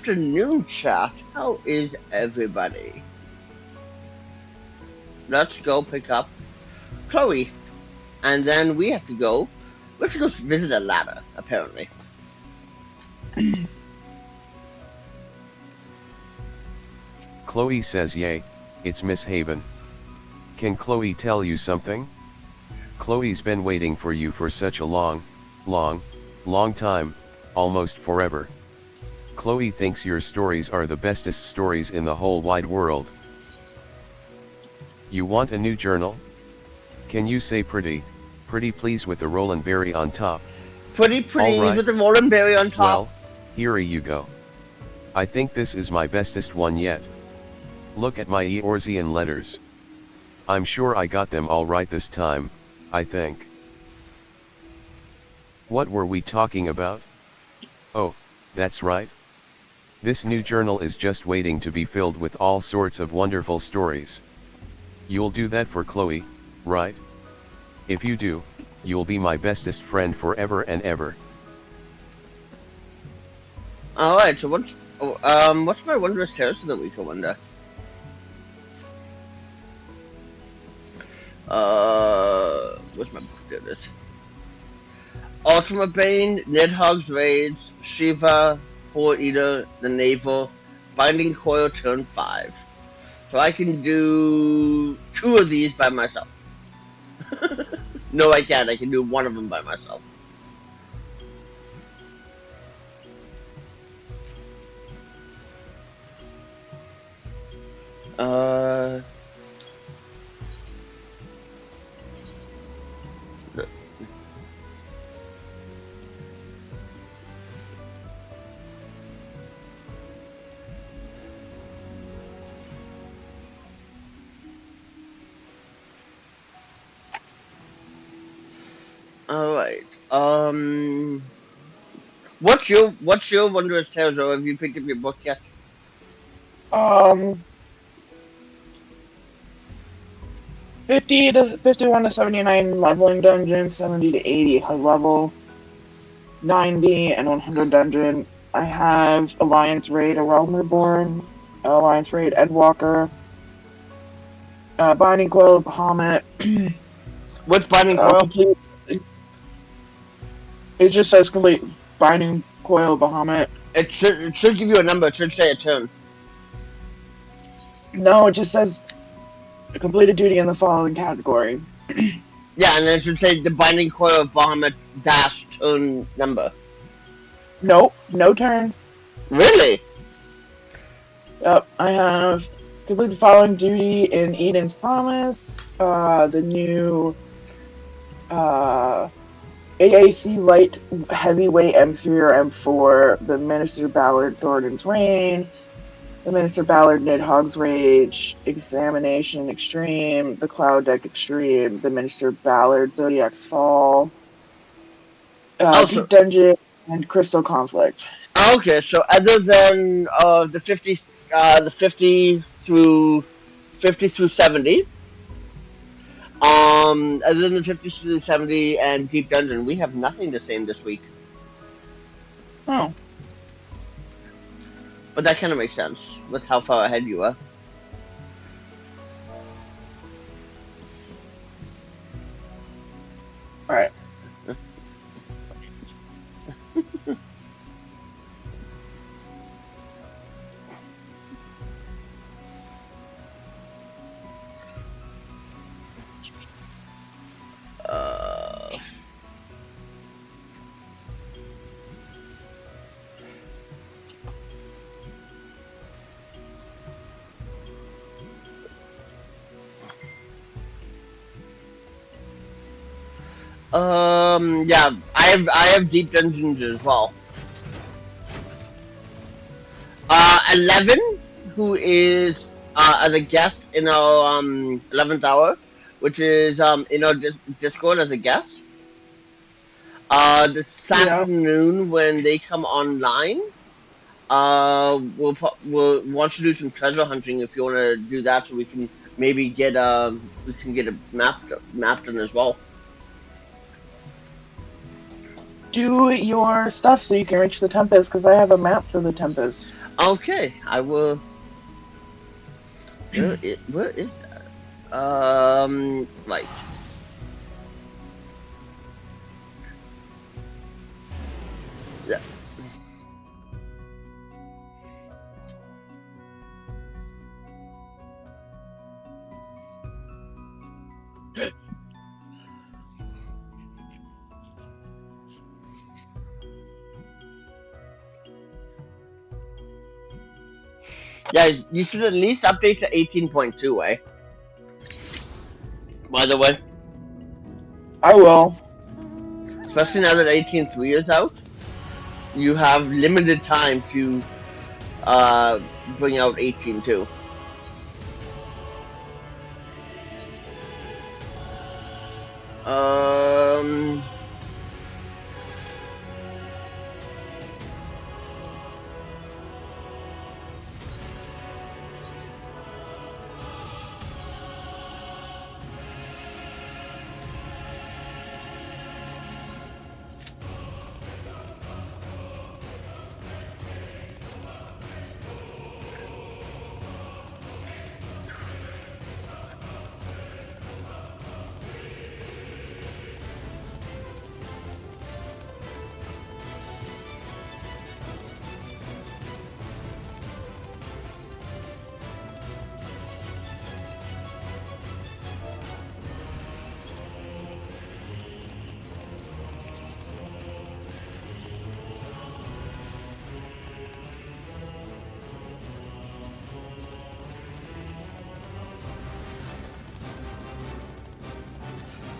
afternoon, chat. How is everybody? Let's go pick up Chloe. And then we have to go. We have to go visit a ladder, apparently. Chloe says yay, it's Miss Haven. Can Chloe tell you something? Chloe's been waiting for you for such a long time, almost forever. Chloe thinks your stories are the bestest stories in the whole wide world. You want a new journal? Can you say pretty please with the Roland Berry on top? Pretty please right. with the Roland Berry on top. Well, here you go. I think this is my bestest one yet. Look at my Eorzean letters. I'm sure I got them all right this time, I think. What were we talking about? Oh, that's right. This new journal is just waiting to be filled with all sorts of wonderful stories. You'll do that for Chloe, right? If you do, you'll be my bestest friend forever and ever. Alright, so what's my Wondrous Tales of the Week, I wonder? Where's my book? There it is. Ultimate Bane, Nidhogg's Raids, Shiva, Horde Eater, The Naval, Binding Coil turn 5. So I can do 2 of these by myself. No, I can't. I can do 1 of them by myself. Alright. What's your Wondrous Tales, or have you picked up your book yet? 50 to 51 to 79 leveling dungeon, 70 to 80 high level, 90 and 100 dungeon. I have Alliance Raid, A Realm Reborn, Alliance Raid, Endwalker, Binding Coil of Bahamut. What's Binding Coil? It just says complete Binding Coil of Bahamut. It should give you a number. It should say a turn. No, it just says completed duty in the following category. Yeah, and then it should say the Binding Coil of Bahamut dash turn number. Nope, no turn. Really? Yep, I have complete the following duty in Eden's Promise, the new AAC Light Heavyweight M3 or M4, the Minister Ballard Thornton's Reign, the Minister Ballard Nidhogg's Rage, Examination Extreme, the Cloud Deck Extreme, the Minister Ballard Zodiac's Fall, Deep Dungeon, and Crystal Conflict. Okay, so other than the 50 through 70, other than the 50 through 70 and Deep Dungeon, we have nothing the same this week. Oh. But that kind of makes sense with how far ahead you are. Alright. Yeah, I have Deep Dungeons as well. 11, who is as a guest in our 11th hour, which is in our Discord as a guest. This afternoon when they come online, we'll want to do some treasure hunting if you want to do that, so we can maybe get it mapped in as well. Do your stuff so you can reach the Tempest, because I have a map for the Tempest. Okay, I will. Where is that? Right. Yeah. Guys, you should at least update to 18.2, eh? By the way, I will. especially now that 18.3 is out, you have limited time to bring out 18.2. Um,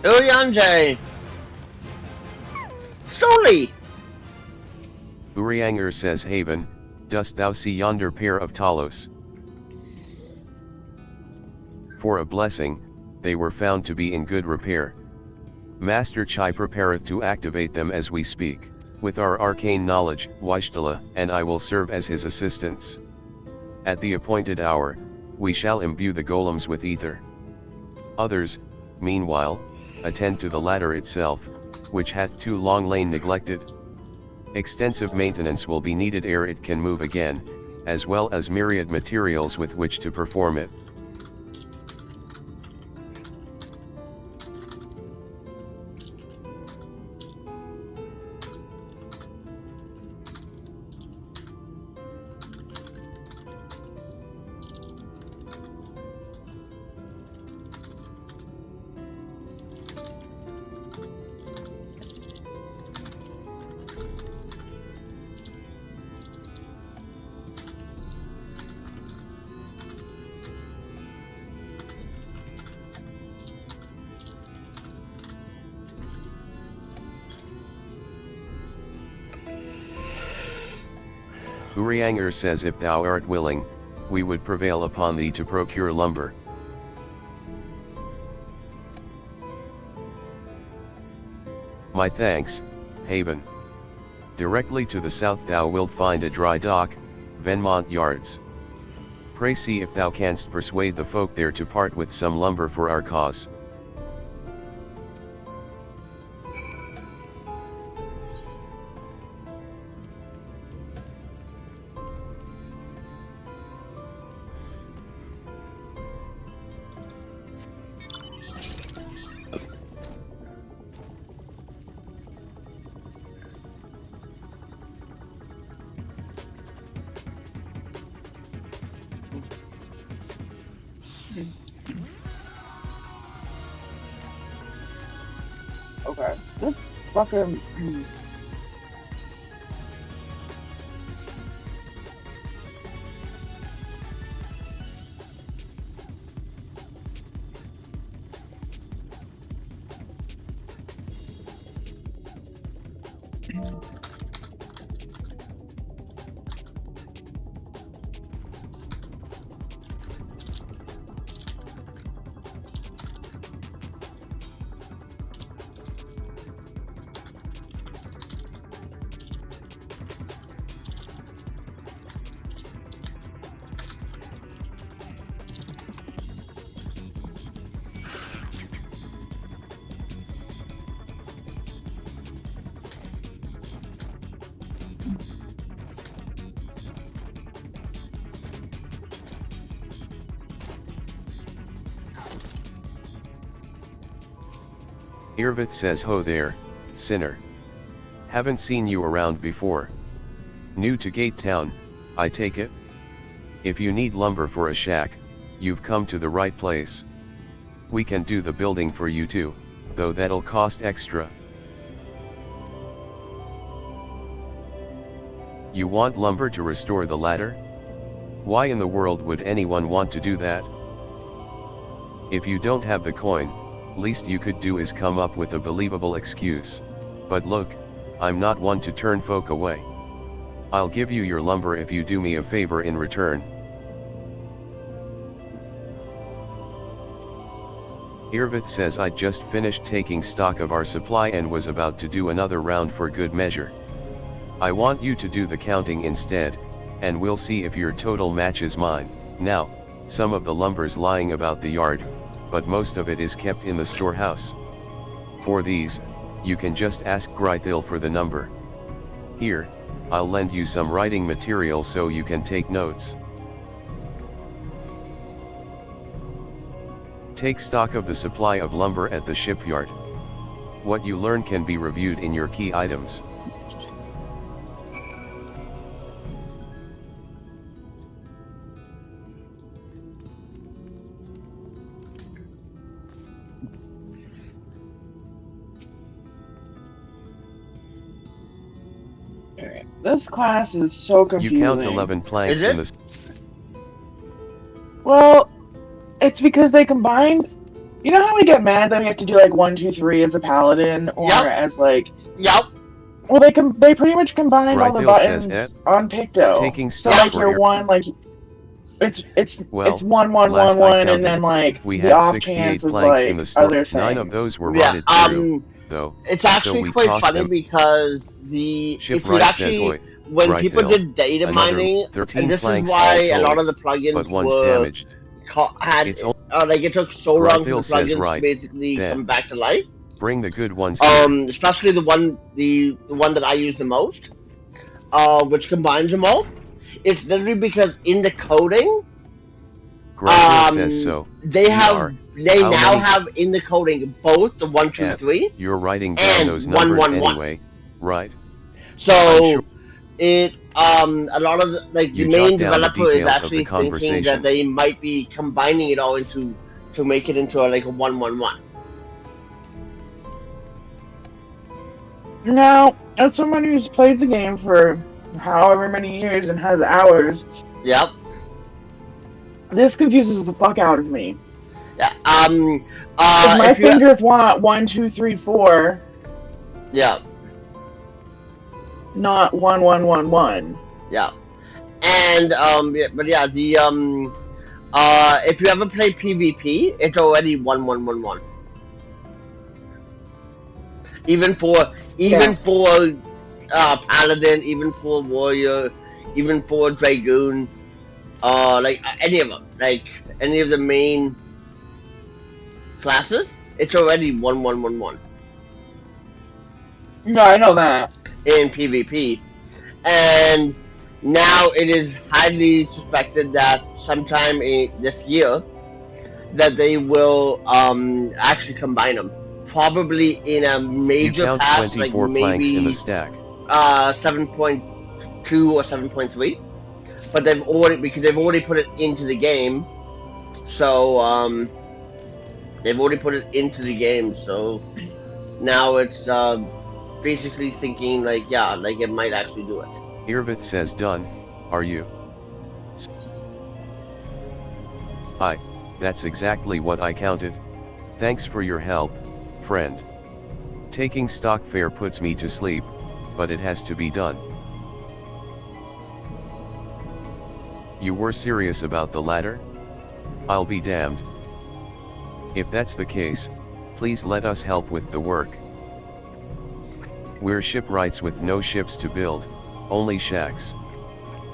Urianger! Stoli! Urianger says, Haven, dost thou see yonder pair of Talos? For a blessing, they were found to be in good repair. Master Chai prepareth to activate them as we speak. With our arcane knowledge, Waishtala and I will serve as his assistants. At the appointed hour, we shall imbue the golems with ether. Others, meanwhile, attend to the ladder itself, which hath too long lain neglected. Extensive maintenance will be needed ere it can move again, as well as myriad materials with which to perform it. Urianger says, if thou art willing, we would prevail upon thee to procure lumber. My thanks, Haven. Directly to the south thou wilt find a dry dock, Venmont Yards. Pray see if thou canst persuade the folk there to part with some lumber for our cause. Okay. This fucking. Irvith says, ho there, sinner. Haven't seen you around before. New to Gate Town, I take it? If you need lumber for a shack, you've come to the right place. We can do the building for you too, though that'll cost extra. You want lumber to restore the ladder? Why in the world would anyone want to do that? If you don't have the coin, least you could do is come up with a believable excuse. But look, I'm not one to turn folk away. I'll give you your lumber if you do me a favor in return. Irvith says, I just finished taking stock of our supply and was about to do another round for good measure. I want you to do the counting instead, and we'll see if your total matches mine. Now, some of the lumber's lying about the yard, but most of it is kept in the storehouse. For these, you can just ask Grythil for the number. Here, I'll lend you some writing material so you can take notes. Take stock of the supply of lumber at the shipyard. What you learn can be reviewed in your key items. This class is so confusing. You count 11 planks in the... Well, it's because they combined. You know how we get mad that we have to do like 1, 2, 3 as a paladin or as like. Yep. Well, they pretty much combined all the Grythil buttons on Picto. Taking So stock like your one like. It's Well, it's 1, 1, last 1, I 1, counted, and then like we the had off 68 chance is planks like in the store. other things. 9 of those were Yeah, rotted through, though. It's actually we quite tossed funny them. because if Shipwright you says, actually, oi, when people Grythil, did data another mining, 13 and this is planks why all a lot told, of the plugins but one's were damaged. had It's like it took so long for the Grythil says, plugins to right, basically then. come back to life. Bring the good ones here. Especially the one that I use the most, which combines them all. It's literally because in the coding, Grythil says so. they How now many- have in the coding both the 1, 2, F, 3. You're writing down and those 1, numbers 1, 1. anyway, right? So I'm sure it a lot of the you main jot down the developer is details of the actually thinking conversation. that they might be combining it all to make it into like a 1, 1, 1. Now, as someone who's played the game for however many years and has hours, Yep. this confuses the fuck out of me. Yeah. If my if you- fingers want 1, 2, 3, 4, Yeah. not 1, 1, 1, 1. Yeah. And but yeah, if you ever play PvP, it's already 1, 1, 1, 1. Even for Paladin, even for Warrior, even for Dragoon, like any of them, like any of the main classes, it's already 1, 1, 1, 1 No, I know that. in PvP, and now it is highly suspected that sometime this year that they will actually combine them. Probably in a you major count patch, like 24 planks in the maybe stack. 7.2 or 7.3. But they've already put it into the game. So they've already put it into the game. So now it's basically thinking like it might actually do it. Irvith says, done, are you? Hi, that's exactly what I counted. Thanks for your help, friend. Taking stock fair puts me to sleep, but it has to be done. You were serious about the ladder? I'll be damned. If that's the case, please let us help with the work. We're shipwrights with no ships to build, only shacks.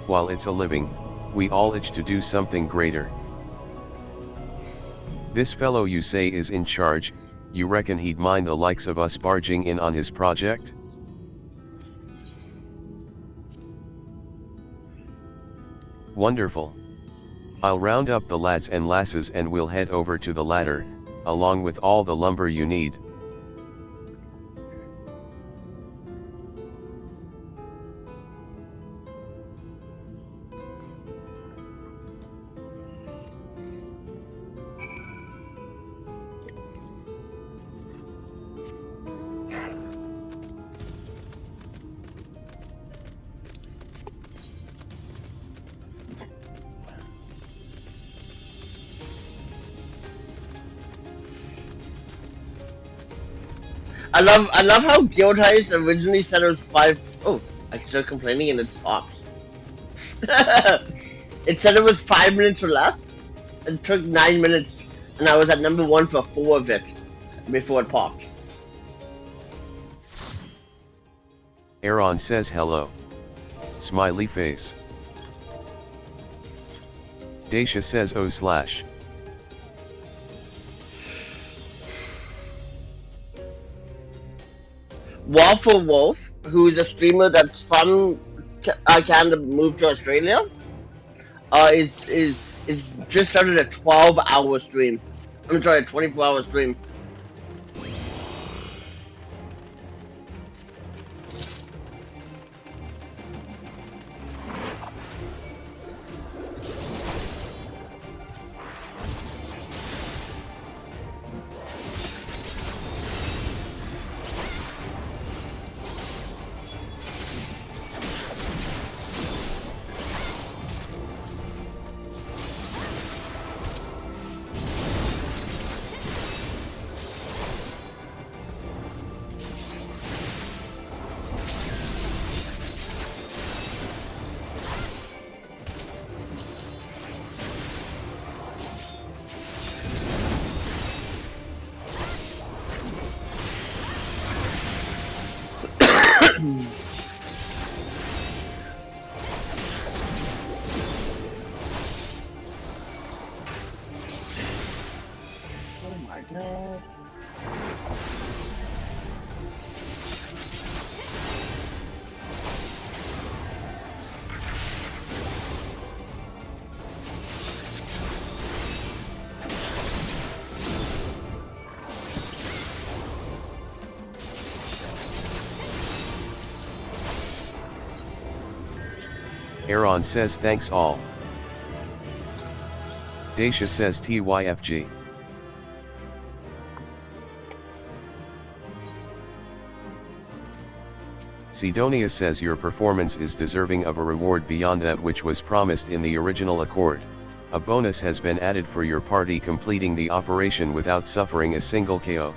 While it's a living, we all itch to do something greater. This fellow you say is in charge, you reckon he'd mind the likes of us barging in on his project? Wonderful. I'll round up the lads and lasses and we'll head over to the ladder, along with all the lumber you need. I love how Guild Heist originally said it was 5. Oh, I started complaining and it pops. It said it was 5 minutes or less. It took 9 minutes, and I was at number one for 4 of it before it popped. Aaron says hello. Smiley face. Dacia says oh slash. Waffle Wolf, who is a streamer that's from Canada, moved to Australia, is just started a 12-hour stream. I'm sorry, a 24-hour stream. Oh my god. Aaron says thanks all. Dacia says TYFG. Sidonia says your performance is deserving of a reward beyond that which was promised in the original accord. A bonus has been added for your party completing the operation without suffering a single KO.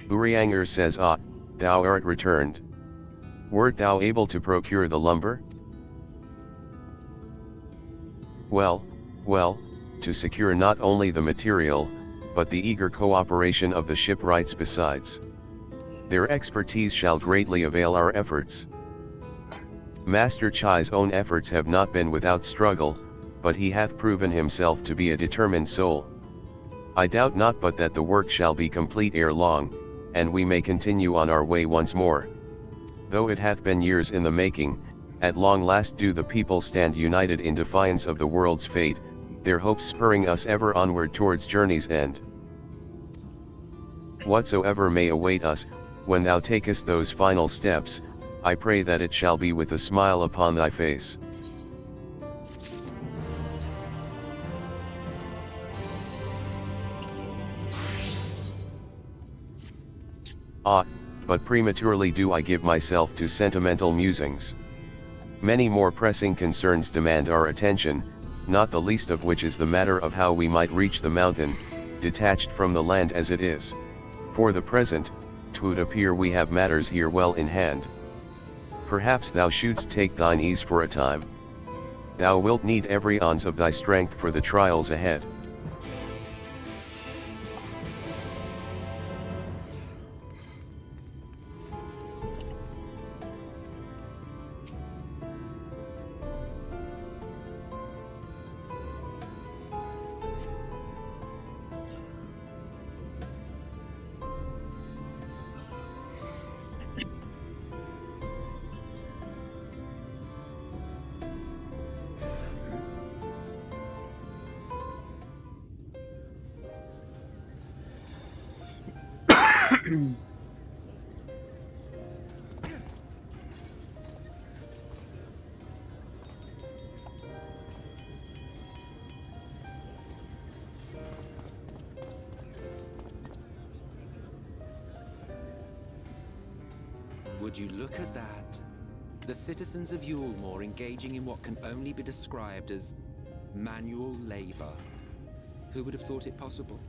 Urianger says ah, thou art returned. Wert thou able to procure the lumber? Well, to secure not only the material, but the eager cooperation of the shipwrights besides. Their expertise shall greatly avail our efforts. Master Chai's own efforts have not been without struggle, but he hath proven himself to be a determined soul. I doubt not but that the work shall be complete ere long, and we may continue on our way once more. Though it hath been years in the making, at long last do the people stand united in defiance of the world's fate, their hopes spurring us ever onward towards journey's end. Whatsoever may await us, when thou takest those final steps, I pray that it shall be with a smile upon thy face. Ah, but prematurely do I give myself to sentimental musings. Many more pressing concerns demand our attention, not the least of which is the matter of how we might reach the mountain, detached from the land as it is. For the present, 'twould appear we have matters here well in hand. Perhaps thou shouldst take thine ease for a time. Thou wilt need every ounce of thy strength for the trials ahead. Would you look at that? The citizens of Yulemore engaging in what can only be described as manual labor. Who would have thought it possible?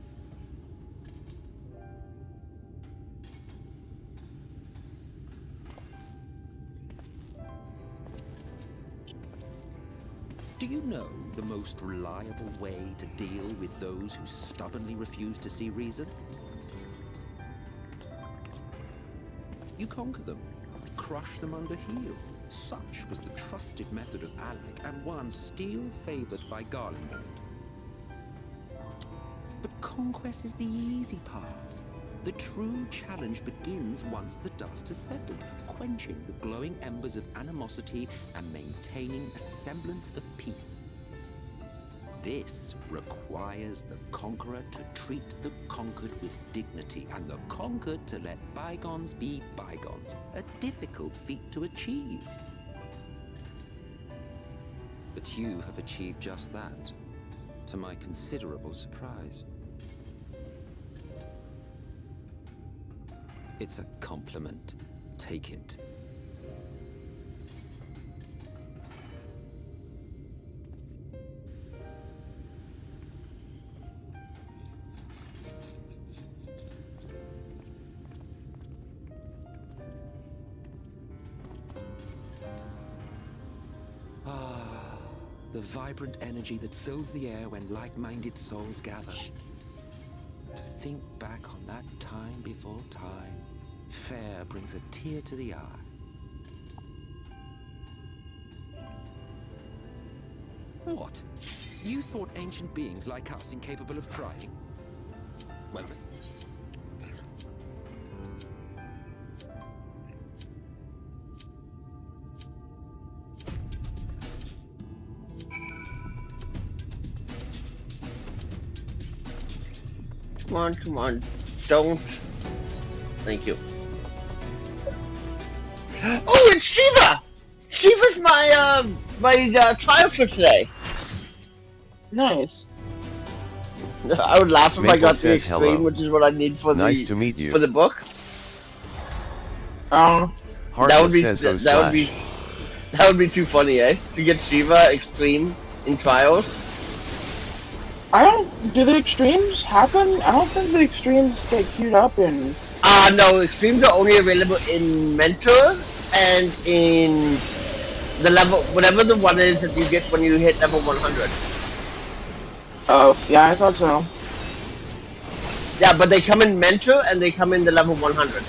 Do you know the most reliable way to deal with those who stubbornly refuse to see reason? You conquer them, crush them under heel. Such was the trusted method of Alec, and one still favored by Garlemald. But conquest is the easy part. The true challenge begins once the dust has settled, quenching the glowing embers of animosity and maintaining a semblance of peace. This requires the conqueror to treat the conquered with dignity, and the conquered to let bygones be bygones, a difficult feat to achieve. But you have achieved just that, to my considerable surprise. It's a compliment. Take it. The vibrant energy that fills the air when like-minded souls gather. To think back on that time before time, fair brings a tear to the eye. What? You thought ancient beings like us incapable of trying? Well then. Come on, don't. Thank you. Oh, it's Shiva! Shiva's my trial for today. Nice. I would laugh if I Maple got the says extreme, hello. which is what I need for Nice the to meet you. for the book. Heartless says oh slash. That would be too funny, eh? To get Shiva extreme in trials. Do the extremes happen? I don't think the extremes get queued up in... No, extremes are only available in Mentor and in the level, whatever the one is that you get when you hit level 100. Oh, yeah, I thought so. Yeah, but they come in Mentor and they come in the level 100.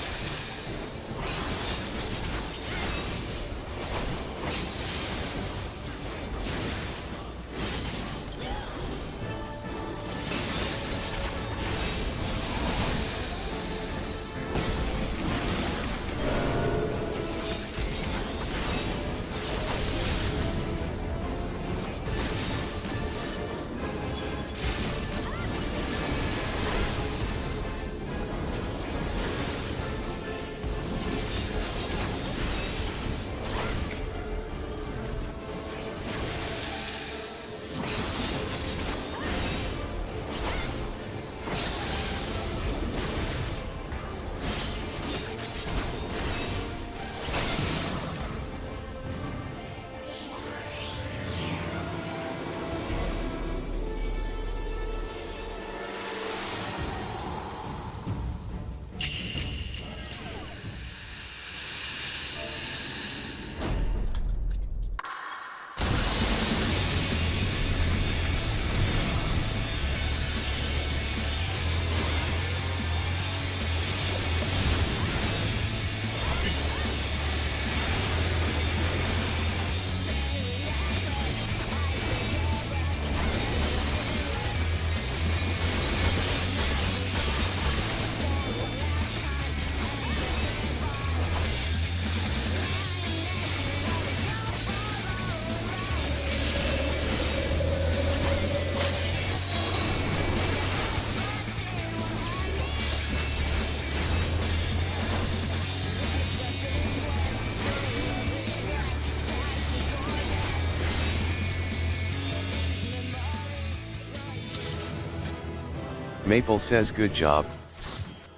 Maple says good job.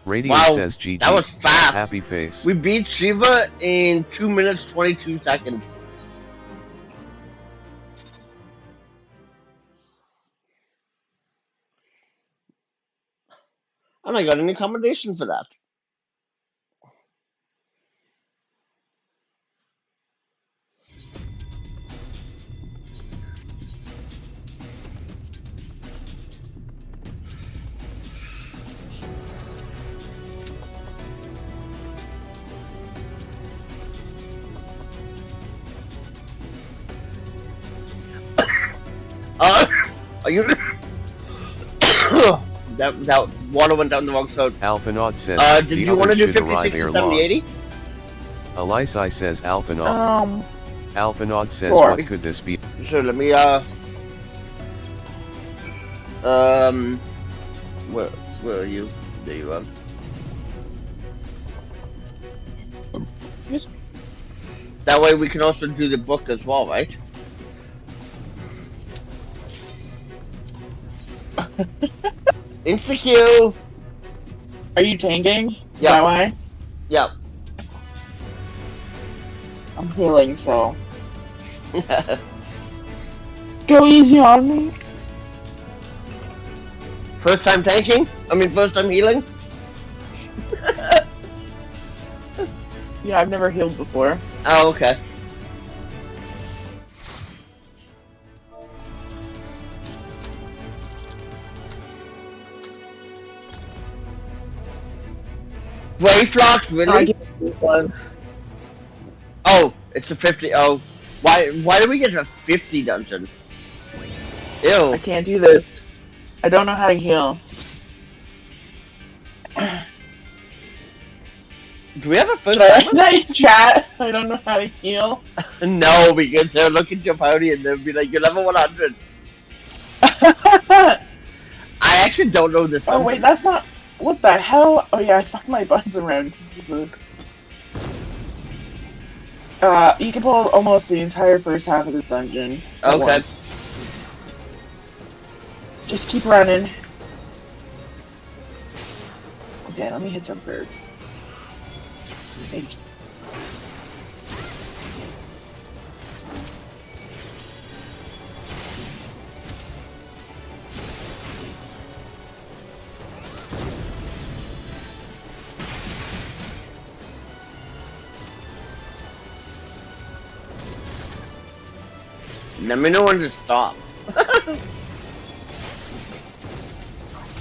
Radiant Wow, says GG. that was fast. Happy face. We beat Shiva in 2 minutes 22 seconds. And I got an accommodation for that. Are you? that water went down the wrong throat. Alphanaud says. Did the you want to others do should 50, arrive 60, ere 70, long. 80? Elisai says Alphanaud. Alphanaud says Sure. what could this be? Sure, let me, where are you? There you are. Yes. That way we can also do the book as well, right? Insta-Q! Are you tanking? Is Yeah. that why? Yep. I'm healing, so go easy on me. First time tanking? I mean, first time healing? Yeah, I've never healed before. Oh, okay. Brayflox, I really? get this one. Oh, it's a 50. Oh, why did we get to a 50 dungeon? I Ew. can't do this. I don't know how to heal. Do we have a first Should I write timer? that in chat? I don't know how to heal. No, because they'll look at your party and they'll be like, you're level 100. I actually don't know this. Oh wait, that's not. What the hell? Oh yeah, I fucked my buttons around. You can pull almost the entire first half of this dungeon. at Okay. once. Just keep running. Okay, let me hit some first. Thank you. Let me know when to stop.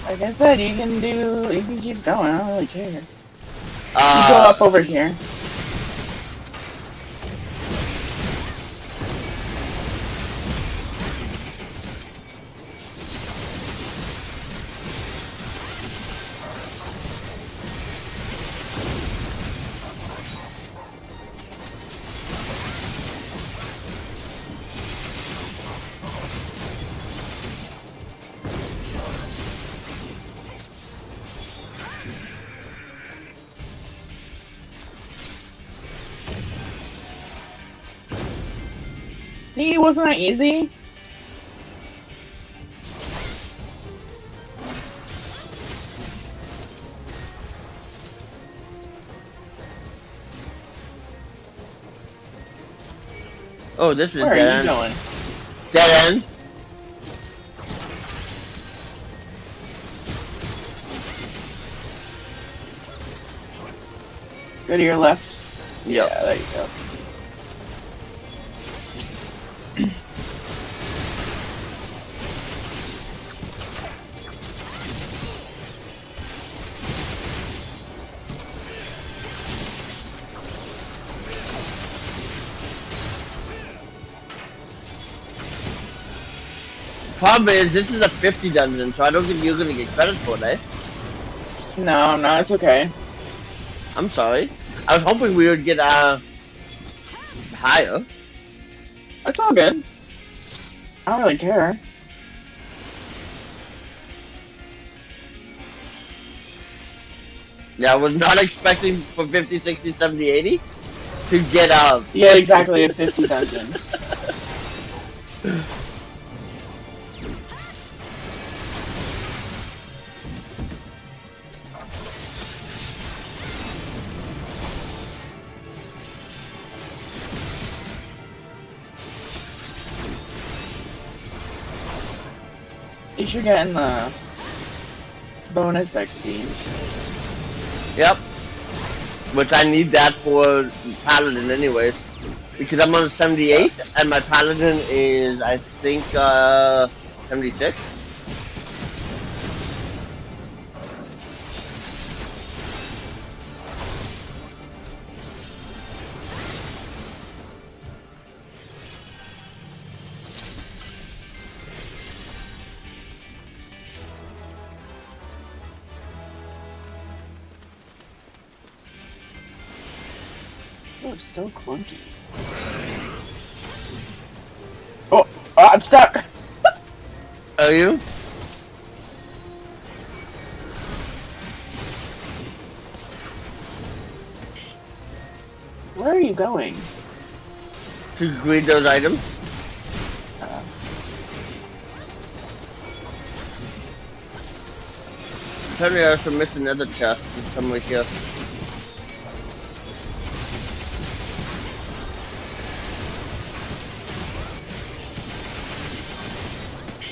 Like I said, you can keep going, I don't really care. You go Uh, up over here. See, wasn't that easy? oh, this is Where are dead you end. going? Dead end. Go to your left. Yep. Yeah, there you go. Problem is, this is a 50 dungeon, so I don't think you're gonna get credit for it, eh? No, it's okay. I'm sorry. I was hoping we would get, higher. It's all good. I don't really care. Yeah, I was not expecting for 50, 60, 70, 80 to get, Yeah, exactly, a 50 dungeon. least you're getting the bonus XP. Yep. Which I need that for Paladin anyways. Because I'm on 78 and my Paladin is, I think, 76. This looks so clunky. Oh, I'm stuck! Are you? Where are you going? To read those items? Apparently I also missed another chest somewhere here.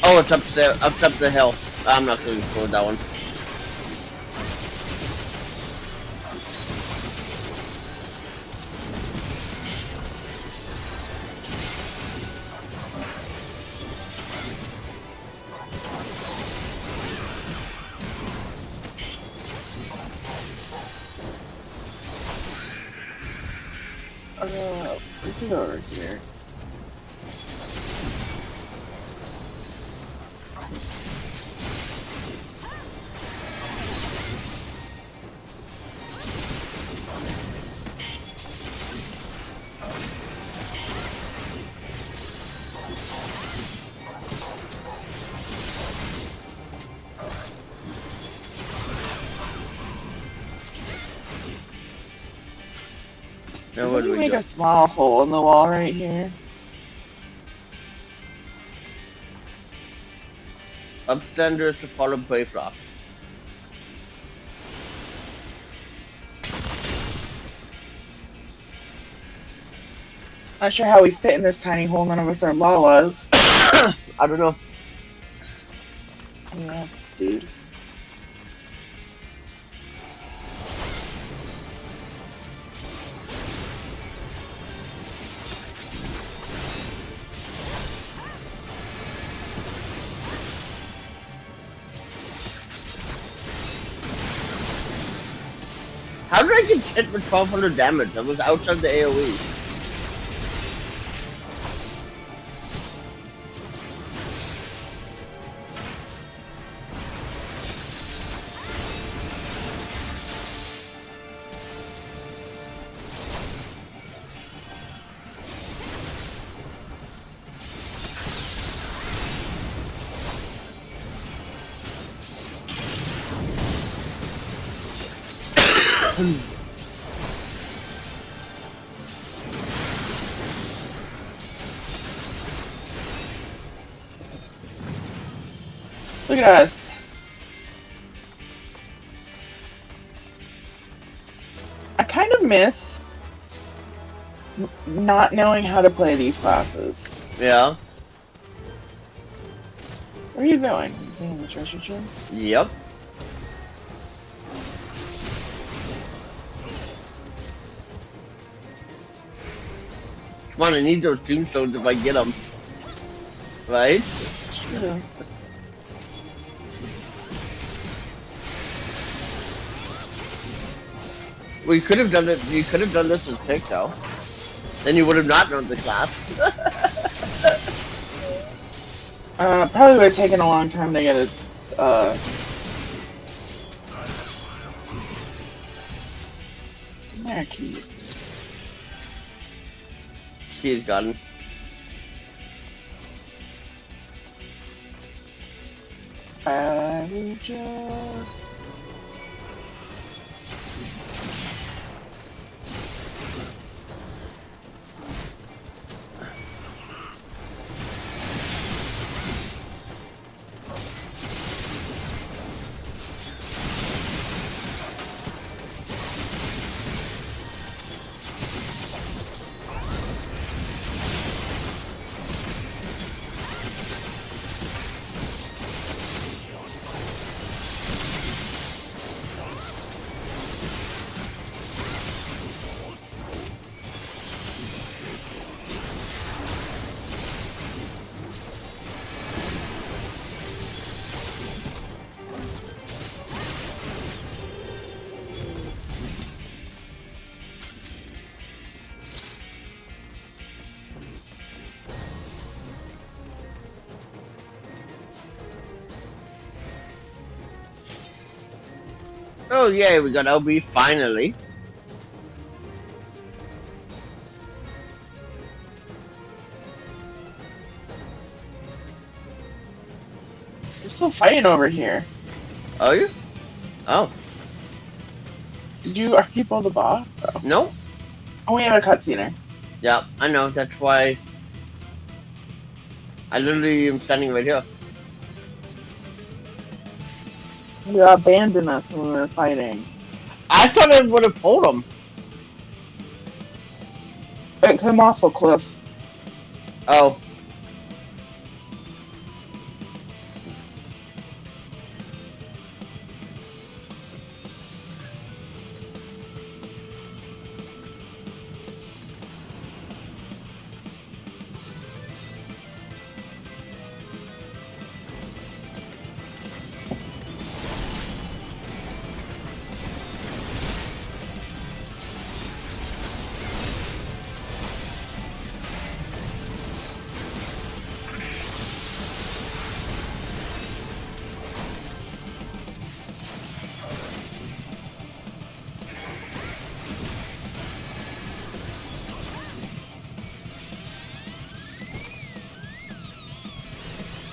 Oh, it's up there, up the hill. I'm not going to go that one. We can go over here. Now what do we make do? a small hole in the wall right here. Upstanders to follow brave rocks. Not sure how we fit in this tiny hole. None of us are Lalas. I don't know. Yeah, dude. How did I get hit with 1200 damage? I was outside the AoE. Look at us. I kind of miss not knowing how to play these classes. Yeah. Where are you going? You going in the treasure chest? Yep. Come on, I need those tombstones if I get them. Right? Sure. Well, you could have done it. You could have done this as Picto. Then you would have not known the class. Probably would have taken a long time to get it, There, keys. She's gone. I will just... Oh yeah, we got LB finally. We're still fighting over here. Are you? Oh. Are people the boss? Oh. No? Oh, we have a cutscene. Yeah, I know, that's why I literally am standing right here. You abandoned us when we were fighting. I thought I would have told him. It came off a cliff. Oh.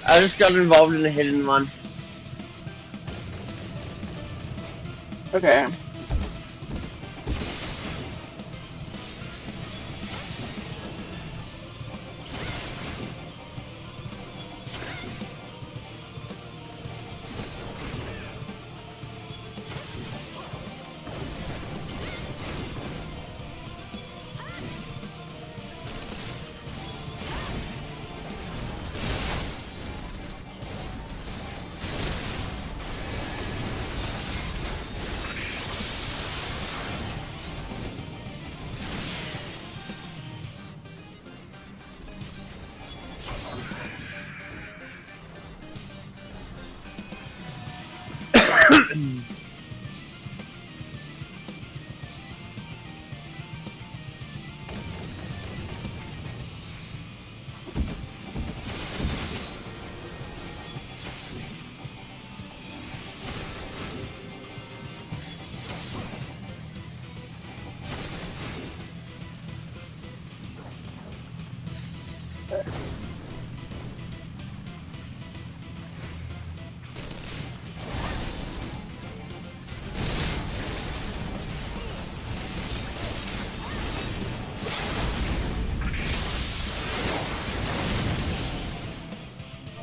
I just got involved in a hidden one. Okay.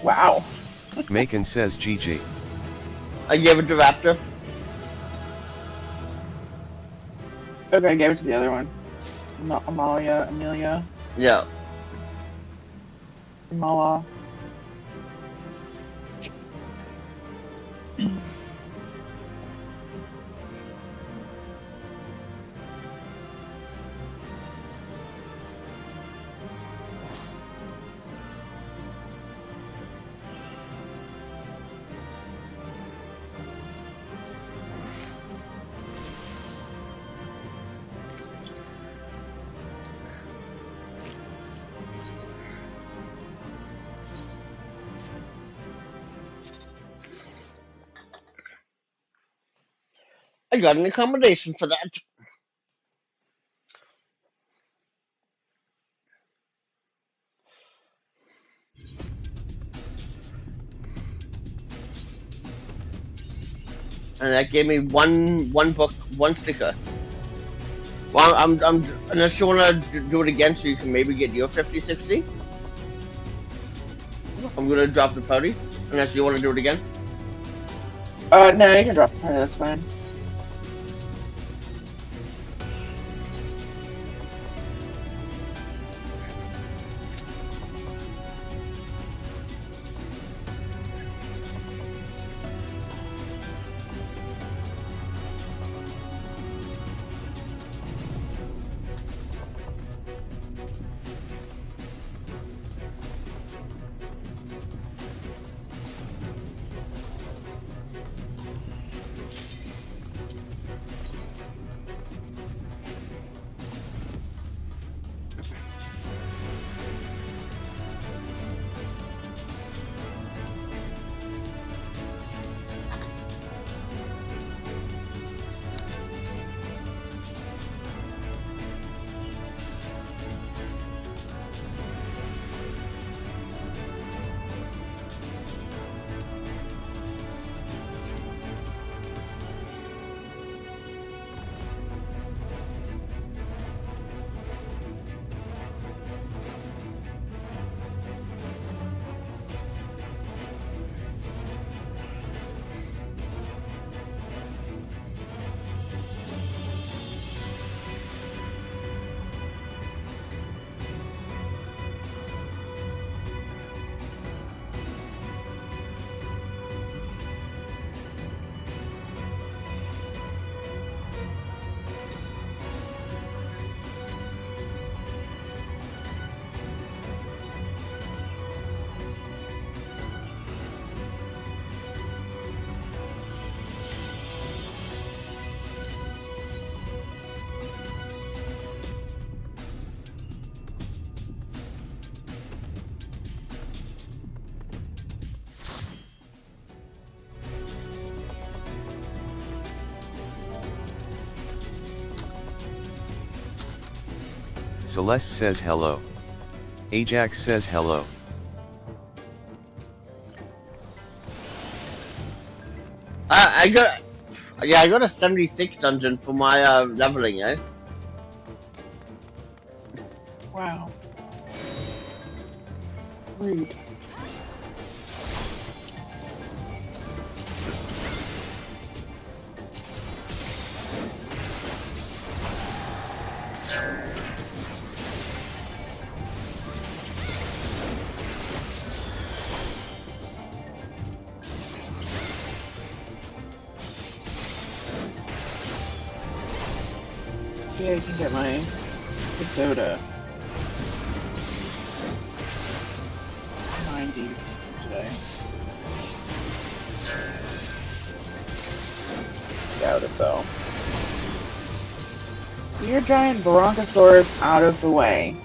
Wow. Macon says GG. I gave it to Raptor. Okay, I gave it to the other one. Amelia. Yeah. Mala. I got an accommodation for that. And that gave me one book, one sticker. Well, unless you want to do it again so you can maybe get your 50-60. I'm going to drop the party, unless you want to do it again. No, you can drop the party, that's fine. Celeste says hello. Ajax says hello. I got a 76 dungeon for my leveling, eh? Wow. Rude. Yeah, I can get my Dota 90s today. Doubt it though. Your giant Brontosaurus out of the way.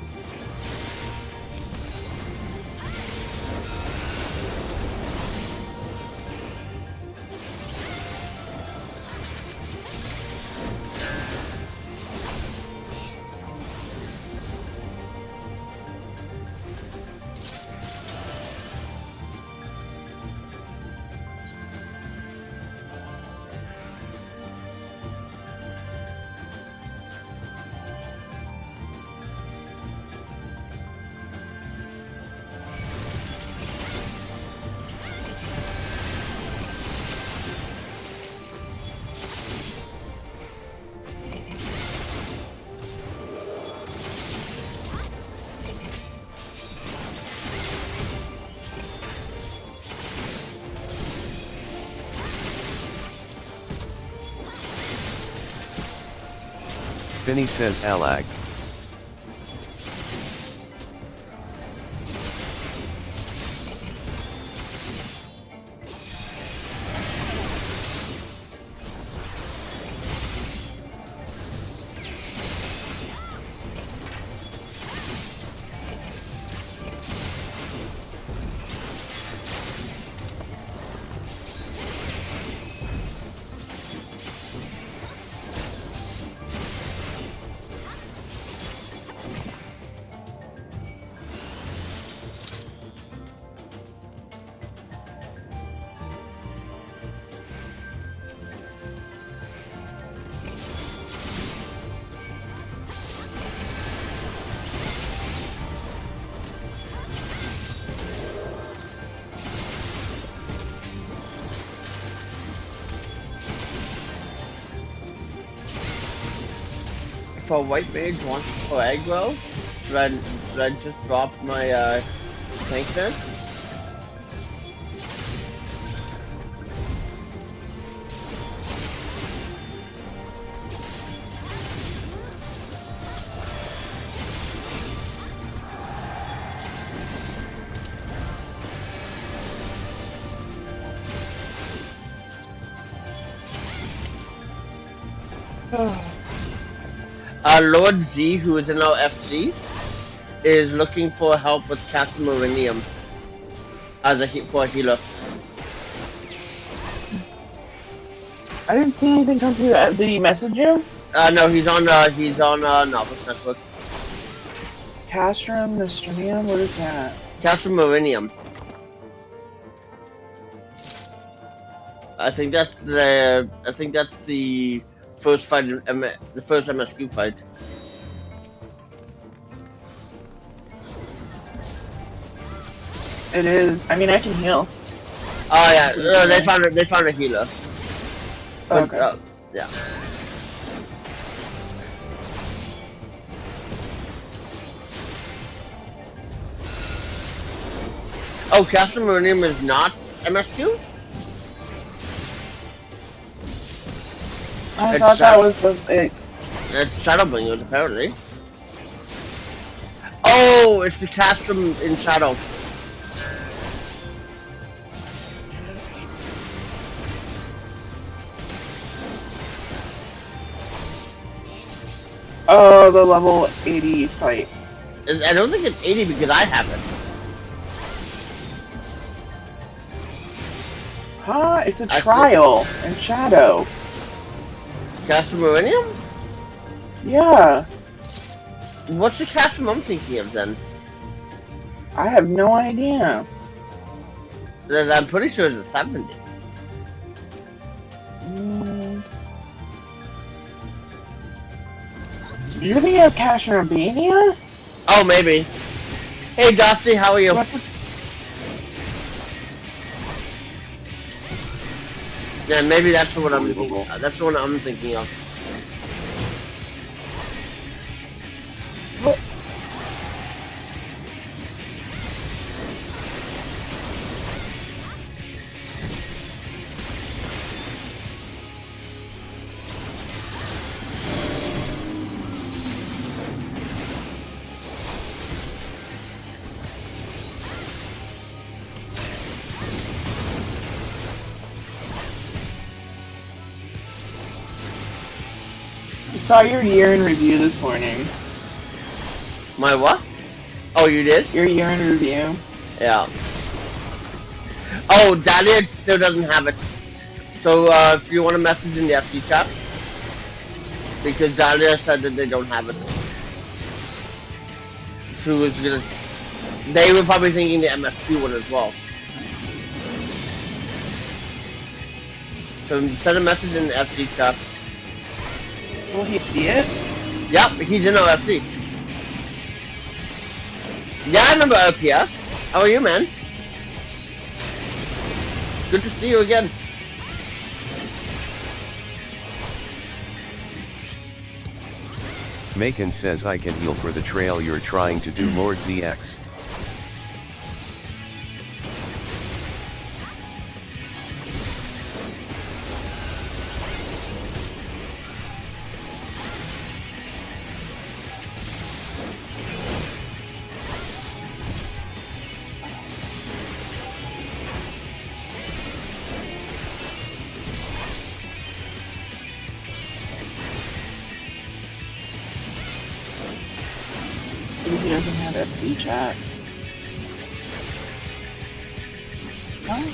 Finny says Alag. If a white mage wants to play aggro, should I just drop my tankness? Lord Z, who is in our FC, is looking for help with Captain Marinium as for a healer. I didn't see anything come through. Did he message you? No, he's on Novice Network. Castrum, Nostranium, what is that? Captain Marinium. I think that's the first fight, the first MSQ fight. It is. I mean, I can heal. Oh yeah, they found a healer. But, Okay. Yeah. Oh, Captain Marinium is not MSQ? I thought that was the. It's Shadowbringers, apparently. Oh, it's the Castrum in Shadow. Oh, the level 80 fight. I don't think it's 80 because I have it. Huh? It's a trial in Shadow. Castrum Marinium? Yeah. What's the custom I'm thinking of then? I have no idea. Then I'm pretty sure it's a 70. Mm. You're thinking of Cash in Albania? Oh, maybe. Hey, Dusty, how are you? What was... Yeah, maybe that's what I'm thinking. That's what I'm thinking of. What? I saw your year in review this morning. My what? Oh, you did? Your year in review. Yeah. Oh, Dahlia still doesn't have it. So, if you want to message in the FC chat, because Dahlia said that they don't have it. Who was gonna... They were probably thinking the MSQ one as well. So, send a message in the FC chat. Will he see it? Yep, he's in OFC. Yeah, I remember OPS. How are you, man? Good to see you again. Macon says I can heal for the trail you're trying to do, Lord ZX. Maybe he doesn't have FC chat. No?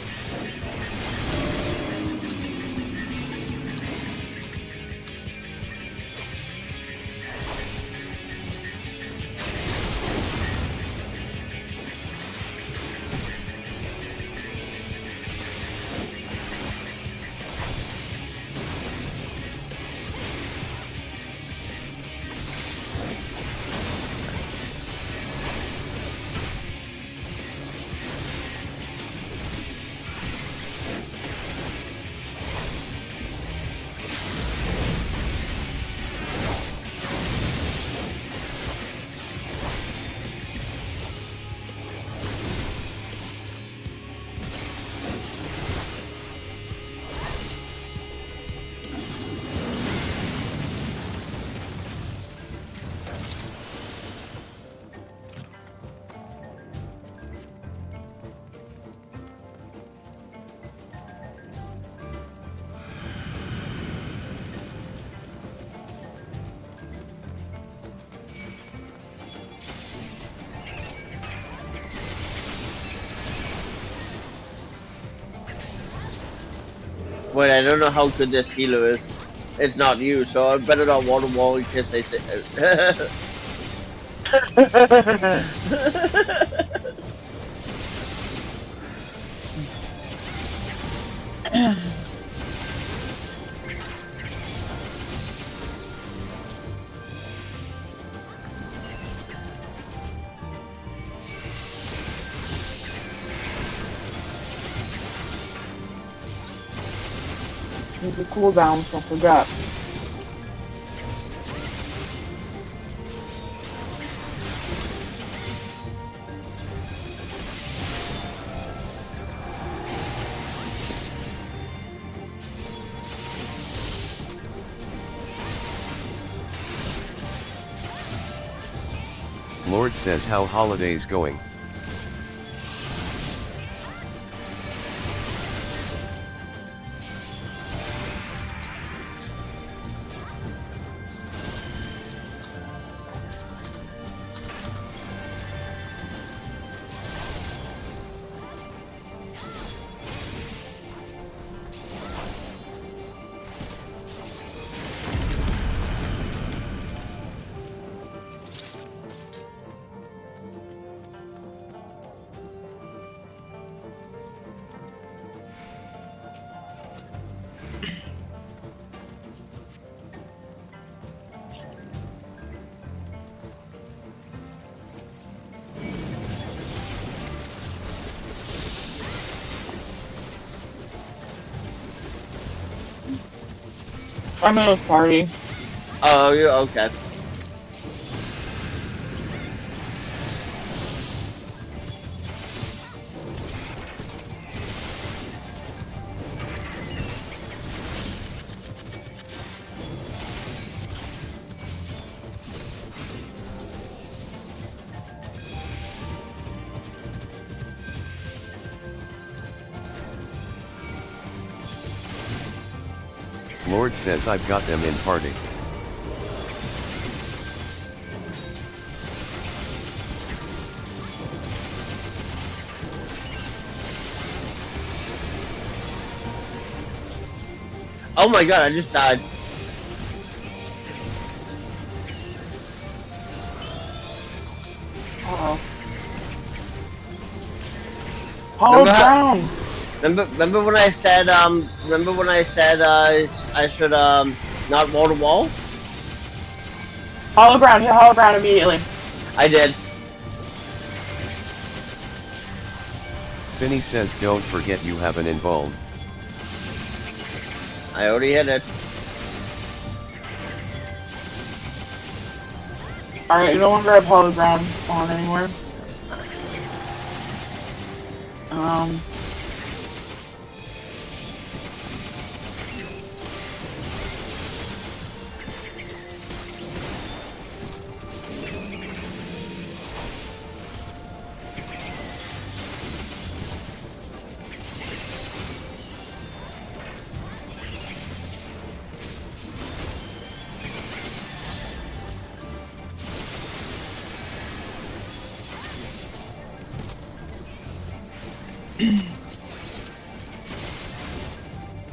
Wait, I don't know how good this healer is. It's not you, so I better not water wall in case they say. There's a cooldown, I forgot. Lord says how holidays going. I'm in this party. Oh, you're okay. Lord says I've got them in party. Oh my god, I just died. Uh-oh. Hollow ground! Remember when I said, I should, not wall to wall? Hollow ground, hit hollow ground immediately. I did. Finny says don't forget you have an invuln. I already hit it. Alright, no longer have hollow ground on anywhere.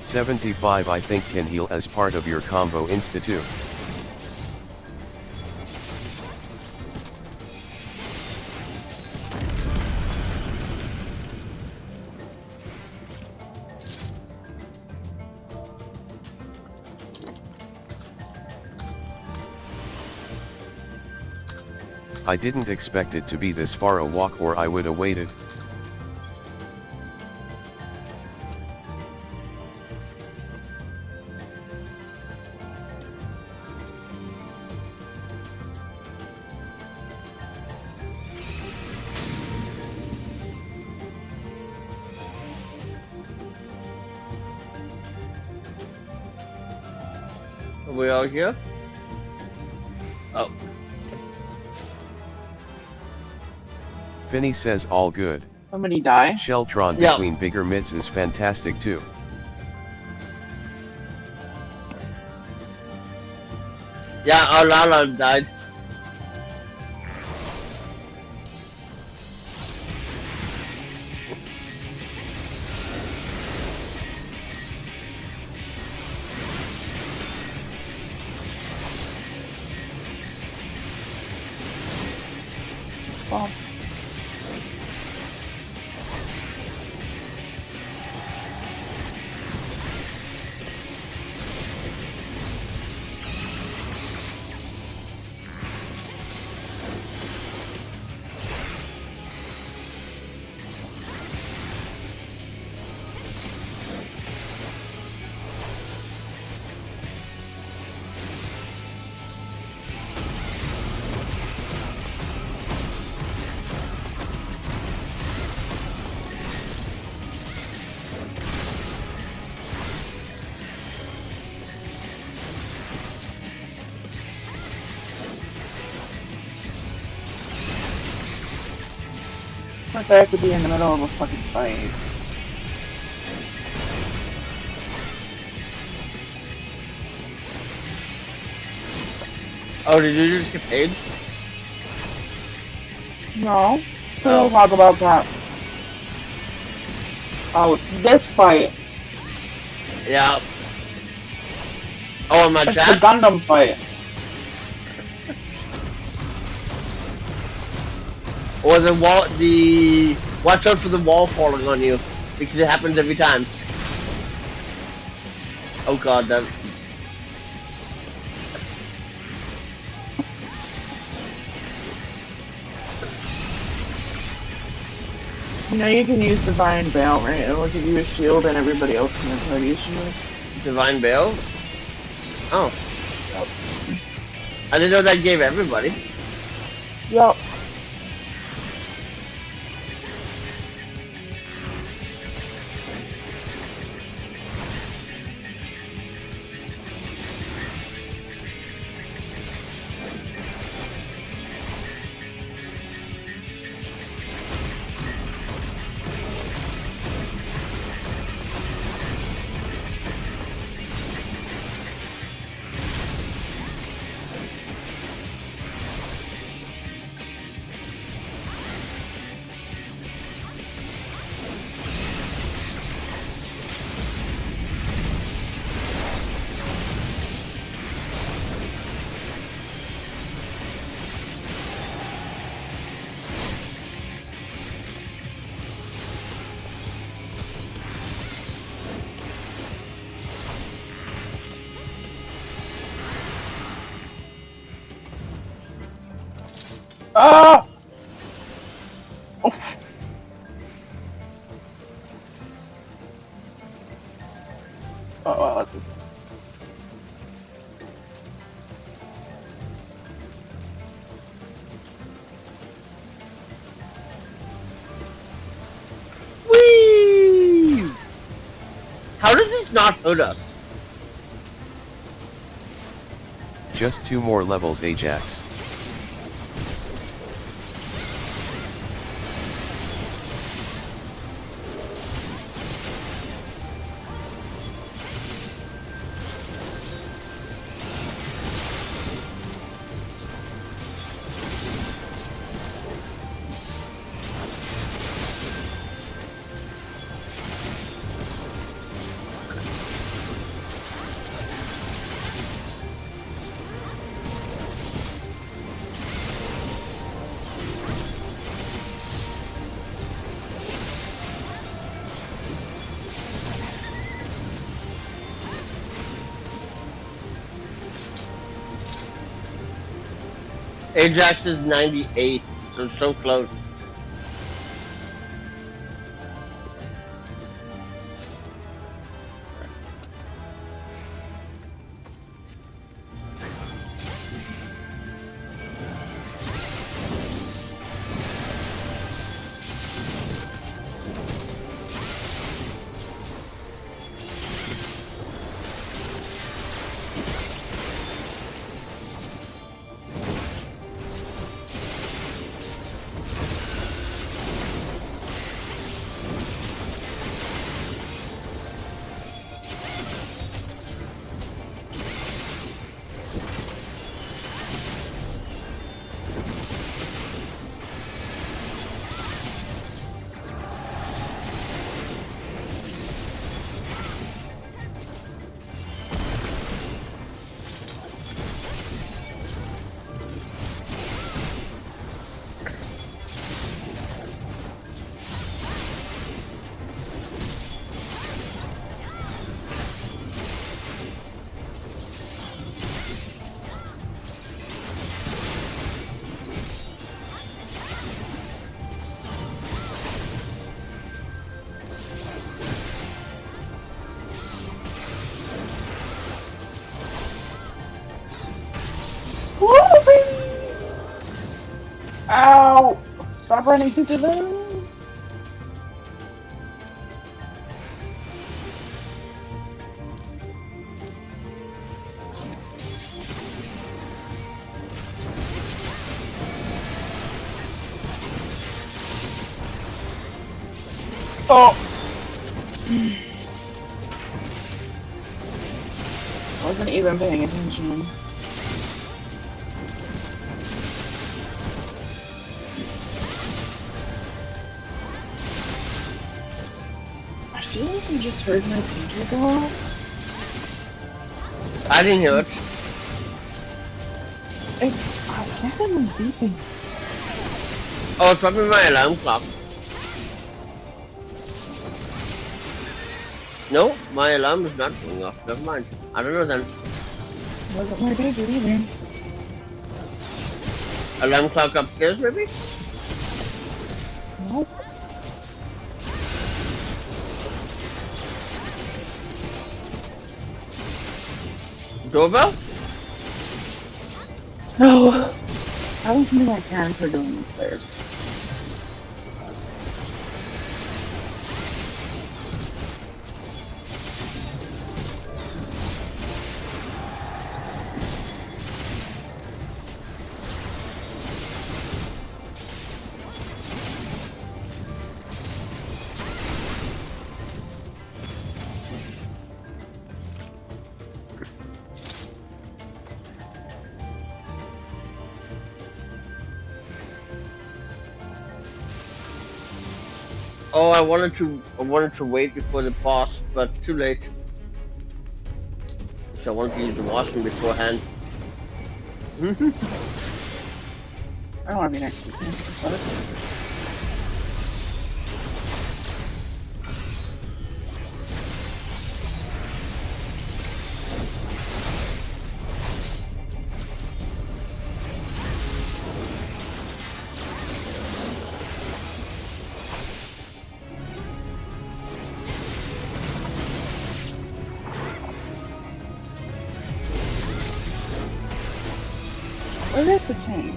$75 I think can heal as part of your combo institute. I didn't expect it to be this far a walk or I would have waited. Are we all here? Oh. Finny says all good. Somebody die? Sheltron Yeah. between bigger mitts is fantastic too. Yeah, our Lala died. Well, Plus I have to be in the middle of a fucking fight. Oh, did you just get paid? No. We'll talk about that. Oh, this fight. Yeah. Oh, in my It's the chat? Gundam fight. Or the wall, watch out for the wall falling on you, because it happens every time. Oh god, that... You know you can use Divine Veil, right? It'll give you a shield and everybody else in your party a shield. Divine Veil? Oh. I didn't know that gave everybody. Yup. Ah! Oh. Oh, that's a... Whee! How does this not hurt us? Just 2 more levels, Ajax. Ajax is 98, so close. Ow! Stop running to the moon! Oh! Wasn't even paying attention. I feel like I just heard my pager go off. I didn't hear it. It's something was beeping. Oh, it's probably my alarm clock. No, my alarm is not going off. Never mind. I don't know then. Wasn't my pager either. Alarm clock upstairs, maybe? Nope. Doorbell? No. Probably something my parents are doing upstairs. Oh, I wanted to wait before the boss, but too late. So I wanted to use the washroom beforehand. I don't want to be next to the tank. Where is the tank?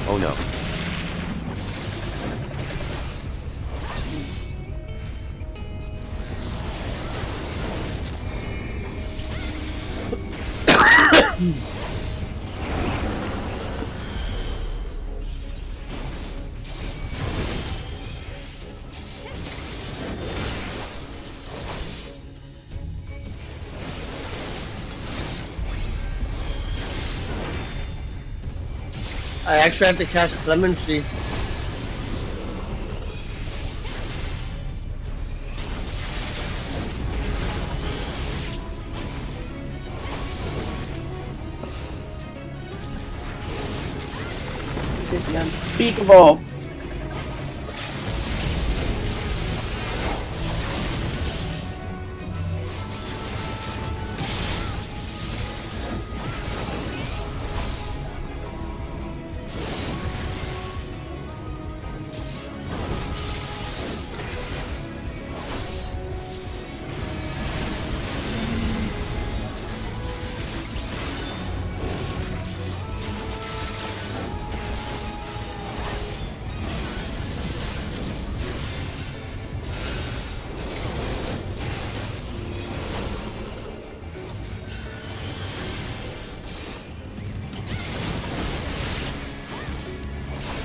Oh no. I actually have to cast Clemency. It is the unspeakable.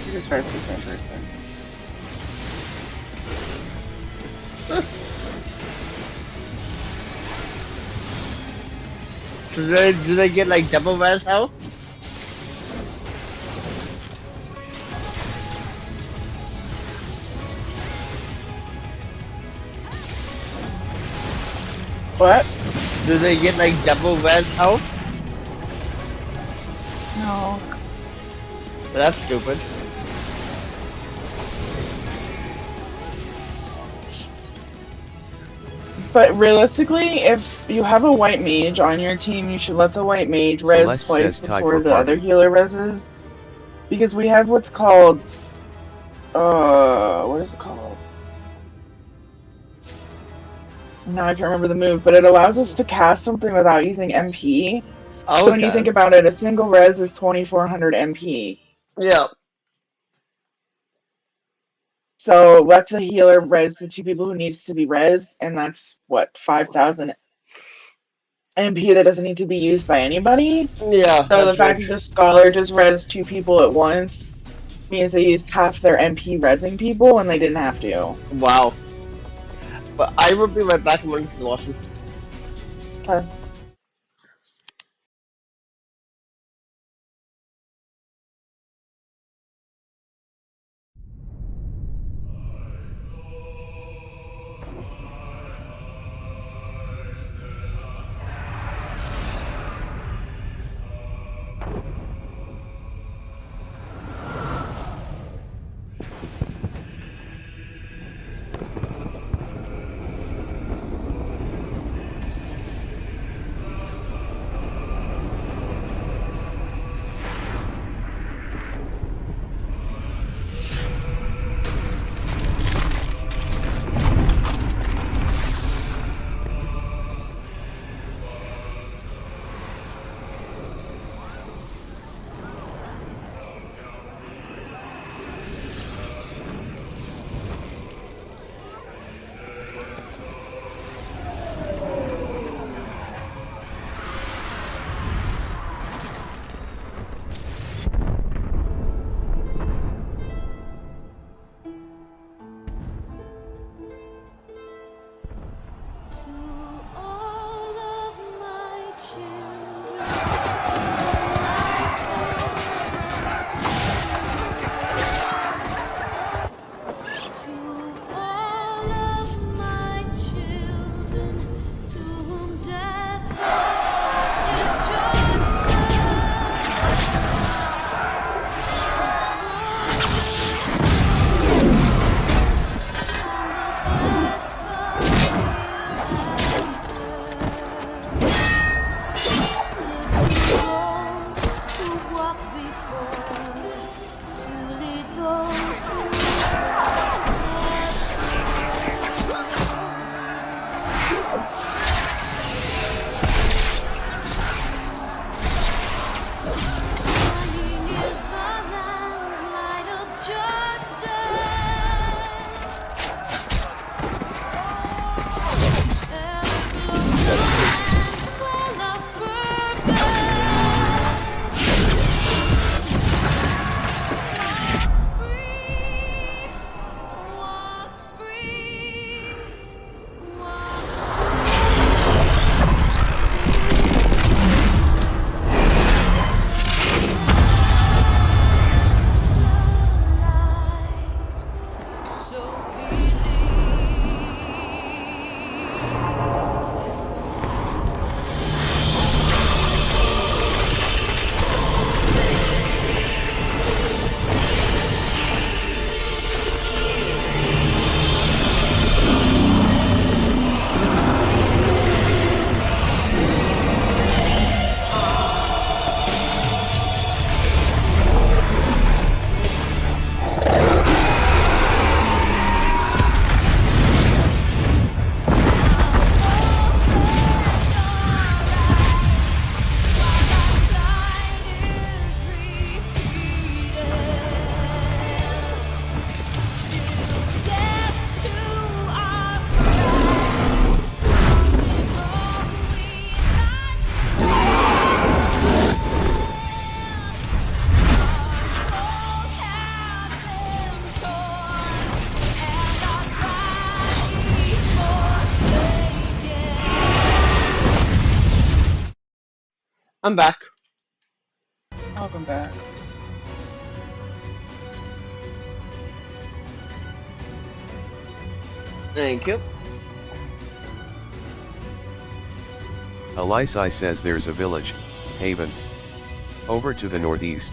You just tries the same person. Do they get like double res health? What? Do they get like double res health? No. Well, that's stupid. But realistically, if you have a white mage on your team, you should let the white mage res Celeste twice says tie before for the other party. healer reses. Because we have what's called what is it called? Now I can't remember the move, but it allows us to cast something without using MP. So when you think Okay. about it, a single res is 2400 MP. Yeah. So let the healer res the two people who needs to be resed, and that's what 5000 MP that doesn't need to be used by anybody. Yeah, So the that's fact that the scholar just res two people at once means they used half their MP resing people when they didn't have to. wow. But I will be right back. I'm going to the washroom. I'm back. Welcome back. Thank you. Elisai says there's a village, Haven, over to the northeast.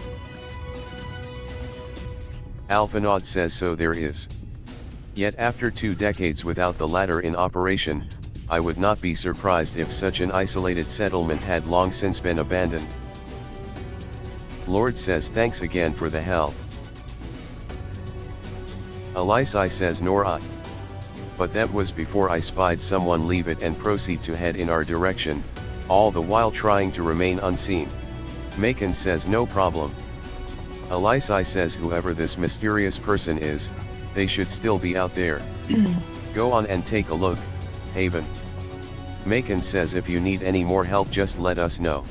Alphanod says so there is. Yet after 2 decades without the latter in operation, I would not be surprised if such an isolated settlement had long since been abandoned. Lord says thanks again for the help. Alisai says nor I. But that was before I spied someone leave it and proceed to head in our direction, all the while trying to remain unseen. Macon says no problem. Alisai says whoever this mysterious person is, they should still be out there. Go on and take a look, Haven. Macon says if you need any more help just let us know.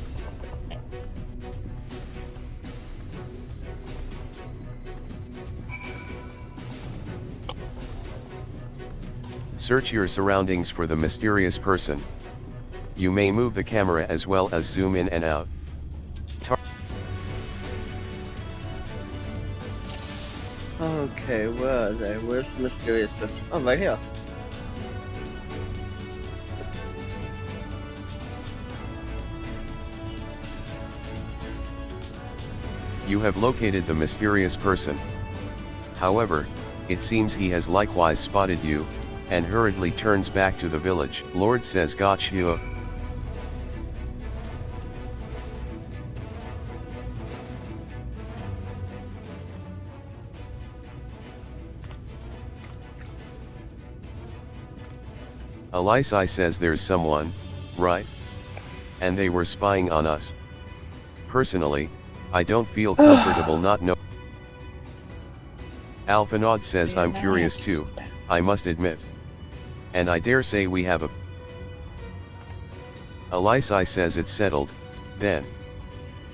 Search your surroundings for the mysterious person. You may move the camera as well as zoom in and out. Okay, where are they? Where's the mysterious person? Oh, right here. You have located the mysterious person. However, it seems he has likewise spotted you, and hurriedly turns back to the village. Lord says gotcha. Alisai says there's someone, right? And they were spying on us. Personally, I don't feel comfortable not knowing. Alphanod says I'm curious too, I must admit. And I dare say we have a... Alisai says it's settled, then.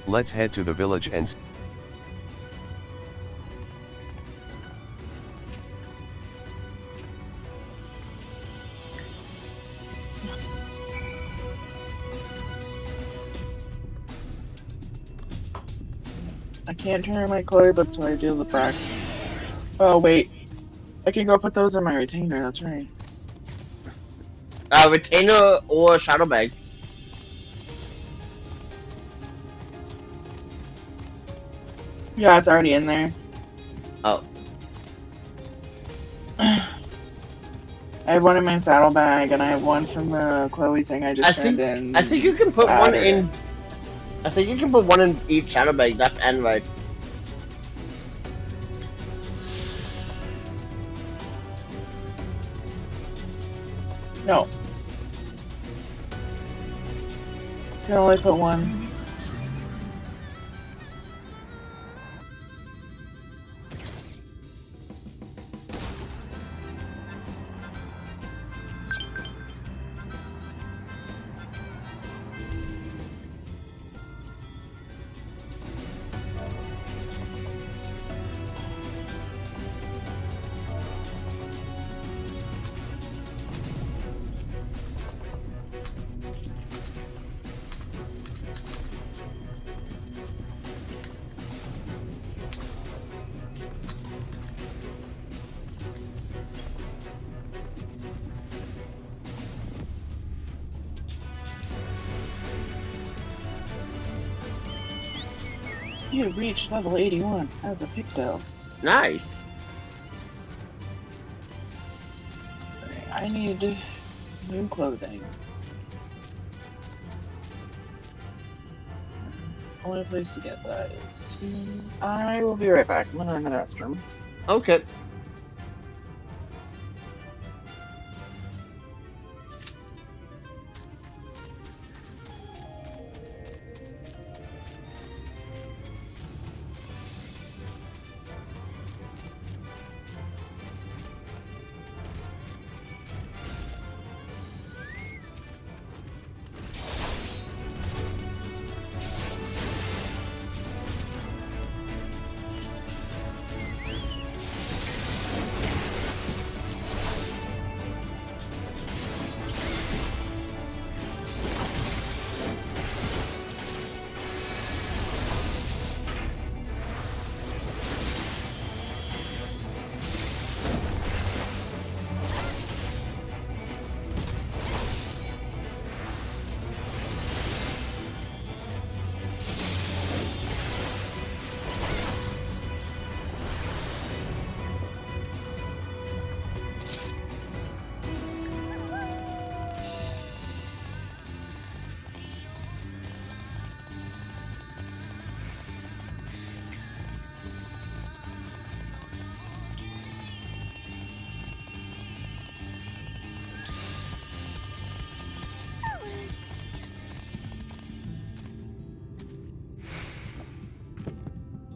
Let's head to the village and... I can't turn on my Chloe book till I deal with Brax. Oh wait, I can go put those in my retainer. That's right. Retainer or shadow bag. Yeah, it's already in there. Oh. I have one in my saddlebag, and I have one from the Chloe thing I just turned in. I think you can put one Saturday. in. I think you can put one in each shadow bag, left and right. No. Can only put one. You have reached level 81 as a Picto. Nice. I need new clothing. Only place to get that is here. I will be right back. I'm gonna run to the restroom. Okay.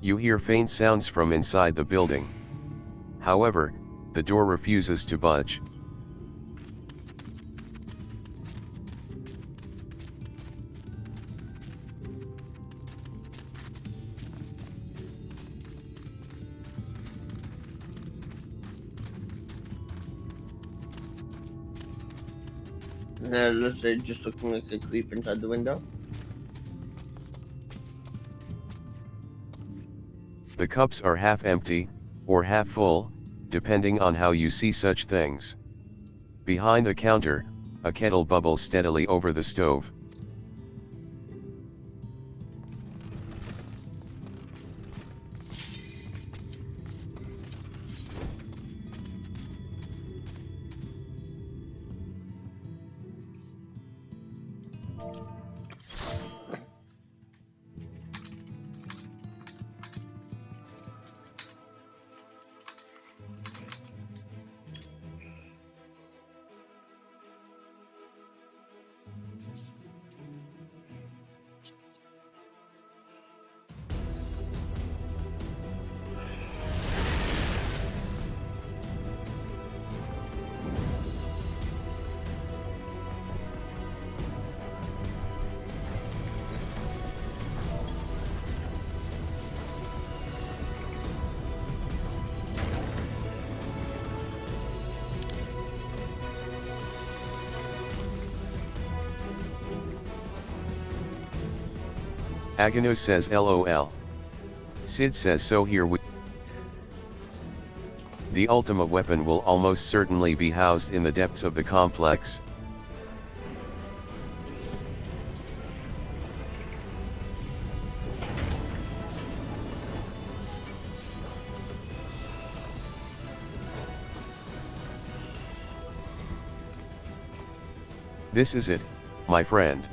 You hear faint sounds from inside the building. However, the door refuses to budge. Let's say just looking like a creep inside the window. The cups are half empty, or half full, depending on how you see such things. Behind the counter, a kettle bubbles steadily over the stove. Aganos says LOL. Sid says so here we. The Ultima weapon will almost certainly be housed in the depths of the complex. This is it, my friend.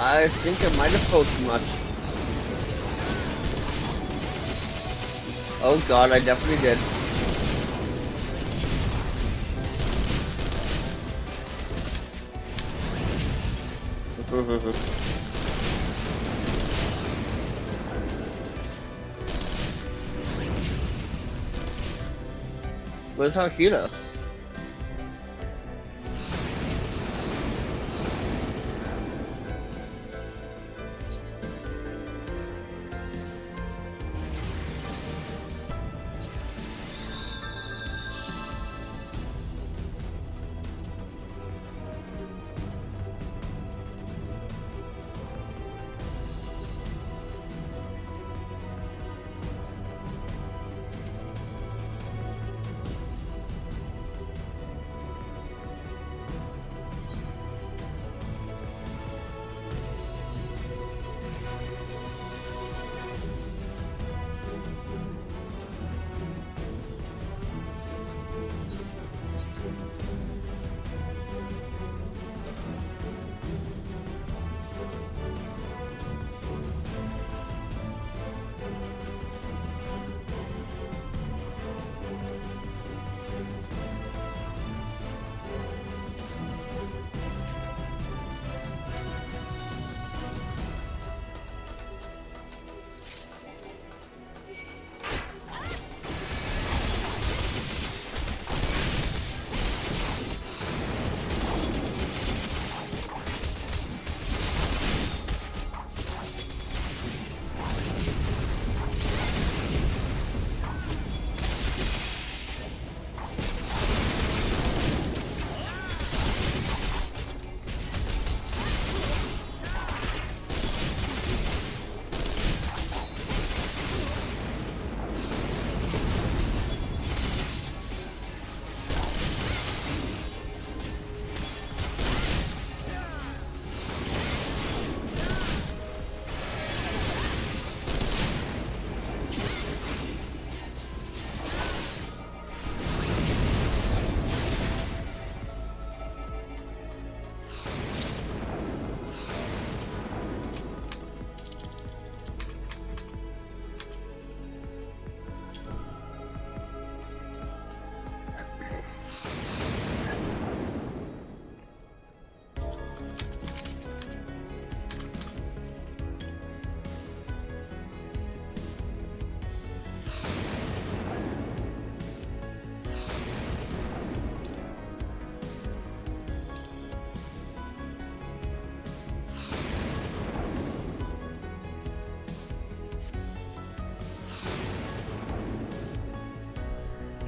I think I might have pulled too much. Oh god, I definitely did. Where's Hakira?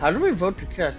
How do we vote to kick?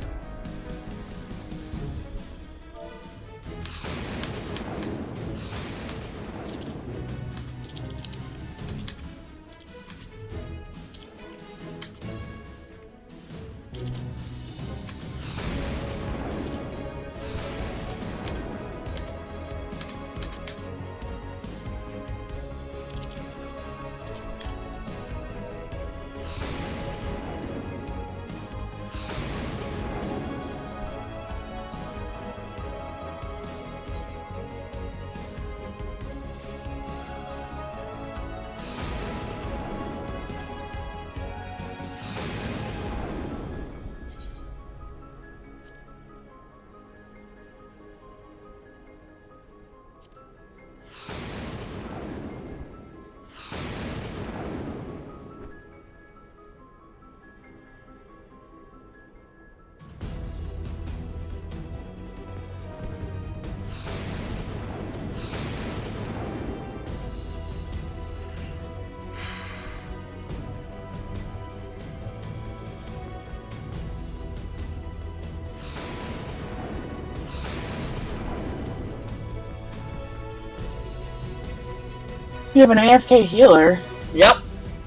You have an AFK healer. Yep.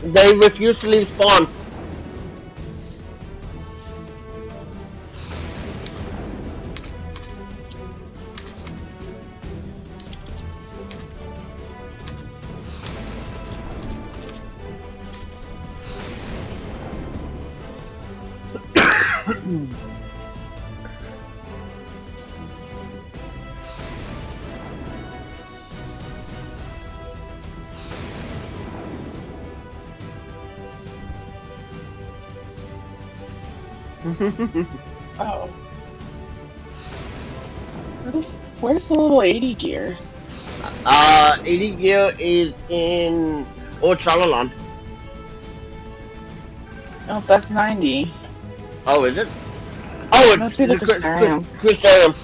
They refuse to leave spawn. Oh. Where's the little 80 gear? 80 gear is in Old Shalaland. Oh, that's 90. Oh, is it? Oh, it Must be the Crystarium. Crystarium.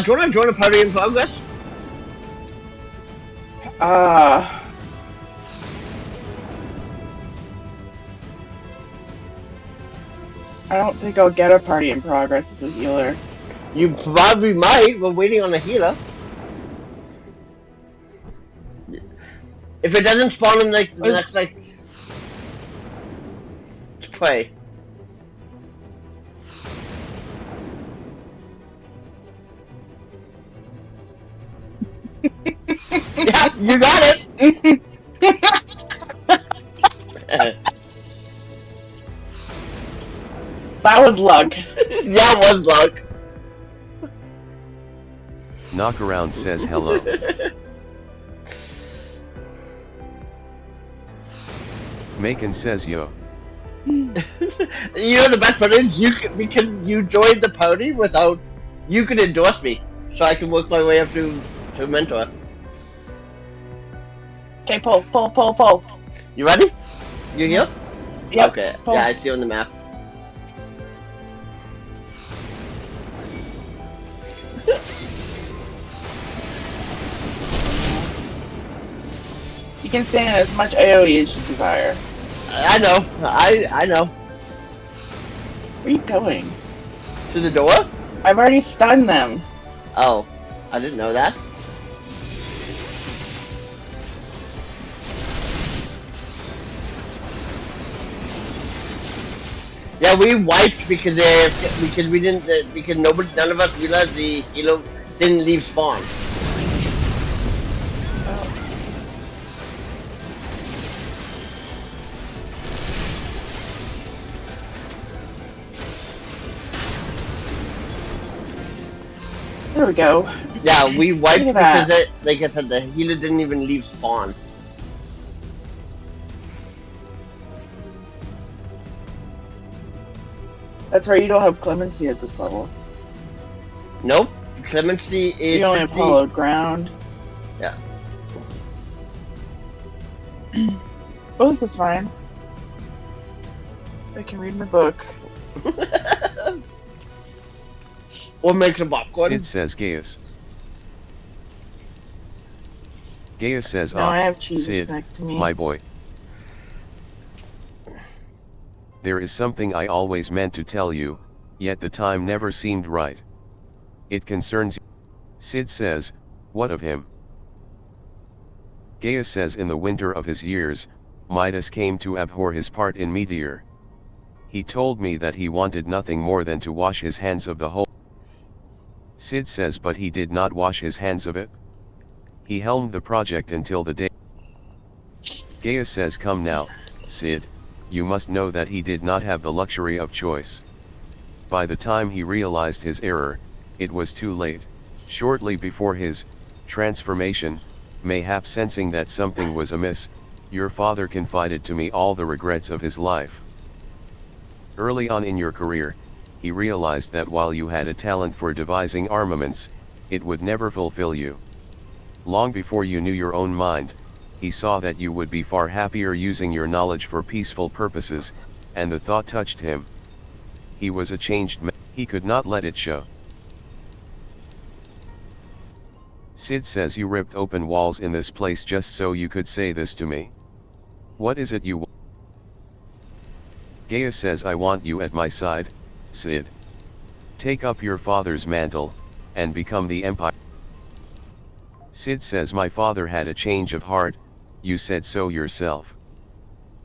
Do you want to join a party in progress? I don't think I'll get a party in progress as a healer. You probably might. We're waiting on the healer. If it doesn't spawn in like the next like, let's pray. Yeah, you got it. That was luck. That was luck. Knockaround says hello. Macon says yo. You know the best part is you joined the party without you could endorse me, so I can work my way up to mentor. Okay, pull. You ready? You here? Yep, Okay. pull. Yeah, I see you on the map. You can stand as much AoE as you desire. I know. I know. Where are you going? To the door? I've already stunned them. Oh, I didn't know that. Yeah, we wiped because we didn't because none of us realized the healer didn't leave spawn. There we go. Yeah, we wiped Look at because like I said, the healer didn't even leave spawn. That's right, you don't have clemency at this level. Nope. Clemency is You only have 50. hallowed ground. Yeah. Oh, this is fine. I can read my book. Or make some popcorn. Sid says Gaius. Gaius says, Now I ah, have cheese Sid, next to me. my boy. There is something I always meant to tell you, yet the time never seemed right. It concerns you. Sid says, what of him? Gaius says in the winter of his years, Midas came to abhor his part in Meteor. He told me that he wanted nothing more than to wash his hands of the whole. Sid says but he did not wash his hands of it. He helmed the project until the day. Gaius says come now, Sid, you must know that he did not have the luxury of choice. By the time he realized his error, it was too late. Shortly before his transformation, mayhap sensing that something was amiss, your father confided to me all the regrets of his life. Early on in your career, he realized that while you had a talent for devising armaments, it would never fulfill you. Long before you knew your own mind, he saw that you would be far happier using your knowledge for peaceful purposes, and the thought touched him. He was a changed man. He could not let it show. Sid says you ripped open walls in this place just so you could say this to me. What is it you want? Gaius says I want you at my side, Sid. Take up your father's mantle, and become the Empire. Sid says my father had a change of heart, you said so yourself.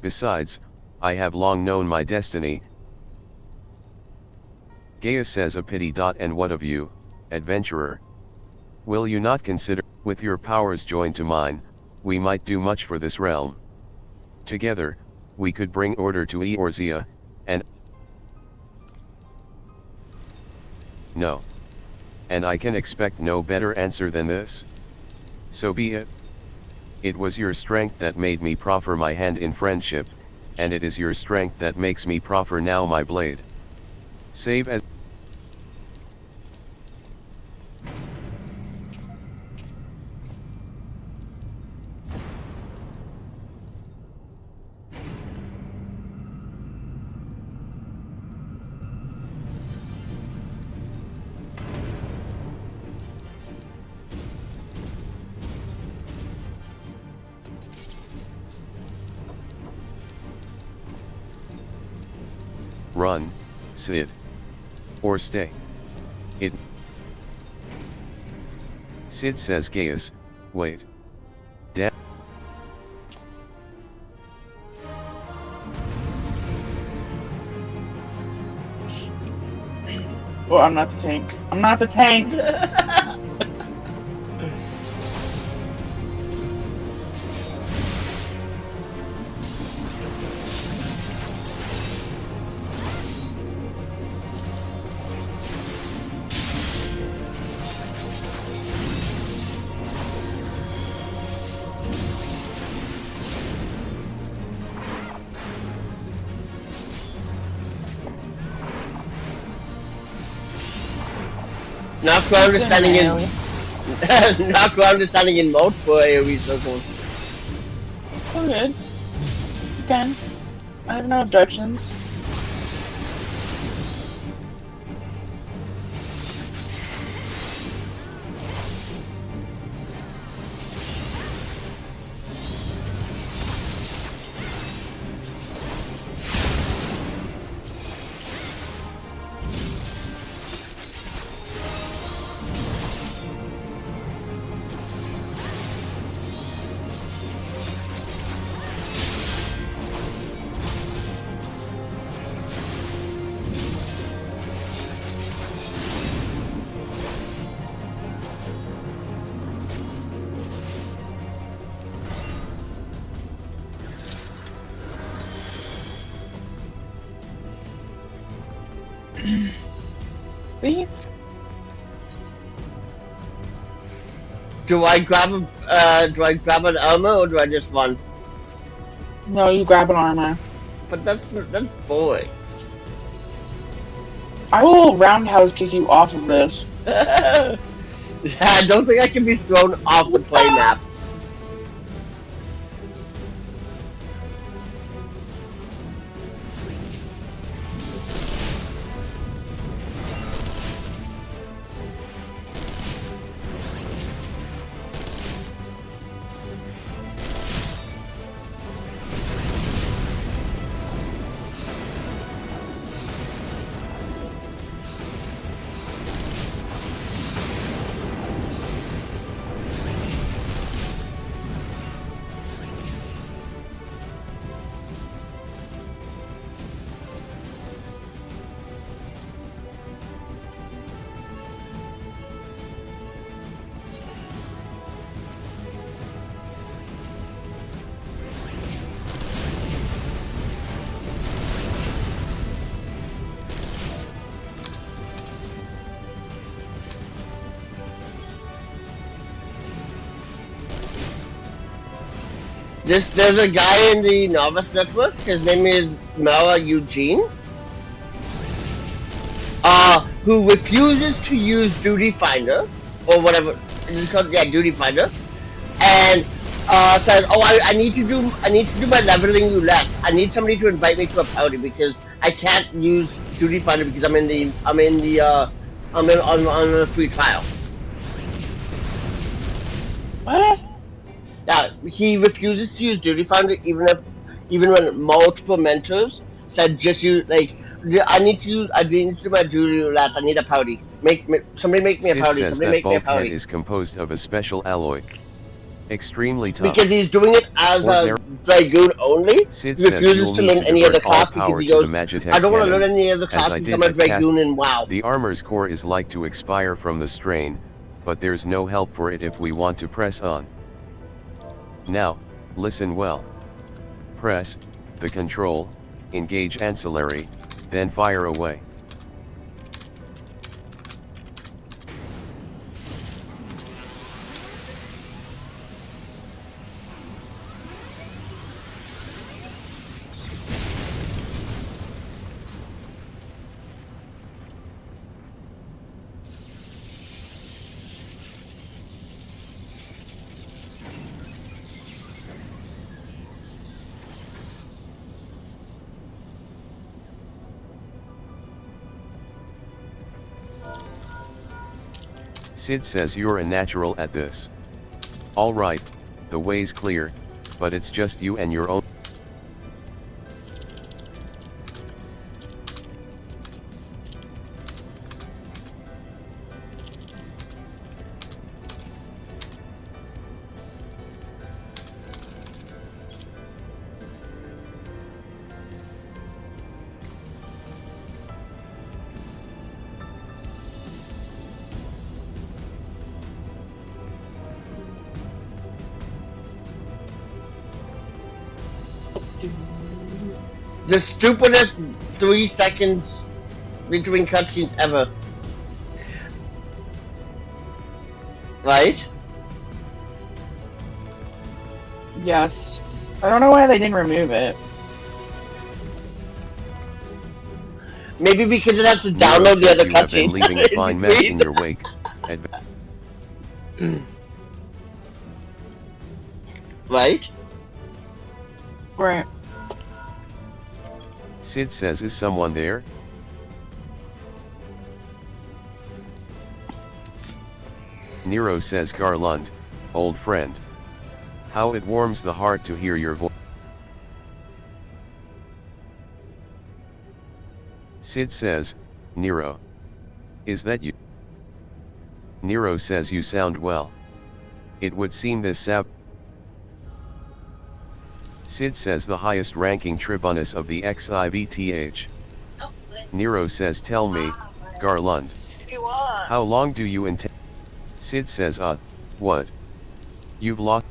Besides, I have long known my destiny. Gaius says a pity. And what of you, adventurer? Will you not consider, with your powers joined to mine, we might do much for this realm. Together, we could bring order to Eorzea, and... No. And I can expect no better answer than this? So be it. It was your strength that made me proffer my hand in friendship, and it is your strength that makes me proffer now my blade. Save as... Run, Sid. Or stay. It. Sid says Gaius, wait. Damn. Well, I'm not the tank. I'm not the tank! Not ground is standing in. Not ground is standing in multiple AoE circles. It's all good. You can. I have no objections. See? Do I grab an armor or do I just run? No, you grab an armor. But that's boring. I will roundhouse kick you off of this. I don't think I can be thrown off the play map. There's a guy in the Novice Network. His name is Mara Eugene. Who refuses to use Duty Finder or whatever it's called. Yeah, Duty Finder, and says, "Oh, I need to do my leveling roulette. I need somebody to invite me to a party because I can't use Duty Finder because I'm on a free trial." What? Yeah, he refuses to use Duty Finder even when multiple mentors said just use like I need to do my duty roulette. I need a party. Somebody make me a Sid party. says Somebody that make me a bulkhead party. is composed of a special alloy. Extremely tough. Because he's doing it as a Dragoon only. Sid He says refuses you'll to need learn to any other divert all class because power he to goes, the Magitech I don't want to cannon, learn any other as class I because did I'm a at Cast- Dragoon and wow. The armor's core is like to expire from the strain, but there's no help for it if we want to press on. Now, listen well. Press the control, engage ancillary, then fire away. Sid says you're a natural at this. Alright, the way's clear, but it's just you and your own. The stupidest 3 seconds between cutscenes ever. Right? Yes. I don't know why they didn't remove it. Maybe because it has to Nero download the says other you have been cutscene. leaving a fine mess in your wake. Right? Right. Sid says, is someone there? Nero says, Garlund, old friend. How it warms the heart to hear your voice. Sid says, Nero. Is that you? Nero says you sound well. It would seem this sab. Sid says the highest ranking tribunus of the XIVTH. Nero says tell me, Garlund. How long do you intend? Sid says what? You've lost.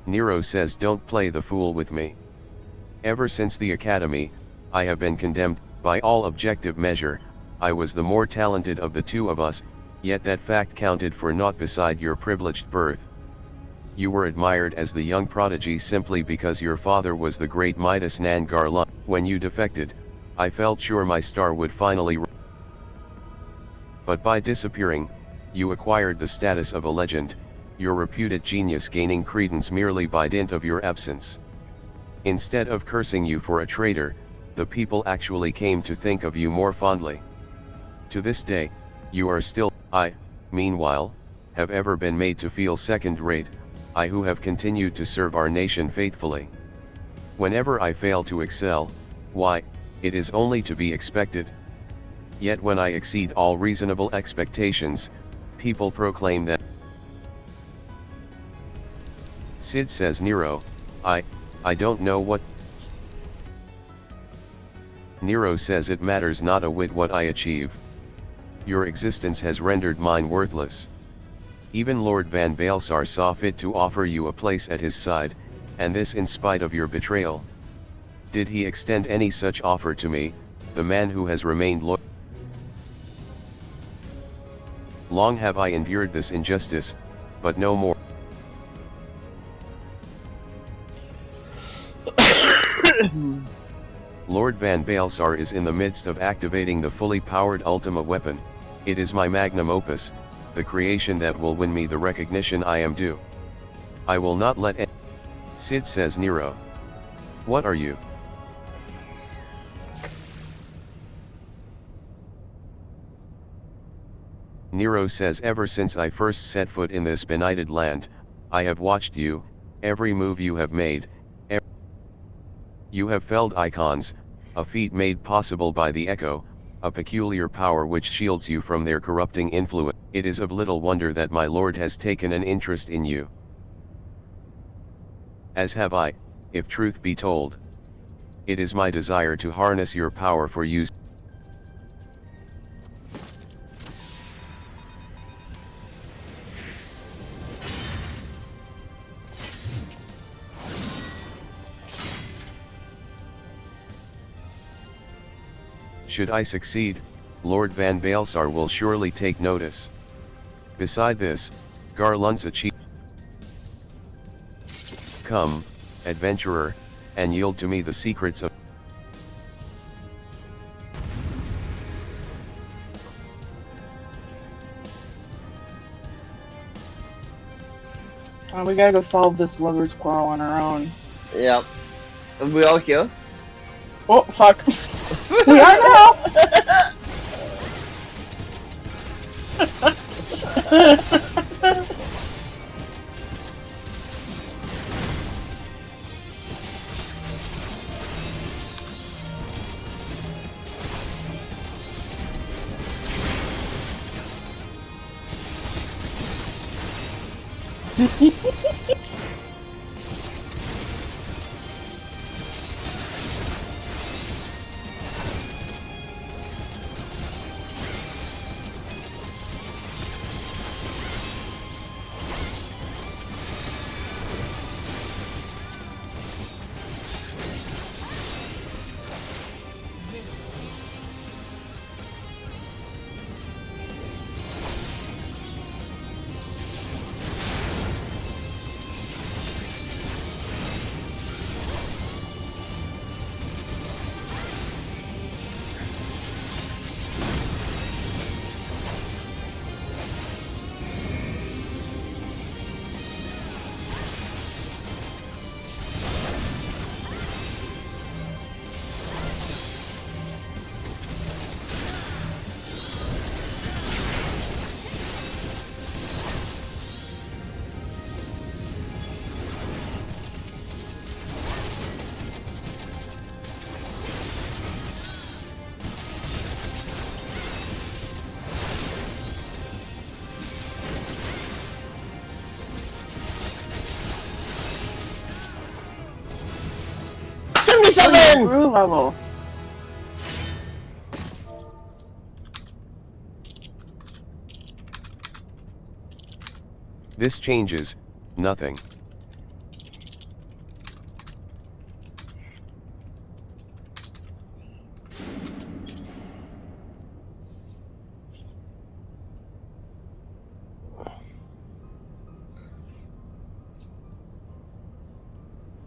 Nero says don't play the fool with me. Ever since the academy, I have been condemned, by all objective measure, I was the more talented of the two of us, yet that fact counted for naught beside your privileged birth. You were admired as the young prodigy simply because your father was the great Midas Nan Garlund. When you defected, I felt sure my star would finally rise. But by disappearing, you acquired the status of a legend, your reputed genius gaining credence merely by dint of your absence. Instead of cursing you for a traitor, the people actually came to think of you more fondly. To this day, you are still, meanwhile, have ever been made to feel second-rate, I who have continued to serve our nation faithfully. Whenever I fail to excel, why, it is only to be expected. Yet when I exceed all reasonable expectations, people proclaim that. Sid says Nero, I don't know what. Nero says it matters not a whit what I achieve. Your existence has rendered mine worthless. Even Lord Van Baelsar saw fit to offer you a place at his side, and this in spite of your betrayal. Did he extend any such offer to me, the man who has remained loyal? Long have I endured this injustice, but no more. Lord Van Baelsar is in the midst of activating the fully powered Ultima weapon. It is my magnum opus, the creation that will win me the recognition I am due. I will not let any... Sid says Nero. What are you? Nero says ever since I first set foot in this benighted land, I have watched you, every move you have made, you have felled icons, a feat made possible by the Echo, a peculiar power which shields you from their corrupting influence. It is of little wonder that my lord has taken an interest in you. As have I, if truth be told. It is my desire to harness your power for use. Should I succeed, Lord Van Baelsar will surely take notice. Beside this, Garlund's achieved. Come, adventurer, and yield to me the secrets of... We gotta go solve this lover's quarrel on our own. Yep. Are we all here? Oh, fuck. We are now! Brew level. This changes nothing.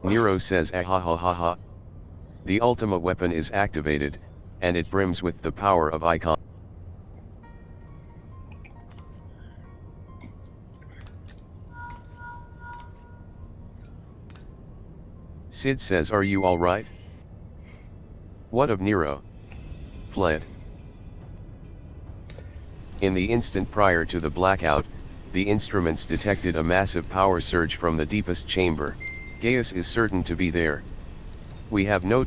Nero says ah ha ha ha ha. The Ultima weapon is activated, and it brims with the power of Icon. Sid says, are you alright? What of Nero? Fled. In the instant prior to the blackout, the instruments detected a massive power surge from the deepest chamber. Gaius is certain to be there. We have no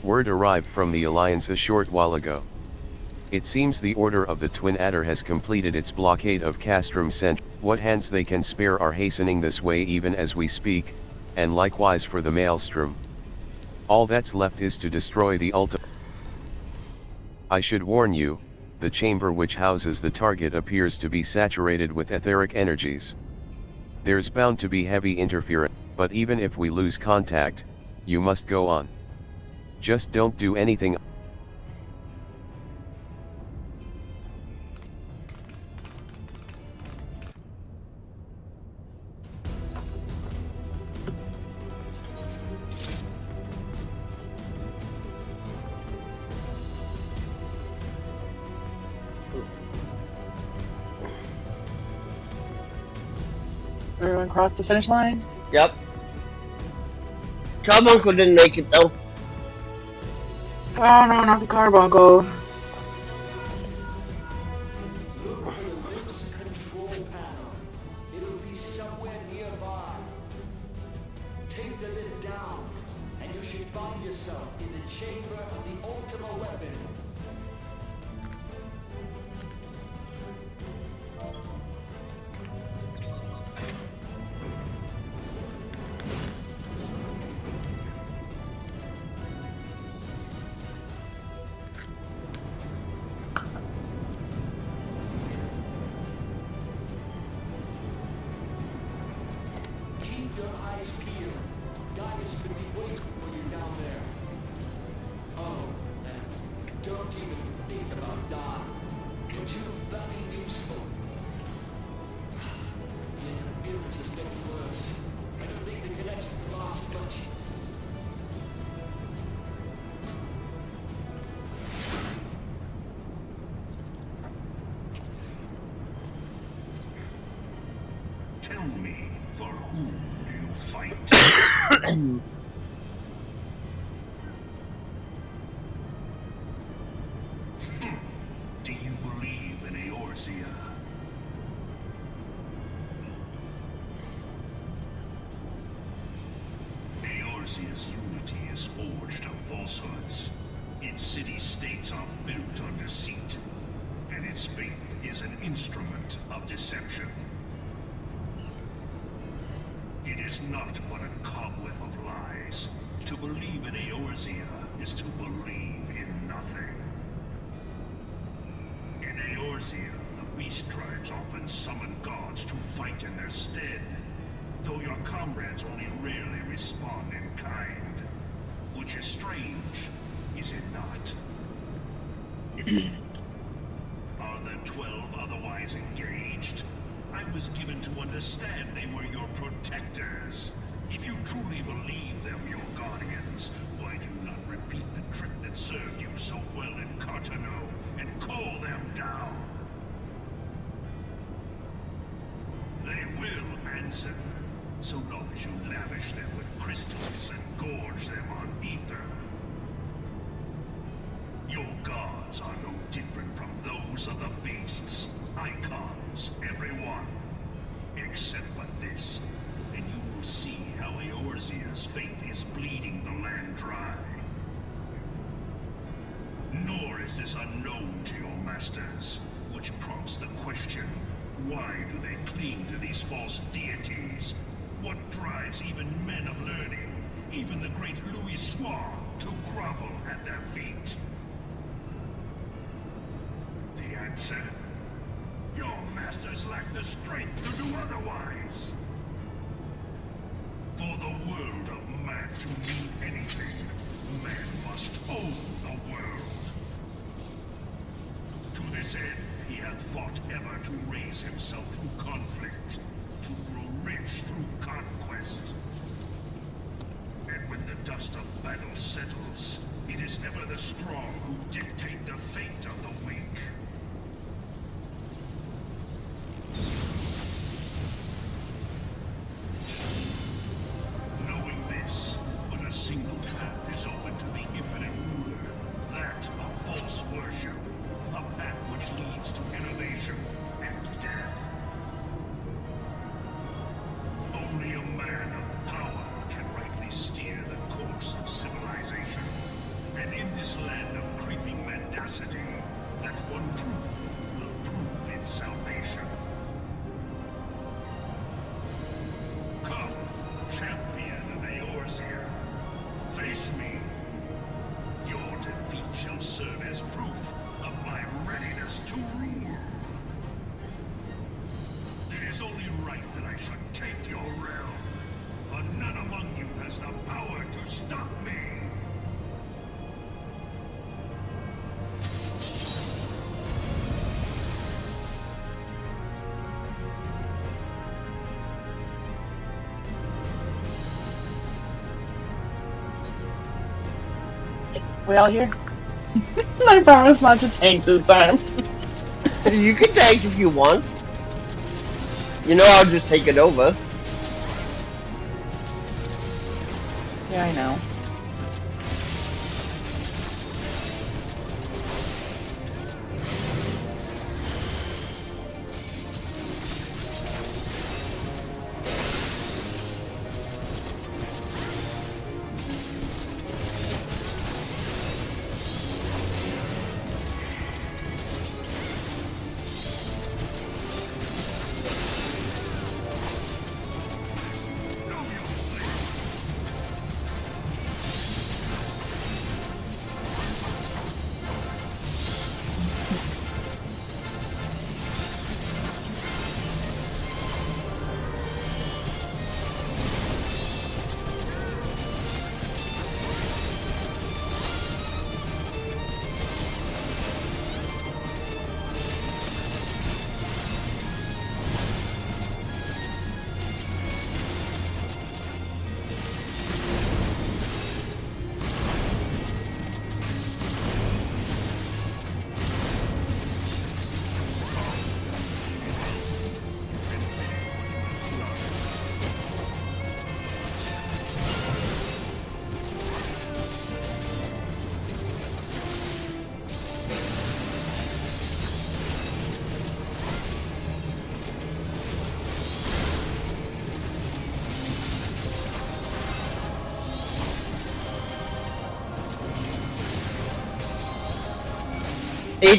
word arrived from the Alliance a short while ago. It seems the Order of the Twin Adder has completed its blockade of Castrum Central. What hands they can spare are hastening this way even as we speak, and likewise for the Maelstrom. All that's left is to destroy the Ultima. I should warn you, the chamber which houses the target appears to be saturated with etheric energies. There's bound to be heavy interference, but even if we lose contact, you must go on. Just don't do anything. Everyone crossed the finish line? Yep. Carbuncle didn't make it though. Oh no, not the carbuncle. Luke's control panel. It'll be somewhere nearby. Take the lid down, and you should find yourself in the chamber of the Ultima weapon. Keep your eyes peeled. Gaius could be waiting for you down there. Oh, and don't even think about dying. You're too bloody useful. The interference is getting worse. I don't think the connection's lost, but Tell me, for whom do you fight? Do you believe in Eorzea? Eorzea's unity is forged of falsehoods. Its city-states are built on deceit, and its faith is an instrument of deception. It is not but a cobweb of lies. To believe in Eorzea is to believe in nothing. In Eorzea, the beast tribes often summon gods to fight in their stead, though your comrades only rarely respond in kind. Which is strange, is it not? Are the 12 otherwise engaged? I was given to understand they were your protectors. If you truly believe them your guardians, why do you not repeat the trick that served you so well in Carteneau and call them down? They will answer, so long as you lavish them with crystals and gorge them on ether. Your gods are no different from those of the beasts. Icons, every one. Except but this, and you will see how Eorzea's faith is bleeding the land dry. Nor is this unknown to your masters, which prompts the question, why do they cling to these false deities? What drives even men of learning, even the great Louis Soir, to grovel at their feet? The answer? Your masters lack the strength to do otherwise. For the world of man to mean anything, man must own the world. To this end, he hath fought ever to raise himself through conflict, to grow rich through conquest. And when the dust of battle settles, it is ever the strong who dictate the fate of the weak. Knowing this, but a single path is open to the infinite ruler, that of false worship, a path which leads to innovation and death. Only a man of power can rightly steer the course of civilization, and in this land of creeping mendacity, that one truth will prove its salvation. Come, champion of Eorzea, face me. Your defeat shall serve as proof of my readiness to rule. It is only right that I should take your realm, but none among you has the power to stop me. We all here? I promise not to tank this time. You can tank if you want. You know I'll just take it over. Yeah, I know.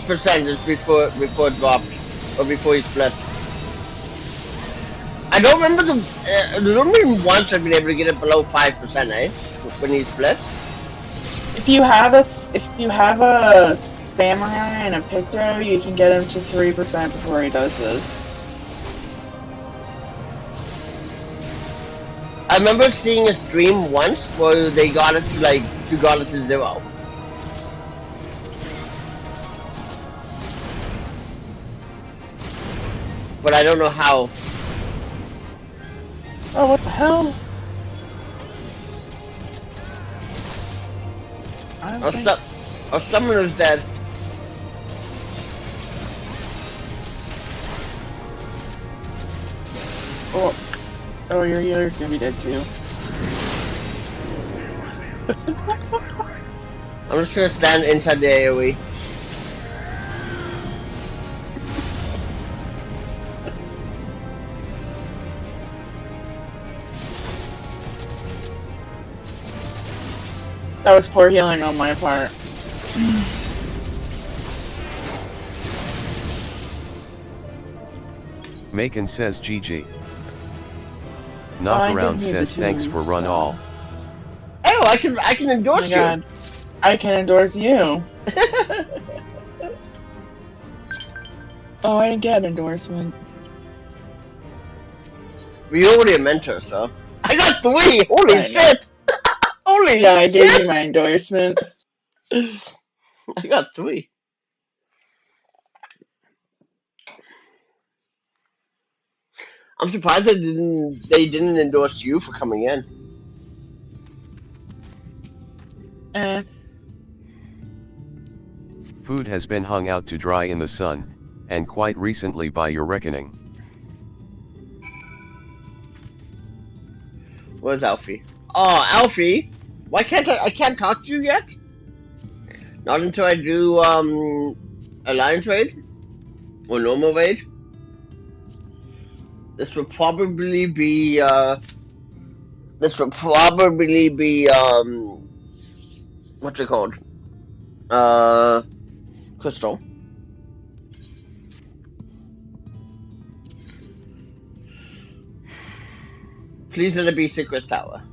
%, just before it dropped, or before he split. I don't remember not even once I've been able to get it below 5%, eh? When he splits. If you have a samurai and a picto, you can get him to 3% before he does this. I remember seeing a stream once where they got it to like, you got it to 0. But I don't know how. Oh, what the hell? Our summoner's dead. Oh, your healer's gonna be dead too. I'm just gonna stand inside the AoE. That was poor healing on my part. Macon says GG. I Knockaround did need says the thanks tunes, for run so- all. Oh, I can Oh endorse my you. god. I can endorse you. Oh, I didn't get an endorsement. We're already a mentor, so. I got 3! Holy I know. shit! Holy Yeah, I gave shit! you my endorsement. I got 3. I'm surprised they didn't endorse you for coming in. Food has been hung out to dry in the sun, and quite recently by your reckoning. Where's Alfie? Oh, Alfie! Why can't I can't talk to you yet? Not until I do, Alliance Raid? Or normal raid? This will probably be, what's it called? Crystal. Please let it be Secret Tower.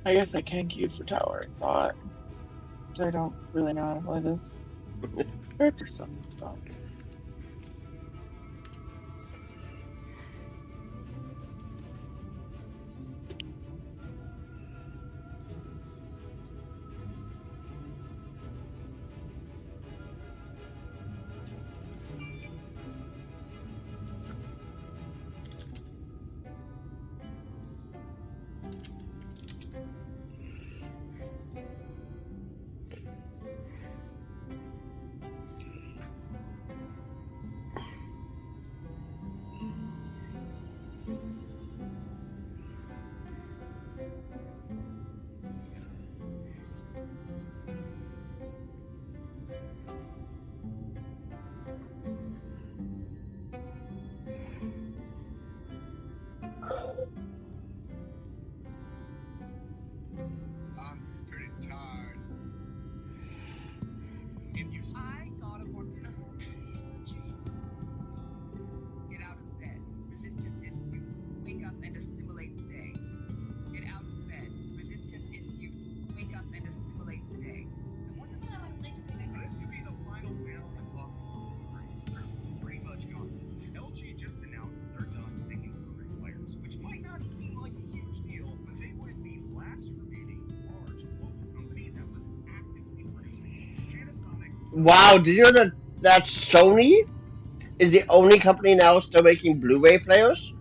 I guess I can queue for tower, I thought. Because I don't really know how to play this. Character stuff. Wow, did you know that Sony is the only company now still making Blu-ray players?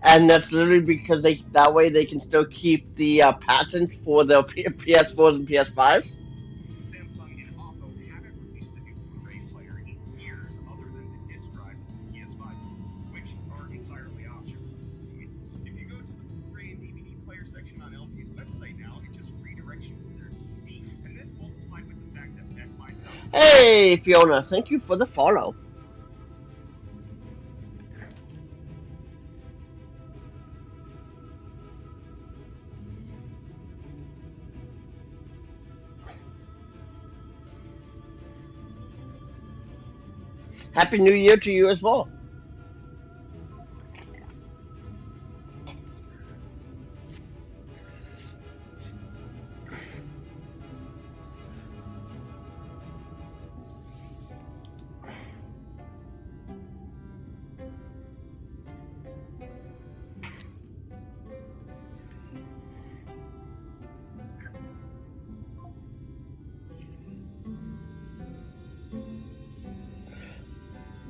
And that's literally because that way they can still keep the patent for the PS4s and PS5s. Samsung and Oppo haven't released a new Blu-ray player in years other than the disc drives of the PS5 uses, which are entirely optional. If you go to the Blu-ray and DVD player section on LG's website now, it just redirects you to their TVs. And this multiplied with the fact that Best Buy sells... Hey, Fiona, thank you for the follow. Happy New Year to you as well.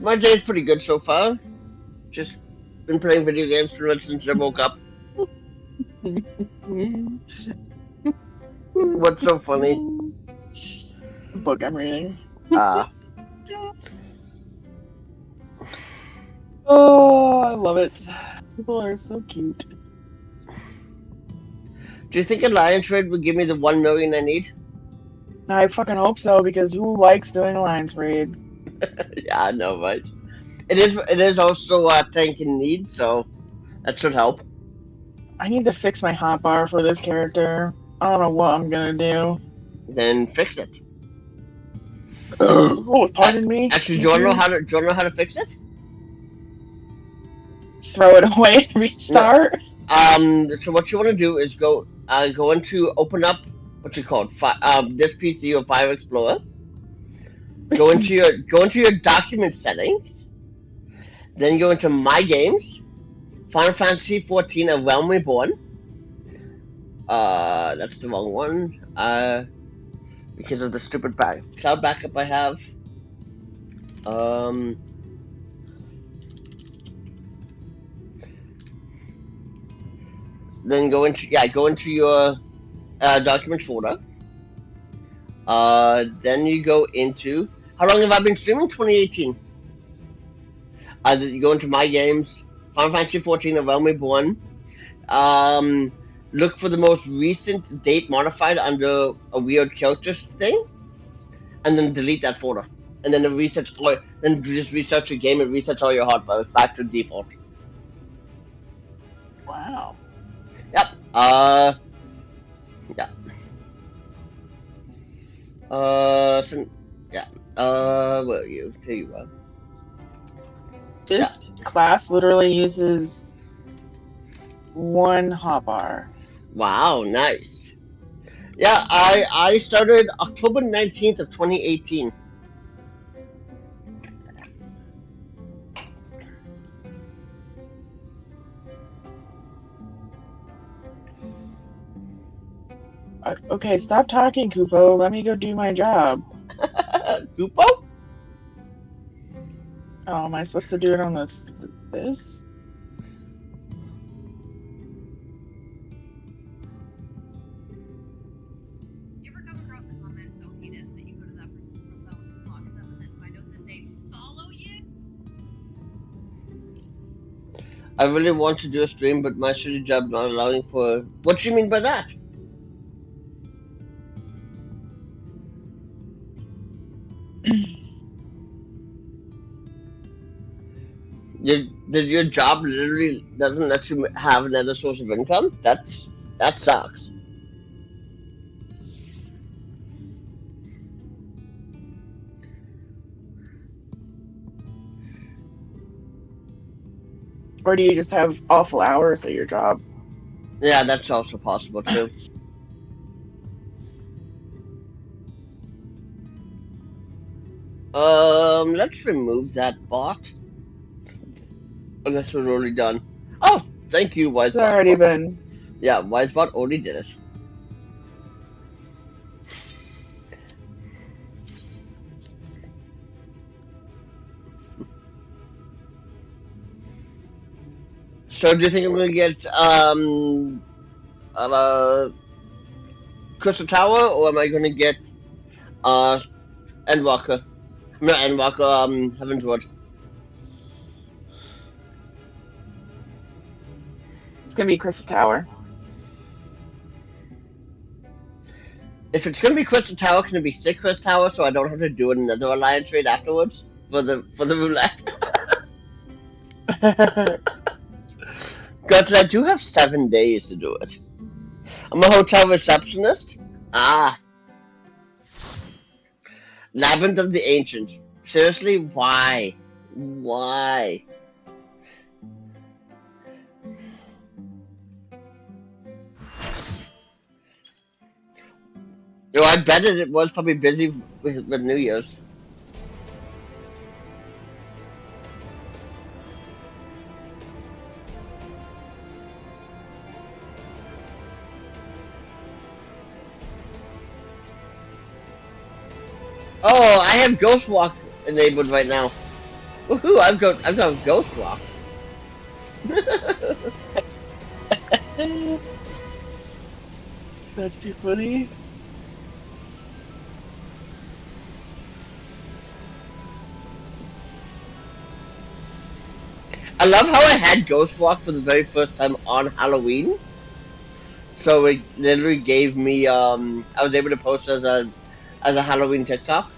My day's pretty good so far. Just been playing video games pretty much since I woke up. What's so funny? The book I'm reading. Oh, I love it. People are so cute. Do you think Alliance Raid would give me the 1 million I need? I fucking hope so, because who likes doing Alliance Raid? Yeah, I know, right? It is also a tank in need, so that should help. I need to fix my hotbar for this character. I don't know what I'm gonna do. Then fix it. Oh, pardon me. Actually, do you wanna know how to fix it? Throw it away and restart? So what you want to do is go into open up what you call this PC or Fire Explorer. Go into your document settings. Then go into My Games, Final Fantasy 14: A Realm Reborn. That's the wrong one. Because of the stupid cloud backup I have. Then go into your documents folder. Then you go into how long have I been streaming? 2018. You go into My Games, Final Fantasy 14: A Realm Reborn. Look for the most recent date modified under a weird characters thing, and then delete that folder. And then then just research your game and resets all your hotbars back to default. Wow. Yep. Yeah. Where are you? There you are. This class literally uses one hotbar. Wow, nice. Yeah, I started October 19th of 2018. Okay, stop talking, Kupo. Let me go do my job. Kupo? Oh, am I supposed to do it on this? You ever come across a comment so heinous that you go to that person's profile to block them and then find out that they follow you? I really want to do a stream, but my shitty job's not allowing for... What do you mean by that? Your job literally doesn't let you have another source of income? That sucks. Or do you just have awful hours at your job? Yeah, that's also possible too. Let's remove that bot. Unless we're already done. Oh, thank you, Wisebot. It's already been. Yeah, Wisebot already did it. So do you think I'm gonna get Crystal Tower, or am I gonna get uh Endwalker? Not Endwalker, Heaven's Ward. It's gonna be Crystal Tower. If it's gonna be Crystal Tower, can it be Sick Crystal Tower so I don't have to do another alliance trade afterwards for the roulette? Because I do have 7 days to do it. I'm a hotel receptionist. Ah, Labyrinth of the Ancients. Seriously, why? Why? Yo, I bet it was probably busy with New Year's. Oh, I have Ghost Walk enabled right now. Woohoo! I've got Ghost Walk. That's too funny. I love how I had Ghost Walk for the very first time on Halloween. So it literally gave me I was able to post as a Halloween TikTok.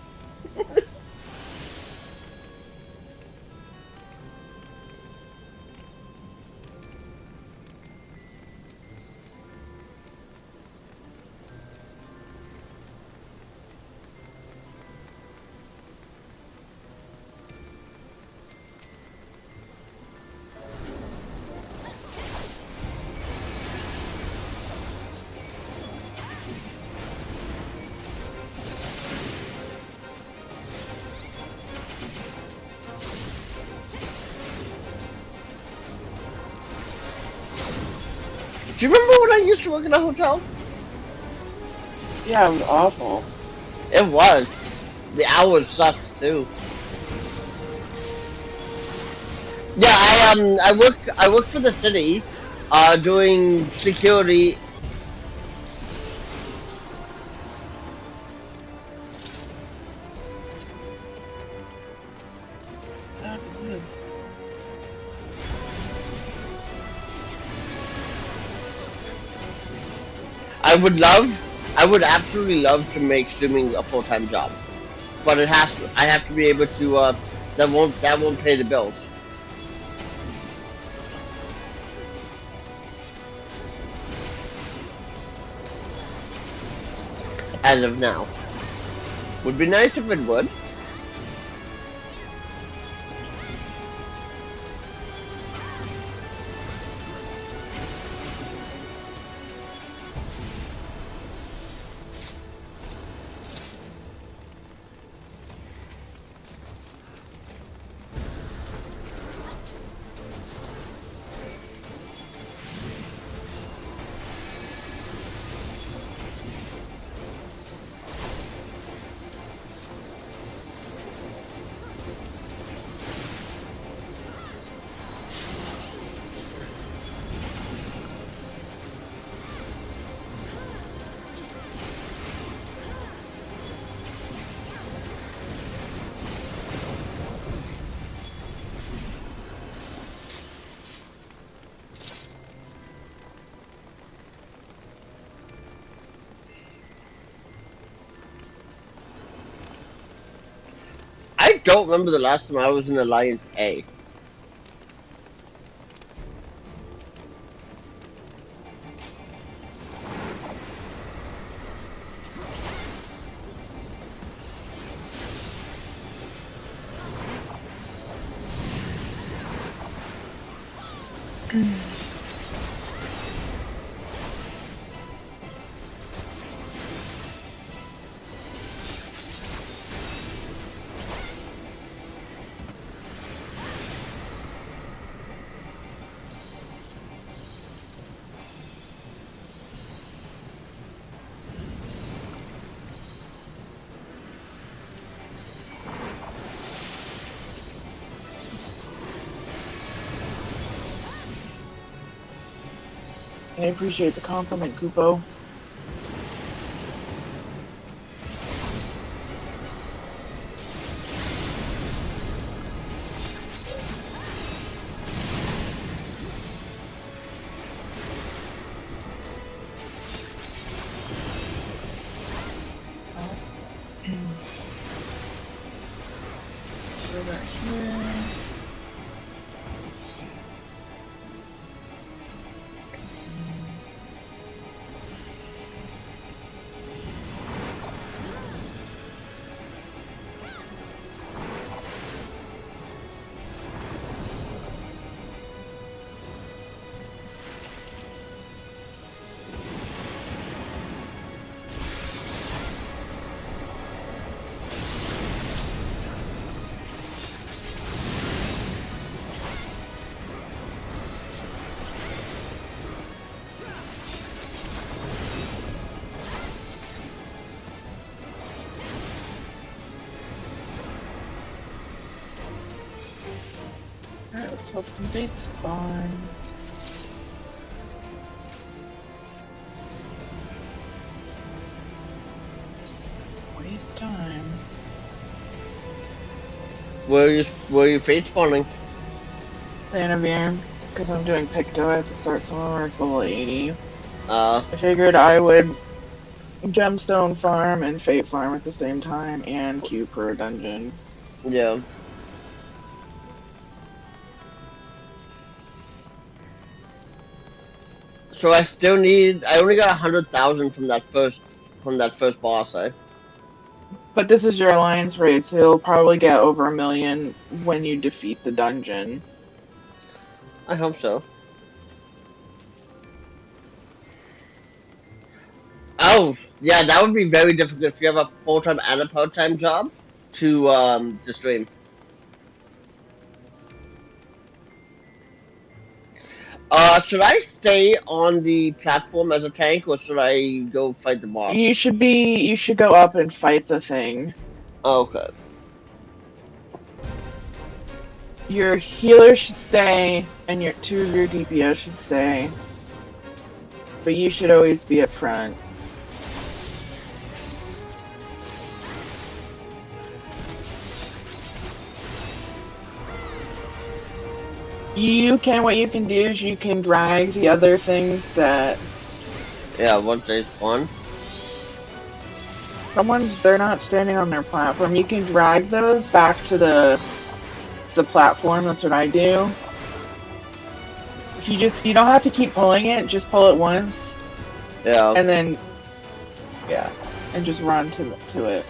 Do you remember when I used to work in a hotel? Yeah, it was awful. It was. The hours sucked too. Yeah, I work for the city, doing security. After this. I would absolutely love to make streaming a full-time job, but I have to be able to. That won't pay the bills. As of now, would be nice if it would. I don't remember the last time I was in Alliance A. I appreciate the compliment, Kupo. So we're back here. Alright, let's hope some baits spawn. Waste time. Where are you fate spawning? The interview, because I'm doing Picto, I have to start somewhere where it's level 80. Uh, I figured I would gemstone farm and fate farm at the same time and queue per dungeon. yeah. So I still need. I only got 100,000 from that first boss. But this is your alliance raid, so you'll probably get over 1 million when you defeat the dungeon. I hope so. Oh, yeah, that would be very difficult if you have a full-time and a part-time job to stream. Should I stay on the platform as a tank, or should I go fight the boss? You should go up and fight the thing. Okay. Your healer should stay, and your 2 of your DPS should stay. But you should always be up front. What you can do is you can drag the other things that Yeah, once they spawn. they're not standing on their platform. You can drag those back to the platform. That's what I do. If you don't have to keep pulling it, just pull it once. Yeah. And then and just run to it.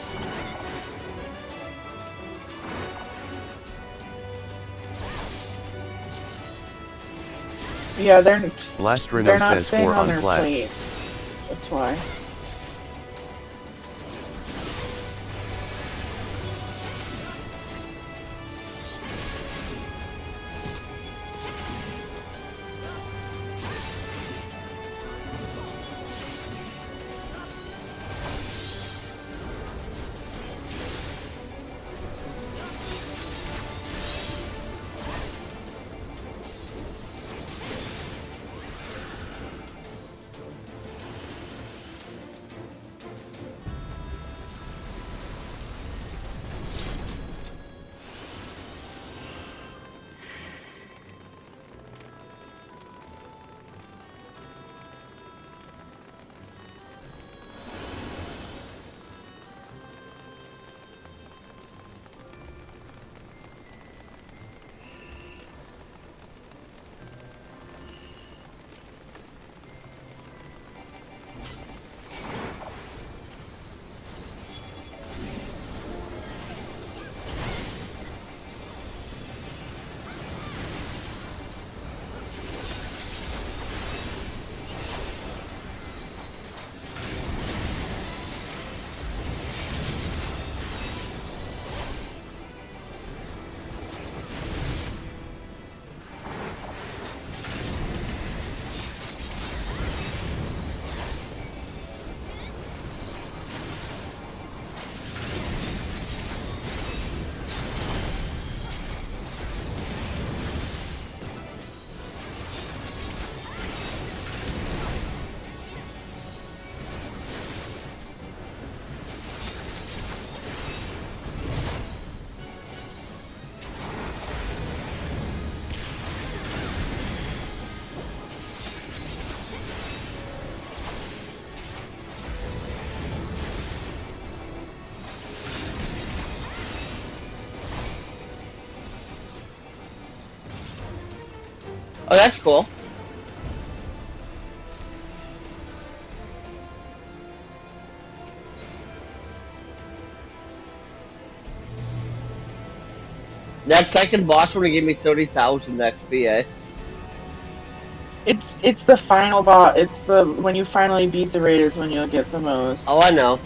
Yeah, they're Lastrino not says staying 4 on on their flats. plate. That's why. Oh, that's cool. That second boss only gave me 30,000 XP, eh? It's the final boss. It's the when you finally beat the raid is when you'll get the most. Oh, I know.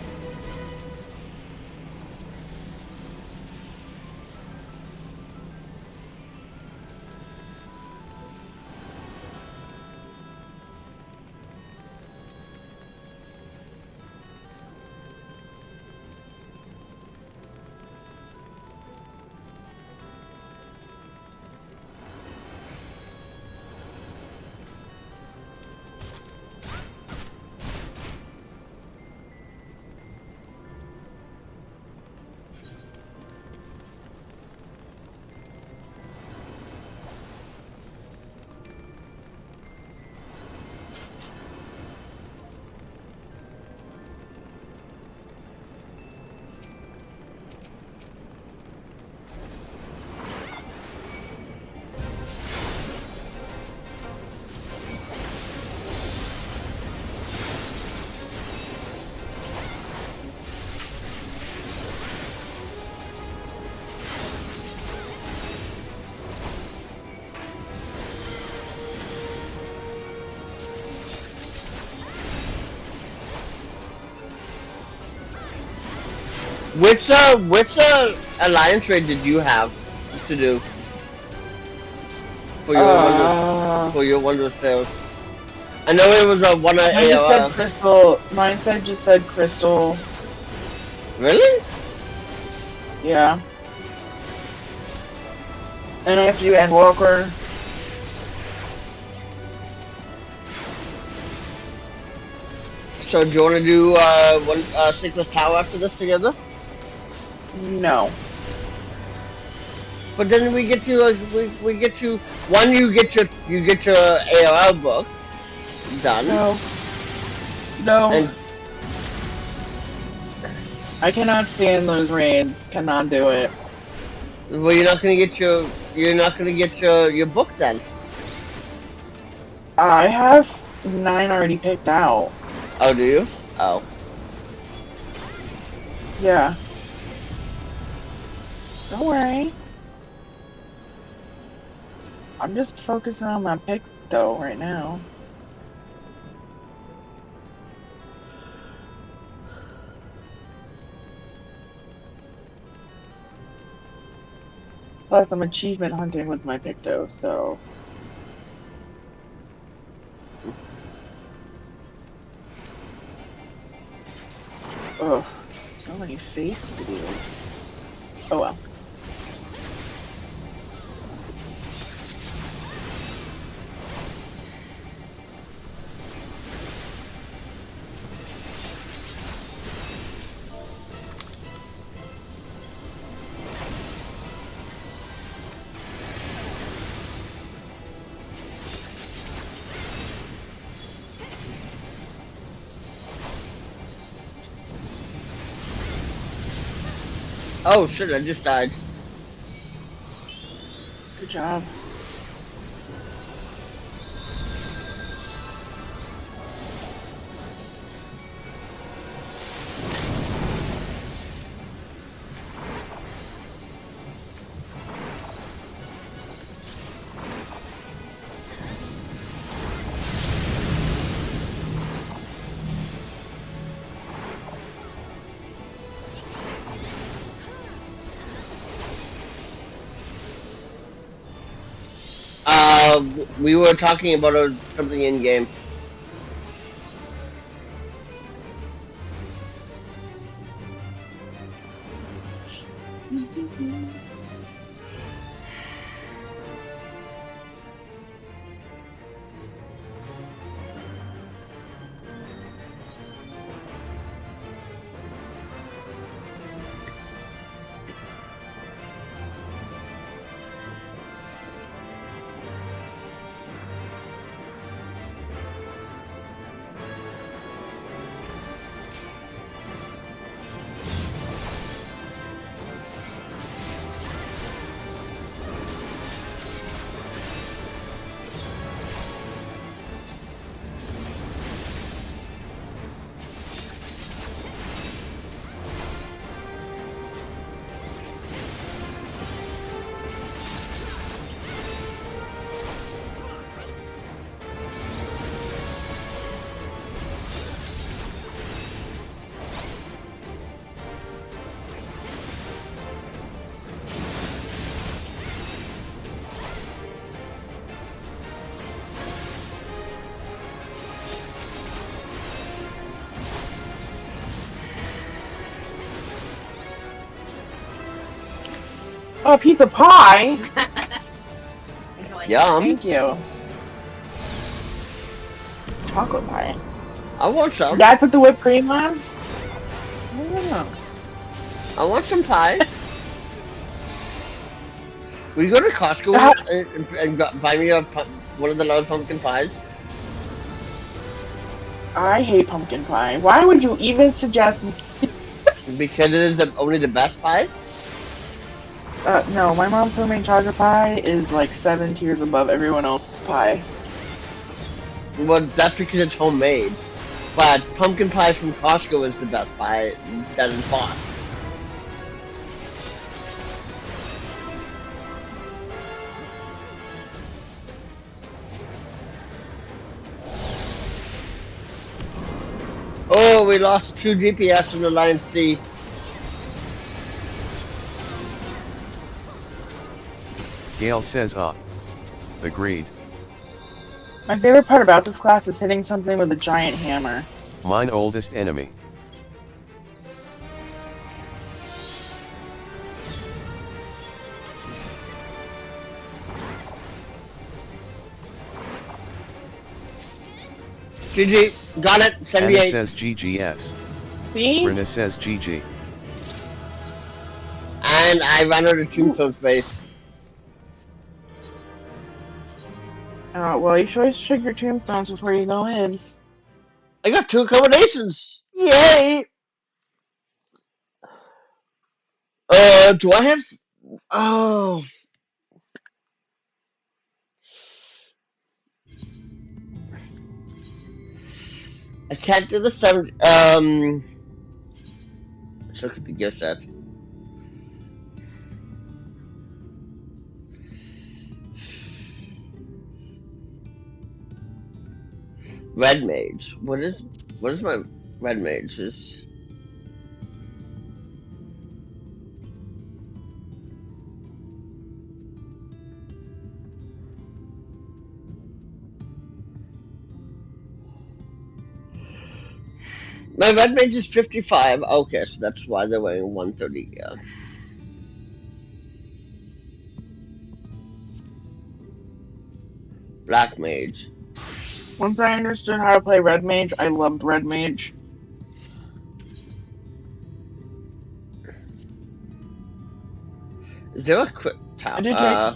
Which alliance raid did you have to do for your Wondrous Tales? I know it was a one of Mine just said Crystal. Mine said just said Crystal. Really? Yeah. And I have to do Endwalker. So do you want to do one Sickless Tower after this together? No. But then we get to we get to one. You get your AOL book done. No. No. And I cannot stand those raids. Cannot do it. well, you're not gonna get your book then. I have 9 already picked out. Oh, do you? Oh. Yeah. Don't worry. I'm just focusing on my pick though right now. Plus, I'm achievement hunting with my Picto, so... Ugh, so many fates to do. Oh well. Oh shit! I just died. Good job. We were talking about something in game. Oh, a piece of pie? Yum. Thank you. Chocolate pie. I want some. Dad put the whipped cream on? Yeah. I want some pie. Will you go to Costco and buy me one of the large pumpkin pies? I hate pumpkin pie. Why would you even suggest? Because it is only the best pie? No, my mom's homemade chocolate pie is like 7 tiers above everyone else's pie. Well, that's because it's homemade. But pumpkin pie from Costco is the best pie that is bought. Oh, we lost 2 DPS in the Line C. Gale says, agreed. My favorite part about this class is hitting something with a giant hammer. Mine oldest enemy. GG, got it, Anna 78. says GGS. See? Rena says GG. And I ran out of tombstone space. Well, you should always check your tombstones before you go in. I got 2 accommodations! Yay! Do I have... Oh... I can't do the 7... Let's look at the gift set. Red Mage. What is my Red Mage? Is my Red Mage is 55. Okay, so that's why they're weighing 130. Yeah. Black Mage. Once I understood how to play Red Mage, I loved Red Mage. Is there a quick tower? I did take...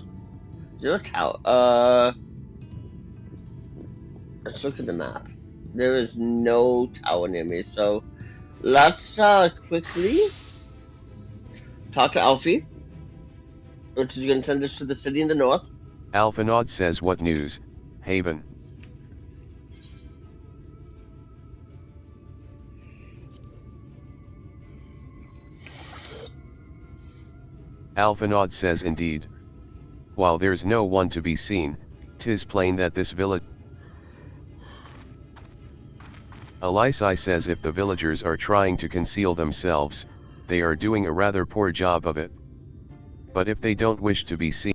Is there a tower? Let's look at the map. There is no tower near me, so let's quickly talk to Alfie, which is going to send us to the city in the north. Alphanaud says, what news, Haven? Alphanaud says, indeed. While there's no one to be seen, 'tis plain that this village... Elisai says if the villagers are trying to conceal themselves, they are doing a rather poor job of it. But if they don't wish to be seen...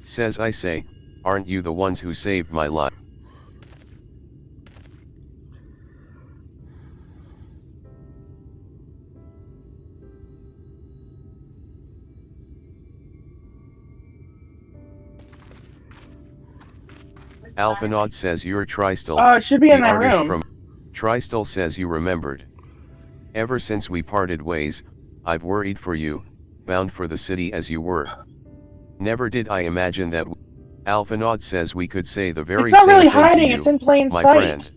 Says I say, aren't you the ones who saved my life? Alphanaud says you're Tristal. Oh, it should be in the that artist room. From Tristal says you remembered. Ever since we parted ways, I've worried for you, bound for the city as you were. Never did I imagine that. Alphanaud says we could say the very It's not same really thing hiding, to you, it's in plain my sight. friend.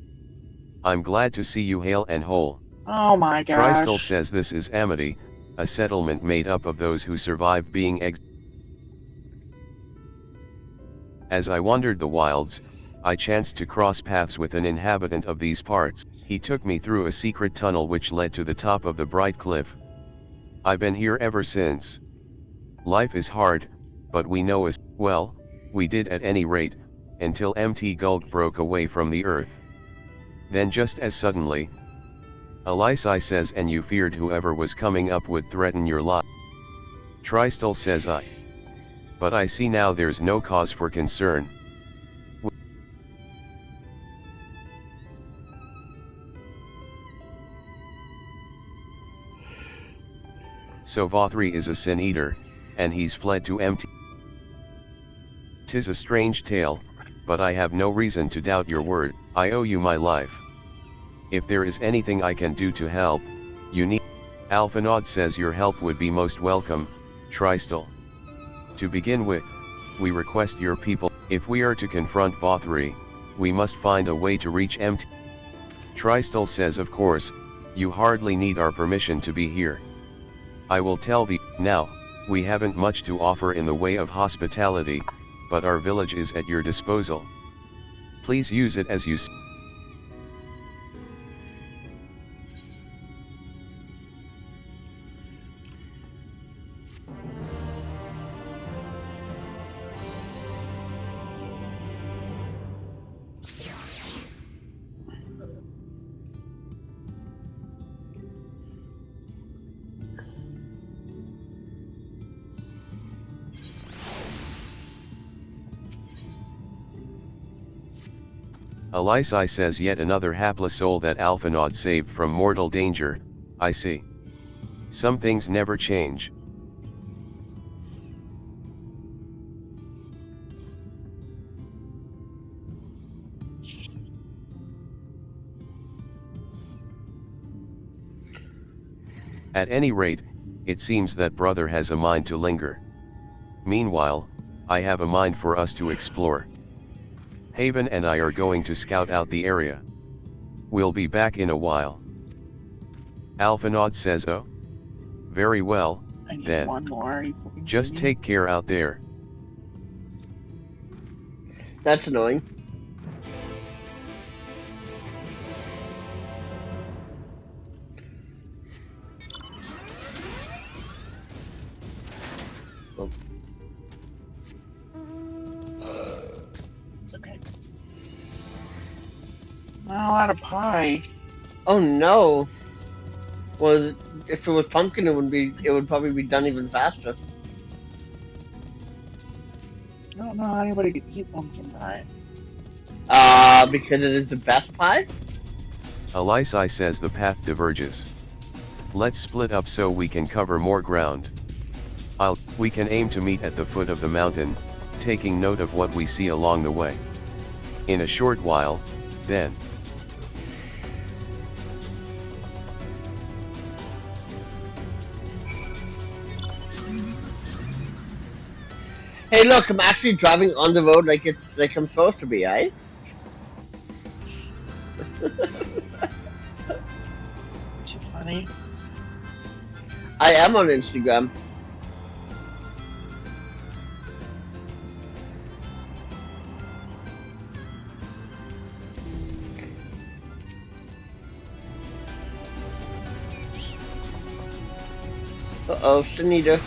I'm glad to see you hale and whole. Oh my gosh. Tristal says this is Amity, a settlement made up of those who survived being As I wandered the wilds, I chanced to cross paths with an inhabitant of these parts. He took me through a secret tunnel which led to the top of the bright cliff. I've been here ever since. Life is hard, but we know as well, we did at any rate, until MT Gulg broke away from the earth. Then just as suddenly, Elisai says and you feared whoever was coming up would threaten your life. Tristal says but I see now there's no cause for concern. So Vothri is a sin eater, and he's fled to empty. 'Tis a strange tale, but I have no reason to doubt your word. I owe you my life. If there is anything I can do to help, you need. Alphinaud says your help would be most welcome, Tristel. To begin with, we request your people, if we are to confront Vothri, we must find a way to reach Empty. Tristel says of course, you hardly need our permission to be here. I will tell thee, now, we haven't much to offer in the way of hospitality, but our village is at your disposal. Please use it as you see. Alisai says yet another hapless soul that Alphinaud saved from mortal danger. I see. Some things never change. At any rate, it seems that brother has a mind to linger. Meanwhile, I have a mind for us to explore. Haven and I are going to scout out the area. We'll be back in a while. Alphinaud says, oh? Very well, I need then. one more. Just take care out there. That's annoying. It's okay. Not a lot of pie. Oh no. Well, if it was pumpkin, it would probably be done even faster. I don't know how anybody could eat pumpkin pie. Because it is the best pie? Alisai says the path diverges. Let's split up so we can cover more ground. We can aim to meet at the foot of the mountain, taking note of what we see along the way. In a short while, then. Hey look, I'm actually driving on the road like I'm supposed to be, eh? Too funny. I am on Instagram. Uh-oh, Sunita.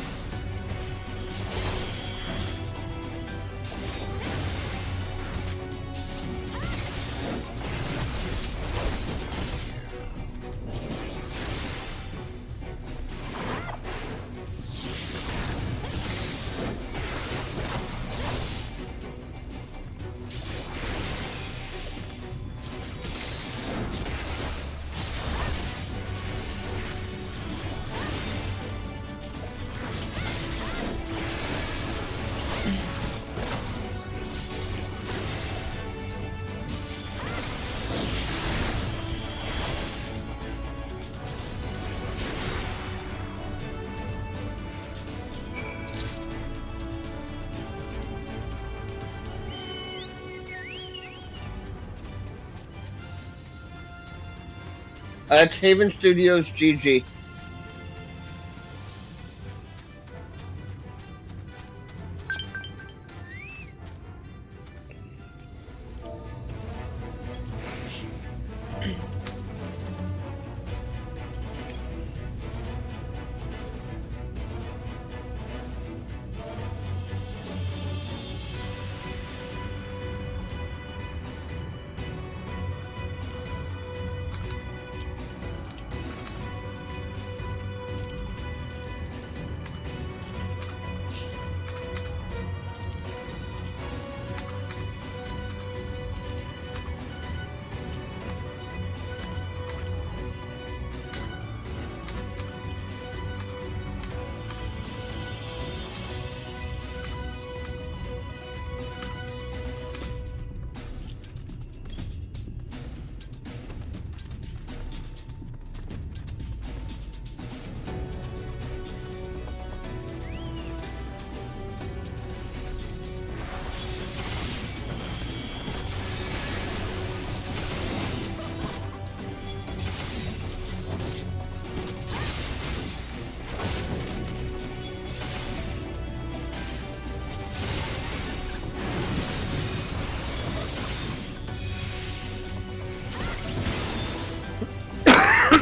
It's Haven Studios GG.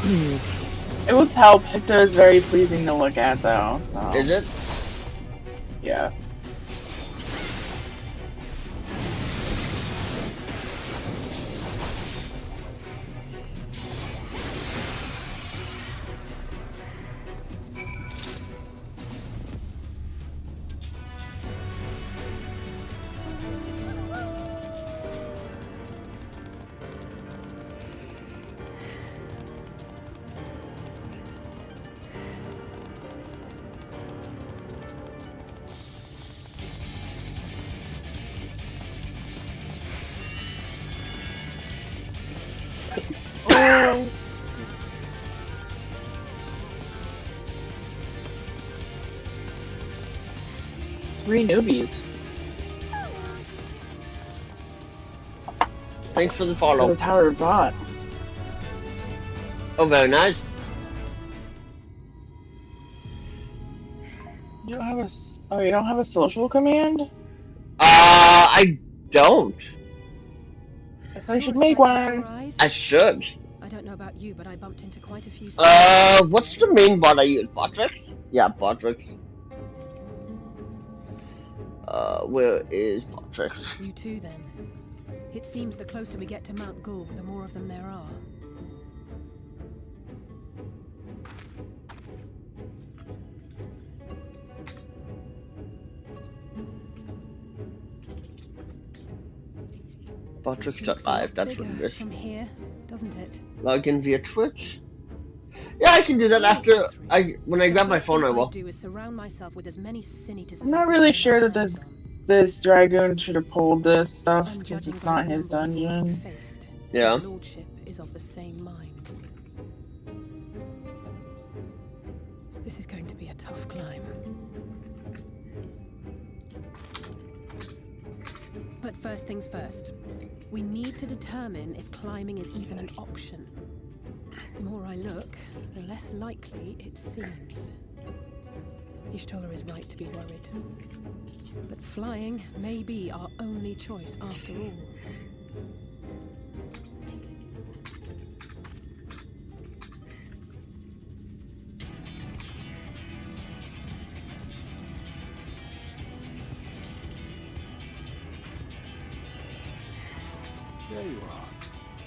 It will tell Picto is very pleasing to look at, though. So Is it? yeah. Oh. 3 newbies. Thanks for the Oh, follow. the Tower of Zot. Oh, very nice. You don't have a. Oh, you don't have a social command? I don't. So I should make one. I should. I don't know about you, but I bumped into quite a few. What's the main bot I use? Botrix? Yeah, Botrix. Where is Botrix? You too, then. It seems the closer we get to Mount Gulg, the more of them there are. Botrix.live, that's what it is. From here, doesn't it? Log in via Twitch? Yeah, I can do that after when I grab my phone. I will. Do is surround myself with as many Sin-Eaters as I'm I not can really lay sure that hands this Dragoon should have pulled this stuff on. because Judging it's by not the his number we've already dungeon. faced, Yeah. his lordship is of the same mind. This is going to be a tough climb. But first things first. We need to determine if climbing is even an option. The more I look, the less likely it seems. Y'shtola is right to be worried. But flying may be our only choice after all. There you are.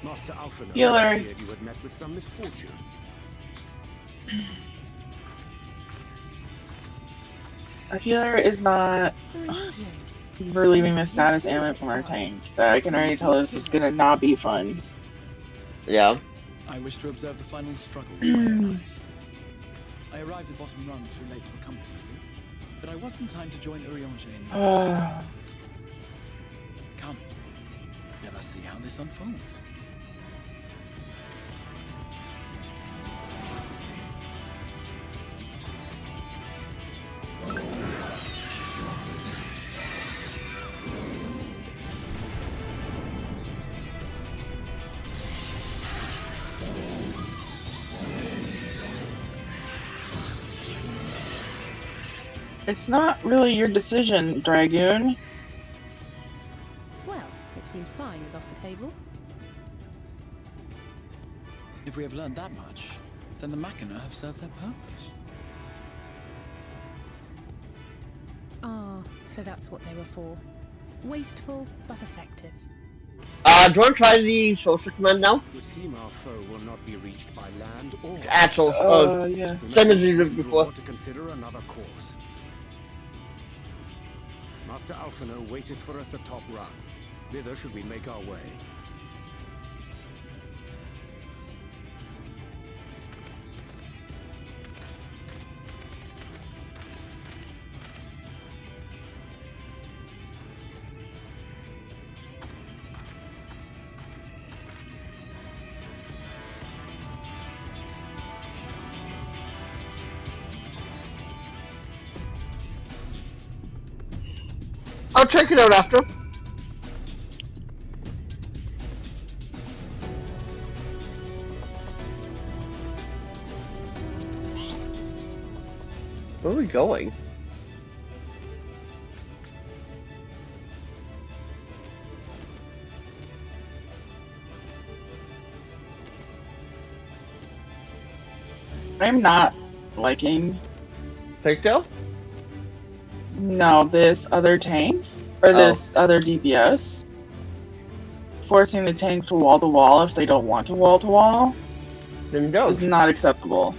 Master Alphinaud Healer. feared you had met with some misfortune. A healer is not relieving the status ailment from our tank. That I can already tell this is gonna not be fun. Yeah. I wish to observe the final struggle with my own eyes. I arrived at Bottom Run too late to accompany you, but I was in time to join Urianger in the others. Come, let us see how this unfolds. It's not really your decision, Dragoon. Well, it seems flying is off the table. If we have learned that much, then the Machina have served their purpose. Ah, so that's what they were for. Wasteful, but effective. Do you want to try the social command now? It would seem our foe will not be reached by land or Actual, yeah. same as you did before. to consider another course. Master Alphinaud waiteth for us at Top Run. Thither should we make our way. I'll check it out after. Where are we going? I'm not liking. Pigtail? No, this other tank or this other DPS forcing the tank to wall to wall if they don't want to wall to wall. Then don't. Is not acceptable.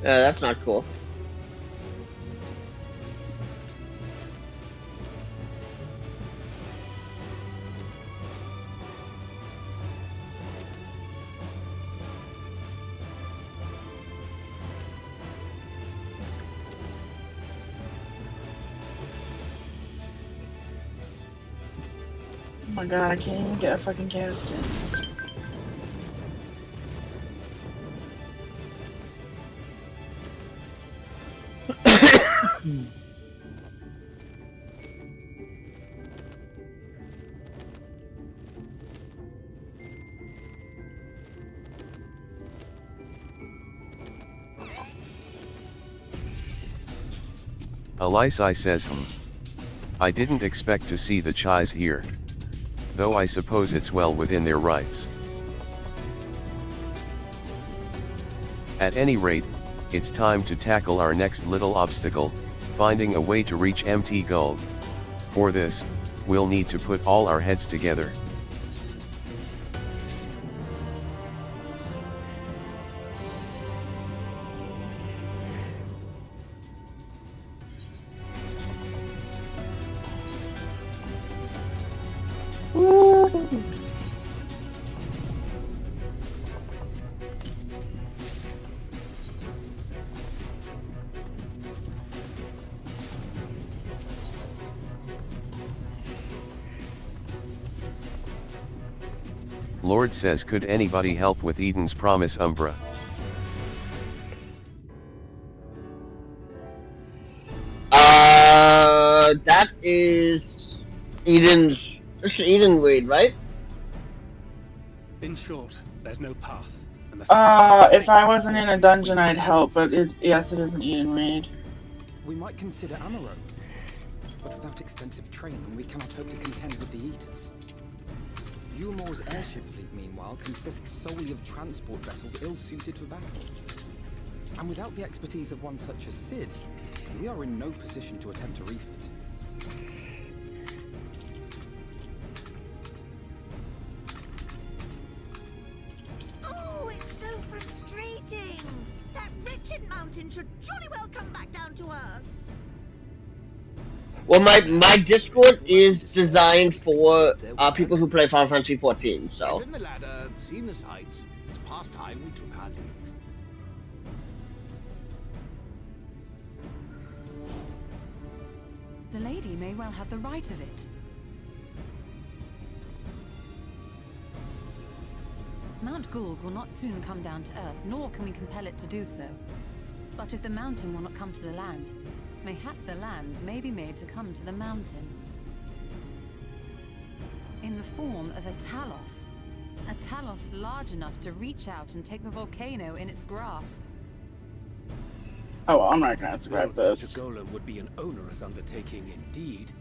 Yeah, that's not cool. Oh my god, I can't even get a fucking cast in. Elisai says, I didn't expect to see the Chais here. Though I suppose it's well within their rights. At any rate, it's time to tackle our next little obstacle, finding a way to reach MT Gold. For this, we'll need to put all our heads together. Lord says, could anybody help with Eden's Promise Umbra? That is Eden's. It's Eden Raid, right? In short, there's no path. If I wasn't in a dungeon, I'd help, but yes, it is an Eden raid. We might consider Amaro, but without extensive training, we cannot hope to contend with the Eaters. Yulmor's airship fleet, meanwhile, consists solely of transport vessels ill-suited for battle. And without the expertise of one such as Cid, we are in no position to attempt a refit. Oh, it's so frustrating! That wretched mountain should jolly well come back down to earth! Well, my Discord is designed for people who play Final Fantasy XIV, so. Get in the ladder, seen the sights. It's past time we took our leave. The lady may well have the right of it. Mount Gulg will not soon come down to Earth, nor can we compel it to do so. But if the mountain will not come to the land, mayhap the land may be made to come to the mountain. In the form of a Talos. A Talos large enough to reach out and take the volcano in its grasp. Oh, well, I'm not gonna describe Well, this. such a golem would be an onerous undertaking indeed,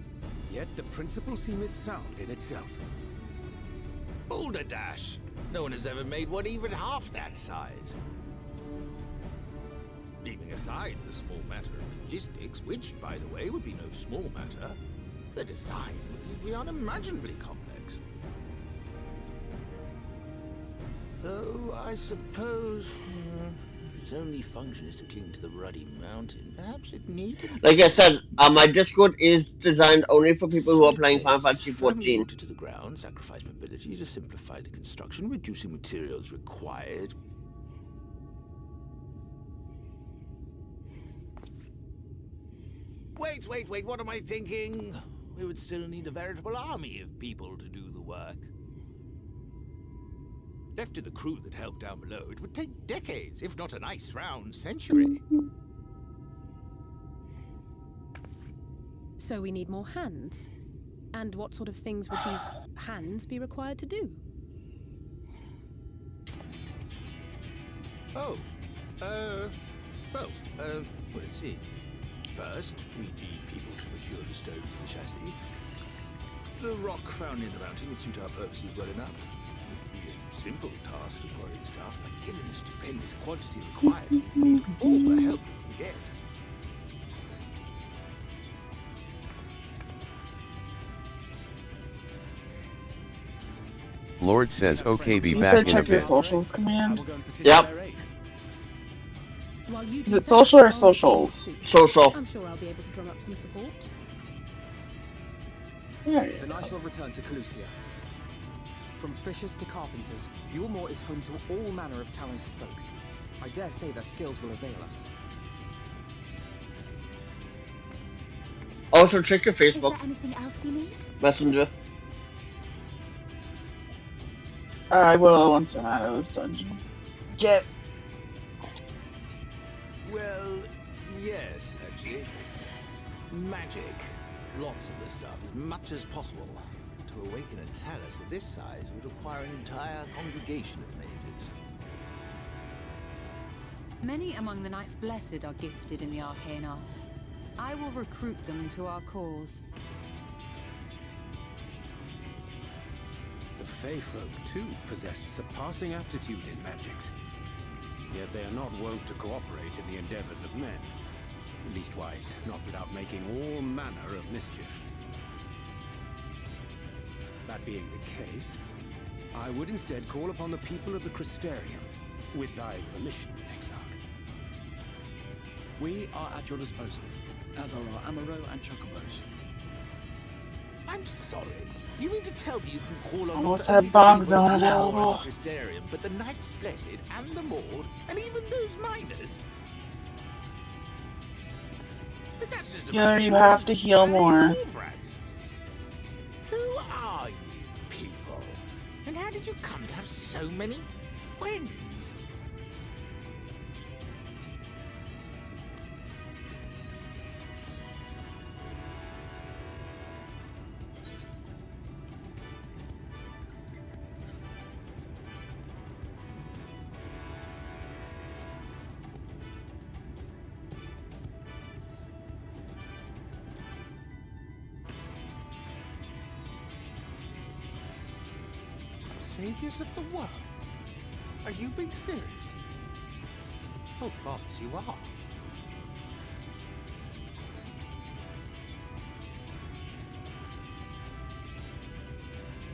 yet the principle seemeth sound in itself. Boulder Dash! No one has ever made one even half that size. Leaving aside the small matter of logistics, which, by the way, would be no small matter, the design would be unimaginably complex. Though, I suppose, if its only function is to cling to the ruddy mountain, perhaps it needed... Like I said, my Discord is designed only for people who are playing Final Fantasy Firmly XIV. rooted to the ground, sacrifice mobility to simplify the construction, reducing materials required. Wait, what am I thinking? We would still need a veritable army of people to do the work. Left to the crew that helped down below, it would take decades, if not a nice round century. So we need more hands. And what sort of things would these hands be required to do? Oh, well, let's see. First, we need people to procure the stone for the chassis. The rock found in the mountain would suit our purposes well enough. It would be a simple task to quarry the stuff, but given the stupendous quantity required, we need all the help we can get. Lord says okay, be You back said in a check your bit. socials command? Yep. While you Is do it that, social or I'll socials? Social. I'm sure I'll be able to drum up some support. Then I shall return to Calusia. From fishers to carpenters, Yulmore is home to all manner of talented folk. I dare say their skills will avail us. Also, check your Is there Facebook anything else you need? Messenger. I will once I'm out of this dungeon. Get. Well, yes, actually. Magic. Lots of the stuff, as much as possible. To awaken a talus of this size would require an entire congregation of mages. Many among the Knights Blessed are gifted in the arcane arts. I will recruit them to our cause. The Fey folk, too, possess surpassing aptitude in magics. Yet they are not wont to cooperate in the endeavors of men. Leastwise, not without making all manner of mischief. That being the case, I would instead call upon the people of the Crystarium, with thy permission, Exarch. We are at your disposal, as are our Amaro and Chocobos. I'm sorry. You mean to tell me you can call on Almost not had only the Bog people Zone of the Tower available. and the Crystarium, but the Knights Blessed and the Maud, and even those miners? But that's just Yeah, you have to heal more. Who are you people? And how did you come to have so many friends? Saviors of the world? Are you being serious? Oh, gods, you are.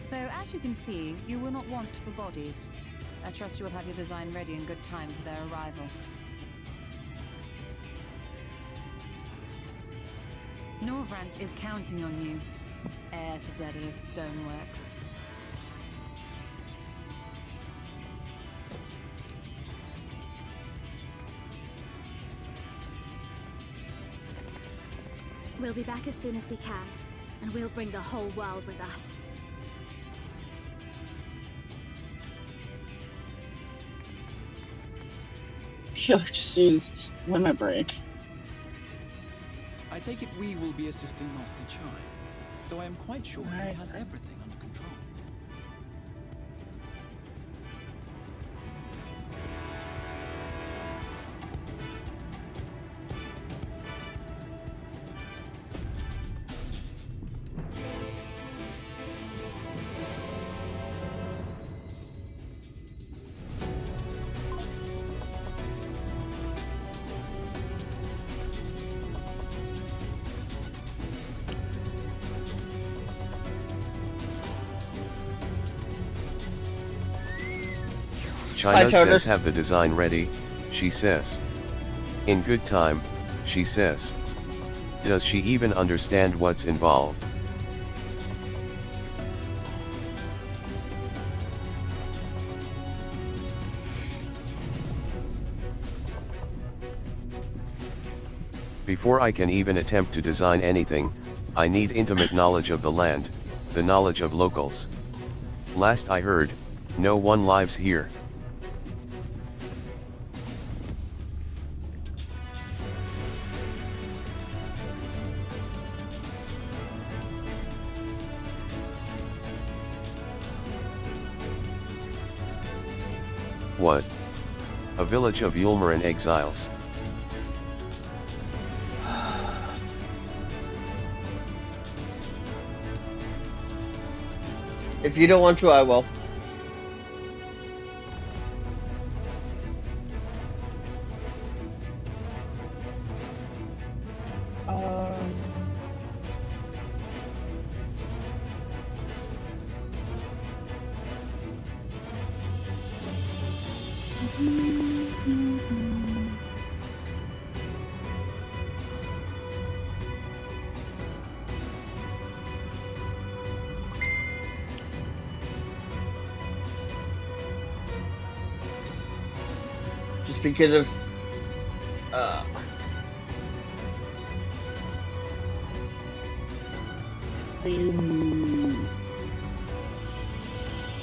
So, as you can see, you will not want for bodies. I trust you will have your design ready in good time for their arrival. Norvrant is counting on you, heir to Daedalus Stoneworks. We'll be back as soon as we can, and we'll bring the whole world with us. Healer just used limit break. I take it we will be assisting Master Chai, though I am quite sure he has everything under control. China says have the design ready, she says. In good time, she says. Does she even understand what's involved? Before I can even attempt to design anything, I need intimate knowledge of the land, the knowledge of locals. Last I heard, no one lives here. What? A village of Yulmaran exiles. If you don't want to, I will. Just because of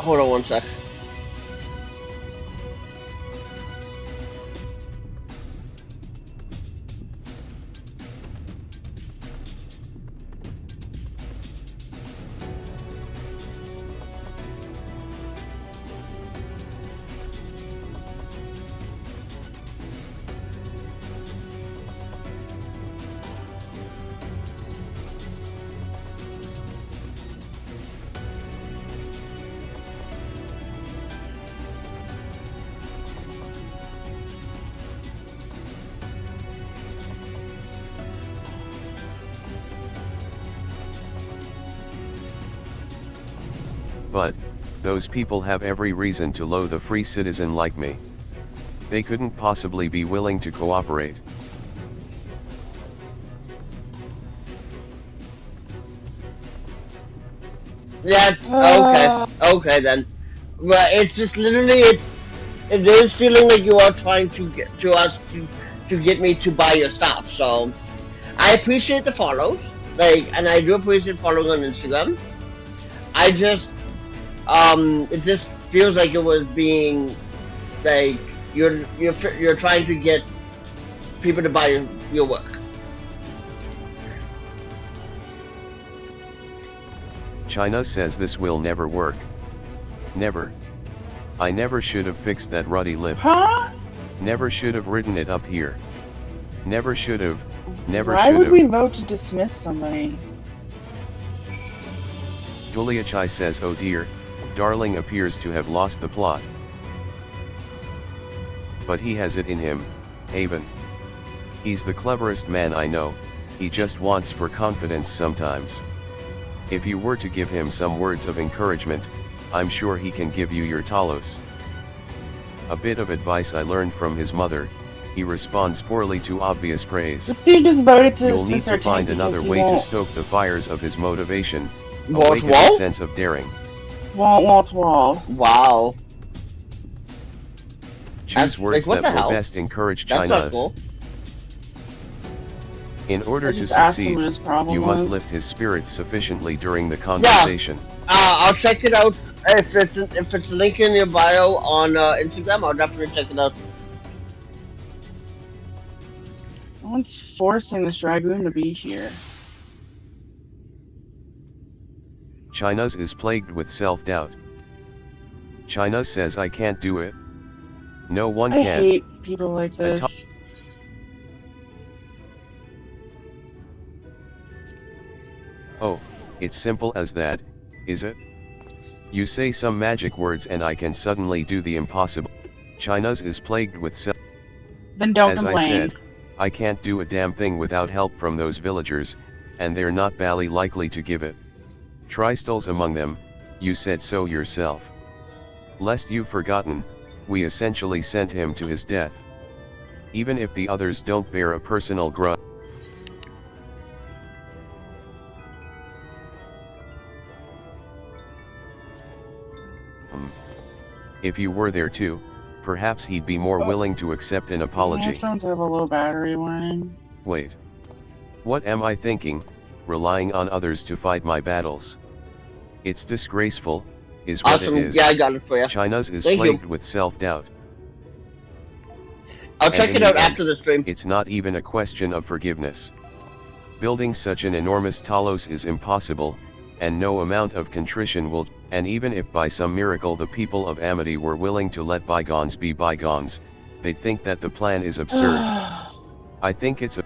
hold on one sec. But, those people have every reason to loathe a free citizen like me. They couldn't possibly be willing to cooperate. Yeah, okay then. But it's just literally, it is feeling like you are trying to get to us to get me to buy your stuff. So, I appreciate the follows, and I do appreciate following on Instagram. I just, it just feels like it was being, you're trying to get people to buy your work. China says this will never work. Never. I never should have fixed that ruddy lip. Huh? Never should have written it up here. Never should have. Never Why should have. would we vote to dismiss somebody? Duliachai says, oh dear, Darling appears to have lost the plot. But he has it in him, Haven. He's the cleverest man I know, he just wants for confidence sometimes. If you were to give him some words of encouragement, I'm sure he can give you your Talos. A bit of advice I learned from his mother, he responds poorly to obvious praise. This dude just voted to You'll need dismiss our to find team another because way he to won't. stoke the fires of his motivation, Walt awaken Walt? his sense of daring. Walt. Wow. Choose words what that the will hell? best encourage That's not China's. cool. In order I to just asked him succeed, what his problem you must was. lift his spirits sufficiently during the conversation. I'll check it out. If it's a link in your bio on Instagram, I'll definitely check it out. No one's forcing this dragoon to be here. China's is plagued with self-doubt. China says I can't do it. No one I can. hate people like this. Oh, it's simple as that, is it? You say some magic words and I can suddenly do the impossible. China's is plagued with self. Then don't As complain. I said, I can't do a damn thing without help from those villagers, and they're not bally likely to give it. Tristle's among them, you said so yourself. Lest you've forgotten, we essentially sent him to his death. Even if the others don't bear a personal grudge. If you were there too, perhaps he'd be more willing to accept an My apology. headphones have a low battery warning. Wait. What am I thinking, relying on others to fight my battles? It's disgraceful, is what Awesome. it is. Yeah, I got it for you. China's is Thank you. plagued with self-doubt. I'll And check in it out the end, after the stream. It's not even a question of forgiveness. Building such an enormous Talos is impossible, and no amount of contrition will, and even if by some miracle the people of Amity were willing to let bygones be bygones, they'd think that the plan is absurd. I think it's a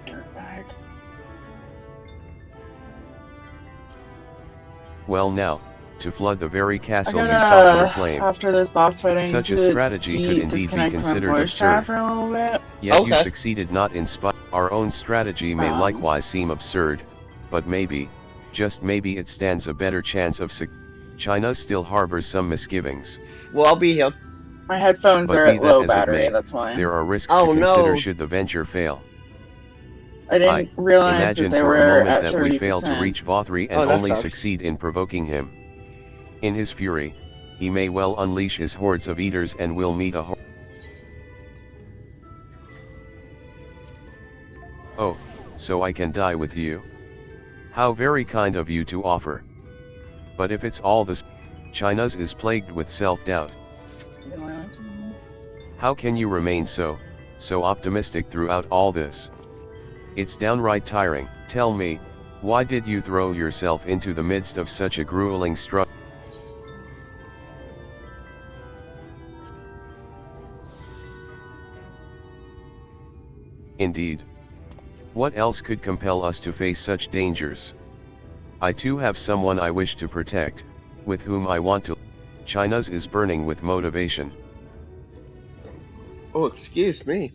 Dirtbag. well now, to flood the very I castle you gotta, sought to reclaim. after this boss fight, I need Such a to strategy could indeed be disconnect my considered voice chat absurd. for a little bit. Yet you Okay. succeeded not in spite. Our own strategy may likewise seem absurd, but maybe, just maybe it stands a better chance of success. China still harbors some misgivings. Well, I'll be here. My headphones But are be at that low as it battery, may, that's why. there are risks Oh, to consider no. should the venture fail. I didn't realize Imagine that they for were a moment at that 30%. we fail to reach Vothri and Oh, that only sucks. succeed in provoking him. In his fury, he may well unleash his hordes of eaters and will meet a Oh, so I can die with you? How very kind of you to offer. But if it's all the China's is plagued with self-doubt. How can you remain so optimistic throughout all this? It's downright tiring. Tell me, why did you throw yourself into the midst of such a grueling struggle? Indeed. What else could compel us to face such dangers? I too have someone I wish to protect, with whom I want to. China's is burning with motivation. Oh, excuse me.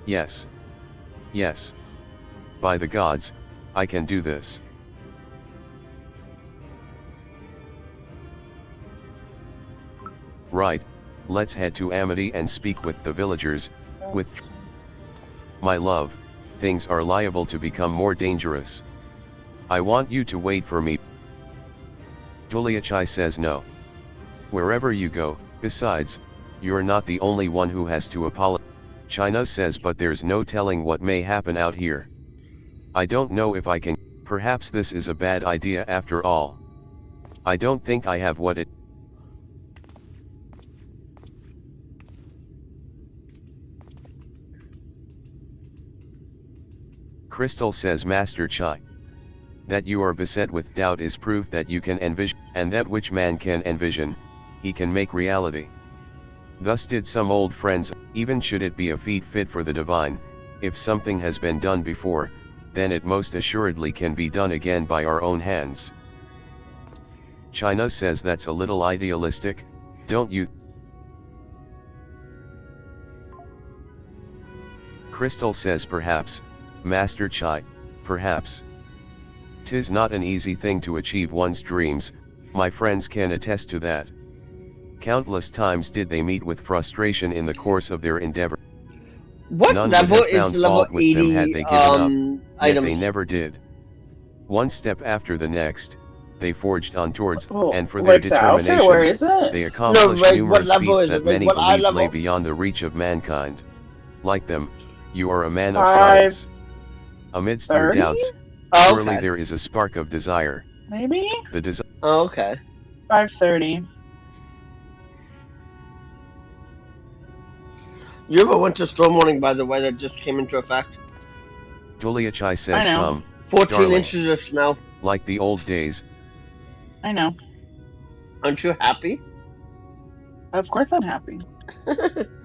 Yes. Yes. By the gods, I can do this. Right, let's head to Amity and speak with the villagers, with my love, things are liable to become more dangerous. I want you to wait for me. Juliachai says no. Wherever you go, besides, you're not the only one who has to apologize. China says but there's no telling what may happen out here. I don't know if I can, perhaps this is a bad idea after all. I don't think I have what it Crystal says Master Chai. That you are beset with doubt is proof that you can envision, and that which man can envision, he can make reality. Thus did some old friends, even should it be a feat fit for the divine, if something has been done before, then it most assuredly can be done again by our own hands. China says that's a little idealistic, don't you? Crystal says perhaps, Master Chai, perhaps. 'Tis not an easy thing to achieve one's dreams, my friends can attest to that. Countless times did they meet with frustration in the course of their endeavor. What None level would have is found level fault with them had 80 they given up, yet items? they never did. One step after the next, they forged on towards, and for their like the outfit? determination, Where is it? they accomplished No, like, what numerous level feats is that it? Like, many what eye believed lay level? beyond the reach of mankind. Like them, you are a man of 5, science. Amidst your 30? doubts, Oh, surely okay. there is a spark of desire. Maybe? The desire. Oh, okay. 5:30. You ever went to storm warning, by the way, that just came into effect? Juliachai says I know. come, 14 darling, inches of snow. like the old days. I know. Aren't you happy? Of course I'm happy.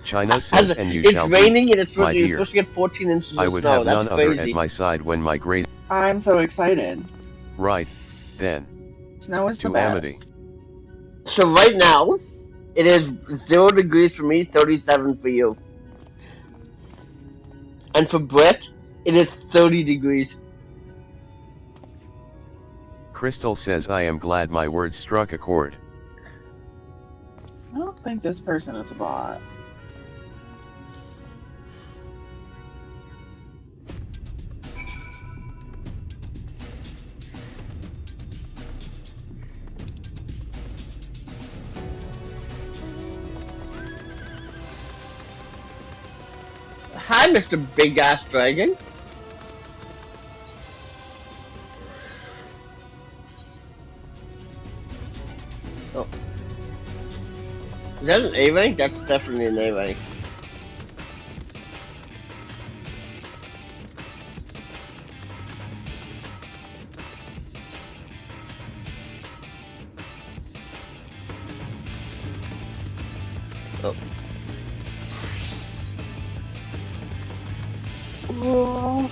China says and you shall It's raining and it's be, my supposed, you're dear. supposed to get 14 inches I of would snow. have That's none other crazy. at my side when my great. I'm so excited. Right, then. Snow is the To best. Amity. So right now, it is 0 degrees for me, 37 for you. And for Brett, it is 30 degrees. Crystal says I am glad my words struck a chord. I don't think this person is a bot. Hi, Mr. Big Ass Dragon. Oh. Is that an A rank? That's definitely an A rank. Oh. Oh.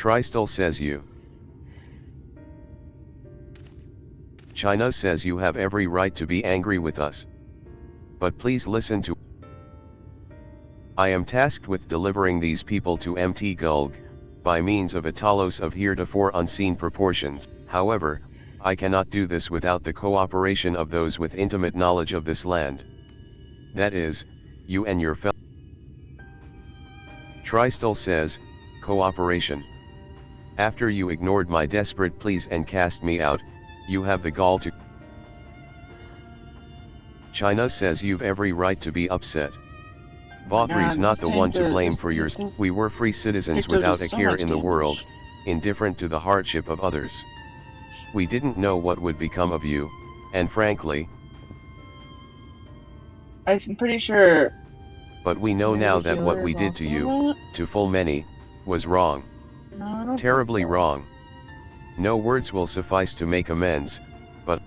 Tristel says you. China says you have every right to be angry with us. But please listen to. I am tasked with delivering these people to Mt. Gulg, by means of a Talos of heretofore unseen proportions. However, I cannot do this without the cooperation of those with intimate knowledge of this land. That is, you and your fellow. Tristel says, cooperation. After you ignored my desperate pleas and cast me out, you have the gall to. China says you've every right to be upset. Vothri's not the one to blame for your. We were free citizens without a care in the world, indifferent to the hardship of others. We didn't know what would become of you, and frankly. I'm pretty sure. But we know now that what we did to you, to full many, was wrong. No, terribly wrong. No words will suffice to make amends, but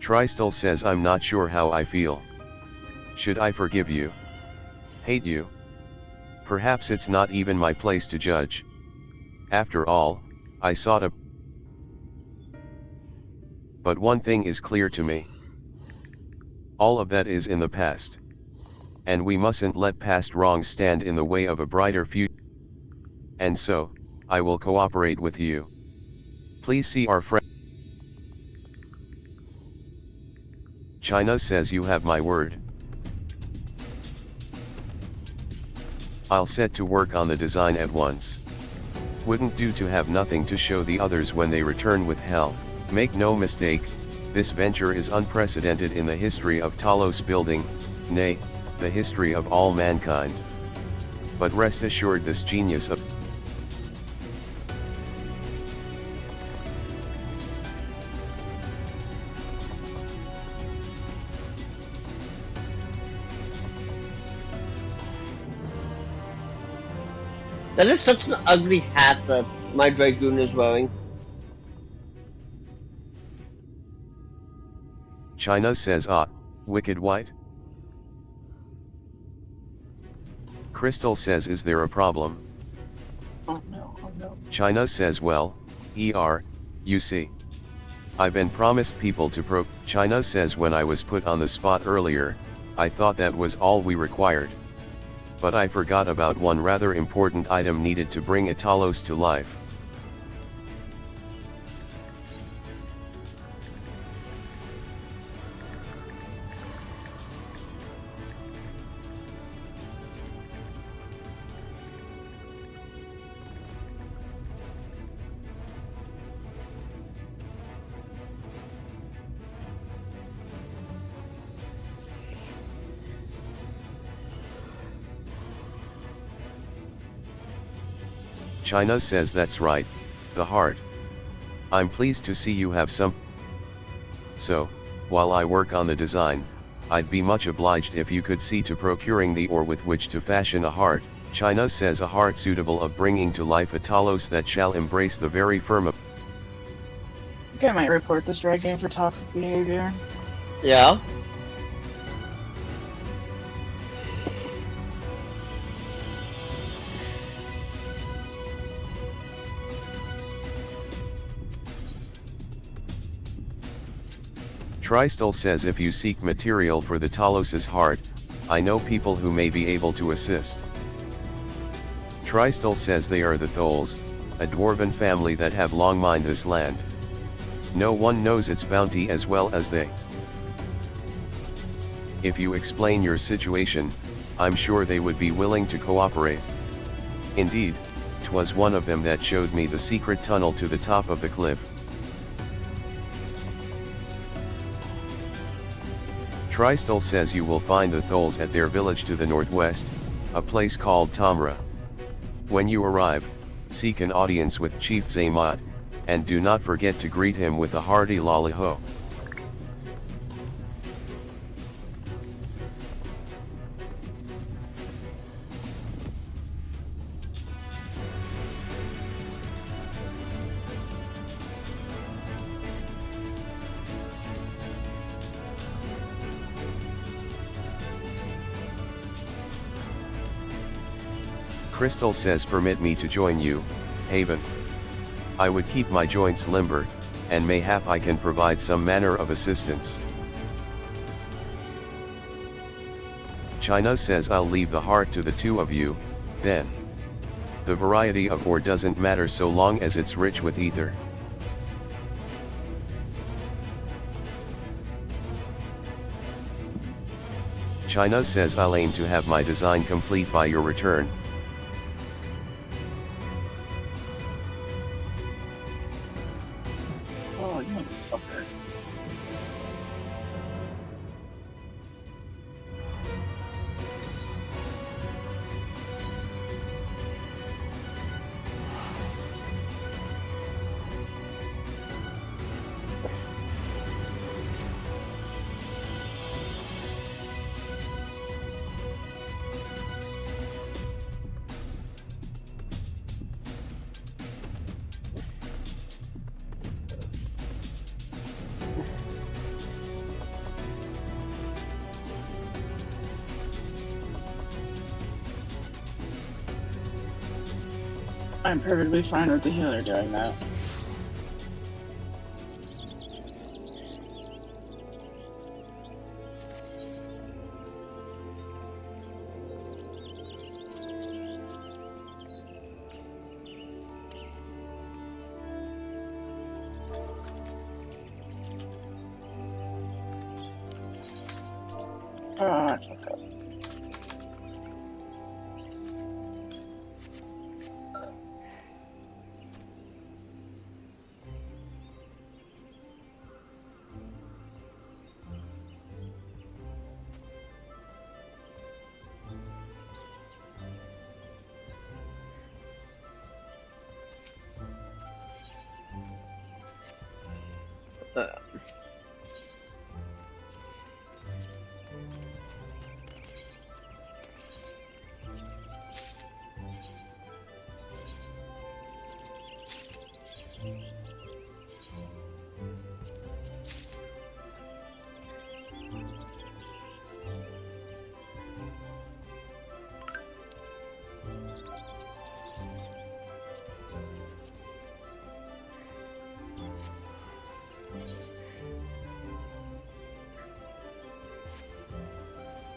Tristel says I'm not sure how I feel. Should I forgive you? Hate you? Perhaps it's not even my place to judge. After all, I sought a. But one thing is clear to me. All of that is in the past. And we mustn't let past wrongs stand in the way of a brighter future. And so, I will cooperate with you. Please see our friend. China says you have my word. I'll set to work on the design at once. Wouldn't do to have nothing to show the others when they return with hell. Make no mistake, this venture is unprecedented in the history of Talos building, nay, the history of all mankind. But rest assured this genius of That is such an ugly hat that my Dragoon is wearing. China says wicked white. Crystal says is there a problem? Oh no, oh no. China says well, you see. I've been promised people to China says when I was put on the spot earlier, I thought that was all we required. But I forgot about one rather important item needed to bring Talos to life. China says that's right, the heart. I'm pleased to see you have some. So, while I work on the design, I'd be much obliged if you could see to procuring the ore with which to fashion a heart. China says a heart suitable of bringing to life a Talos that shall embrace the very firm of. I think I might report this drag game for toxic behavior. Yeah. Tristel says if you seek material for the Talos's heart, I know people who may be able to assist. Tristel says they are the Tholes, a dwarven family that have long mined this land. No one knows its bounty as well as they. If you explain your situation, I'm sure they would be willing to cooperate. Indeed, 'twas one of them that showed me the secret tunnel to the top of the cliff. Tristel says you will find the Tholes at their village to the northwest, a place called Tamra. When you arrive, seek an audience with Chief Zaymot, and do not forget to greet him with a hearty laliho. Crystal says permit me to join you, Haven. I would keep my joints limber, and mayhap I can provide some manner of assistance. China says I'll leave the heart to the two of you, then. The variety of ore doesn't matter so long as it's rich with ether. China says I'll aim to have my design complete by your return. Oh, you motherfucker. I'm perfectly fine with the healer doing that. That's okay.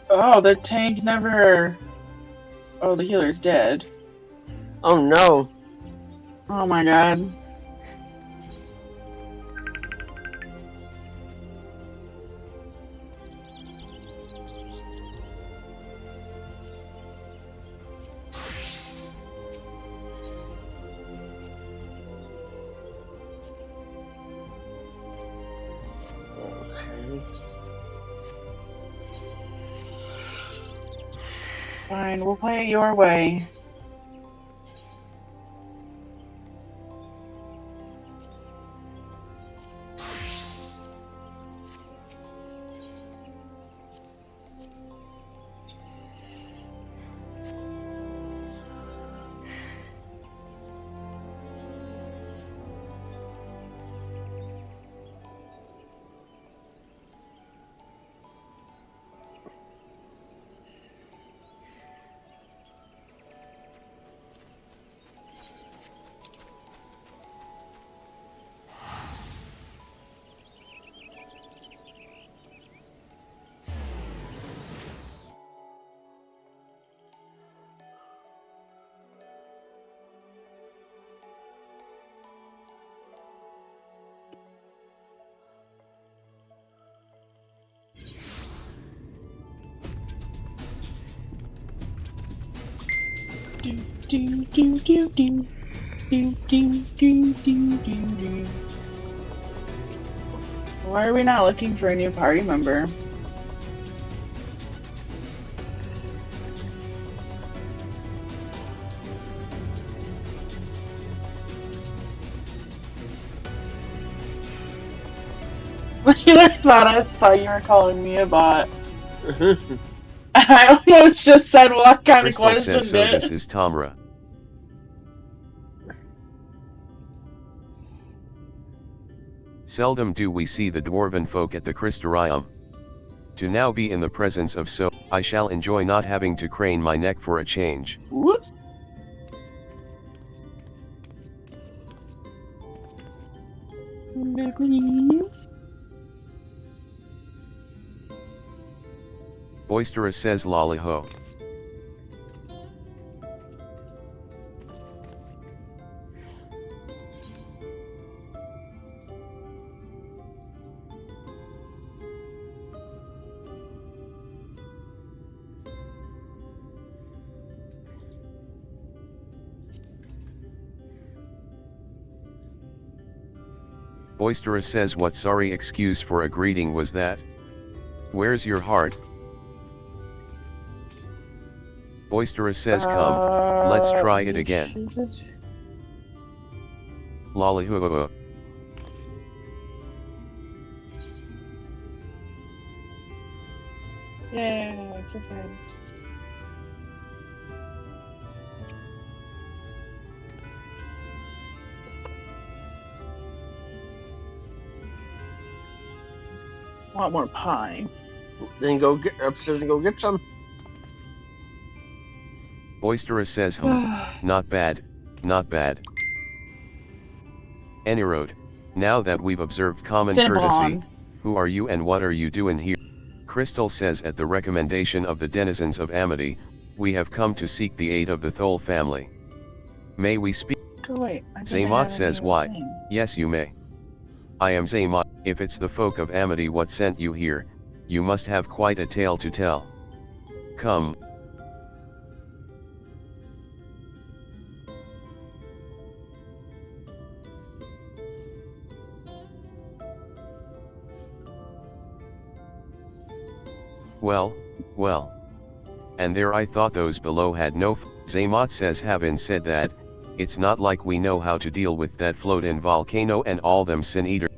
Oh, the tank never... Oh, the healer's dead. Oh no. Oh my god. Fine, we'll play it your way. Why are we not looking for a new party member? I thought you were calling me a bot. I almost just said what kind Crystal of question says so. This is Tamra. Seldom do we see the dwarven folk at the Crystarium. To now be in the presence of so, I shall enjoy not having to crane my neck for a change. Whoops. Boisterous says lolly ho. Boisterous says what sorry excuse for a greeting was that? Where's your heart? Boisterous says come, let's try it again. Lolly hoo. Yeah, for friends. Want more pie? Then go get upstairs and go get some. Boisterous says not bad, not bad. Anirode, now that we've observed common courtesy, who are you and what are you doing here? Crystal says at the recommendation of the denizens of Amity, we have come to seek the aid of the Thole family. May we speak? Zaymot says why, yes you may. I am Zaymot, if it's the folk of Amity what sent you here, you must have quite a tale to tell. Come. Well, well. And there I thought those below had no Zaymot says having said that, it's not like we know how to deal with that floatin' volcano and all them sin eater.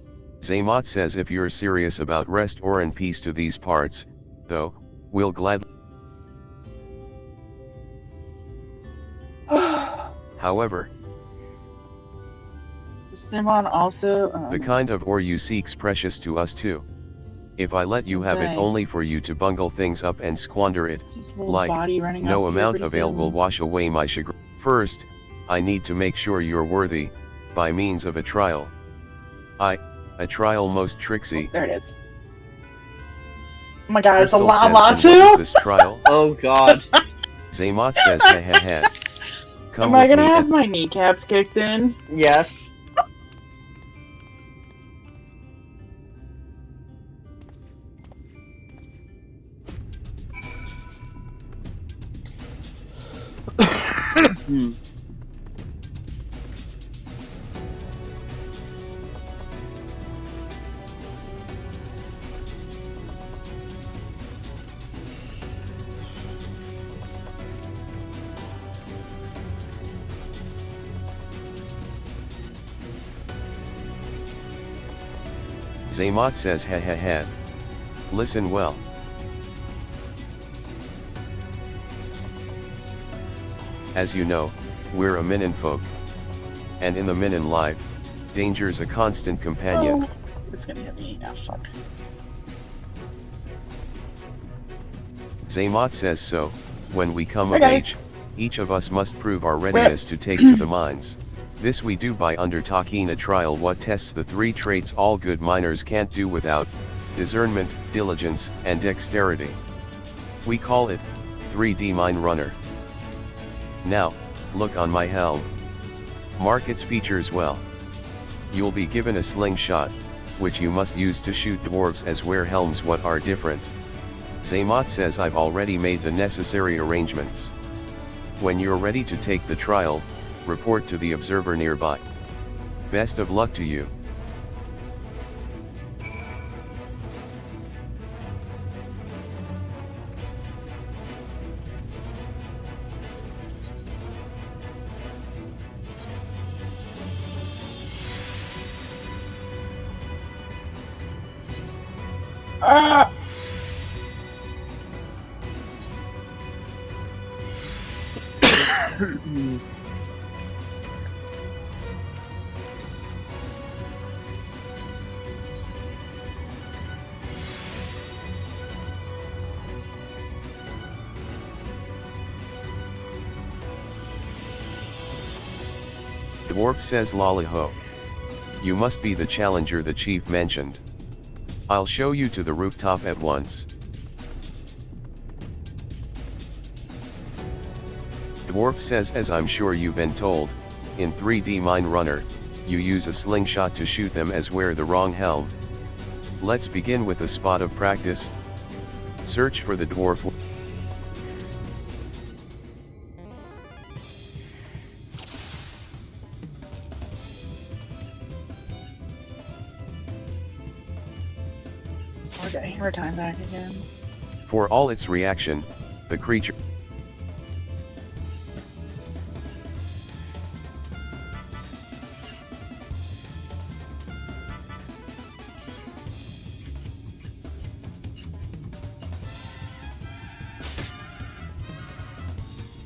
Zaymot says if you're serious about rest or in peace to these parts, though, we'll gladly. However, Simon also the kind of ore you seek's precious to us too. If I let you have it only for you to bungle things up and squander it, like, no amount of ale will wash away my chagrin. First, I need to make sure you're worthy, by means of a trial. A trial most tricksy. There it is. Oh my god, it's a Crystal lava says, "And what too? is this trial?" Oh god. Zaymot says ha ha ha. Come Am I with gonna me have and- my kneecaps kicked in? Yes. Zaymot says ha ha ha. Listen well. As you know, we're a Minin folk. And in the Minin life, danger's a constant companion. Oh, it's gonna hit me. Ah, fuck. Zaymot says so, when we come of Okay. age, each of us must prove our readiness to take to the mines. This we do by undertaking a trial what tests the three traits all good miners can't do without: discernment, diligence, and dexterity. We call it 3D Mine Runner. Now, look on my helm. Mark its features well. You'll be given a slingshot, which you must use to shoot dwarves as wear helms what are different. Zaymot says I've already made the necessary arrangements. When you're ready to take the trial, report to the observer nearby. Best of luck to you. Ah! Dwarf says lolly-ho. You must be the challenger the chief mentioned. I'll show you to the rooftop at once. Dwarf says, as I'm sure you've been told, in 3D Mine Runner, you use a slingshot to shoot them as wear the wrong helm. Let's begin with a spot of practice. Search for the dwarf. We're getting hammer time back again. For all its reaction, the creature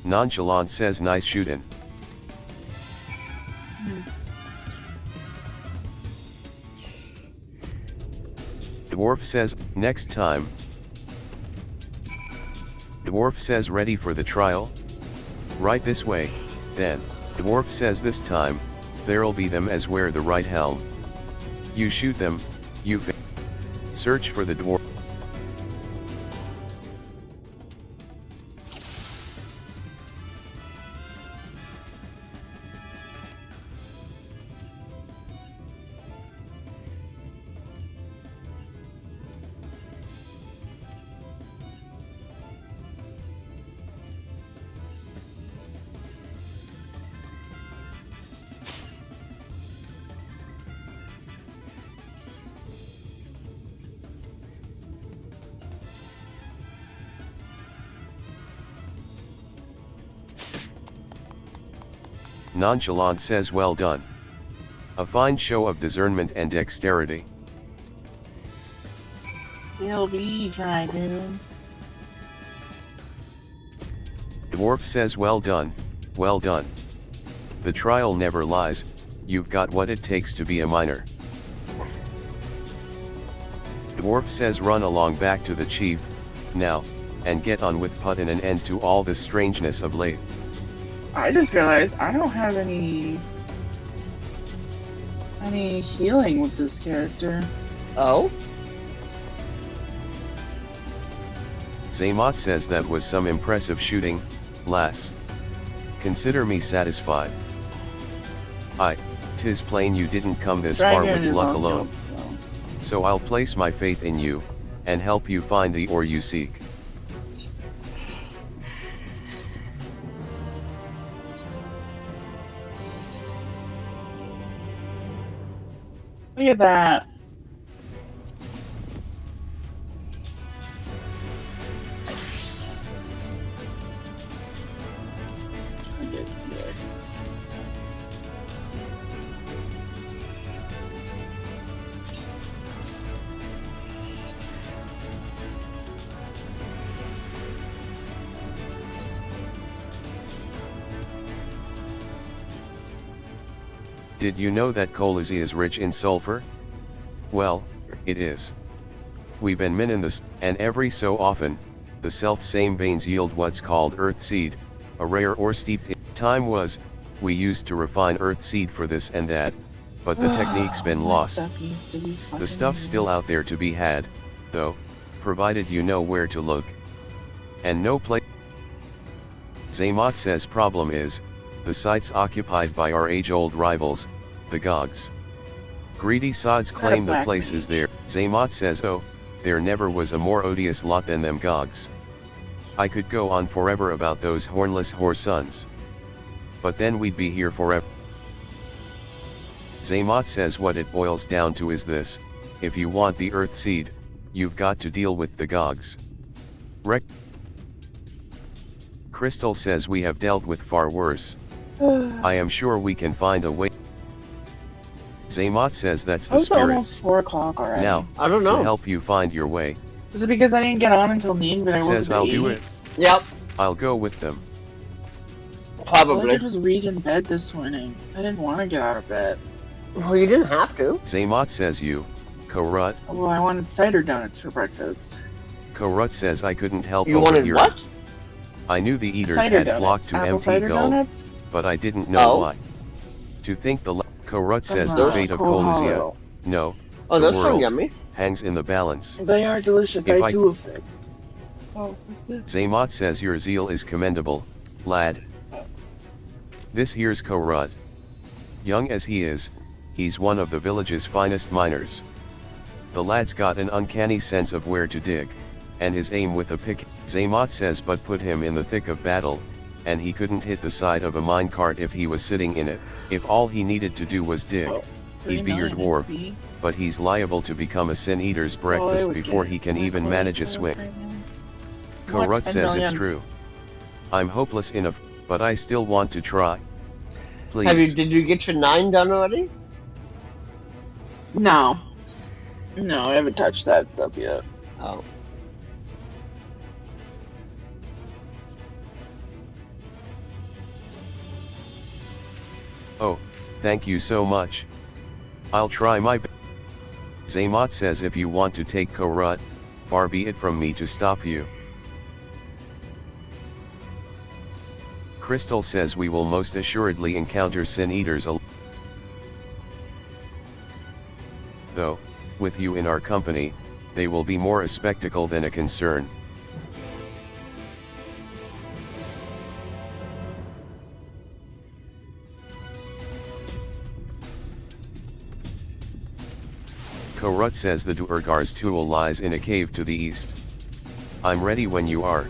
Nonchalant says nice shootin'. Dwarf says, next time. Dwarf says ready for the trial? Right this way, then. Dwarf says this time, there'll be them as wear the right helm. You shoot them, you search for the dwarf. Nonchalant says well done. A fine show of discernment and dexterity. LB Dragon. Dwarf says well done, well done. The trial never lies, you've got what it takes to be a miner. Dwarf says run along back to the chief, now, and get on with putting an end to all this strangeness of late. I just realized I don't have any healing with this character. Oh? Zaymot says that was some impressive shooting, lass. Consider me satisfied. 'Tis plain you didn't come this far with luck alone. So I'll place my faith in you, and help you find the ore you seek. Look at that. Did you know that Kolazi is rich in sulfur? Well, it is. We've been mining this, and every so often, the self-same veins yield what's called earth seed, a rare ore steeped in time was, we used to refine earth seed for this and that, but the technique's been lost. The stuff's still out there to be had, though, provided you know where to look. And no place. Zaymot says problem is, the site's occupied by our age-old rivals, the Gogs. Greedy sods claim the place is there. Zaymot says oh, there never was a more odious lot than them Gogs. I could go on forever about those hornless whore sons. But then we'd be here forever. Zaymot says what it boils down to is this: if you want the Earth Seed, you've got to deal with the Gogs. Crystal says we have dealt with far worse. I am sure we can find a way. Zaymot says that's the It's spirit. almost 4 o'clock already. Now, I don't know. to help you find your way, Is it because I didn't get on until noon, but I woke says up at I'll do 8? it. Yep. I'll go with them. All I Probably. did was read in bed this morning. I didn't want to get out of bed. Well, you didn't have to. Zaymot says you, Korut. Well, I wanted cider donuts for breakfast. Korut says I couldn't help You wanted overhear. what? I knew the eaters Cider had donuts. flocked to Apple empty cider Gull, donuts? but I didn't know Oh. why. To think the Korut says That's the not fate of cool Colusia, hollow. no, Oh, the those sound world, yummy. hangs in the balance. They are delicious. If I I- do a fit. Oh, what's this? Zaymot says your zeal is commendable, lad. This here's Korut. Young as he is, he's one of the village's finest miners. The lad's got an uncanny sense of where to dig, and his aim with a pick. Zaymot says but put him in the thick of battle, and he couldn't hit the side of a minecart if he was sitting in it. If all he needed to do was dig, he'd be your 39 dwarf, XP. but he's liable to become a Sin Eater's That's all I breakfast would before get he can for my even clothes manage a for swing. right now. What? Korut 10 says it's million. true. I'm hopeless enough, but I still want to try. Did you get your 9 done already? No. No, I haven't touched that stuff yet. Oh. Oh, thank you so much. I'll try my best. Zaymot says if you want to take Korut, far be it from me to stop you. Crystal says we will most assuredly encounter Sin Eaters though, with you in our company, they will be more a spectacle than a concern. Korut says the Duergar's tool lies in a cave to the east. I'm ready when you are.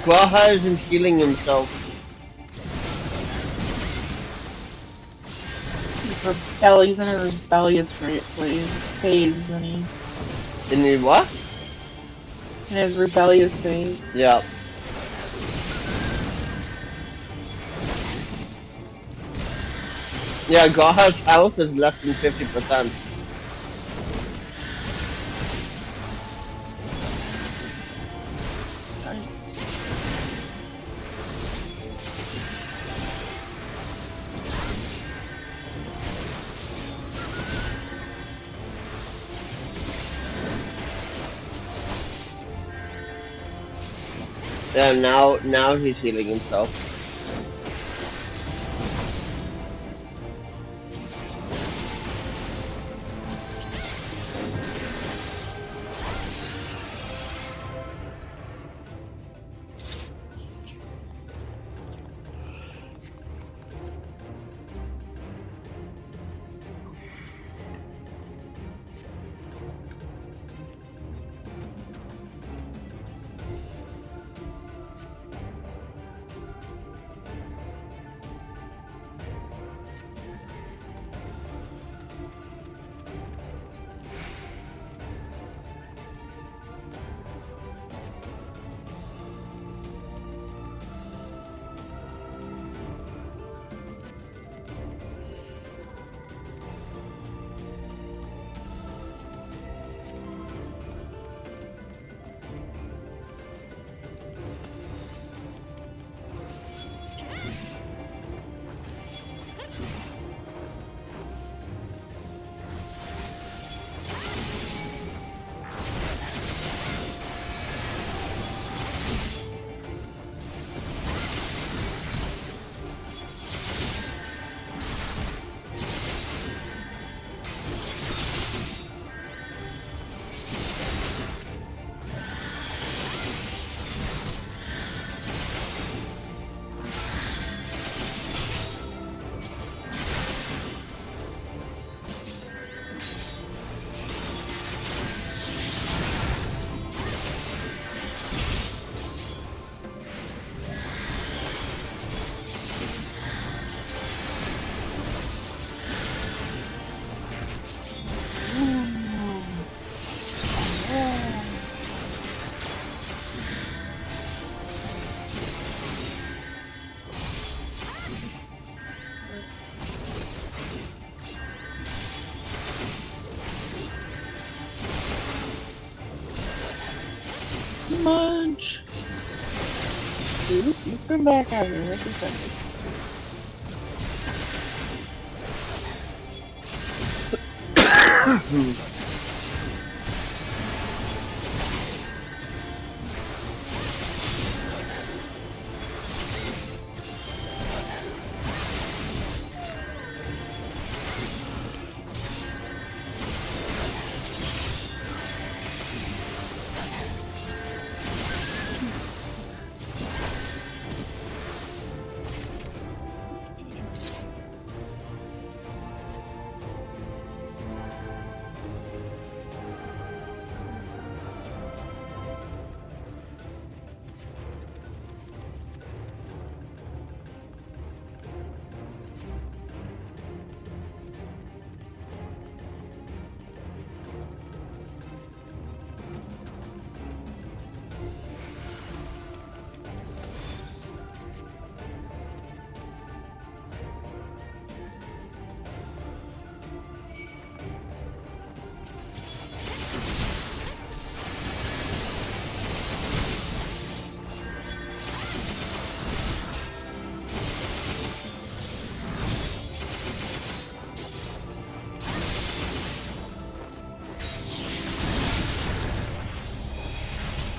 Gwaha isn't healing himself. He's in a rebellious phase, and he... In the what? In his rebellious phase. Yeah. Yeah, Gwaha's health is less than 50%. Yeah, now he's healing himself. Munch. Dude, you've been back out here every Sunday.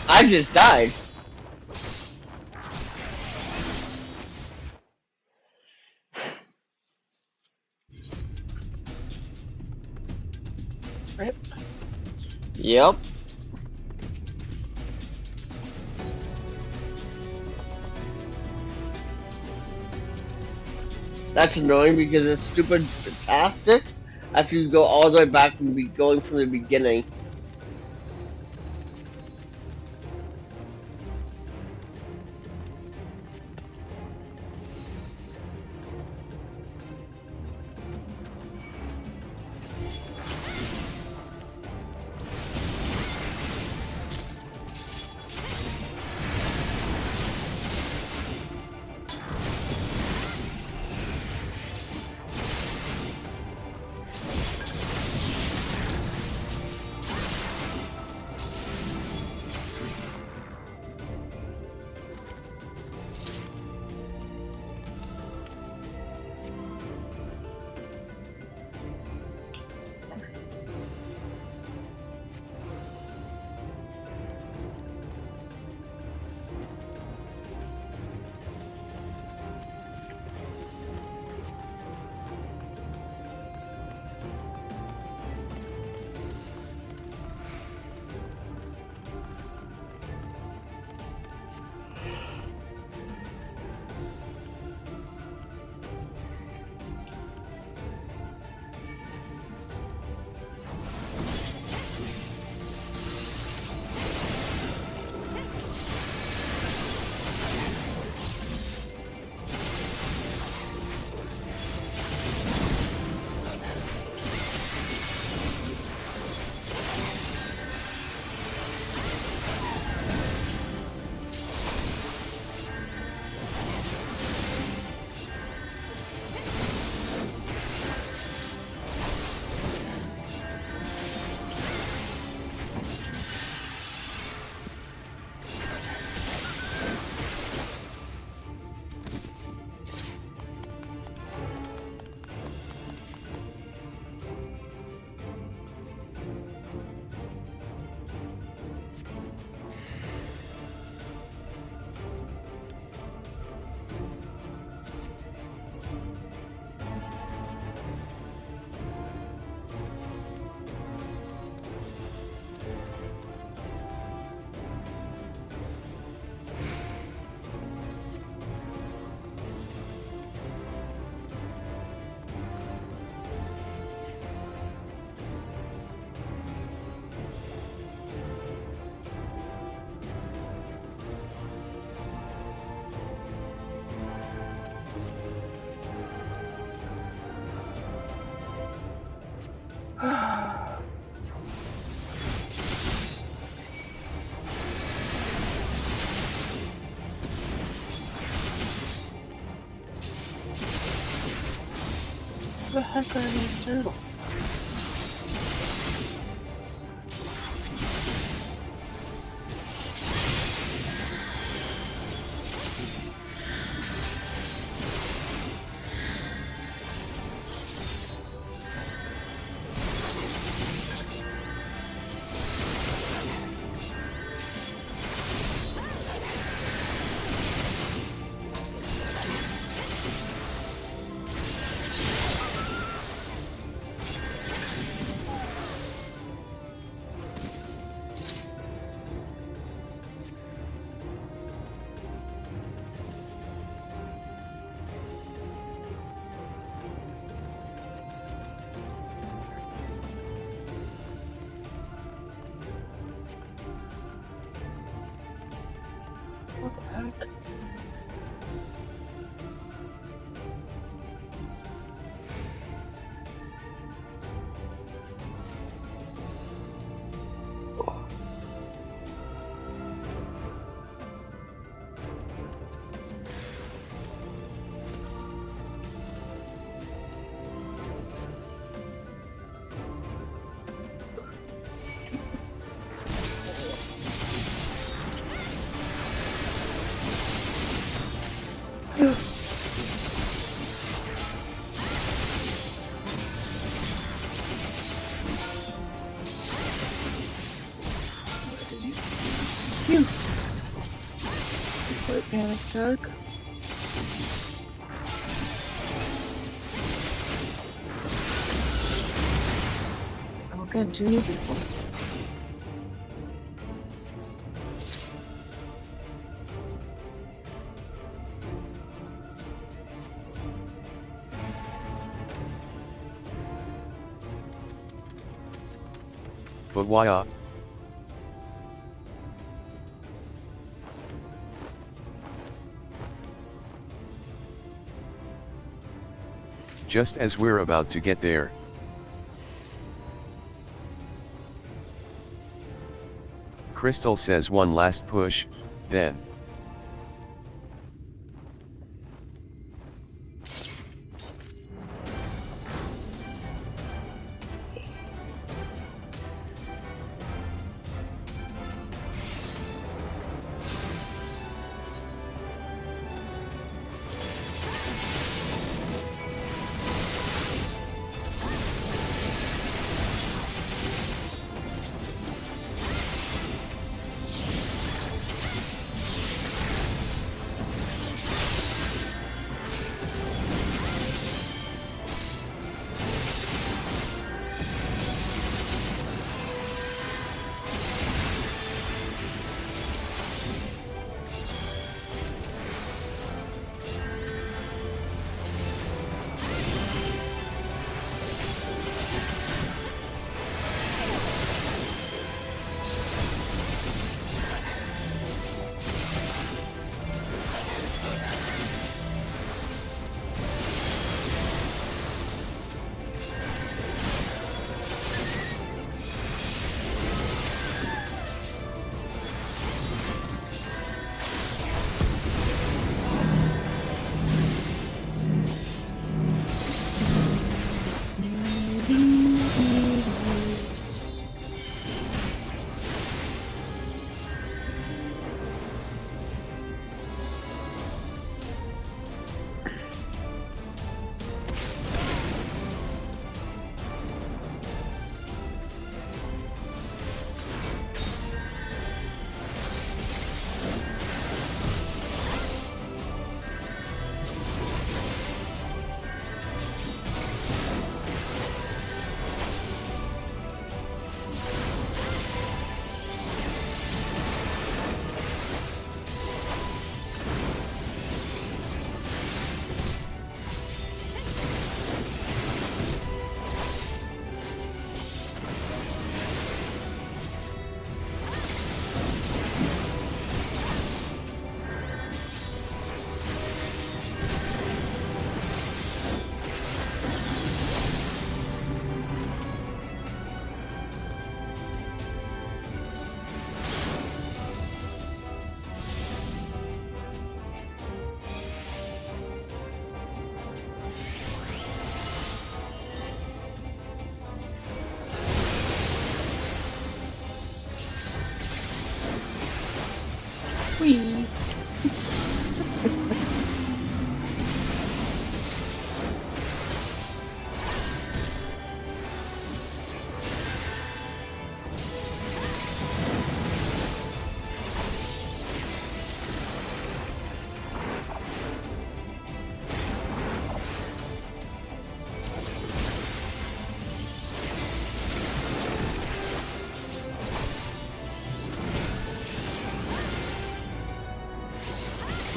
I just died. Rip. Yep. That's annoying because it's stupid tactic after you go all the way back and be going from the beginning. the heck are these turtles? What the heck? You. Slight panic attack. Okay, 2 new people. But why Just as we're about to get there. Crystal says one last push, then.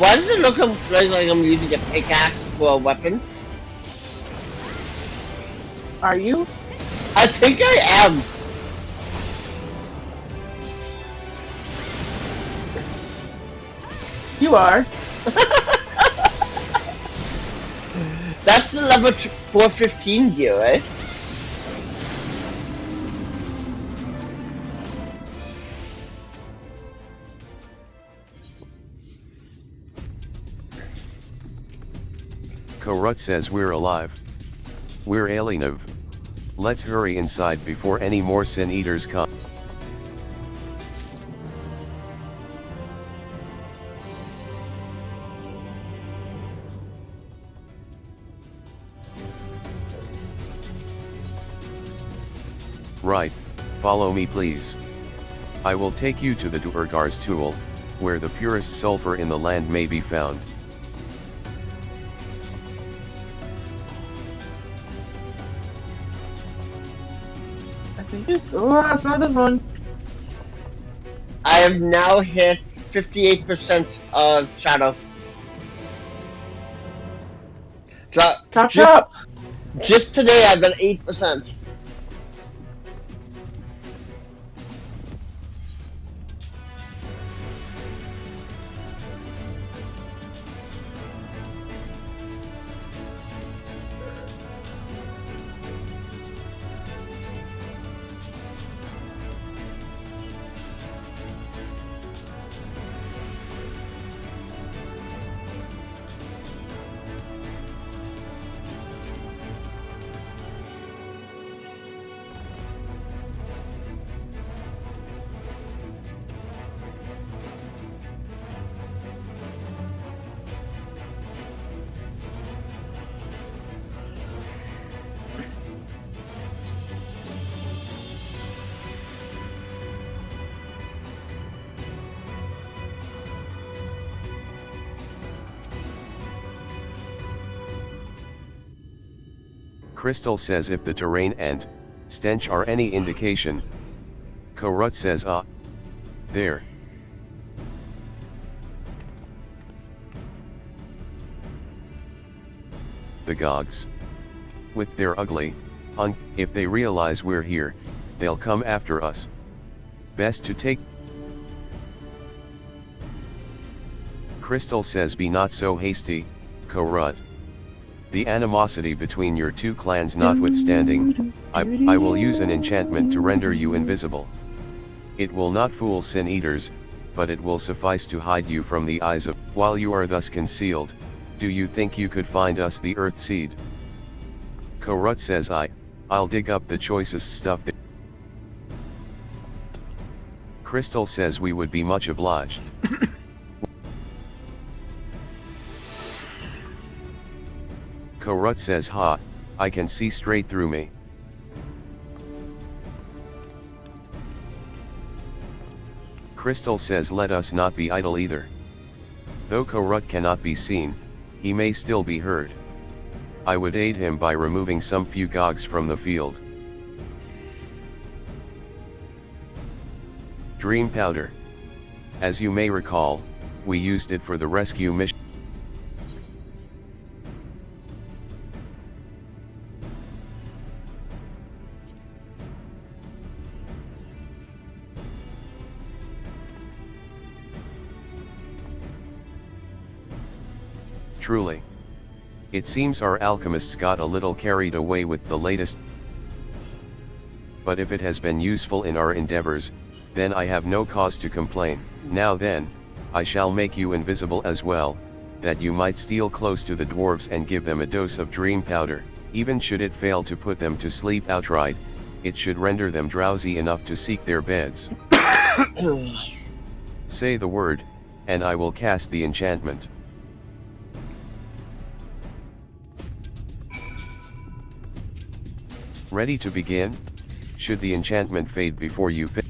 Why does it look like I'm using a pickaxe for a weapon? Are you? I think I am. You are. That's the level 415 gear, right? Korut says we're alive. We're Alienov. Let's hurry inside before any more Sin Eaters come. Right, follow me please. I will take you to the Duergar's Tool, where the purest sulfur in the land may be found. I think it's. Oh, it's not this one. I have now hit 58% of Shadow. Chop. Just today I've been 8%. Crystal says if the terrain and stench are any indication. Korut says there. The Gogs. With their ugly, if they realize we're here, they'll come after us. Best to take. Crystal says be not so hasty, Korut. The animosity between your two clans notwithstanding, I will use an enchantment to render you invisible. It will not fool Sin Eaters, but it will suffice to hide you from the eyes of. While you are thus concealed, do you think you could find us the Earth Seed? Korut says I'll dig up the choicest stuff that. Crystal says we would be much obliged. Korut says I can see straight through me. Crystal says let us not be idle either. Though Korut cannot be seen, he may still be heard. I would aid him by removing some few Gogs from the field. Dream Powder. As you may recall, we used it for the rescue mission. Truly. It seems our alchemists got a little carried away with the latest. But if it has been useful in our endeavors, then I have no cause to complain. Now then, I shall make you invisible as well, that you might steal close to the dwarves and give them a dose of dream powder. Even should it fail to put them to sleep outright, it should render them drowsy enough to seek their beds. Say the word, and I will cast the enchantment. Ready to begin? Should the enchantment fade before you finish?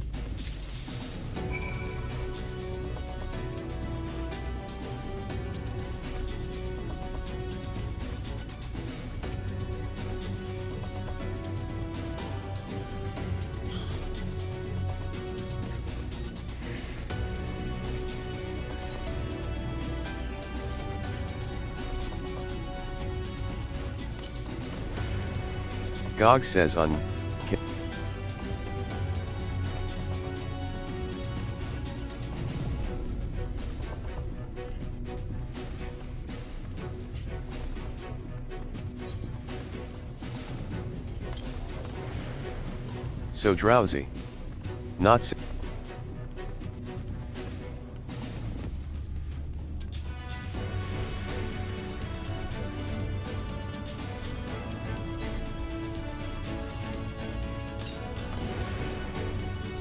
Gog says so drowsy. Not si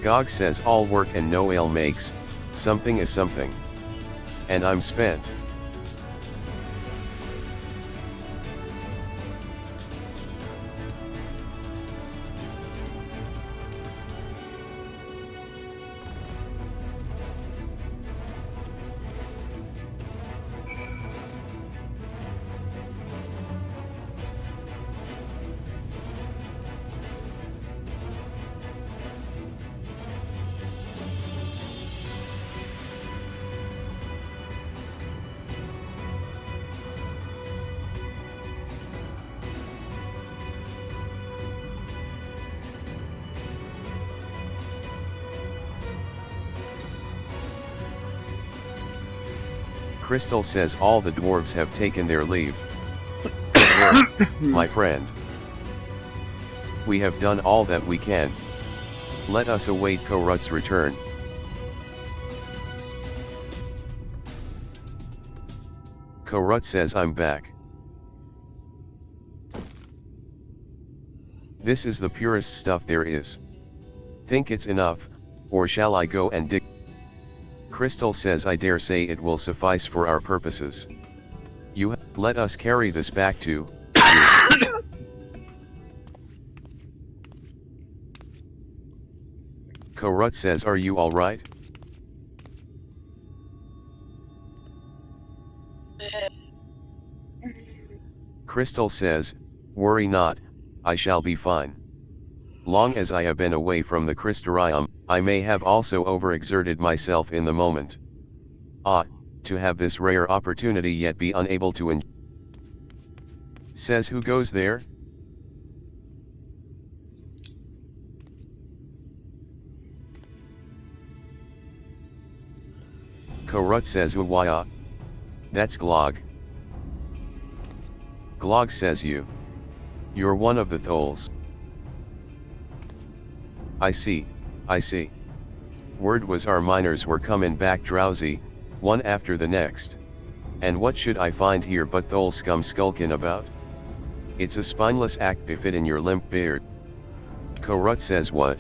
Gog says all work and no ale makes, something is something. And I'm spent. Crystal says all the dwarves have taken their leave. Good work, my friend. We have done all that we can. Let us await Korut's return. Korut says I'm back. This is the purest stuff there is. Think it's enough, or shall I go and dig? Crystal says I dare say it will suffice for our purposes. Let us carry this back to you. Korut says are you alright? Crystal says, worry not, I shall be fine. Long as I have been away from the Crystarium, I may have also overexerted myself in the moment. To have this rare opportunity yet be unable to enjoy. Says who goes there? Korut says Uwaya. That's Glog. Glog says you're one of the Tholes. I see. Word was our miners were comin' back drowsy, one after the next. And what should I find here but Thole scum skulkin' about? It's a spineless act befitting your limp beard. Korut says what?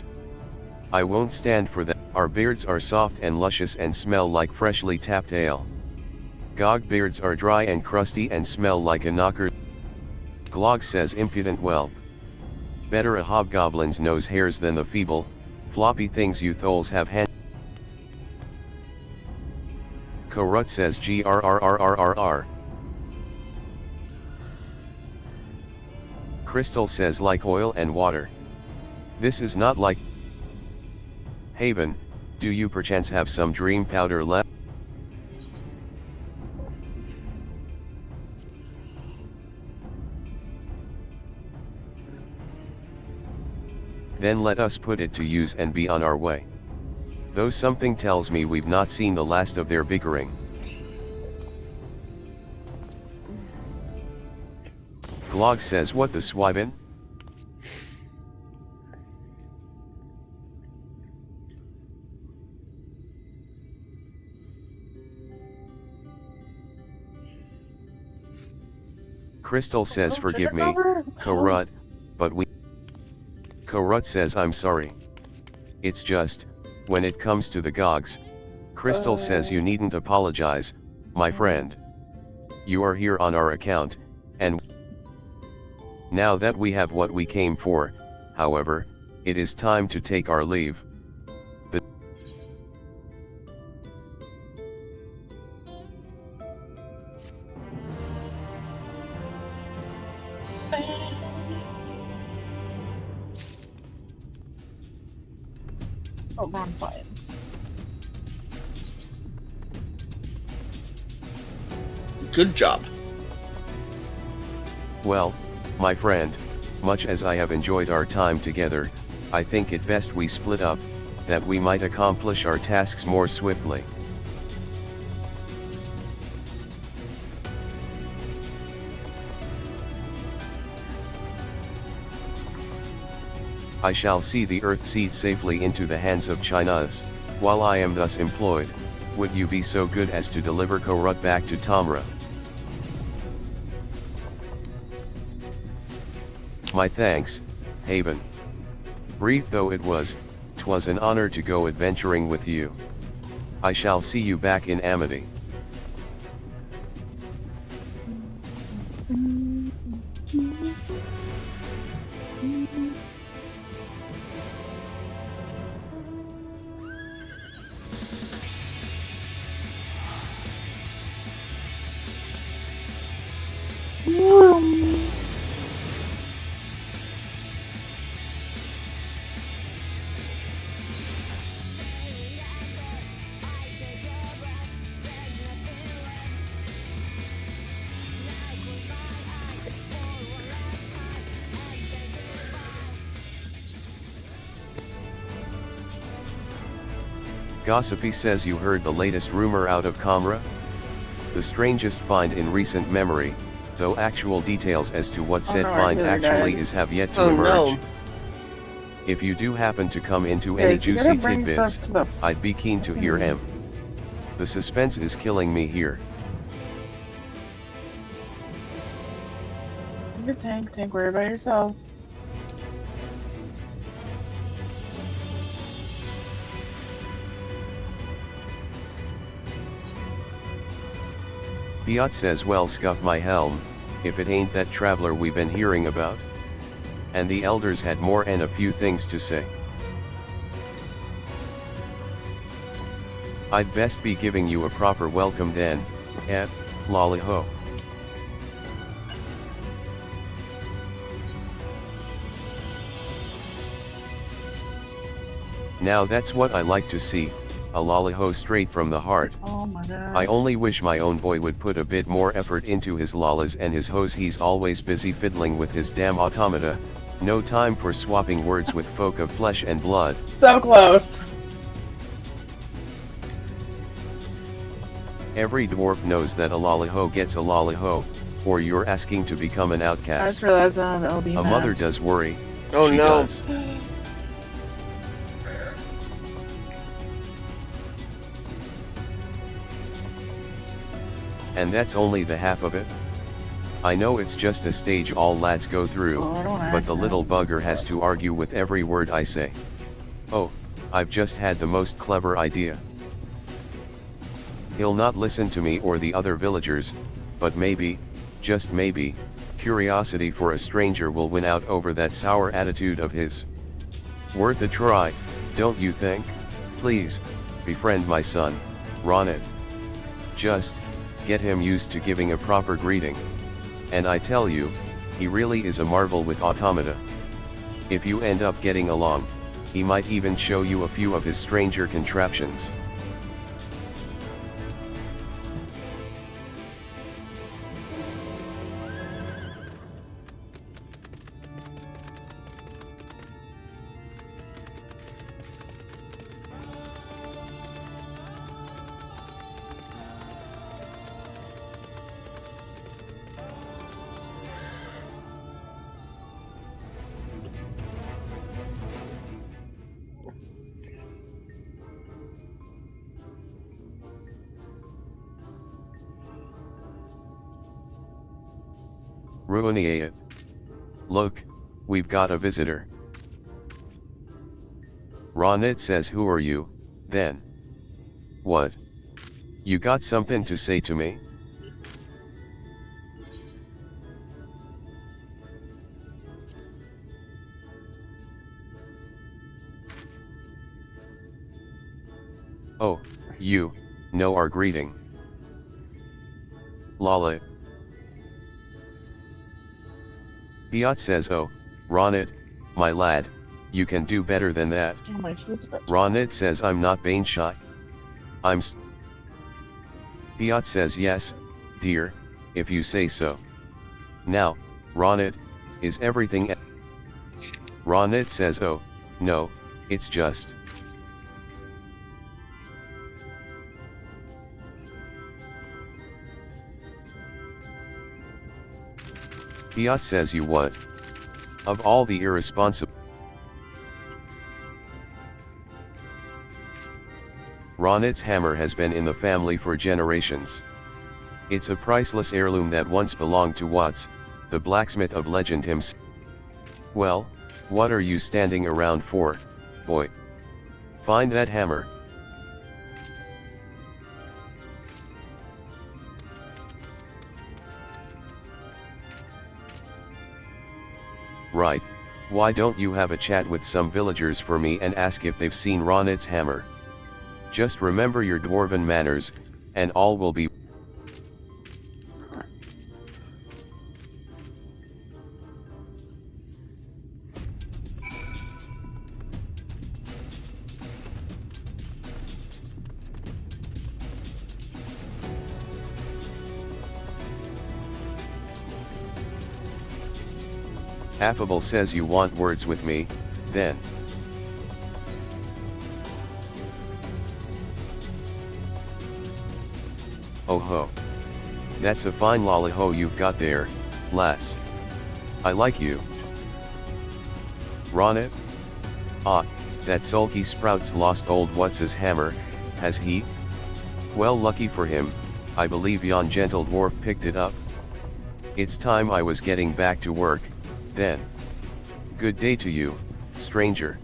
I won't stand for that. Our beards are soft and luscious and smell like freshly tapped ale. Gog beards are dry and crusty and smell like a knocker. Glog says impudent whelp. Better a hobgoblin's nose hairs than the feeble, floppy things you Tholes have hand. Korut says grrrrrrr. Crystal says like oil and water. This is not like. Haven, do you perchance have some dream powder left? Then let us put it to use and be on our way. Though something tells me we've not seen the last of their bickering. Glog says what the swibin? Crystal says forgive me, Korut, but we. Korut says I'm sorry. It's just, when it comes to the Gogs, Crystal says you needn't apologize, my friend. You are here on our account, and now that we have what we came for, however, it is time to take our leave. Oh, vampire. Good job. Well, my friend, Much as I have enjoyed our time together, I think it best we split up, that we might accomplish our tasks more swiftly. I shall see the Earth seed safely into the hands of Chinas. While I am thus employed, would you be so good as to deliver Korut back to Tamra? My thanks, Haven. Brief though it was, 'twas an honor to go adventuring with you. I shall see you back in Amity. Gossipy says you heard the latest rumor out of Kamra? The strangest find in recent memory, though actual details as to what said find actually is have yet to emerge. No. If you do happen to come into any juicy tidbits, I'd be keen to hear 'em. The suspense is killing me here. Good tank, worry about yourself. Piot says well scuff my helm, if it ain't that traveler we've been hearing about. And the elders had more and a few things to say. I'd best be giving you a proper welcome then, lolly-ho. Now that's what I like to see, a lolly-ho straight from the heart. Oh my god. I only wish my own boy would put a bit more effort into his lollas and his hoes. He's always busy fiddling with his damn automata, no time for swapping words with folk of flesh and blood. So close. Every dwarf knows that a lolly-ho gets a lolly-ho, or you're asking to become an I outcast. just realized I'm on the LB A map. mother does worry, Oh she no. does. And that's only the half of it. I know it's just a stage all lads go through, but the little bugger has to argue with every word I say. Oh, I've just had the most clever idea. He'll not listen to me or the other villagers, but maybe, just maybe, curiosity for a stranger will win out over that sour attitude of his. Worth a try, don't you think? Please, befriend my son, Ronit. Just, get him used to giving a proper greeting. And I tell you, he really is a marvel with automata. If you end up getting along, he might even show you a few of his stranger contraptions. Ruiniate. Look, we've got a visitor. Ronit says, who are you, then? What? You got something to say to me? Oh, you know our greeting. Lala. Piot says, oh, Ronit, my lad, you can do better than that. Ronit says, I'm not bane shy. I'm Piot says, yes, dear, if you say so. Now, Ronit, is everything Ronit says, oh, no, it's just. Piotr says, you what? Of all the irresponsible. Ronit's hammer has been in the family for generations. It's a priceless heirloom that once belonged to Watts, the blacksmith of legend himself. Well, what are you standing around for, boy? Find that hammer. Right, why don't you have a chat with some villagers for me and ask if they've seen Ronit's hammer? Just remember your dwarven manners, and all will be. Affable says, you want words with me, then. Oh ho. That's a fine lolly-ho you've got there, lass. I like you. Ronit? Ah, that sulky sprout's lost old what's-his hammer, has he? Well, lucky for him, I believe yon gentle dwarf picked it up. It's time I was getting back to work, then. Good day to you, stranger.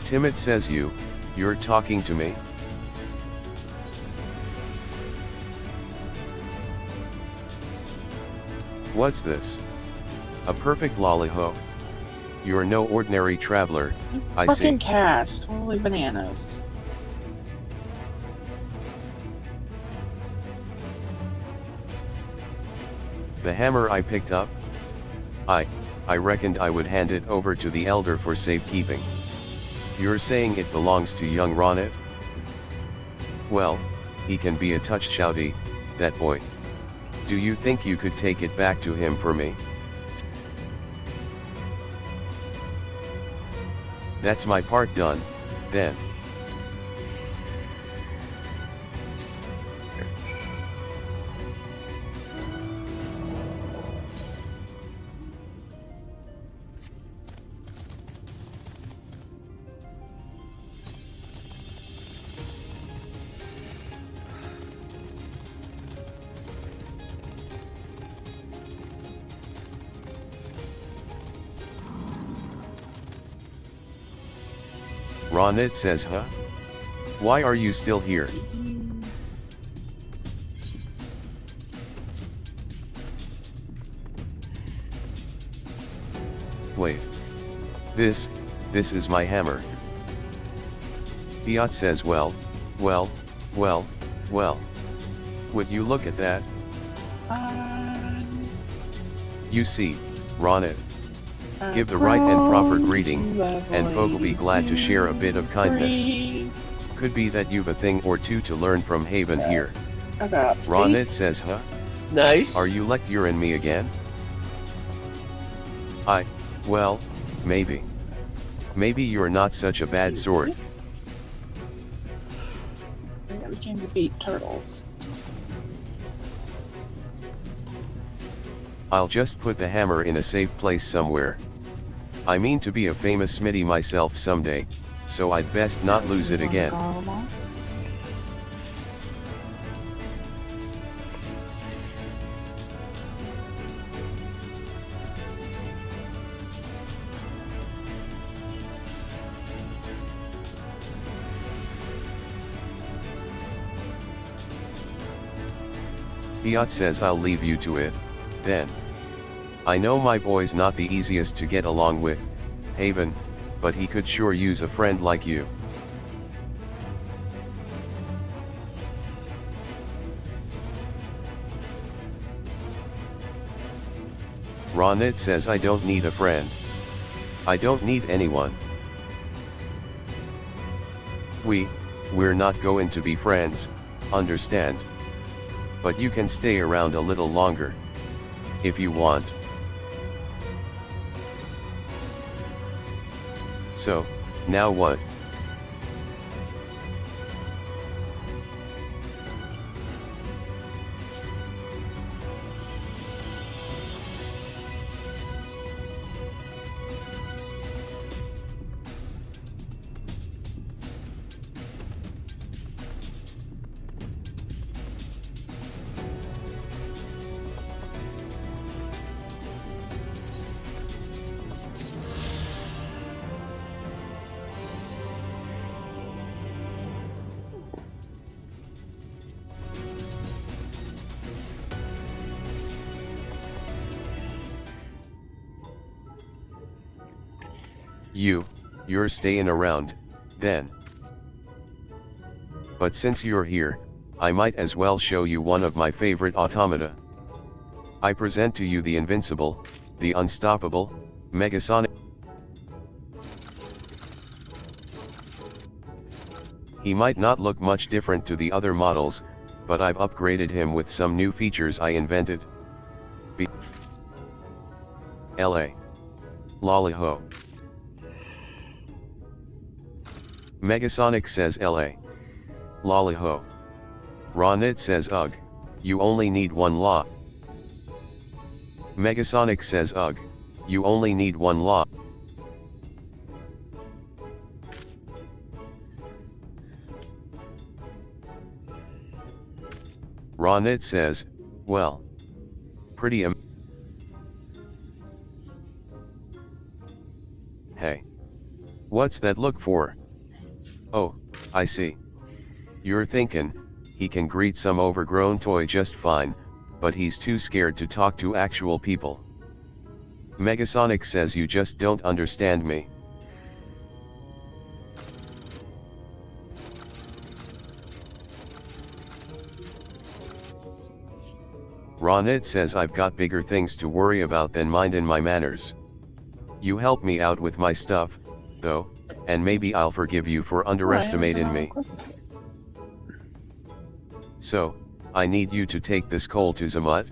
Timid says, you're talking to me? What's this? A perfect lolly-ho? You're no ordinary traveler, I see. Fucking cast, holy bananas. The hammer I picked up? I reckoned I would hand it over to the elder for safekeeping. You're saying it belongs to young Ronit? Well, he can be a touch shouty, that boy. Do you think you could take it back to him for me? That's my part done, then. Ronit says, huh? Why are you still here? Wait. This is my hammer. Piotr says, well. Would you look at that? You see, Ronit. Give the right and proper greeting, and folk will be glad to share a bit of kindness. Could be that you've a thing or two to learn from Haven here. Ronit says, huh? Nice. Are you lecturing me again? Well, maybe. Maybe you're not such a bad sort. We came to beat turtles. I'll just put the hammer in a safe place somewhere. I mean to be a famous smithy myself someday, so I'd best not lose it again. Piotr says, I'll leave you to it, then. I know my boy's not the easiest to get along with, Haven, but he could sure use a friend like you. Ronit says I don't need a friend. I don't need anyone. We're not going to be friends, understand? But you can stay around a little longer. If you want. So, now what? You're staying around, then. But since you're here, I might as well show you one of my favorite automata. I present to you the invincible, the unstoppable, Megasonic. He might not look much different to the other models, but I've upgraded him with some new features I invented. L.A. Lollyho. Megasonic says L.A. Lollyho. Ronit says ugh, you only need one law. Megasonic says ugh, you only need one law. Ronit says, well, pretty Hey. What's that look for? Oh, I see. You're thinking, he can greet some overgrown toy just fine, but he's too scared to talk to actual people. Megasonic says you just don't understand me. Ronit says I've got bigger things to worry about than minding my manners. You help me out with my stuff, though, and maybe I'll forgive you for underestimating me. So, I need you to take this coal to Zamut.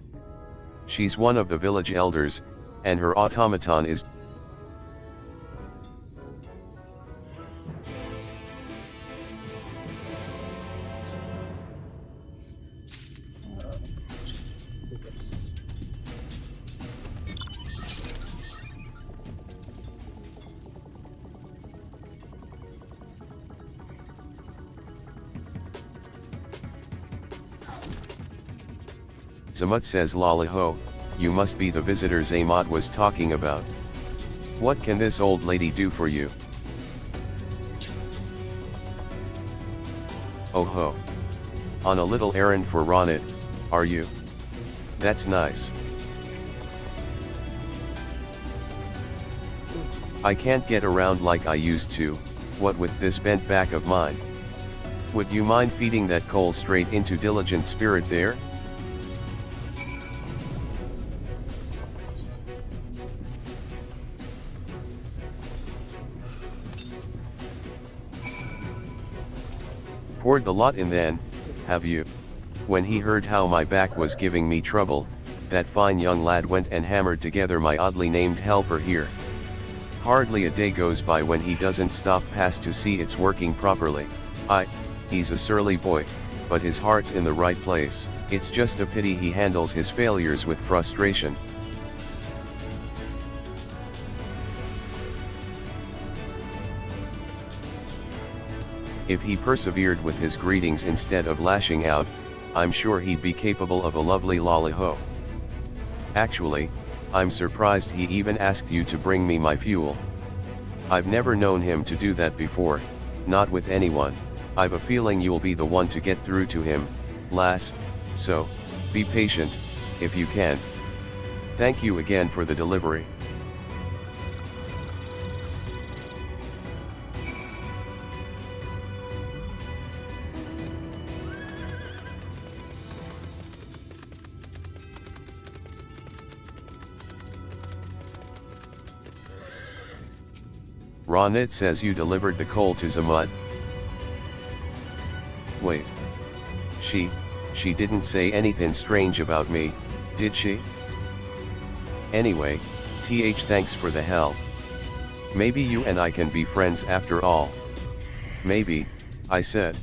She's one of the village elders, and her automaton is... Zamut says Lollyho, you must be the visitor Zaymot was talking about. What can this old lady do for you? Oh ho. On a little errand for Ronit, are you? That's nice. I can't get around like I used to, what with this bent back of mine. Would you mind feeding that coal straight into Diligent Spirit there? Poured the lot in then, have you? When he heard how my back was giving me trouble, that fine young lad went and hammered together my oddly named helper here. Hardly a day goes by when he doesn't stop past to see it's working properly. He's a surly boy, but his heart's in the right place. It's just a pity he handles his failures with frustration. If he persevered with his greetings instead of lashing out, I'm sure he'd be capable of a lovely Lollyho. Actually, I'm surprised he even asked you to bring me my fuel. I've never known him to do that before, not with anyone. I've a feeling you'll be the one to get through to him, lass, so, be patient, if you can. Thank you again for the delivery. Ronit says you delivered the coal to Zamut. Wait. She didn't say anything strange about me, did she? Anyway, thanks for the help. Maybe you and I can be friends after all. Maybe, I said.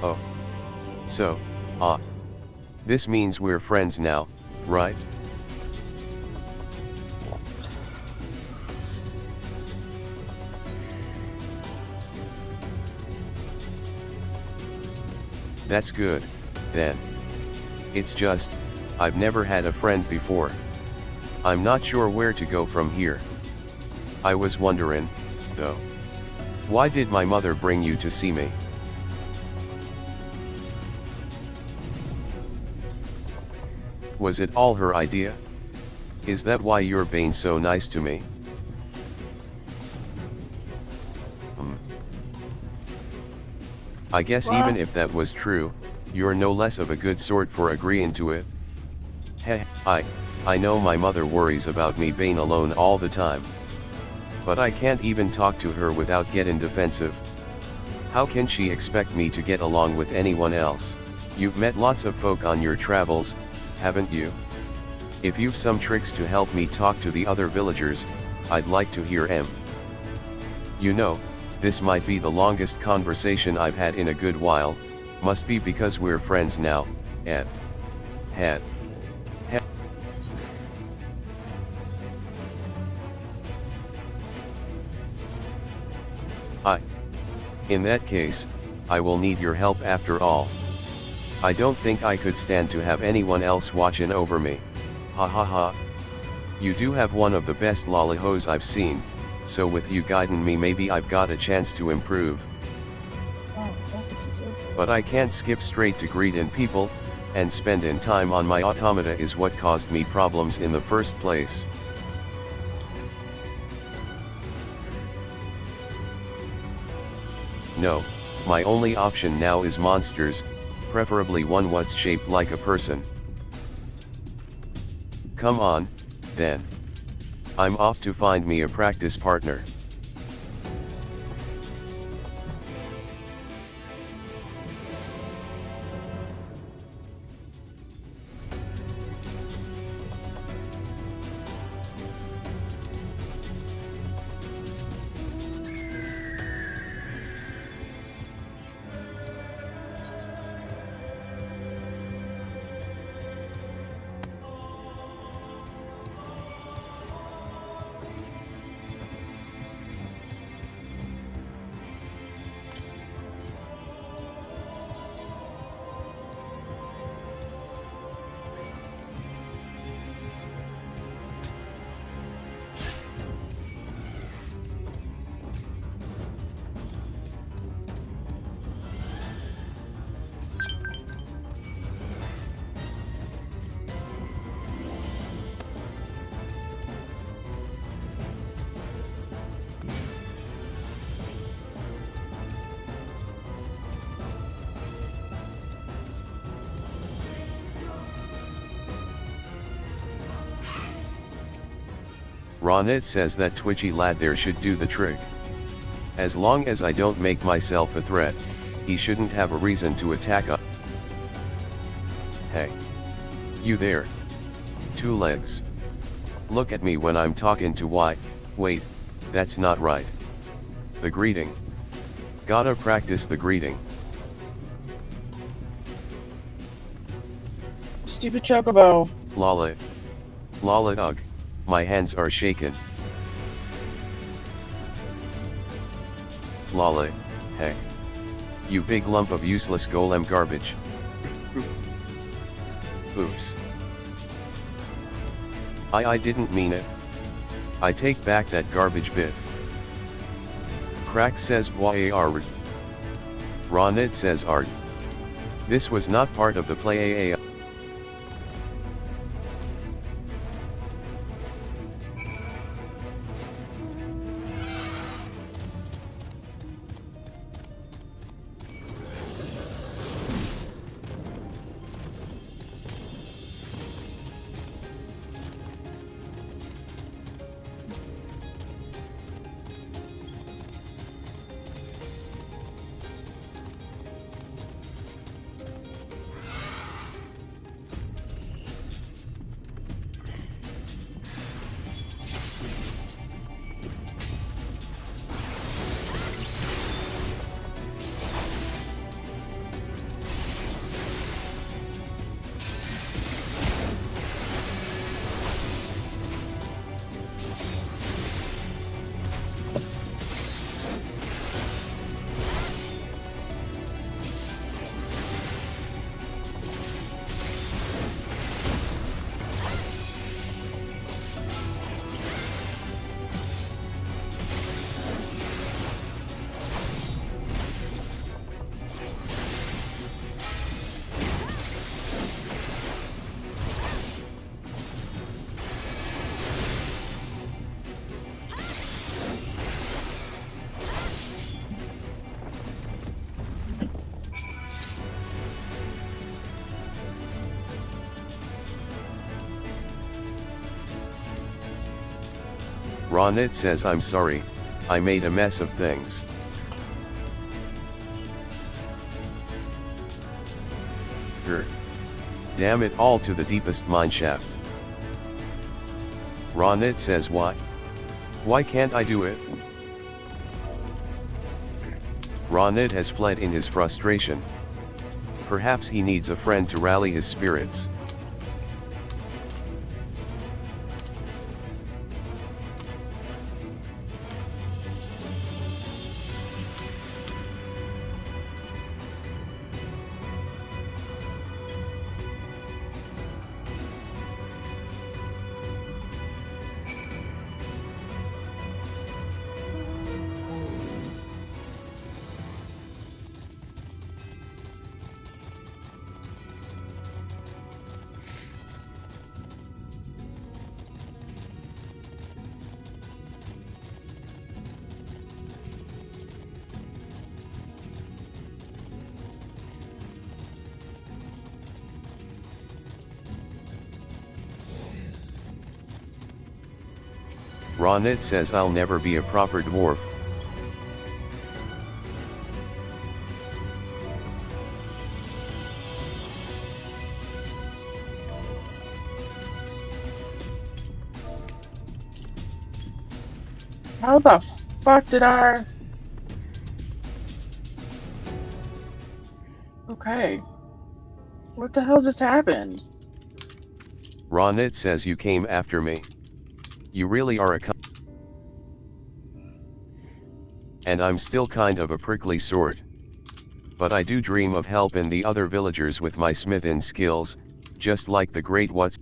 Oh. So, this means we're friends now, right? That's good, then. It's just, I've never had a friend before. I'm not sure where to go from here. I was wondering, though. Why did my mother bring you to see me? Was it all her idea? Is that why you're being so nice to me? I guess even if that was true, you're no less of a good sort for agreeing to it. Heh, I know my mother worries about me being alone all the time. But I can't even talk to her without getting defensive. How can she expect me to get along with anyone else? You've met lots of folk on your travels, haven't you? If you've some tricks to help me talk to the other villagers, I'd like to hear 'em. You know, this might be the longest conversation I've had in a good while, must be because we're friends now, Ed. Head. In that case, I will need your help after all. I don't think I could stand to have anyone else watching over me. Ha ha ha. You do have one of the best lalahos I've seen, so with you guiding me maybe I've got a chance to improve. But I can't skip straight to greeting people, and spending time on my automata is what caused me problems in the first place. No, my only option now is monsters, preferably one what's shaped like a person. Come on, then. I'm off to find me a practice partner. Ronit says that twitchy lad there should do the trick. As long as I don't make myself a threat, he shouldn't have a reason to attack us. Hey. You there. 2 legs. Look at me when I'm talking to wait, that's not right. The greeting. Gotta practice the greeting. Stupid chocobo. Lala. Lala ugh. My hands are shaken. Lala, hey. You big lump of useless golem garbage. Oops. I didn't mean it. I take back that garbage bit. Crack says boyar. Ronit says art. This was not part of the play. Ronit says I'm sorry, I made a mess of things. Damn it all to the deepest mineshaft. Ronit says why? Why can't I do it? Ronit has fled in his frustration. Perhaps he needs a friend to rally his spirits. Ronit says I'll never be a proper dwarf. How the fuck did I... Okay. What the hell just happened? Ronit says you came after me. You really are a and I'm still kind of a prickly sort. But I do dream of helping the other villagers with my smithing skills, just like the great What's.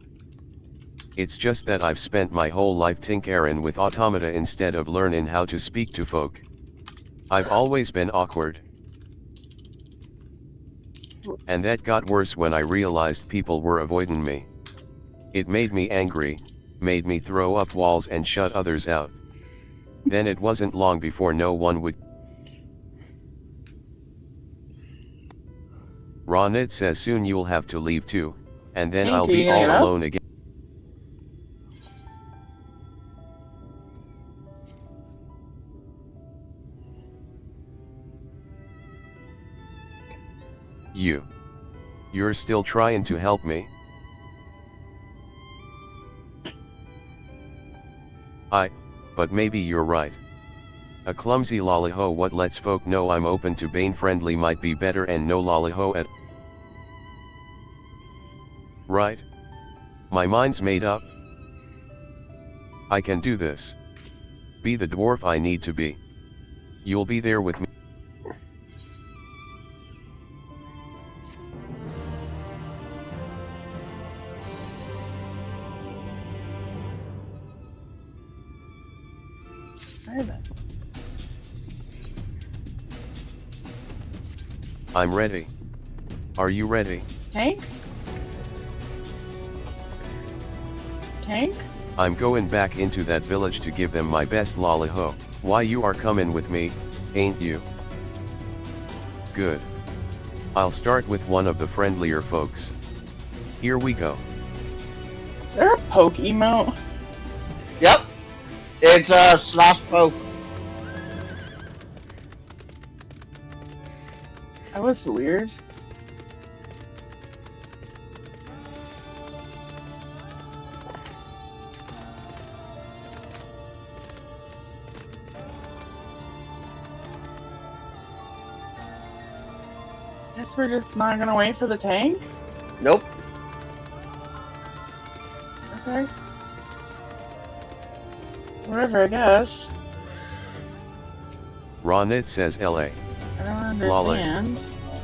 It's just that I've spent my whole life tinkering with automata instead of learning how to speak to folk. I've always been awkward. And that got worse when I realized people were avoiding me. It made me angry, made me throw up walls and shut others out. Then it wasn't long before no one would. Ronit says soon you'll have to leave too, and then I'll be all alone again. You're still trying to help me? But maybe you're right. A clumsy lollyho what lets folk know I'm open to Bane friendly might be better and no lollyho at. Right? My mind's made up. I can do this. Be the dwarf I need to be. You'll be there with me. I'm ready. Are you ready? Tank? Tank? I'm going back into that village to give them my best lollyho. Why you are coming with me, ain't you? Good. I'll start with one of the friendlier folks. Here we go. Is there a poke emote? Yep. It's a slash poke. That was weird. Guess we're just not gonna wait for the tank? Nope. Okay. Whatever, I guess. Ronit says LA. I don't understand.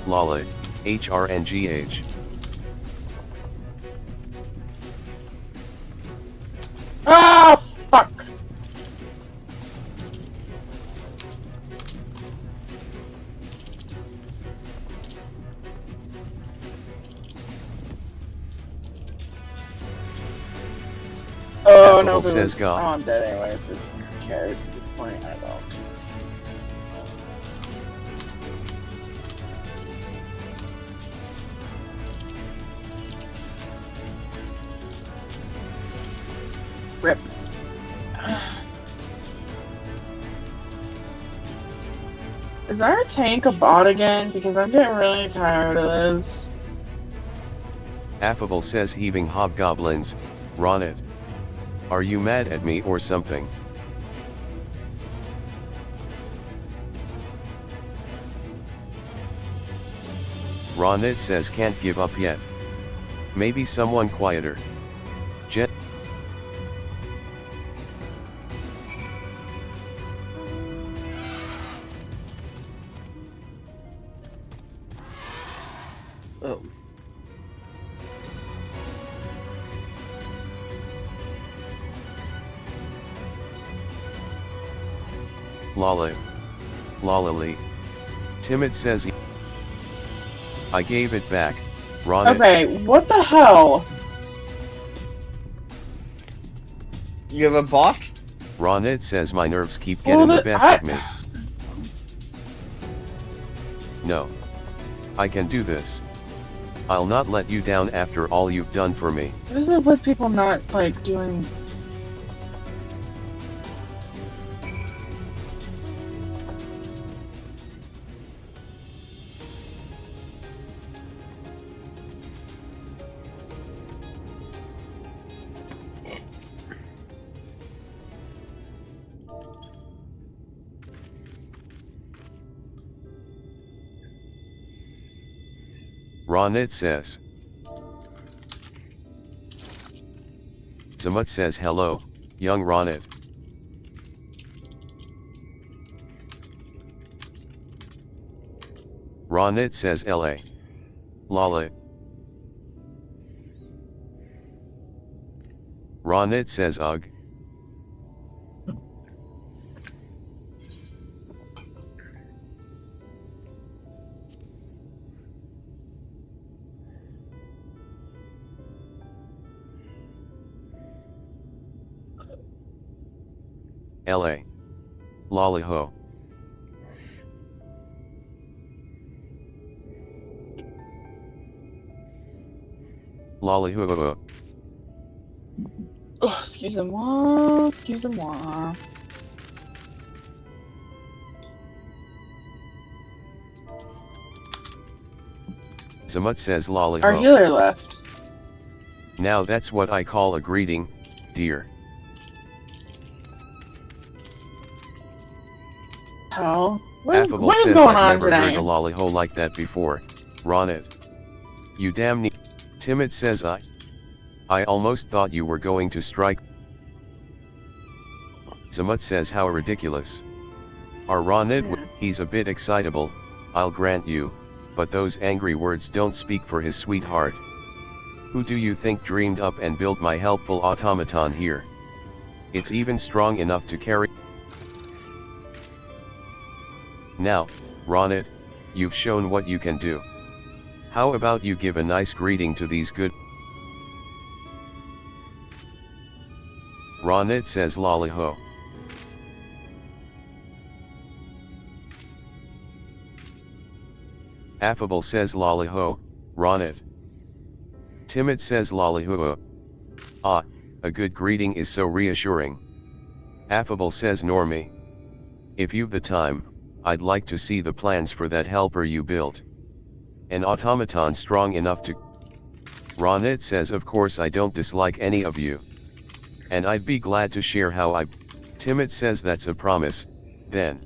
Lolly. HRNGH. Ah, fuck! Oh, no, says God. Oh, I'm dead anyway, so who cares at this point? I don't. Rip. Is our tank a bot again? Because I'm getting really tired of this. Affable says heaving hobgoblins, Ronit. Are you mad at me or something? Ronit says can't give up yet. Maybe someone quieter. Jet. Oh. Lolly. Timid says I gave it back, Ronit. Okay, what the hell? You have a bot? Ronit says my nerves keep getting the best of me. No. I can do this. I'll not let you down after all you've done for me. What is it with people not, like, doing... Ronit says. Zamut says hello, young Ronit. Ronit says LA. Lala. Ronit says ugh. LA. Lollyho. Lollyho. Oh, excusez-moi, excusez-moi. Zamut says lollyho. Our healer left. Now that's what I call a greeting, dear. Hell? Affable What is says going I've on never today? heard a lollyho like that before, Ronit. You damn neat. Timid says I almost thought you were going to strike. Zamut says how ridiculous. Our Ronit, he's a bit excitable, I'll grant you, but those angry words don't speak for his sweetheart. Who do you think dreamed up and built my helpful automaton here? It's even strong enough to carry. Now, Ronit, you've shown what you can do. How about you give a nice greeting to these good... Ronit says lollyho. Affable says lollyho, Ronit. Timid says lollyho. Ah, a good greeting is so reassuring. Affable says Normie. If you've the time, I'd like to see the plans for that helper you built. An automaton strong enough to... Ronit says of course I don't dislike any of you. And I'd be glad to share how I... Timid says that's a promise, then.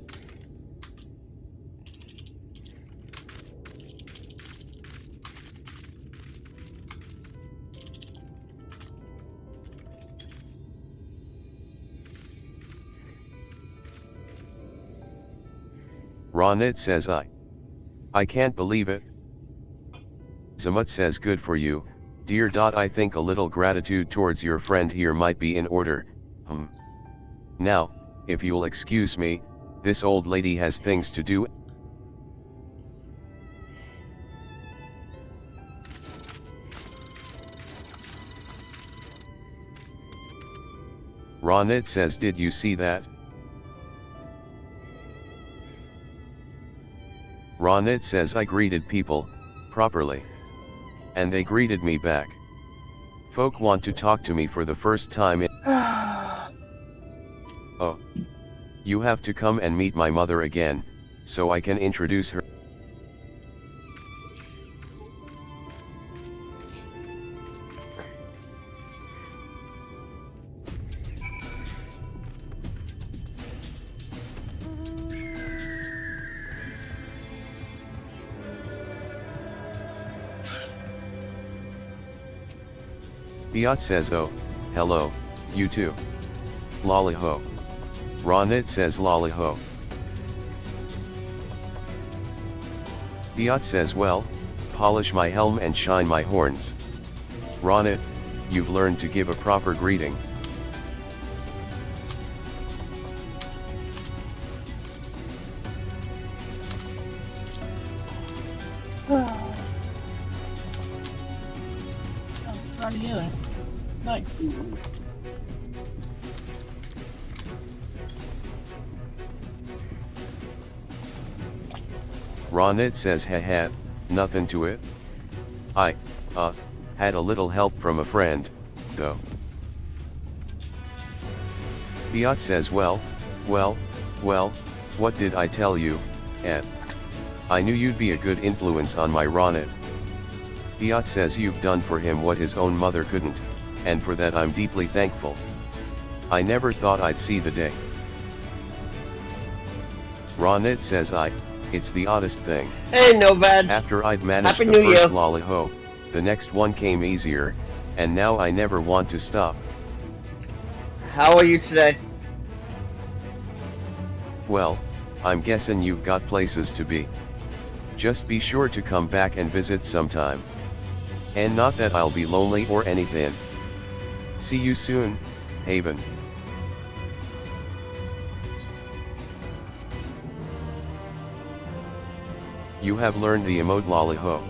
Ronit says I can't believe it. Zamut says good for you, dear. I think a little gratitude towards your friend here might be in order. Now, if you'll excuse me, this old lady has things to do. Ronit says did you see that? Ronit says I greeted people, properly. And they greeted me back. Folk want to talk to me for the first time in... Oh. You have to come and meet my mother again, so I can introduce her. Biot says oh, hello, you too. Lolly ho. Ronit says lolly ho. Biot says well, polish my helm and shine my horns. Ronit, you've learned to give a proper greeting. Together. Nice. Ronit says heh, nothing to it. I had a little help from a friend, though. Biot says well, what did I tell you, Ed? I knew you'd be a good influence on my Ronit. Biot says you've done for him what his own mother couldn't, and for that I'm deeply thankful. I never thought I'd see the day. Ronit says it's the oddest thing. Hey Novad! After I'd managed Happy the New first Year. lolly ho, the next one came easier, and now I never want to stop. How are you today? Well, I'm guessing you've got places to be. Just be sure to come back and visit sometime. And not that I'll be lonely or anything. See you soon, Haven. You have learned the emote lolly ho.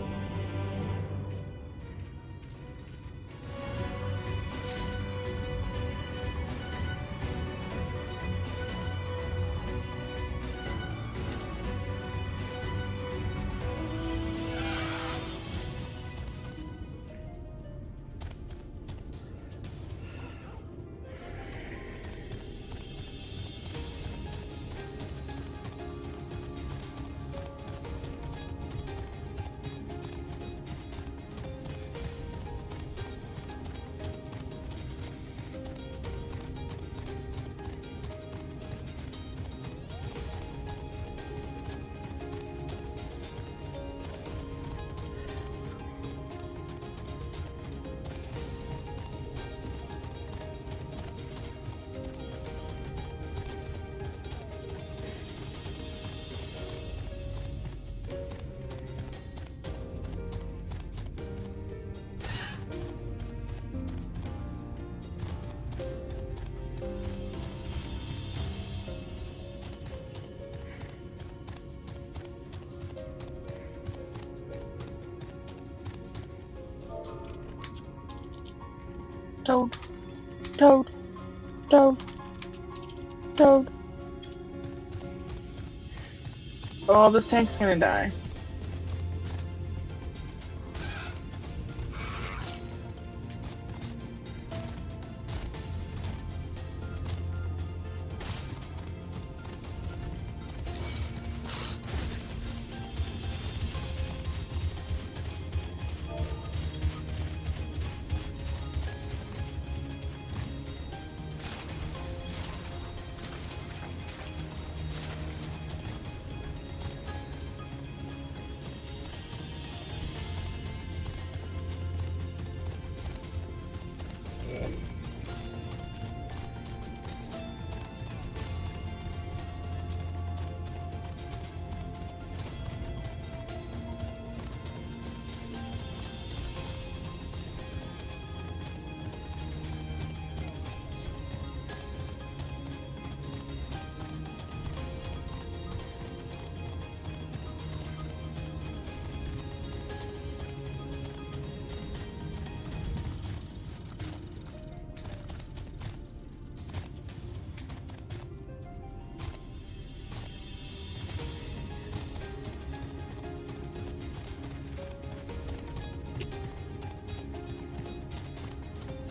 Toad. Toad. Toad. Toad. Oh, this tank's gonna die.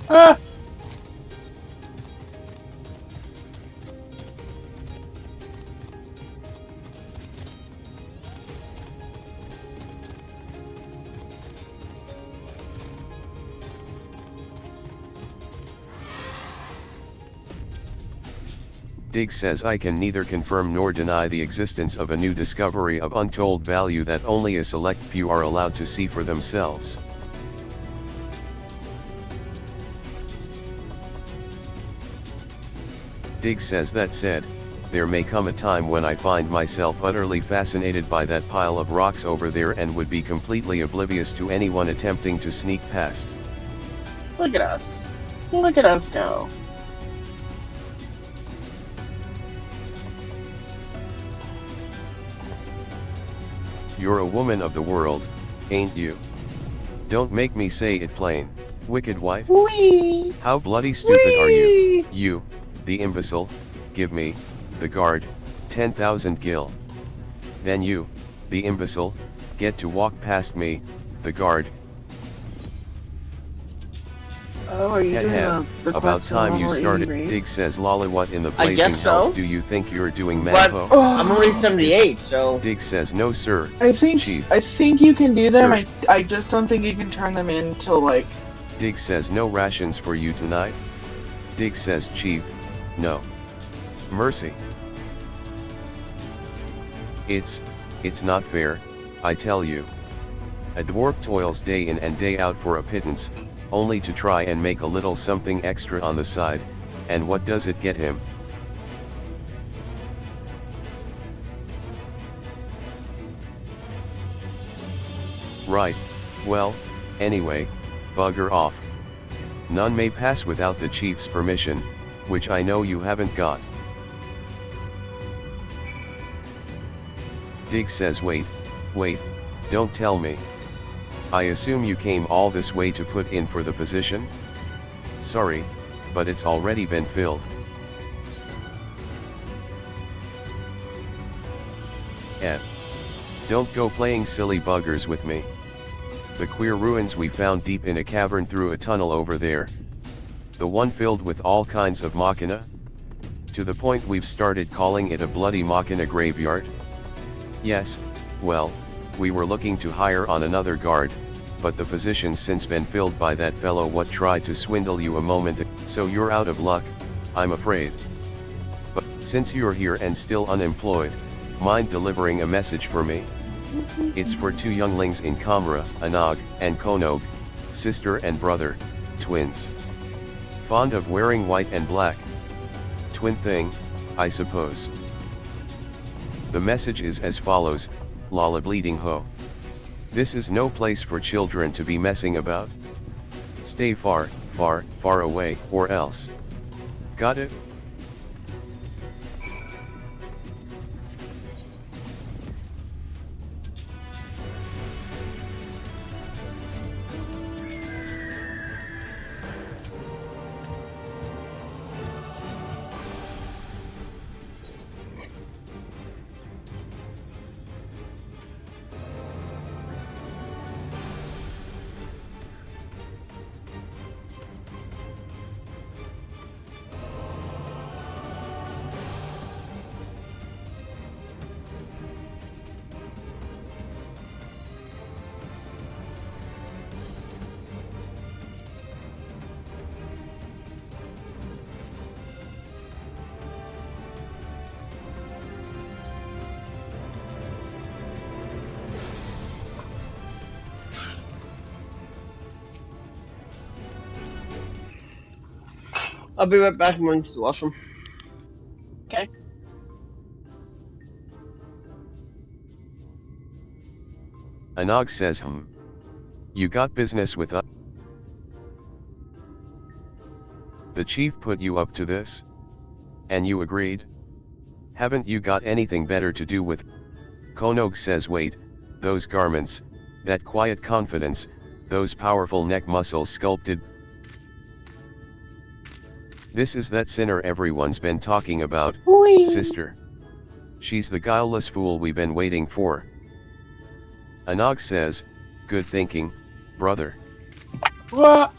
Ah! Dig says I can neither confirm nor deny the existence of a new discovery of untold value that only a select few are allowed to see for themselves. Dig says that said, there may come a time when I find myself utterly fascinated by that pile of rocks over there and would be completely oblivious to anyone attempting to sneak past. Look at us. Look at us go. You're a woman of the world, ain't you? Don't make me say it plain, wicked wife. Whee! How bloody stupid are you? You, the imbecile, give me, the guard, 10,000 gil. Then you, the imbecile, get to walk past me, the guard. Oh, are you doing About request time you for started. E-rate? Dig says, Lala, what in the I blazing guess so. hells do you think you're doing, But Manpo? I'm only 78, so. Dig says, no sir, I think Chief. I think you can do them. Sir. I just don't think you can turn them into like. Dig says, no rations for you tonight. Dig says, Chief, no. Mercy. It's not fair, I tell you. A dwarf toils day in and day out for a pittance, only to try and make a little something extra on the side, and what does it get him? Right, well, anyway, bugger off. None may pass without the chief's permission, which I know you haven't got. Dig says, wait, don't tell me. I assume you came all this way to put in for the position? Sorry, but it's already been filled. Don't go playing silly buggers with me. The queer ruins we found deep in a cavern through a tunnel over there. The one filled with all kinds of machina? To the point we've started calling it a bloody machina graveyard? Yes, well, we were looking to hire on another guard, but the position's since been filled by that fellow what tried to swindle you a moment ago, so you're out of luck, I'm afraid. But, since you're here and still unemployed, mind delivering a message for me? It's for two younglings in Kamra, Anog, and Konog, sister and brother, twins. Fond of wearing white and black. Twin thing, I suppose. The message is as follows, Lala Bleeding Ho. This is no place for children to be messing about. Stay far, far, far away, or else. Got it? I'll be right back. I'm going to the washroom. Okay. Anog says, You got business with us? The chief put you up to this? And you agreed? Haven't you got anything better to do with? Konog says, wait, those garments, that quiet confidence, those powerful neck muscles sculpted. This is that sinner everyone's been talking about, Whee! Sister. She's the guileless fool we've been waiting for. Anog says, good thinking, brother. What?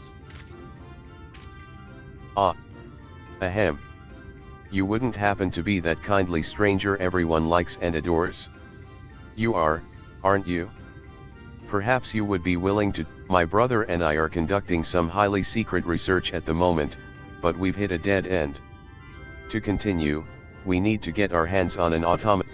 Ah. Ahem. You wouldn't happen to be that kindly stranger everyone likes and adores? You are, aren't you? Perhaps you would be willing to. My brother and I are conducting some highly secret research at the moment, but we've hit a dead end. To continue, we need to get our hands on an automaton.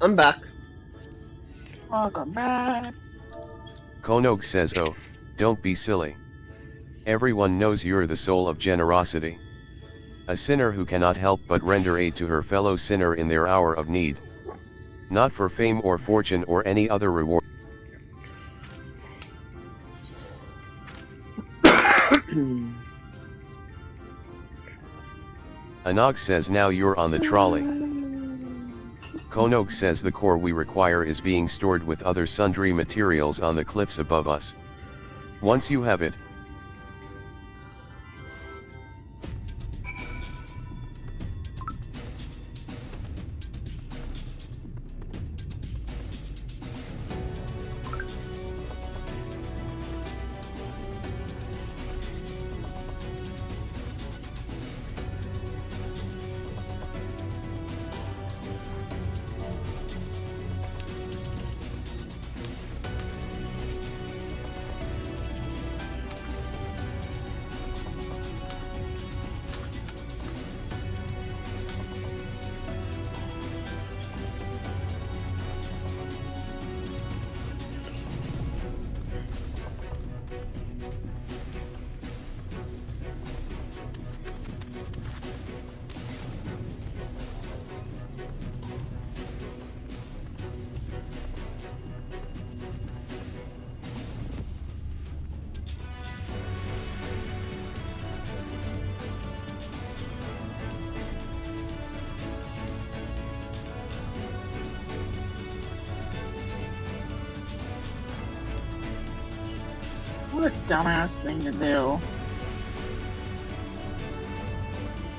I'm back. Welcome back. Konog says, oh, don't be silly. Everyone knows you're the soul of generosity. A sinner who cannot help but render aid to her fellow sinner in their hour of need. Not for fame or fortune or any other reward. Anog says now you're on the trolley. Konog says the core we require is being stored with other sundry materials on the cliffs above us. Once you have it, What a dumbass thing to do.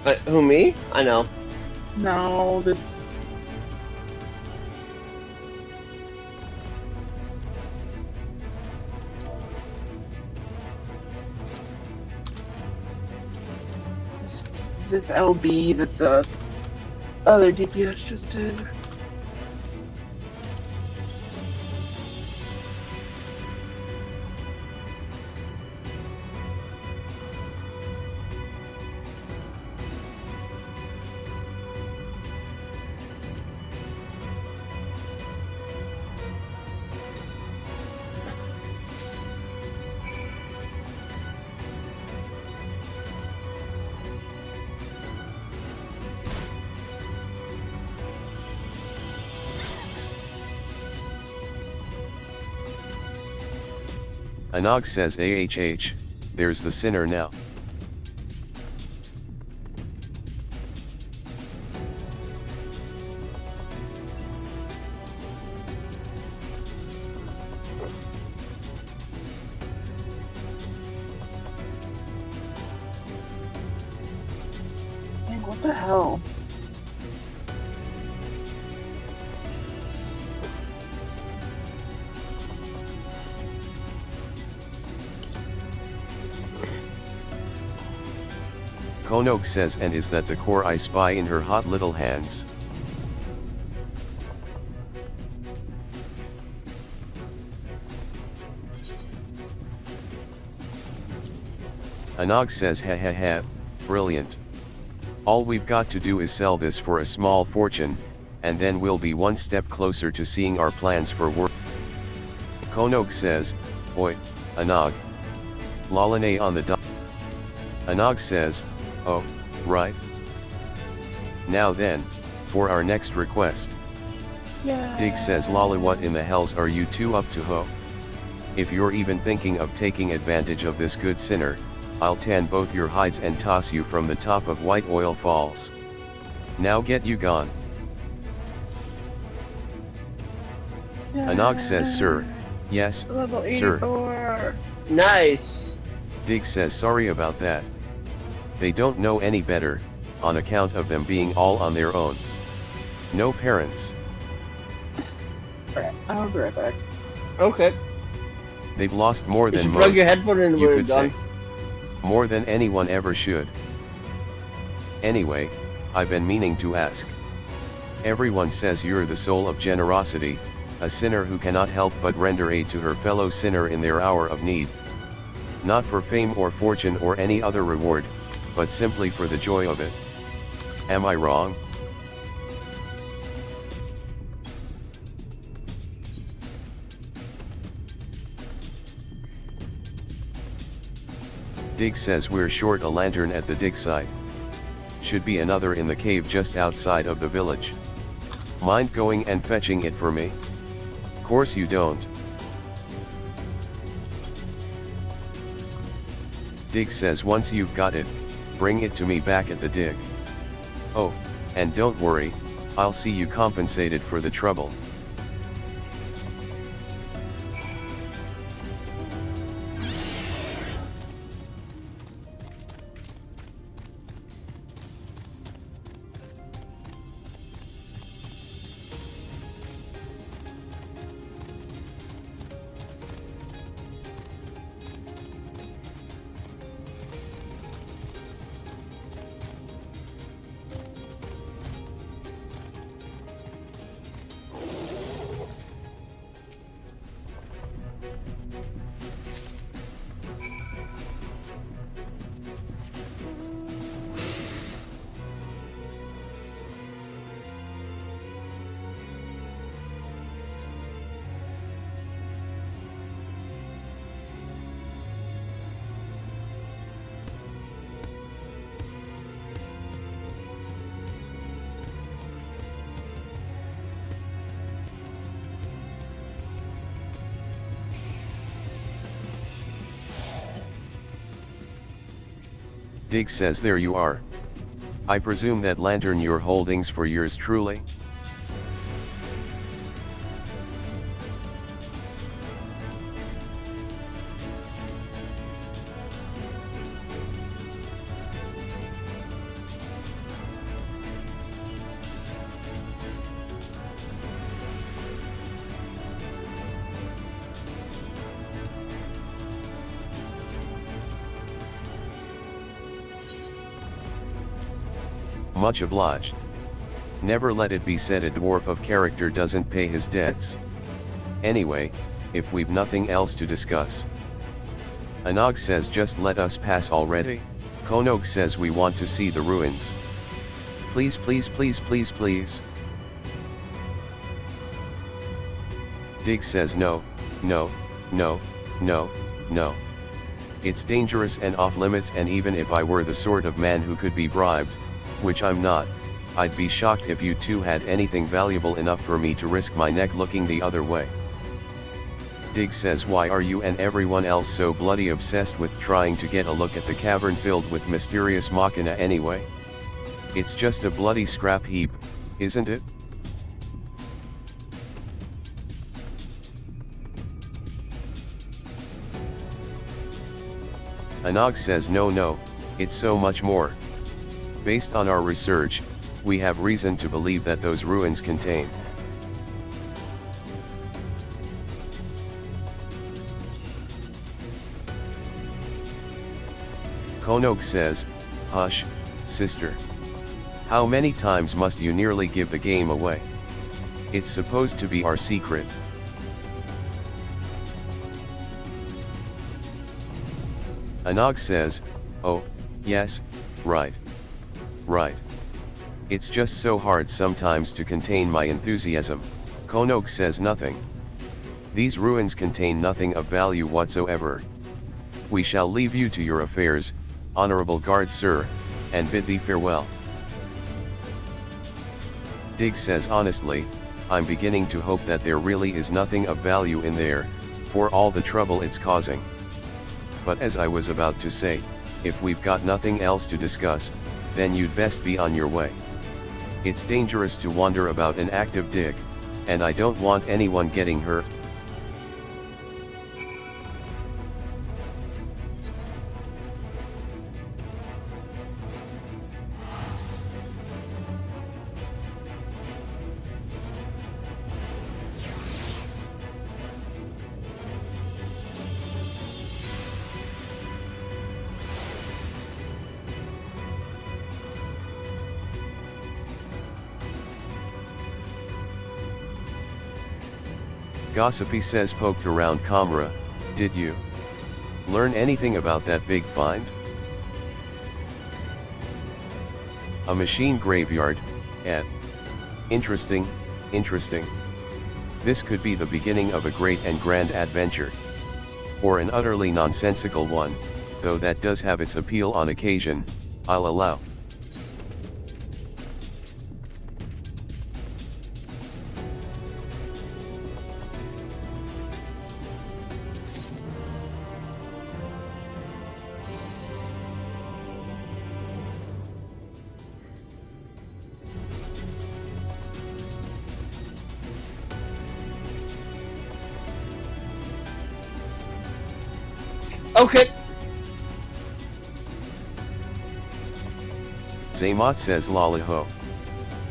But who, me? I know. No, this... This LB that the other DPS just did. Anog says AHH, there's the sinner now. Like, what the hell? Konog says and is that the core I spy in her hot little hands. Anog says ha ha ha, brilliant. All we've got to do is sell this for a small fortune, and then we'll be one step closer to seeing our plans for work. Konog says, oi, Anog, Lalane on the dot. Anog says, oh, right. Now then, for our next request. Dig says, Lala, what in the hells are you two up to, ho? If you're even thinking of taking advantage of this good sinner, I'll tan both your hides and toss you from the top of White Oil Falls. Now get you gone. Anog says, sir. Yes, Level sir. 84. Nice. Dig says, sorry about that. They don't know any better, on account of them being all on their own. No parents. Alright, I'll be right back. Okay. They've lost more You than should most, plug your headphone in you when could you're done. say. More than anyone ever should. Anyway, I've been meaning to ask. Everyone says you're the soul of generosity, a sinner who cannot help but render aid to her fellow sinner in their hour of need. Not for fame or fortune or any other reward, but simply for the joy of it. Am I wrong? Dig says we're short a lantern at the dig site. Should be another in the cave just outside of the village. Mind going and fetching it for me? Course you don't. Dig says once you've got it, bring it to me back at the dig. Oh, and don't worry, I'll see you compensated for the trouble. Dig says there you are. I presume that lantern you're holding's for yours truly? Much obliged. Never let it be said a dwarf of character doesn't pay his debts. Anyway, if we've nothing else to discuss. Anog says just let us pass already. Konog says we want to see the ruins. Please, please, please, please, please. Dig says no, no, no, no, no. It's dangerous and off limits, and even if I were the sort of man who could be bribed, which I'm not, I'd be shocked if you two had anything valuable enough for me to risk my neck looking the other way. Dig says why are you and everyone else so bloody obsessed with trying to get a look at the cavern filled with mysterious machina anyway? It's just a bloody scrap heap, isn't it? Anog says no, no, it's so much more. Based on our research, we have reason to believe that those ruins contain Konog says, hush, sister. How many times must you nearly give the game away? It's supposed to be our secret. Anog says, oh, yes, right. Right. It's just so hard sometimes to contain my enthusiasm. Konog says nothing. These ruins contain nothing of value whatsoever. We shall leave you to your affairs, honorable guard sir, and bid thee farewell. Diggs says honestly, I'm beginning to hope that there really is nothing of value in there, for all the trouble it's causing. But as I was about to say, if we've got nothing else to discuss, then you'd best be on your way. It's dangerous to wander about an active dig, and I don't want anyone getting hurt. Gossipy says poked around Kamra, did you learn anything about that big find? A machine graveyard, eh? Interesting, interesting. This could be the beginning of a great and grand adventure. Or an utterly nonsensical one, though that does have its appeal on occasion, I'll allow. Okay. Zaymot says loliho.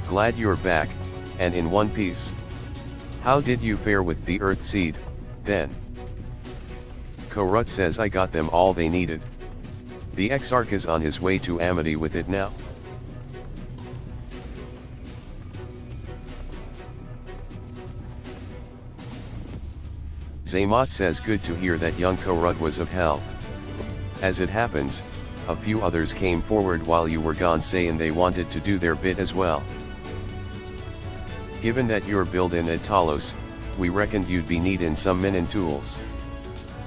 Glad you're back, and in one piece. How did you fare with the Earth Seed, then? Korut says I got them all they needed. The Exarch is on his way to Amity with it now. Zaymot says good to hear that young Korut was of help. As it happens, a few others came forward while you were gone saying they wanted to do their bit as well. Given that you're building at Talos, we reckoned you'd be needing some minin tools.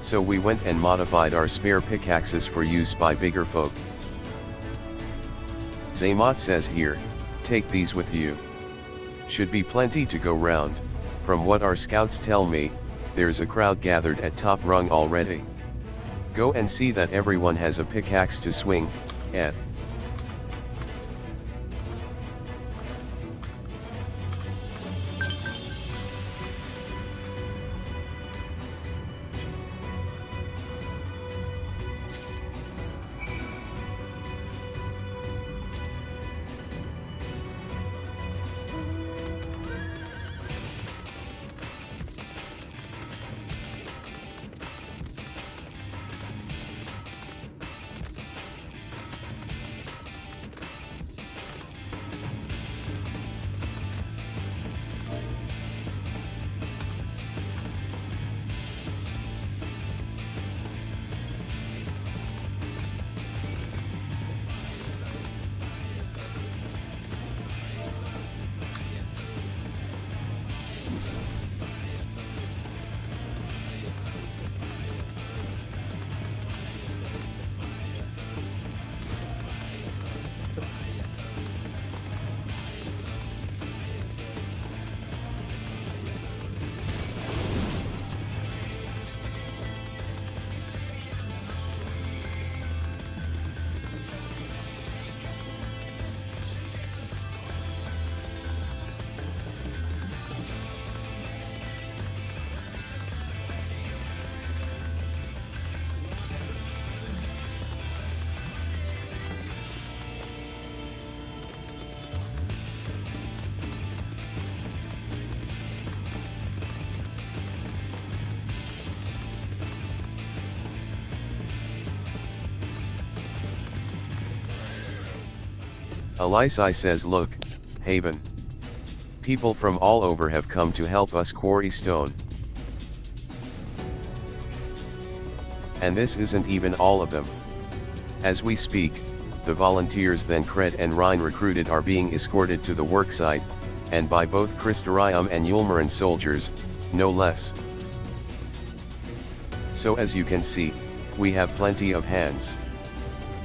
So we went and modified our spare pickaxes for use by bigger folk. Zaymot says here, take these with you. Should be plenty to go round. From what our scouts tell me, there's a crowd gathered at Top Rung already. Go and see that everyone has a pickaxe to swing, eh? Elisai says look, Haven. People from all over have come to help us quarry stone. And this isn't even all of them. As we speak, the volunteers then Kred and Rhine recruited are being escorted to the worksite, and by both Crystarium and Yulmaran soldiers, no less. So as you can see, we have plenty of hands.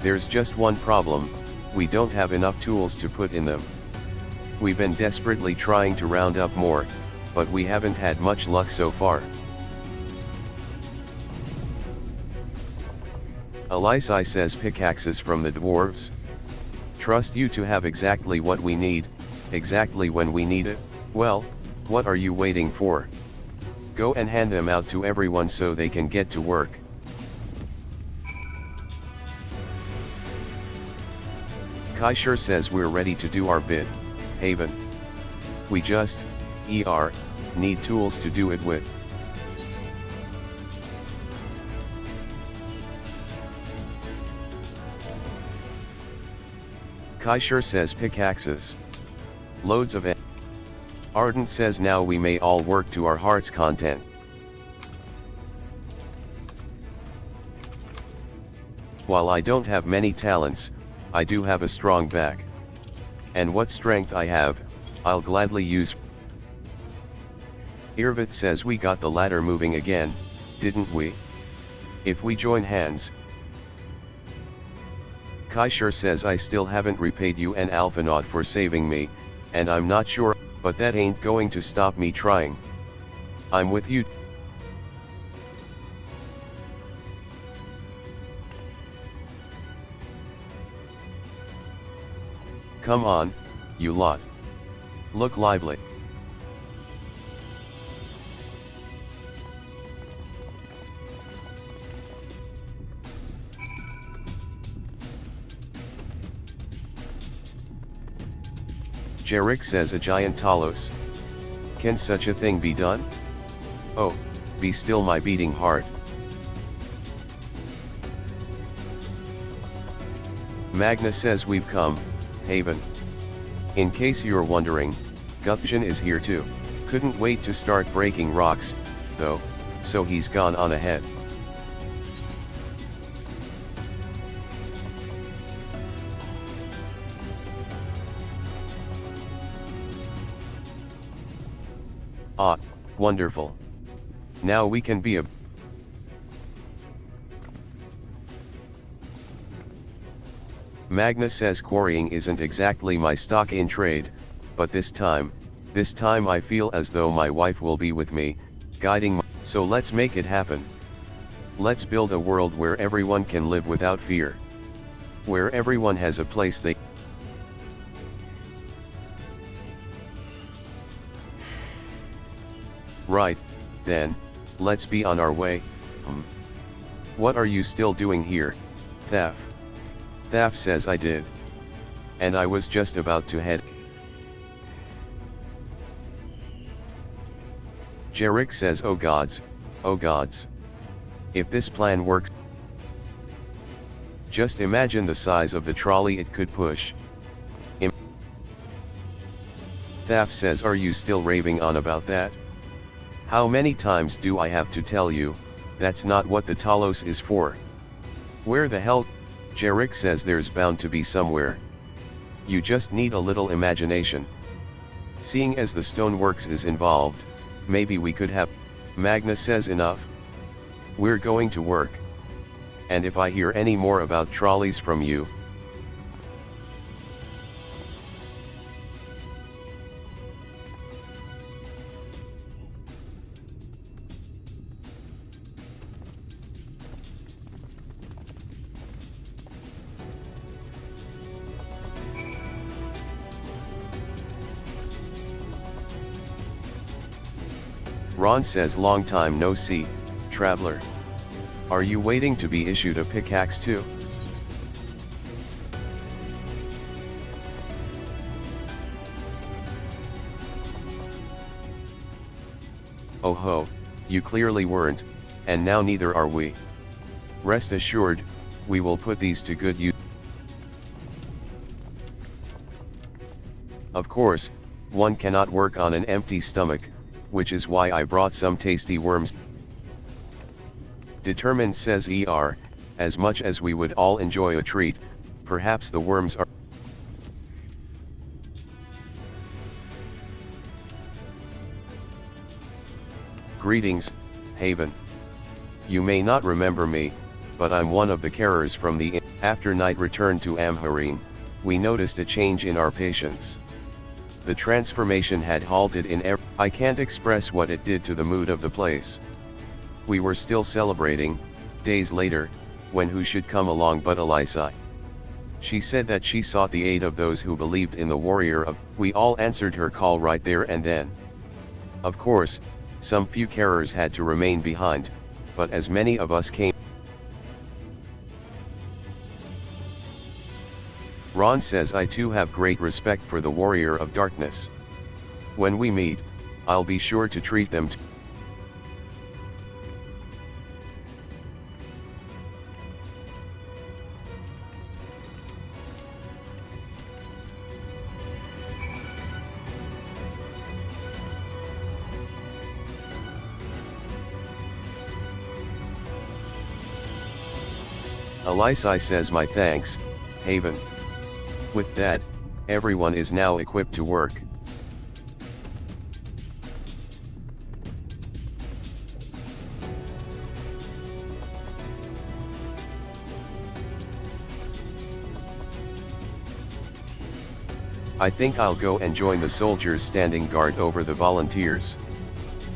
There's just one problem, we don't have enough tools to put in them. We've been desperately trying to round up more, but we haven't had much luck so far. Elisai says pickaxes from the dwarves. Trust you to have exactly what we need, exactly when we need it. Well, what are you waiting for? Go and hand them out to everyone so they can get to work. Kaishur says we're ready to do our bit, Haven. We just, need tools to do it with. Kaishur says pickaxes. Loads of it. Ardent says now we may all work to our heart's content. While I don't have many talents, I do have a strong back. And what strength I have, I'll gladly use. Irvith says we got the ladder moving again, didn't we? If we join hands. Kaishur says I still haven't repaid you and Alphanaut for saving me, and I'm not sure, but that ain't going to stop me trying. I'm with you. Come on, you lot. Look lively. Jarek says a giant Talos. Can such a thing be done? Oh, be still my beating heart. Magna says we've come, Haven. In case you're wondering, Gutjin is here too. Couldn't wait to start breaking rocks, though, so he's gone on ahead. Ah, wonderful. Now we can be a... Magna says quarrying isn't exactly my stock in trade, but this time I feel as though my wife will be with me, guiding my... So let's make it happen. Let's build a world where everyone can live without fear. Where everyone has a place they... Right, then, let's be on our way. What are you still doing here, Thaf? Thaf says I did. And I was just about to head. Jarek says oh gods. If this plan works. Just imagine the size of the trolley it could push. Thaf says are you still raving on about that? How many times do I have to tell you, that's not what the Talos is for? Where the hell? Jarek says there's bound to be somewhere. You just need a little imagination. Seeing as the stoneworks is involved, maybe we could have... Magna says enough. We're going to work. And if I hear any more about trolleys from you... Ron says long time no see, traveler. Are you waiting to be issued a pickaxe too? Oh ho, you clearly weren't, and now neither are we. Rest assured, we will put these to good use. Of course, one cannot work on an empty stomach, which is why I brought some tasty worms. Determined says ER, as much as we would all enjoy a treat, perhaps the worms are... Greetings, Haven. You may not remember me, but I'm one of the carers from the inn. After night return to Amharim, we noticed a change in our patients. The transformation had halted in I can't express what it did to the mood of the place. We were still celebrating, days later, when who should come along but Elisai. She said that she sought the aid of those who believed in the warrior of. We all answered her call right there and then. Of course, some few carers had to remain behind, but as many of us came. Ron says I too have great respect for the warrior of darkness. When we meet, I'll be sure to treat them to. Elisai says my thanks, Haven. With that, everyone is now equipped to work. I think I'll go and join the soldiers standing guard over the volunteers.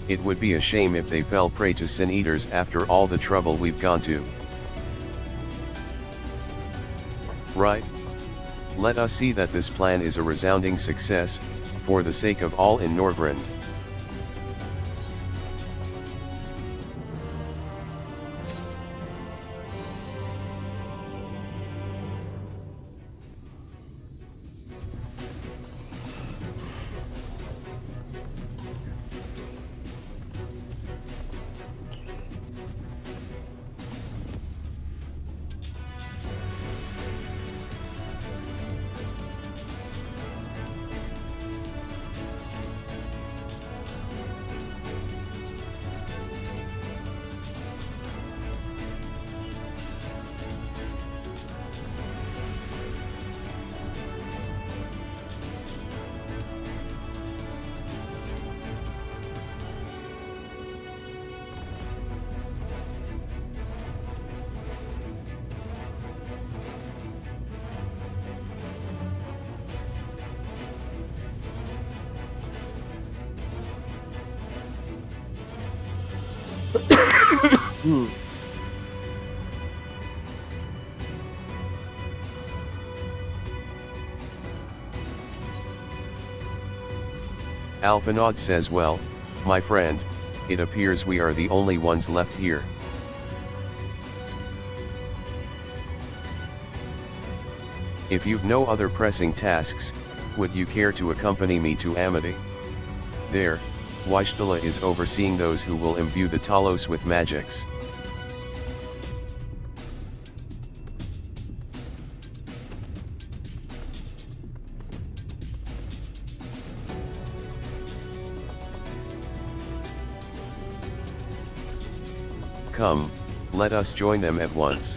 It would be a shame if they fell prey to sin eaters after all the trouble we've gone to. Right? Let us see that this plan is a resounding success, for the sake of all in Norvrend. Alphinaud says, well, my friend, it appears we are the only ones left here. If you've no other pressing tasks, would you care to accompany me to Amity? There, Wishtala is overseeing those who will imbue the Talos with magics. Come, let us join them at once.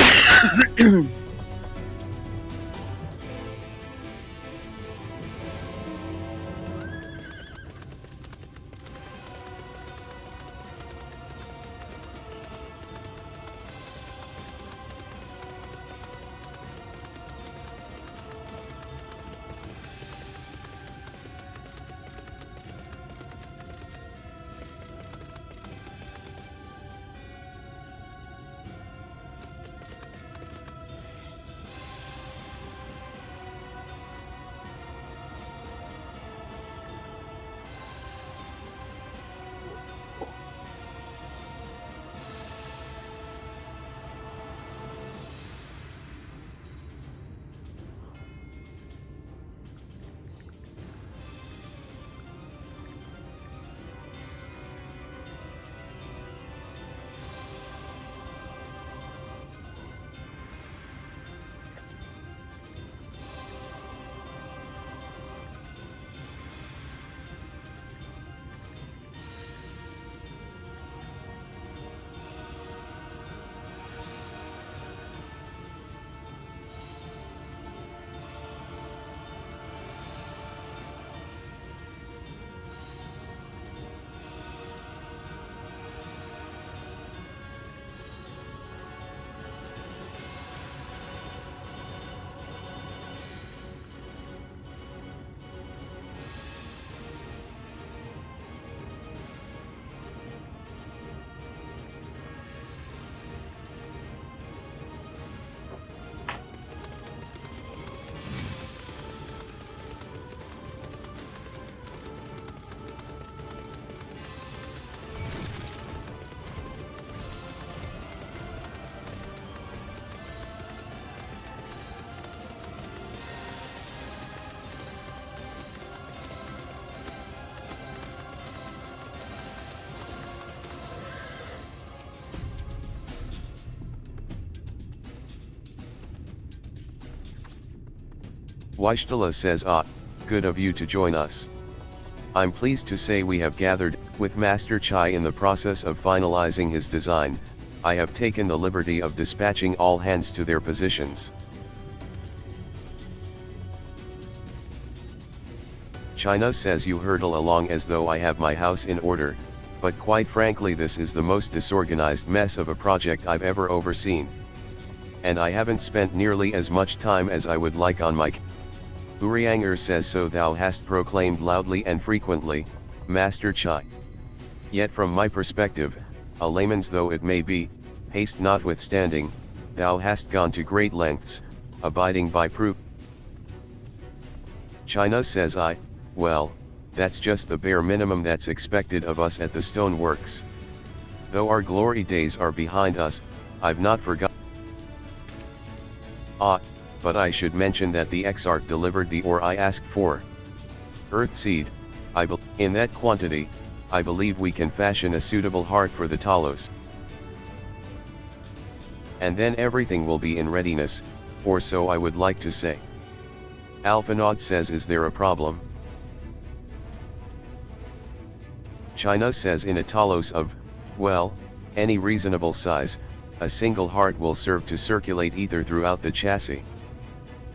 Waishtala says good of you to join us. I'm pleased to say we have gathered, with Master Chai in the process of finalizing his design. I have taken the liberty of dispatching all hands to their positions. China says you hurtle along as though I have my house in order, but quite frankly this is the most disorganized mess of a project I've ever overseen. And I haven't spent nearly as much time as I would like on my Urianger says so thou hast proclaimed loudly and frequently, Master Chai. Yet from my perspective, a layman's though it may be, haste notwithstanding, thou hast gone to great lengths, abiding by proof. China says well, that's just the bare minimum that's expected of us at the Stoneworks. Though our glory days are behind us, I've not forgotten. But I should mention that the Exarch delivered the ore I asked for. Earthseed, in that quantity, I believe we can fashion a suitable heart for the Talos. And then everything will be in readiness, or so I would like to say. Alphanaud says is there a problem? China says in a Talos of, well, any reasonable size, a single heart will serve to circulate ether throughout the chassis.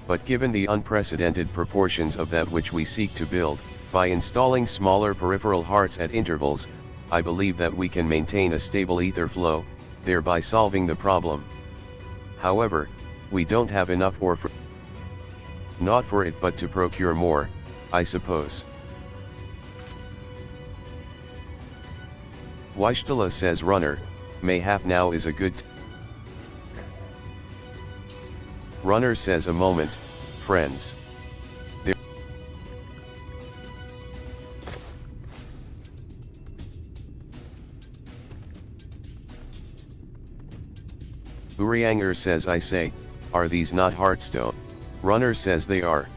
But given the unprecedented proportions of that which we seek to build, by installing smaller peripheral hearts at intervals, I believe that we can maintain a stable ether flow, thereby solving the problem. However, we don't have enough ore for not for it but to procure more, I suppose. Waishtala says Runner, mayhap now is a good Runner says a moment, friends. Urianger says I say, are these not Heartstone? Runner says they are.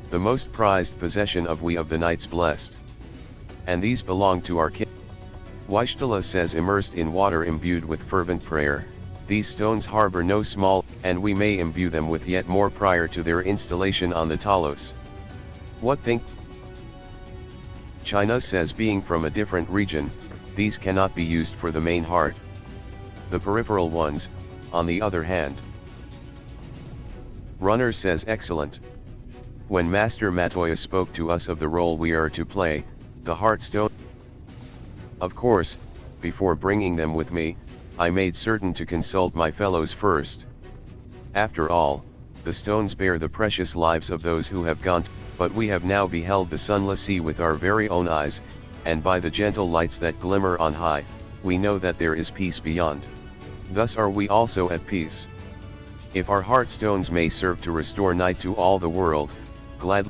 The most prized possession of we of the Knights Blessed. And these belong to our king. Waishtala says immersed in water imbued with fervent prayer, these stones harbor no small, and we may imbue them with yet more prior to their installation on the Talos. What think? China says being from a different region, these cannot be used for the main heart. The peripheral ones, on the other hand. Runner says excellent. When Master Matoya spoke to us of the role we are to play, the Heartstone. Of course, before bringing them with me, I made certain to consult my fellows first. After all, the stones bear the precious lives of those who have gone, but we have now beheld the sunless sea with our very own eyes, and by the gentle lights that glimmer on high, we know that there is peace beyond. Thus are we also at peace. If our Heartstones may serve to restore night to all the world, glad.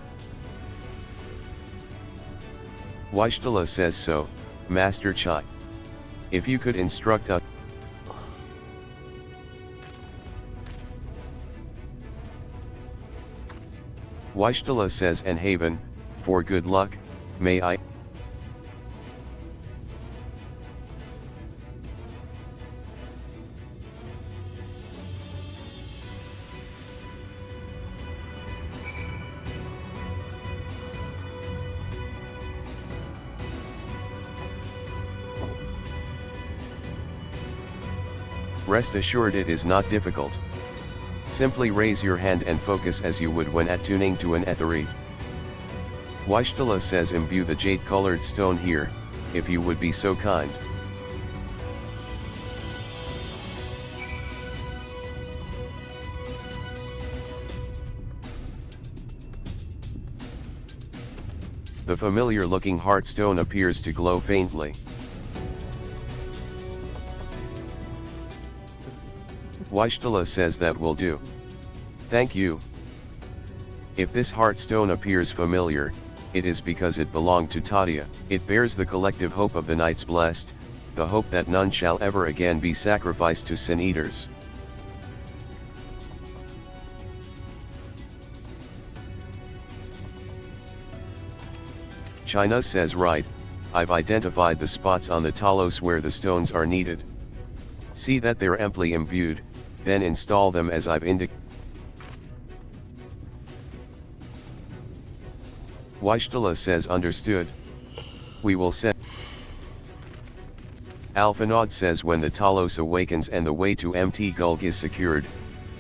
Waishtala says so, Master Chai. If you could instruct us. Waishtala says and Haven, for good luck, may I? Rest assured it is not difficult. Simply raise your hand and focus as you would when attuning to an Aetheryte. Waishtala says imbue the jade-colored stone here, if you would be so kind. The familiar-looking Heartstone appears to glow faintly. Waishtala says that will do. Thank you. If this Heartstone appears familiar, it is because it belonged to Tadia. It bears the collective hope of the Knights Blessed, the hope that none shall ever again be sacrificed to Sin Eaters. China says right, I've identified the spots on the Talos where the stones are needed. See that they're amply imbued, then install them as I've indicated. Weishtala says understood. We will send. Alphanod says when the Talos awakens and the way to Mt. Gulg is secured,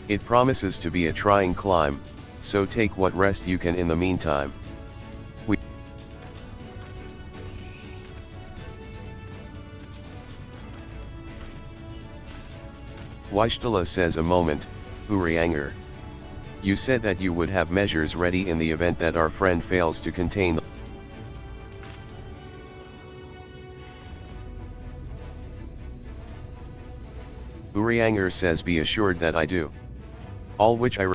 it promises to be a trying climb, so take what rest you can in the meantime. Weishtala says a moment, Urianger. You said that you would have measures ready in the event that our friend fails to contain the Urianger says be assured that I do. All which I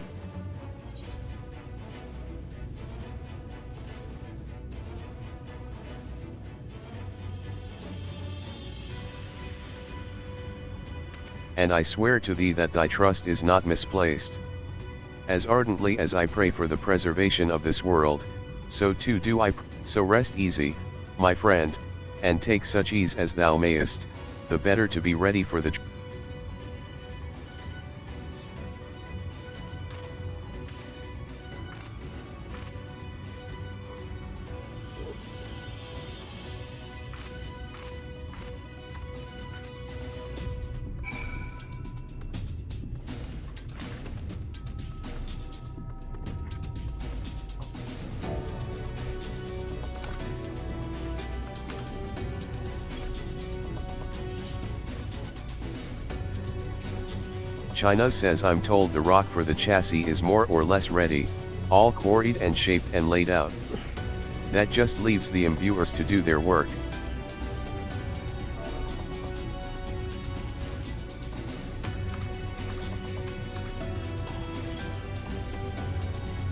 and I swear to thee that thy trust is not misplaced. As ardently as I pray for the preservation of this world, so too do I. So rest easy, my friend, and take such ease as thou mayest, the better to be ready for the China says I'm told the rock for the chassis is more or less ready, all quarried and shaped and laid out. That just leaves the imbuers to do their work.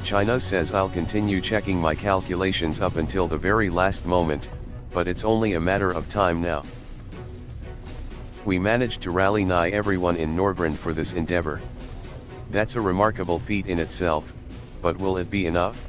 China says I'll continue checking my calculations up until the very last moment, but it's only a matter of time now. We managed to rally nigh everyone in Norgrund for this endeavor. That's a remarkable feat in itself, but will it be enough?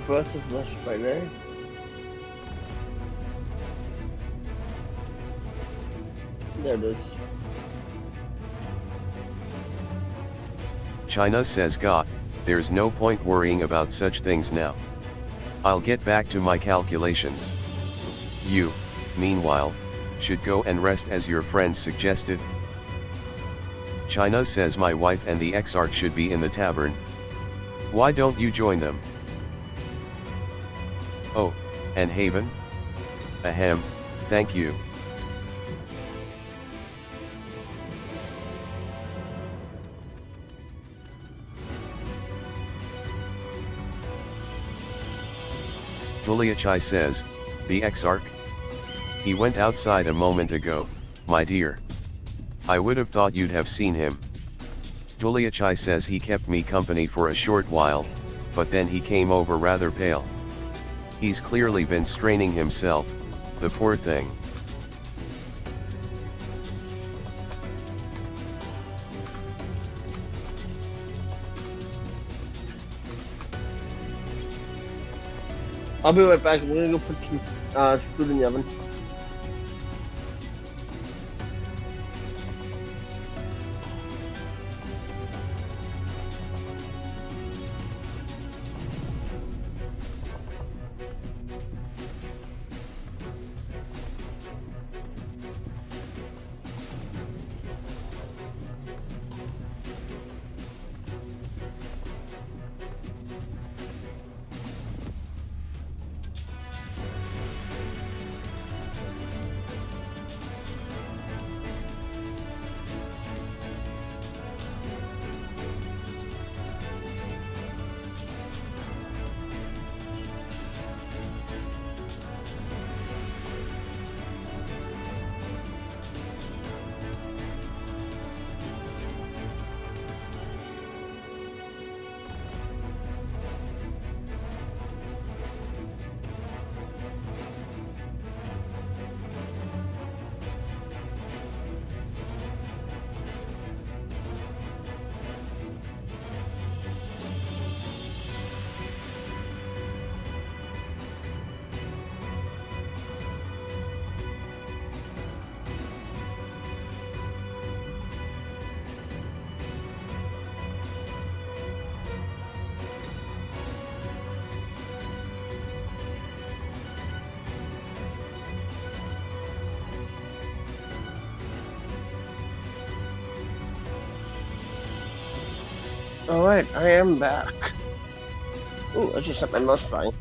Birth of the Spider. There it is. China says God, there's no point worrying about such things now. I'll get back to my calculations. You, meanwhile, should go and rest as your friend suggested. China says my wife and the Exarch should be in the tavern. Why don't you join them? Oh, and Haven? Ahem, thank you. Tuliachai says, the Exarch? He went outside a moment ago, my dear. I would have thought you'd have seen him. Tuliachai says he kept me company for a short while, but then he came over rather pale. He's clearly been straining himself, the poor thing. I'll be right back. We're gonna go put some food in the oven. Alright, I am back. Ooh, I just set my mouse flying.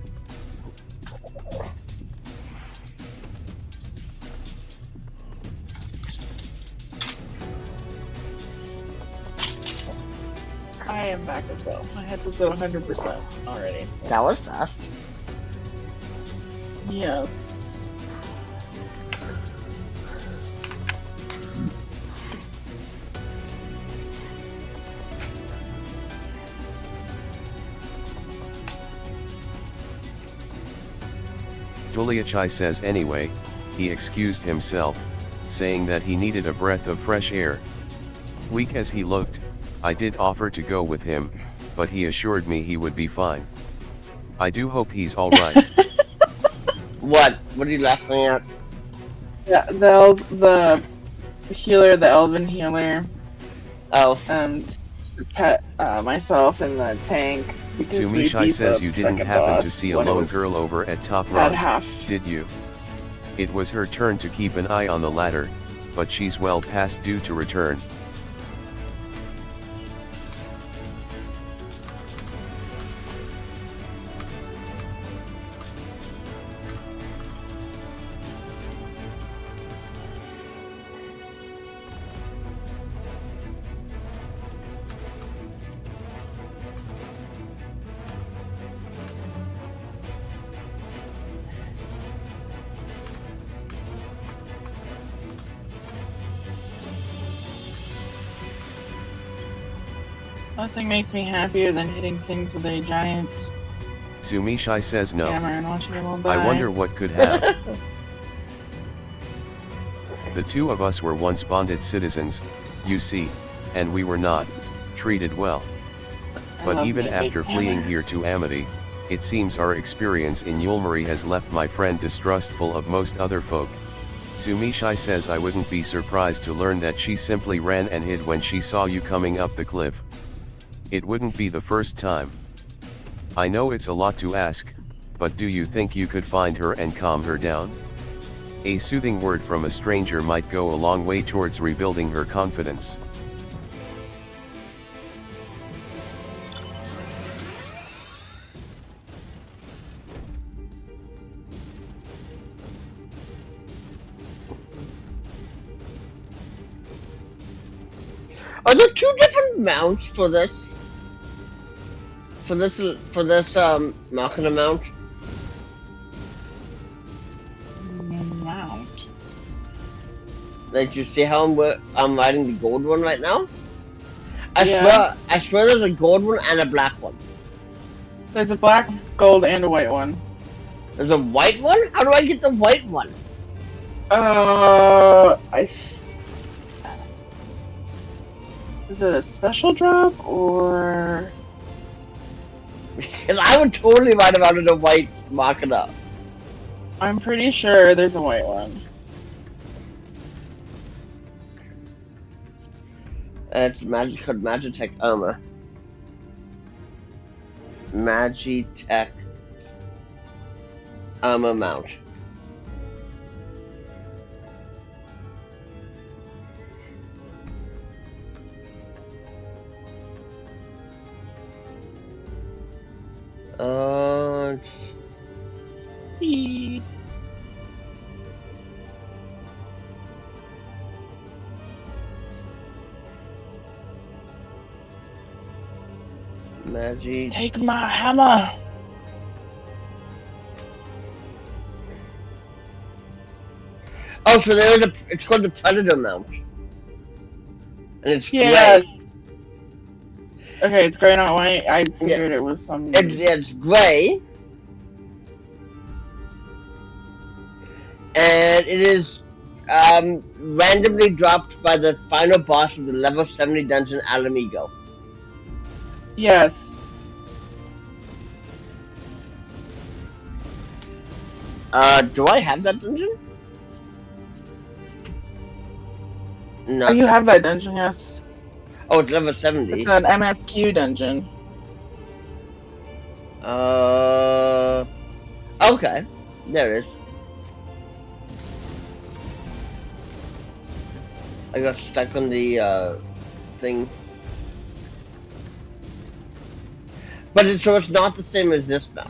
I am back as well. My headset's at 100% already. That was fast. Yes. Juliachai says anyway, he excused himself, saying that he needed a breath of fresh air. Weak as he looked, I did offer to go with him, but he assured me he would be fine. I do hope he's alright. What? What are you laughing at? Yeah, the healer, the elven healer. Oh. Pet myself in the tank. Sumishai says you didn't happen to see a lone girl over at Top Run, did you? It was her turn to keep an eye on the ladder, but she's well past due to return. Nothing makes me happier than hitting things with a giant Sumishai says no. hammer and watching them all die. I wonder what could have. The two of us were once bonded citizens, you see, and we were not treated well. But even after fleeing here to Amity, it seems our experience in Yulmari has left my friend distrustful of most other folk. Sumishai says I wouldn't be surprised to learn that she simply ran and hid when she saw you coming up the cliff. It wouldn't be the first time. I know it's a lot to ask, but do you think you could find her and calm her down? A soothing word from a stranger might go a long way towards rebuilding her confidence. Are there two different mounts for this? For this Machina mount? Mount? Like, you see how I'm riding the gold one right now? I swear there's a gold one and a black one. There's a black, gold, and a white one. There's a white one? How do I get the white one? Is it a special drop, or...? Because I would totally ride about in a white Machina. I'm pretty sure there's a white one. It's called Magitech armor. Magitech armor mount. Magic. Take my hammer. Oh, so there is it's called the Predator mount. And it's gray. Okay, it's gray, not white. I figured it was some... It's gray. And it is randomly dropped by the final boss of the level 70 dungeon, Alamigo. Yes. Do I have that dungeon? No. Oh, you have that dungeon, yes. Oh, it's level 70. It's an MSQ dungeon. Okay. There it is. I got stuck on the, thing. But so it's not the same as this mount,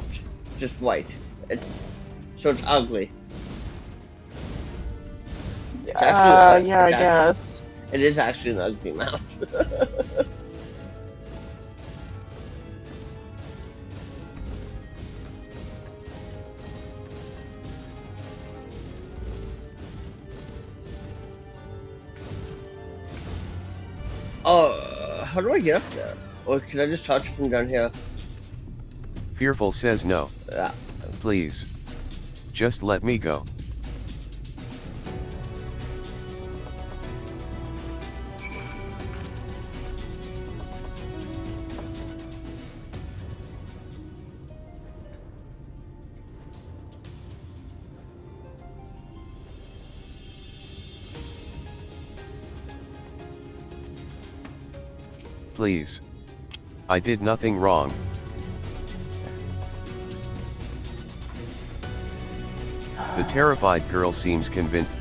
just white. So it's ugly. It's actually, yeah, I guess. It is actually an ugly mount. Oh, how do I get up there? Or can I just touch it from down here? Fearful says no. Yeah. Please. Just let me go. Please. I did nothing wrong. The terrified girl seems convinced.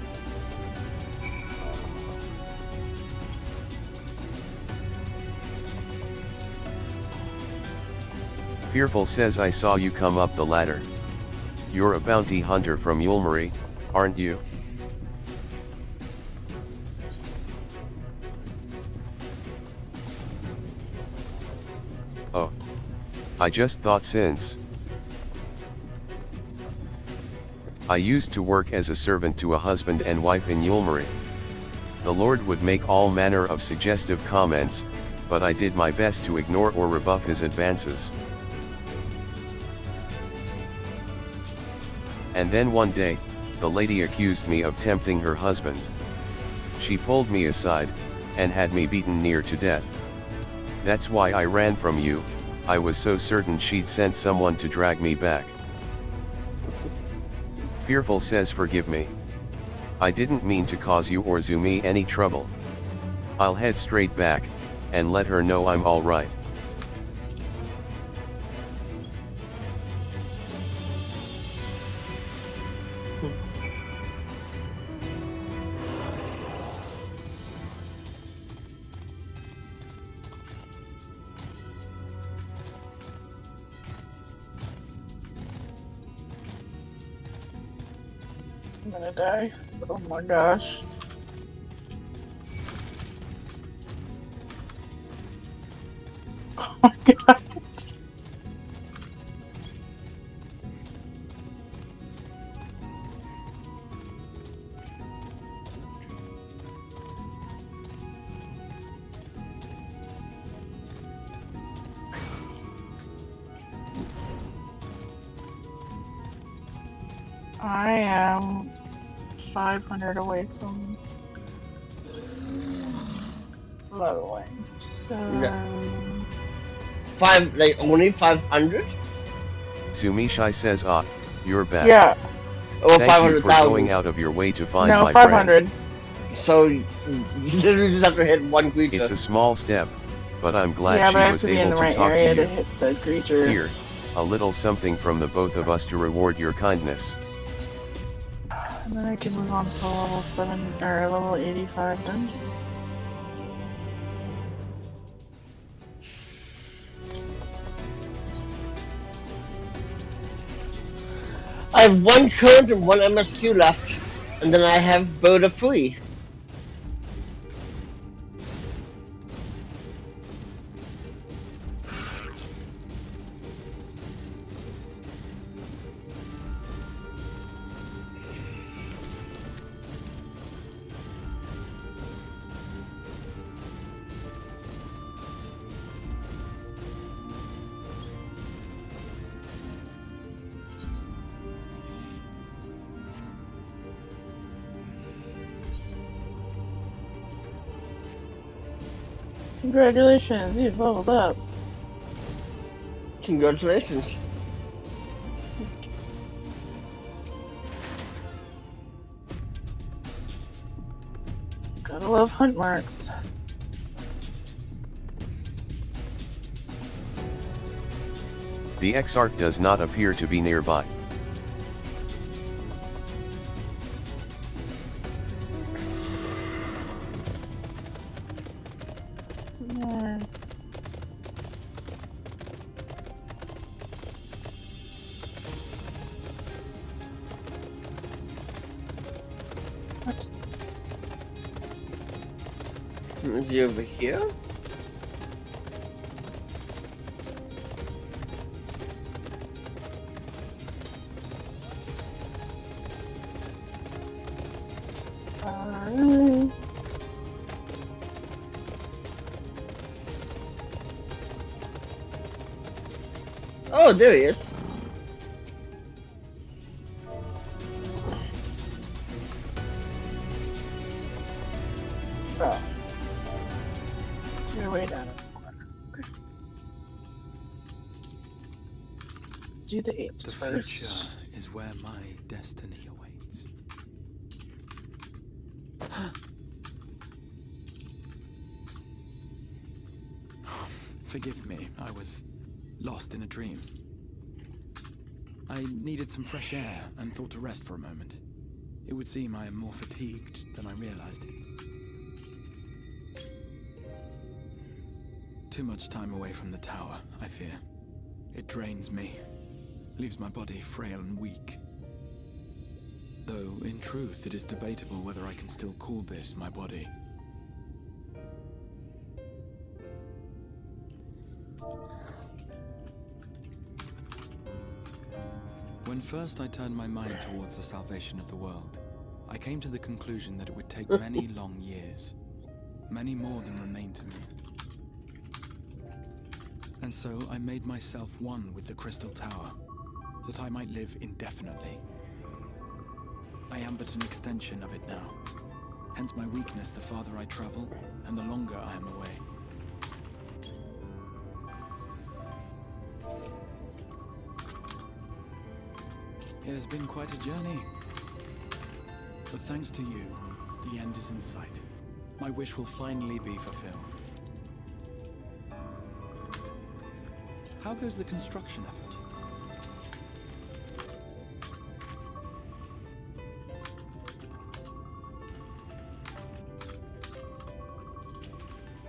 Fearful says I saw you come up the ladder. You're a bounty hunter from Yulmari, aren't you? Oh. I just thought since I used to work as a servant to a husband and wife in Yulmari. The Lord would make all manner of suggestive comments, but I did my best to ignore or rebuff his advances. And then one day, the lady accused me of tempting her husband. She pulled me aside, and had me beaten near to death. That's why I ran from you. I was so certain she'd sent someone to drag me back. Fearful says forgive me. I didn't mean to cause you or Zumi any trouble. I'll head straight back, and let her know I'm alright. I'm gonna die. Oh my gosh. Oh my god. I am 500 away from leveling, so... Only 500? Sumishai says you're back. Yeah. Or Thank you for 500,000. going out of your way to find No, my 500. friend. So, you literally just have to hit one creature. It's a small step, but I'm glad Yeah, she but I have was to be in able the to right talk area to to you. hit said creature. Here, a little something from the both of us to reward your kindness. And then I can move on to the level 7 or level 85 dungeon. I have one current and one MSQ left, and then I have Boda free. Congratulations, you've leveled up. Congratulations. Gotta love hunt marks. The Exarch does not appear to be nearby. What? Is he over here? Oh, there he is. Oh. You're way down in the corner. Okay. Do the apes The first. future is where my destiny awaits. Forgive me, I was lost in a dream. I needed some fresh air and thought to rest for a moment. It would seem I am more fatigued than I realized. Too much time away from the tower, I fear. It drains me, leaves my body frail and weak. Though, in truth, it is debatable whether I can still call this my body. When first I turned my mind towards the salvation of the world, I came to the conclusion that it would take many long years, many more than remain to me. And so I made myself one with the Crystal Tower, that I might live indefinitely. I am but an extension of it now, hence my weakness the farther I travel, and the longer I am away. It has been quite a journey. But thanks to you, the end is in sight. My wish will finally be fulfilled. How goes the construction effort?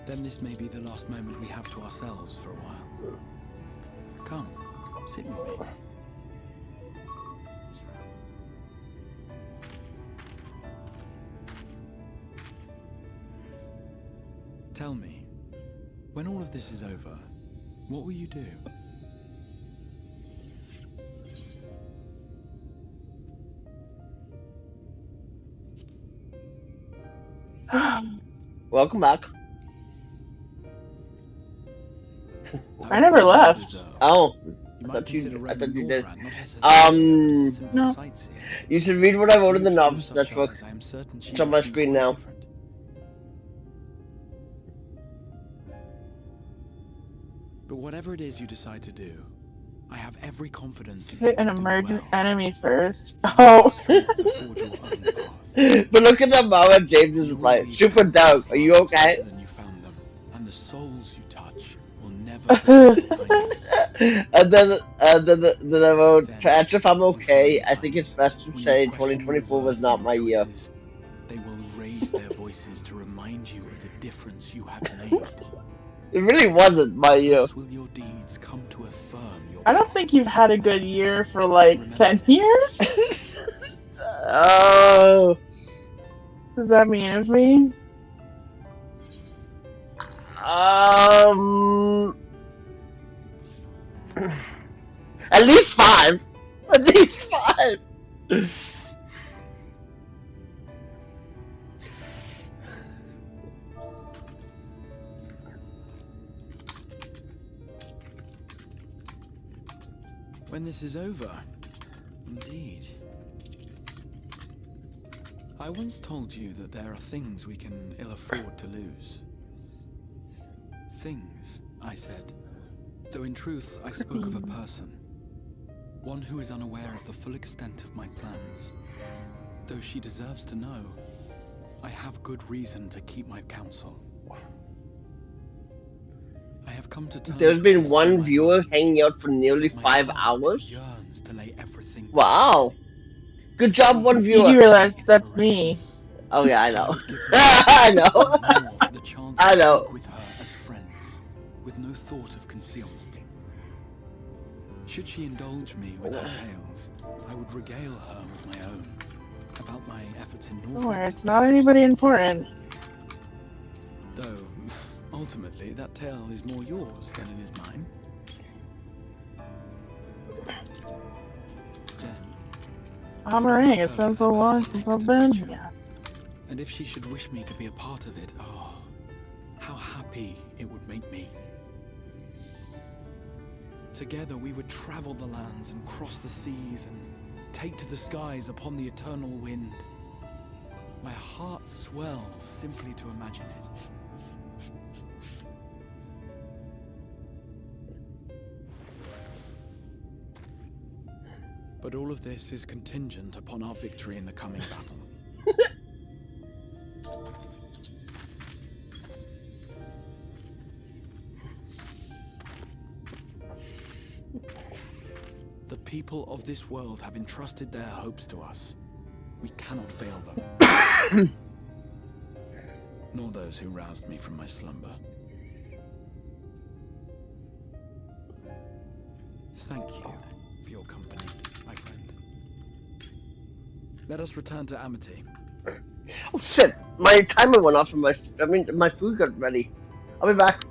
Then this may be the last moment we have to ourselves for a while. Come, sit with me. Tell me, when all of this is over, what will you do? Welcome back. I never left. Oh, I thought you did. No. You should read what I wrote in the Novice Network. It's on my screen now. But whatever it is you decide to do, I have every confidence in Hit an emergent enemy first. Oh. But look at the moment James is like, super dope. Are you okay? And the souls you touch will never And then I wrote, to ask if I'm okay, I think it's best to say 2024 was not my year. They will raise their voices to remind you of the difference you have made. It really wasn't my year. Will your deeds come to affirm your I don't think you've had a good year for like 10 years. Oh. Does that mean of me? At least 5. At least 5. When this is over, indeed. I once told you that there are things we can ill afford to lose. Things, I said, though in truth I spoke of a person. One who is unaware of the full extent of my plans. Though she deserves to know, I have good reason to keep my counsel. I have come to terms There's been one viewer hanging out for nearly 5 hours. Wow. Good job, one viewer. You realize that's me. Oh yeah, I know. I know. I know. With her as friends, with no thought of concealment. Should she indulge me with her tales, I would regale her with my own. about my efforts in Don't Northrend. worry, it's not anybody important. Though, ultimately, that tale is more yours than it is mine. I'm Meringue, it's been so long since I've been here. And if she should wish me to be a part of it, oh, how happy it would make me. Together we would travel the lands and cross the seas and take to the skies upon the eternal wind. My heart swells simply to imagine it. But all of this is contingent upon our victory in the coming battle. The people of this world have entrusted their hopes to us. We cannot fail them. Nor those who roused me from my slumber. Thank you for your company, my friend. Let us return to Amity. Oh shit! My timer went off and my food got ready. I'll be back.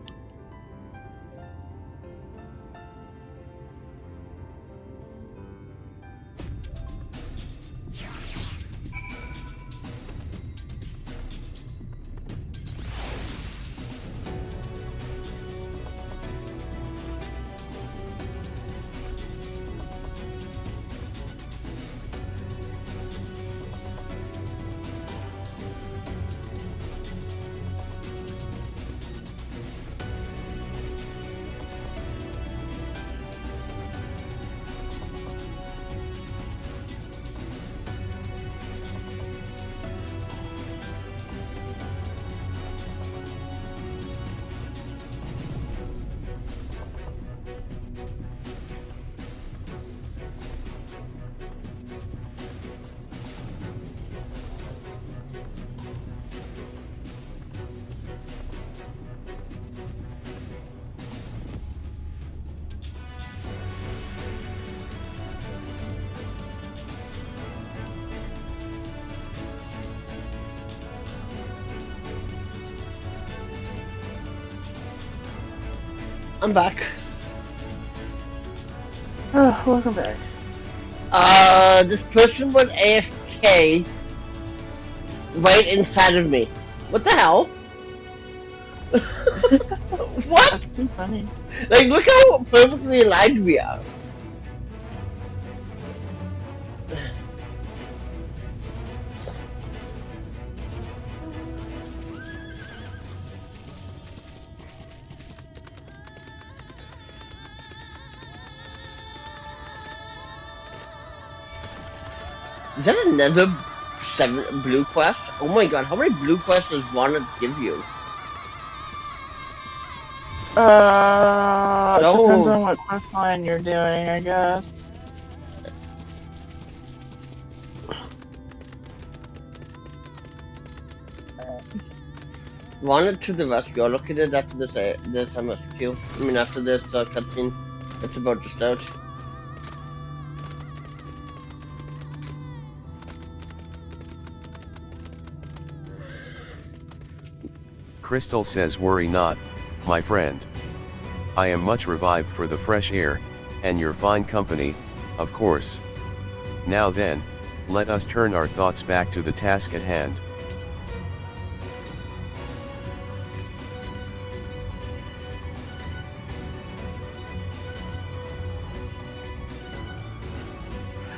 I'm back. Oh, welcome back. This person went AFK right inside of me. What the hell? What? That's too funny. Like, look how perfectly aligned we are. Is that another 7 blue quest? Oh my god, how many blue quests does Wanted give you? Depends on what quest line you're doing, I guess. Wanted to the rescue. I'll look at it after this MSQ. I mean, after this cutscene. It's about to start. Crystal says, worry not, my friend. I am much revived for the fresh air, and your fine company, of course. Now then, let us turn our thoughts back to the task at hand.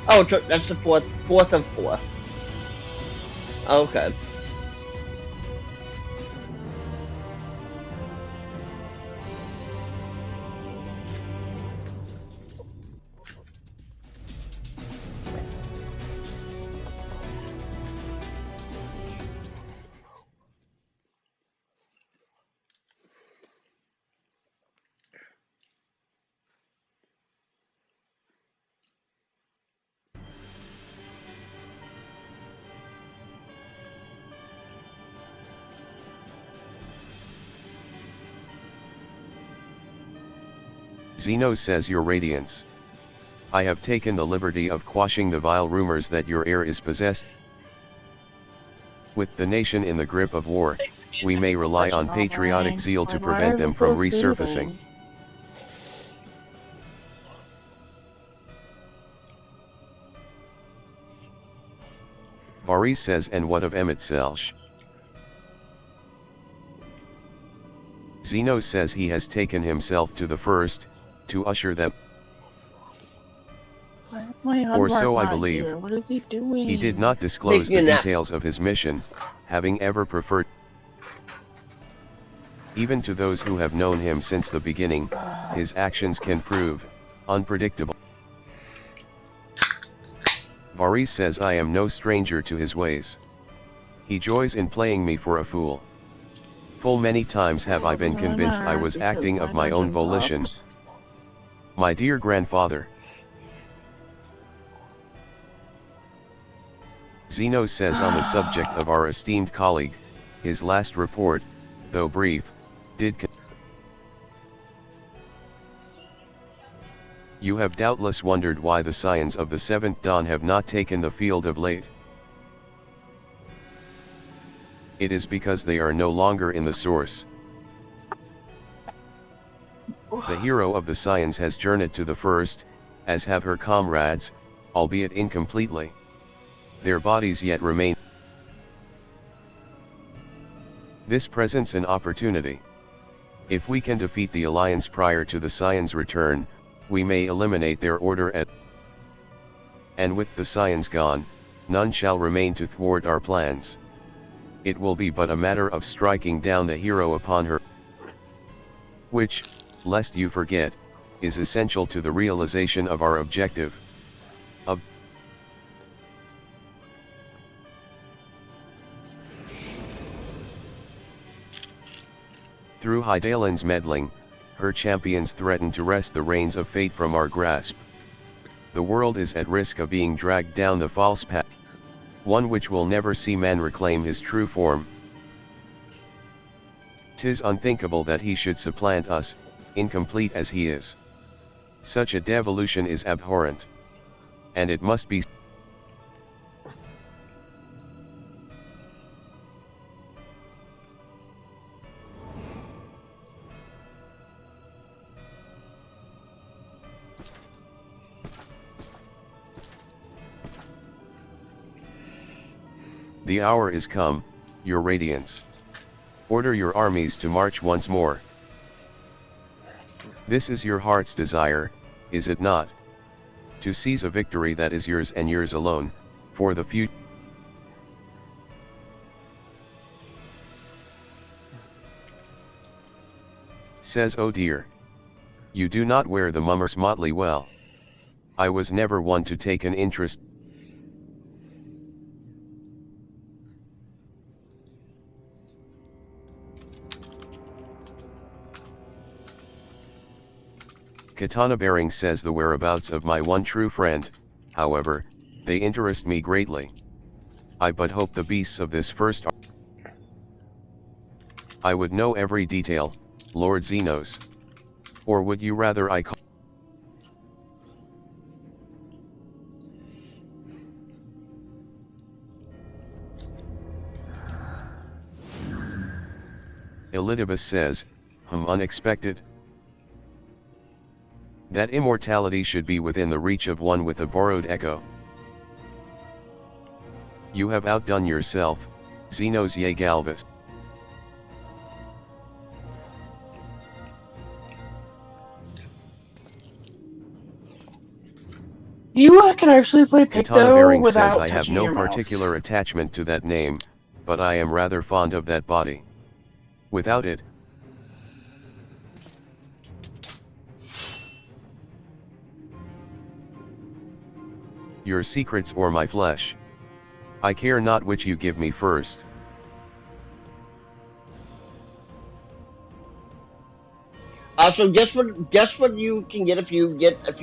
Oh, that's the fourth of 4. Okay. Zeno says, your radiance. I have taken the liberty of quashing the vile rumors that your heir is possessed, With the nation in the grip of war, we may rely on patriotic zeal to prevent them from resurfacing. Varys says, and what of Emmett Selch? Xenos says he has taken himself to the first, to usher them. Or so I believe. Here? What is he doing? He did not disclose the details of his mission, having ever preferred, even to those who have known him since the beginning, his actions can prove unpredictable. Varys says I am no stranger to his ways. He joys in playing me for a fool. Full many times have I been convinced I was acting of my own volition. My dear grandfather. Xenos says on the subject of our esteemed colleague, his last report, though brief, did You have doubtless wondered why the Scions of the Seventh Dawn have not taken the field of late. It is because they are no longer in the source. The hero of the Scions has journeyed to the first, as have her comrades, albeit incompletely. Their bodies yet remain. This presents an opportunity. If we can defeat the Alliance prior to the Scions' return, we may eliminate their order and with the Scions gone, none shall remain to thwart our plans. It will be but a matter of striking down the hero upon her, which, lest you forget, is essential to the realization of our objective. Through Hydaelyn's meddling, her champions threaten to wrest the reins of fate from our grasp. The world is at risk of being dragged down the false path, one which will never see man reclaim his true form. 'Tis unthinkable that he should supplant us, incomplete as he is. Such a devolution is abhorrent. And it must be. The hour is come, your radiance. Order your armies to march once more. This is your heart's desire, is it not? To seize a victory that is yours and yours alone, for the future. Says, oh dear. You do not wear the mummer's motley well. I was never one to take an interest. Katana Bearing says the whereabouts of my one true friend, however, they interest me greatly. I but hope the beasts of this first I would know every detail, Lord Xenos. Or would you rather I call Elidibus says, unexpected? That immortality should be within the reach of one with a borrowed echo. You have outdone yourself, Xenos ye Galvus. You can actually play Katana Bearing Picto without says I have touching no your mouse. particular attachment to that name, but I am rather fond of that body. Without it, your secrets or my flesh. I care not which you give me first. So guess what you can get if you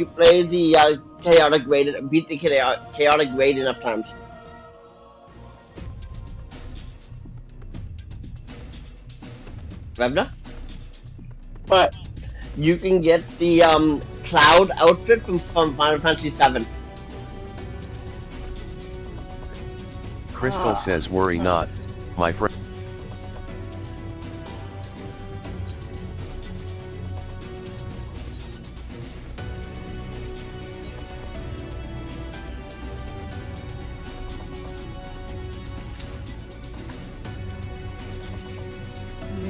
play the chaotic raid and beat the chaotic raid enough times. Revna? What? You can get the cloud outfit from Final Fantasy VII. Crystal says worry not, my friend.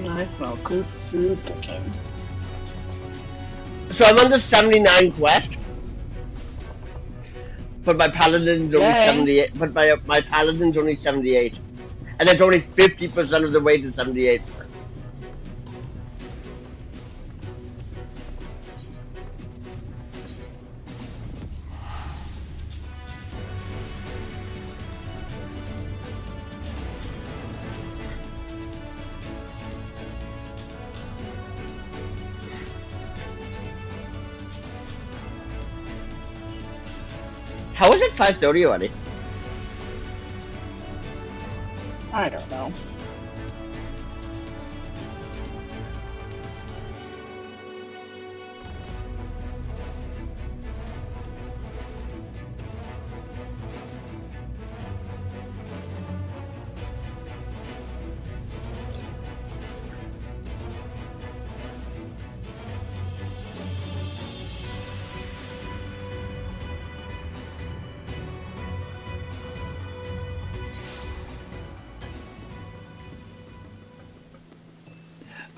I smell good food cooking. So I'm on the 79 quest. But my paladin's only Yay. 78. But my paladin's only 78. And it's only 50% of the way to 78. How is it 5:30 already? I don't know.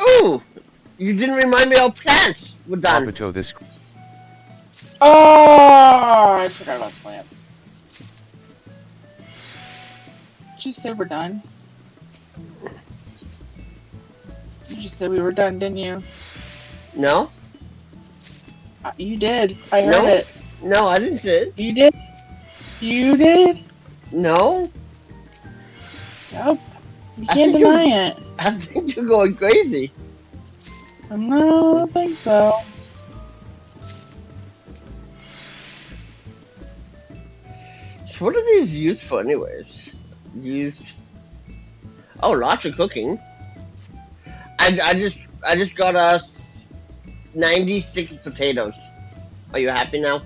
Ooh! You didn't remind me our plants were done. Papito, this Oh, I forgot about plants. Just say we're done. You just said we were done, didn't you? No? You did. I heard No. it. No, I didn't say it. You did. You did. No? Yep. You I can't think deny you're- it. I think you're going crazy. No, I don't think so. So what are these used for anyways? Used... Oh, lots of cooking. I just got us 96 potatoes. Are you happy now?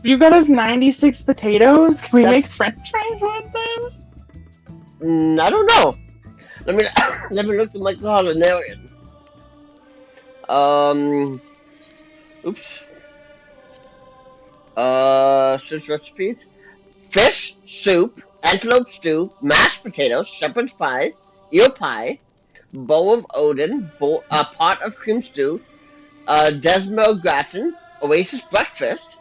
You got us 96 potatoes? Can we That- make french fries with them? I don't know. Let me let me look through my culinarian. Oops. Search recipes. Fish soup, antelope stew, mashed potatoes, shepherd's pie, eel pie, bowl of Odin, pot of cream stew, Desmo gratin, Oasis breakfast,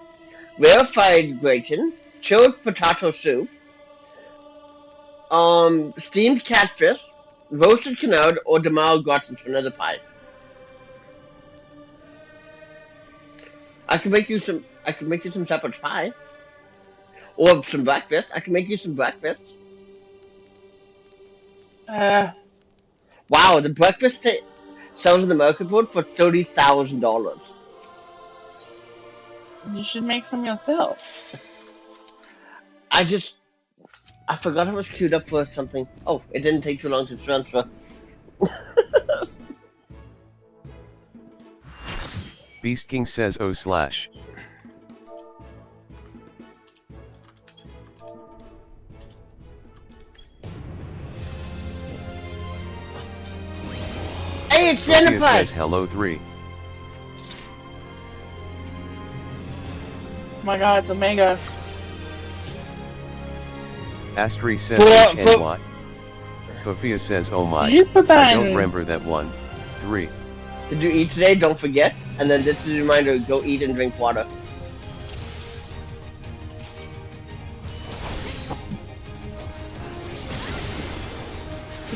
rarefied gratin, chilled potato soup, steamed catfish, roasted canard, or Damaro gratin for another pie. I can make you some shepherd's pie. Or some breakfast. I can make you some breakfast. Wow, the breakfast sells in the market board for $30,000. You should make some yourself. I forgot I was queued up for something. Oh, it didn't take too long to transfer. Beast King says oh slash. Hey, it's Sophia Enterprise! says hello 3. Oh my god, it's Omega. Astri says For- HNY. Sophia says oh my. You just put that I don't in- remember that one. 3. Did you eat today? Don't forget. And then this is a reminder, go eat and drink water.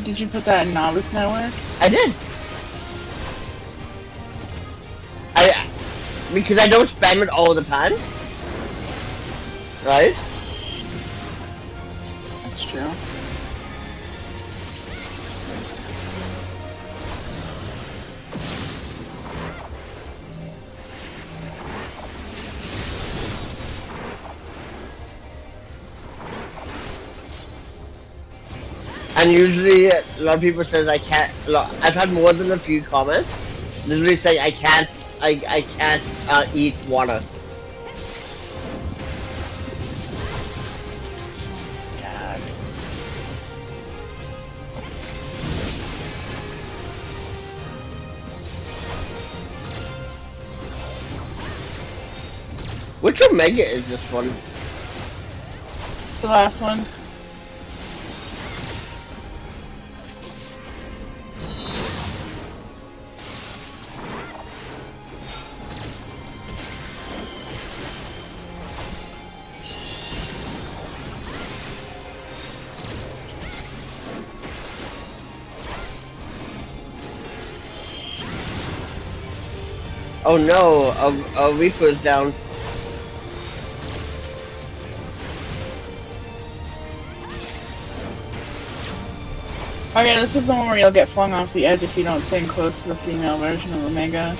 Did you put that in Novice Network? I did. Because I don't spam it all the time. Right? That's true. And usually, a lot of people says I can't. I've had more than a few comments. Literally say I can't. I can't eat water. God. Which Omega is this one? It's the last one. Oh no, a Reaper's down. Okay, this is the one where you'll get flung off the edge if you don't stay close to the female version of Omega.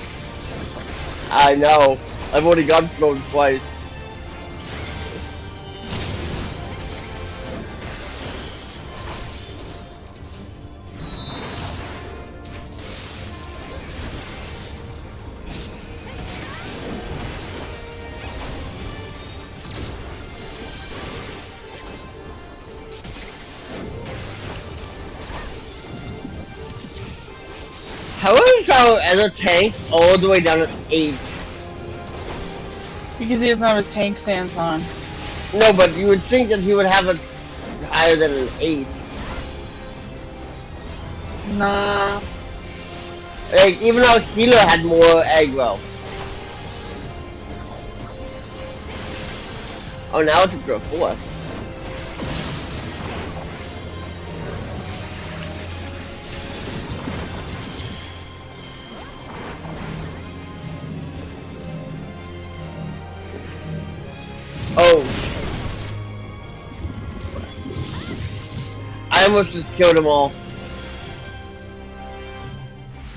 I know. I've already gotten thrown twice. How is our other tank all the way down at 8? Because he doesn't have his tank stance on. No, but you would think that he would have it higher than an 8. Nah. Like, even our healer had more aggro. Oh, now it's a 4. Oh. I almost just killed them all.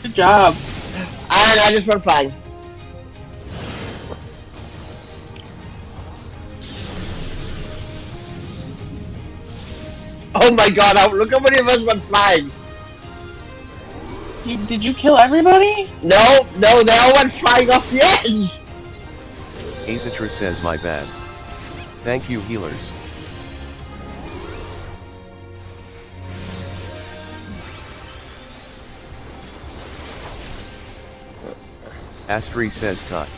Good job. And I just went flying. Oh my god, look how many of us went flying. Did you kill everybody? No, they all went flying off the edge. Azatra says my bad. Thank you, healers. Astri says Tut.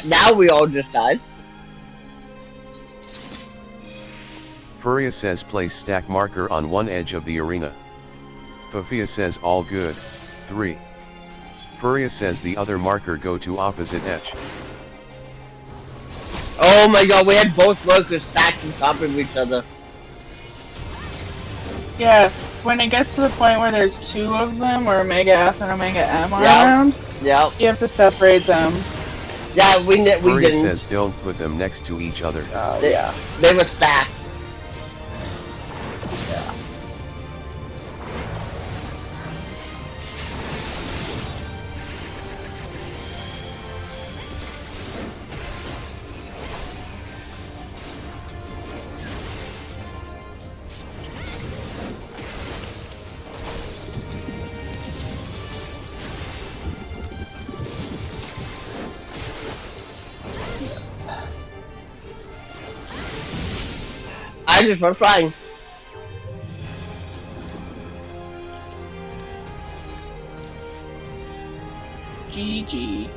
Now we all just died. Furia says place stack marker on one edge of the arena. Fafia says all good. 3. Furia says the other marker go to opposite edge. Oh my god, we had both markers stacked on top of each other. Yeah, when it gets to the point where there's 2 of them, or Omega F and Omega M are around, yeah, you have to separate them. Yeah, we Furia didn't. says don't put them next to each other. They were stacked. Yeah. I just went flying. GG.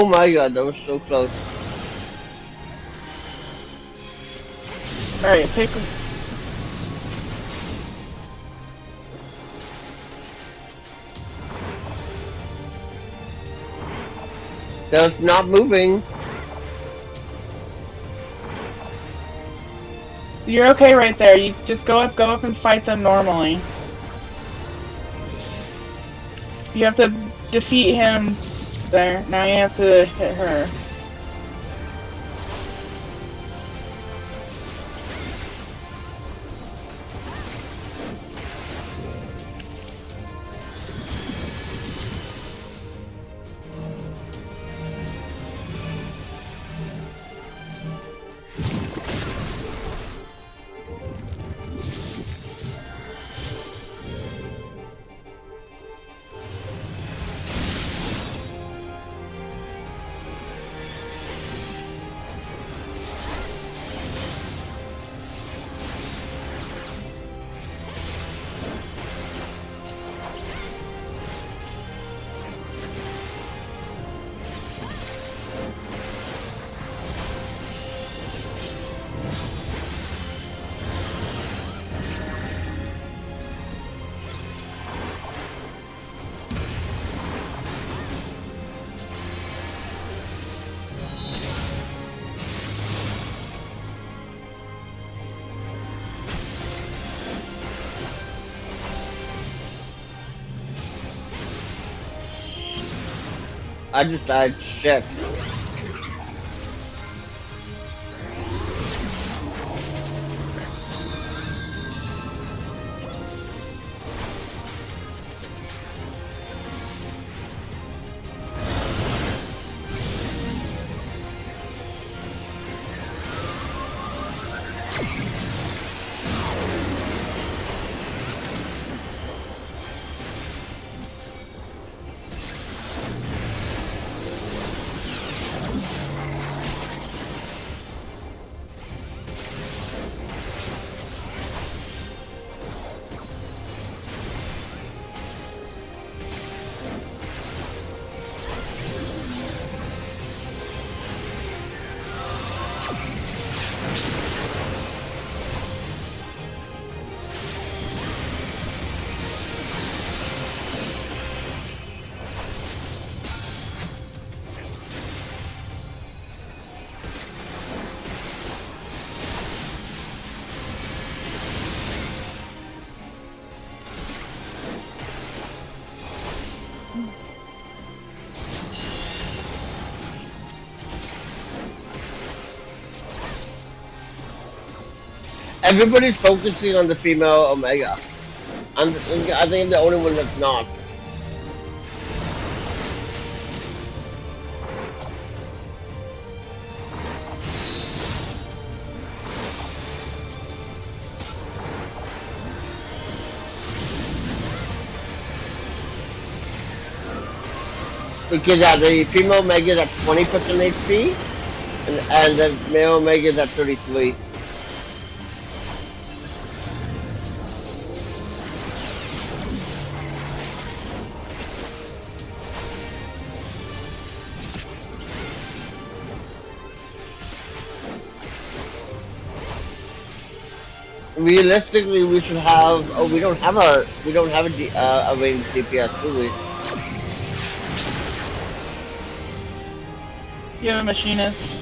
Oh my god, that was so close. Alright, pick. That was not moving. You're okay right there. You just go up and fight them normally. You have to defeat him there. Now you have to hit her. I just died. Shit. Everybody's focusing on the female Omega. I think I'm the only one that's not. Because the female Omega is at 20% HP, and the male Omega is at 33. Realistically, we should have. Oh, we don't have a range DPS, do we? You have a machinist.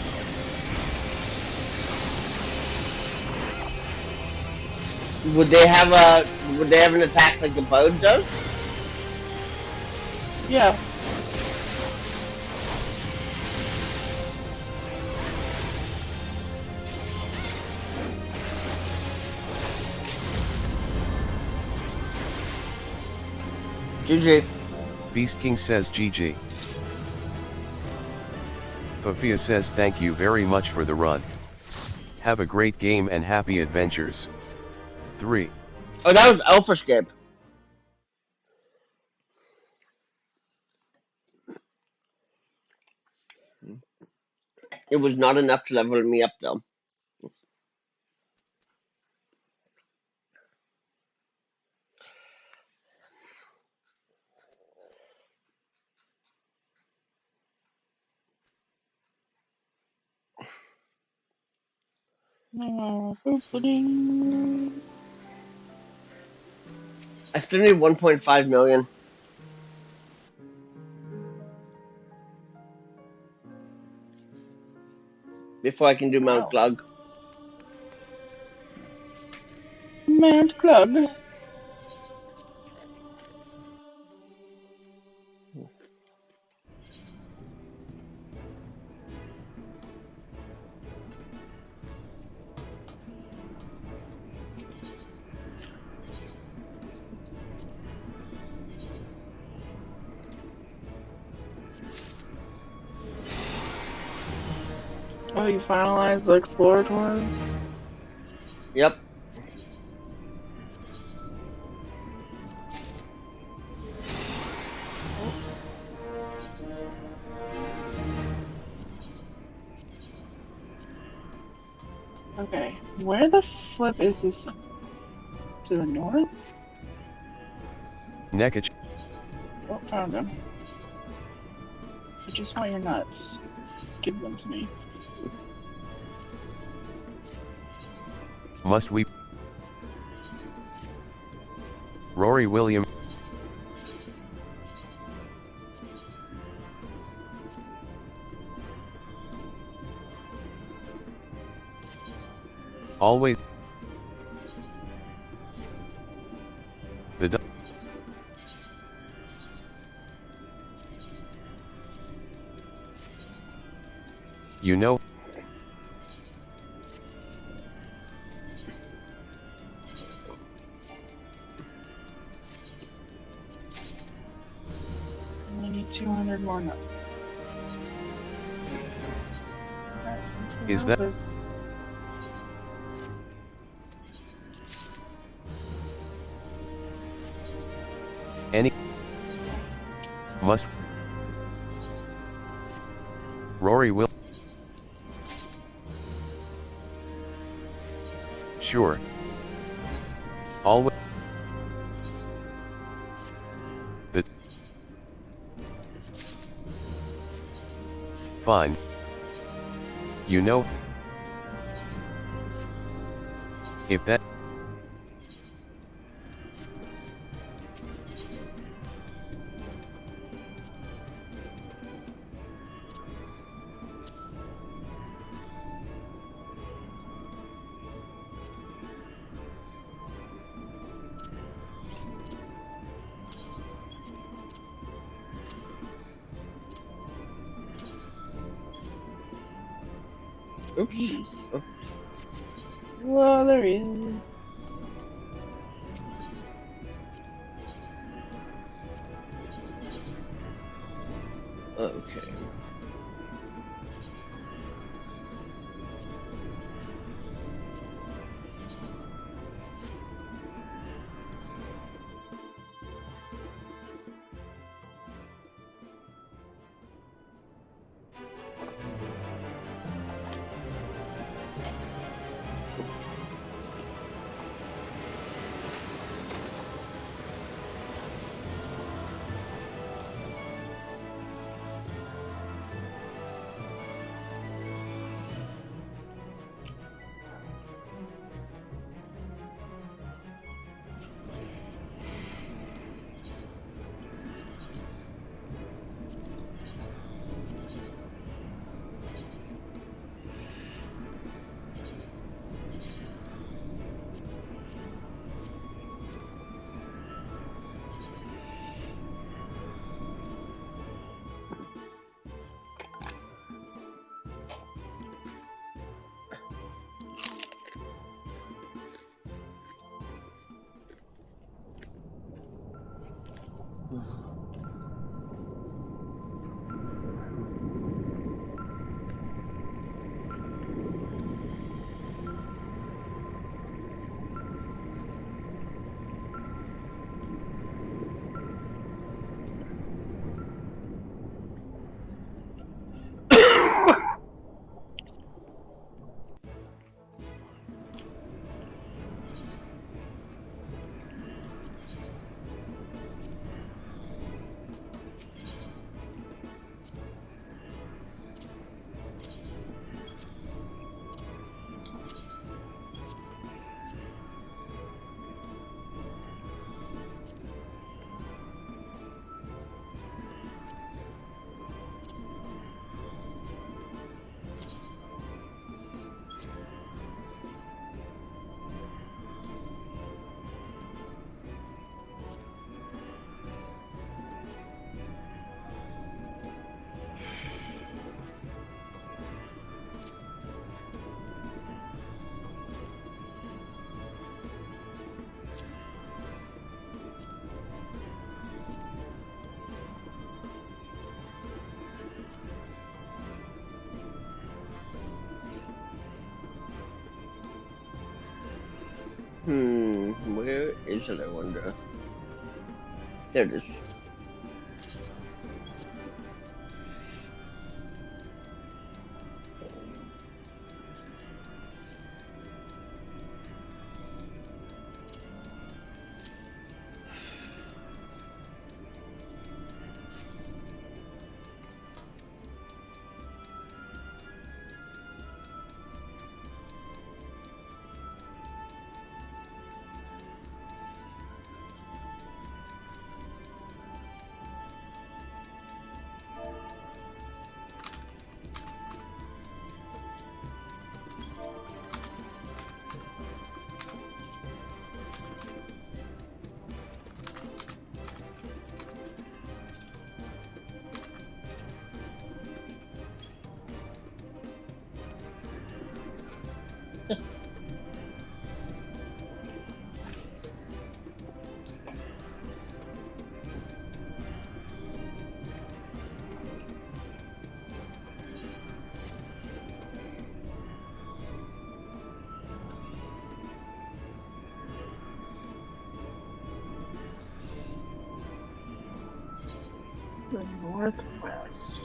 Would they have an attack like the bird does? Yeah. GG. Beast King says GG. Pafia says thank you very much for the run. Have a great game and happy adventures. 3. Oh, that was Alpha Skip. It was not enough to level me up though. I still need 1.5 million. Before I can do Mount Wow. Glug. Mount Glug. Oh, you finalized the exploratory? Yep. Okay, where the flip is this? To the north? Nekich. Oh, found them. I just want your nuts. Give them to me. Must we? Rory William. Always. The you know. I need 200 more nuts. Is that- This. Any must Rory will sure always the fine you know if that Oops. Well, there he is. Okay. Where is it, I wonder? There it is. The northwest.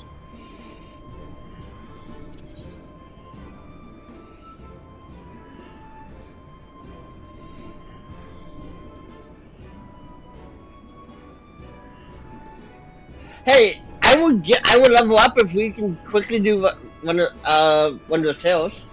Hey, I would level up if we can quickly do one of those tales.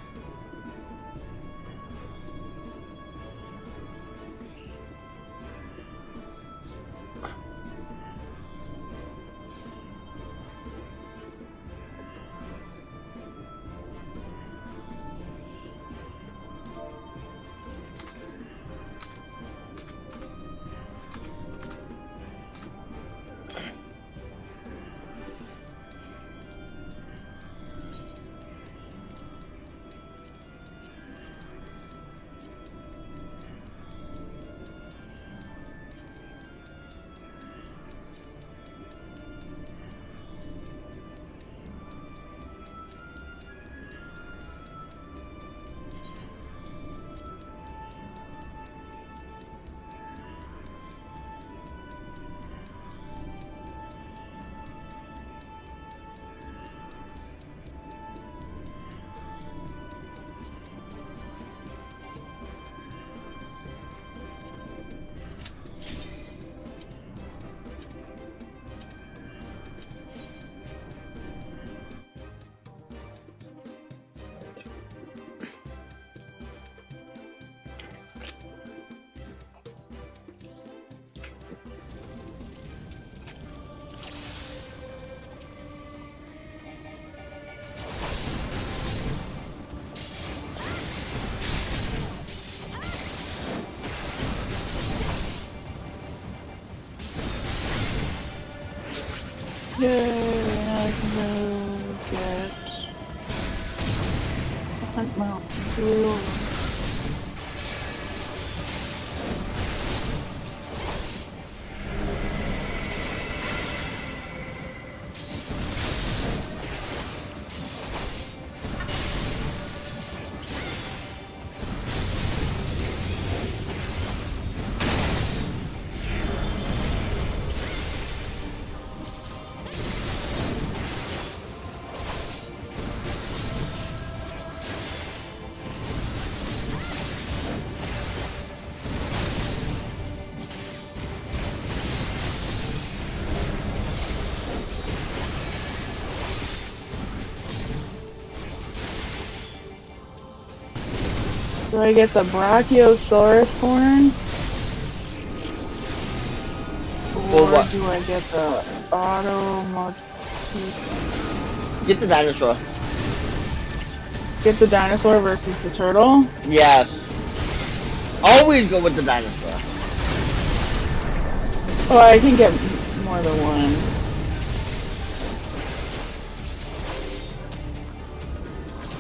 Yay, now I can go get Hunt Mountain Dew. Do I get the Brachiosaurus horn? Or what? do I get the Automotus? Get the dinosaur. Get the dinosaur versus the turtle? Yes. Always go with the dinosaur. Oh, I can get more than one.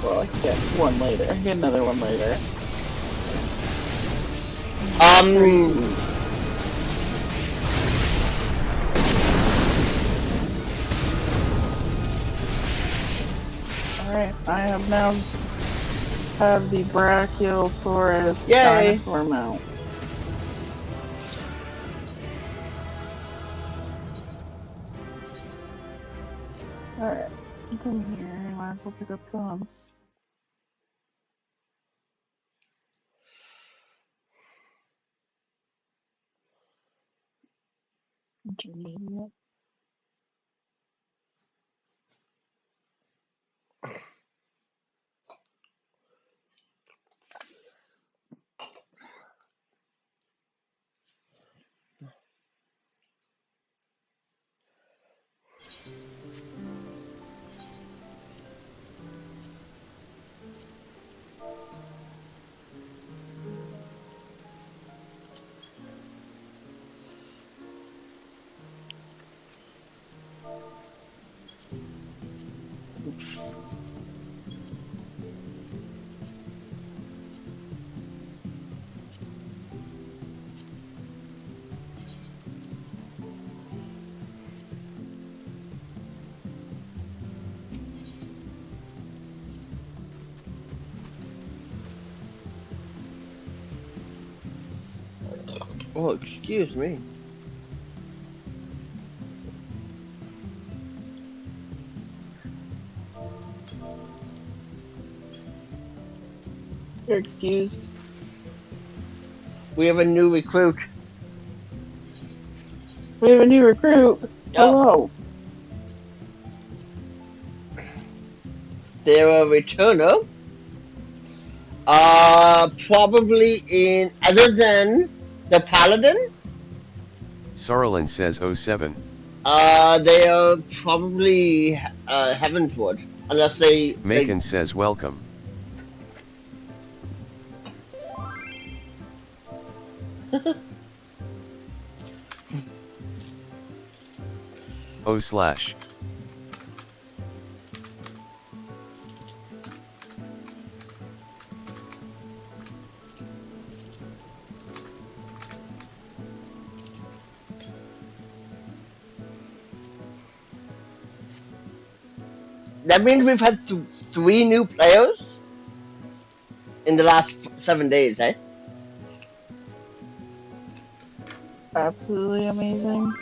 Well, I can get one later. I can get another one later. Alright, I have now have the Brachiosaurus Yay. dinosaur mount. Alright, it's in here. Might as well pick up thumbs. Intermediate. Oh, excuse me. You're excused. We have a new recruit. We have a new recruit. Hello. They're a returner. Probably in other than the Paladin. Sarlin says 07. They are probably Heavenswood, unless they. Macon says welcome. O/. That means we've had 3 new players in the last 7 days, eh? Absolutely amazing.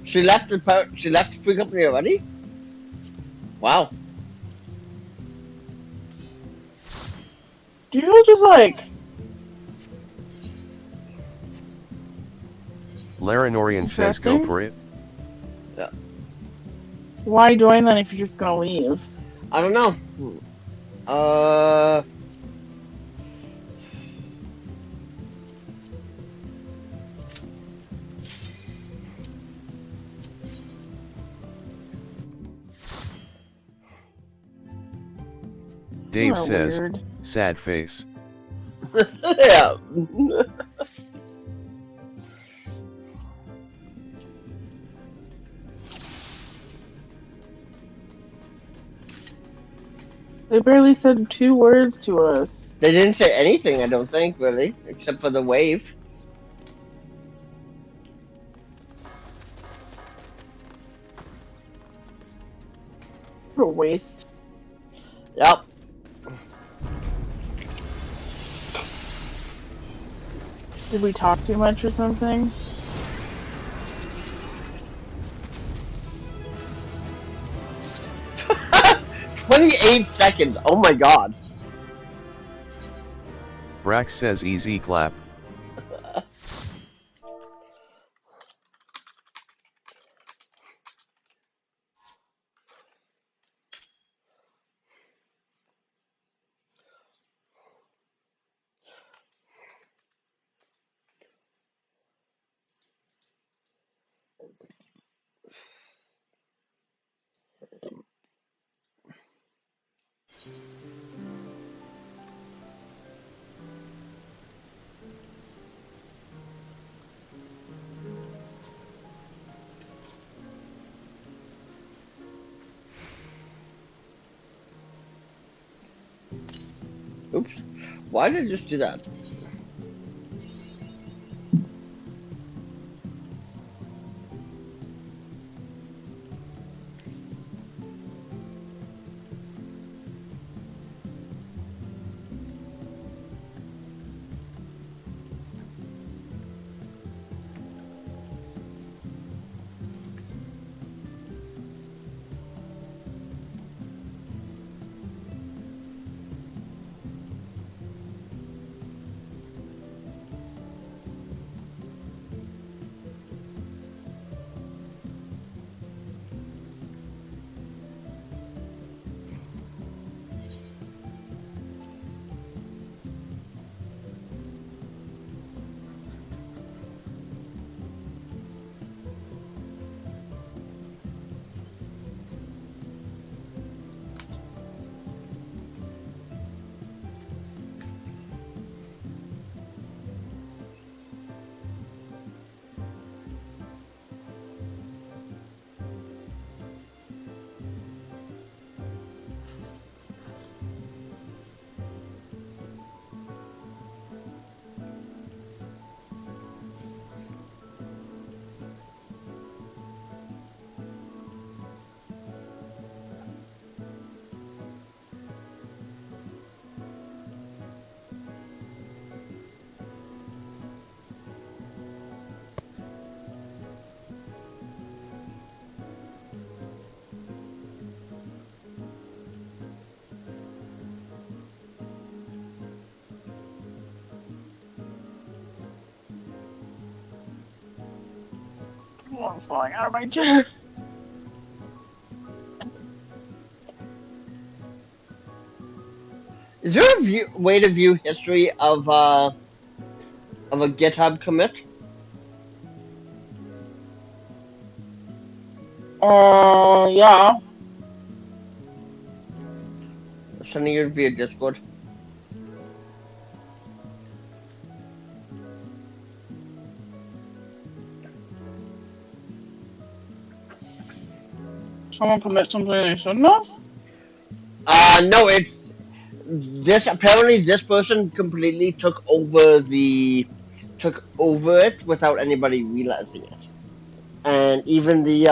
She left the free company already? Wow. Do you just like... Larinorian says go Interesting. for it. Yeah. Why join then if you're just gonna leave? I don't know. Dave You're says, weird. sad face. Yeah. They barely said 2 words to us. They didn't say anything, I don't think, really, except for the wave. What a waste. Yep. Did we talk too much or something? "28 seconds. Oh my god. Brax says easy clap. Oops. Why did I just do that? I'm falling out of my chair. Is there a way to view history of a GitHub commit? Yeah. I'm sending you via Discord. Someone commit something they shouldn't have? No, it's this. Apparently, this person completely took over it without anybody realizing it, and even the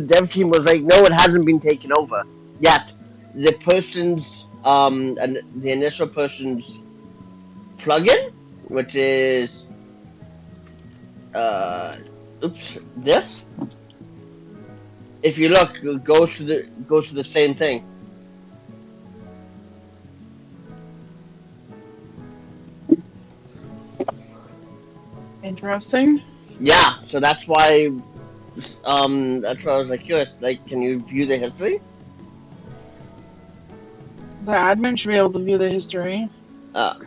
dev team was like, "No, it hasn't been taken over yet." The person's and the initial person's plugin, which is this. If you look, it goes to the same thing. Interesting. Yeah, so that's why that's why I was like curious. Like, can you view the history? The admin should be able to view the history. Um.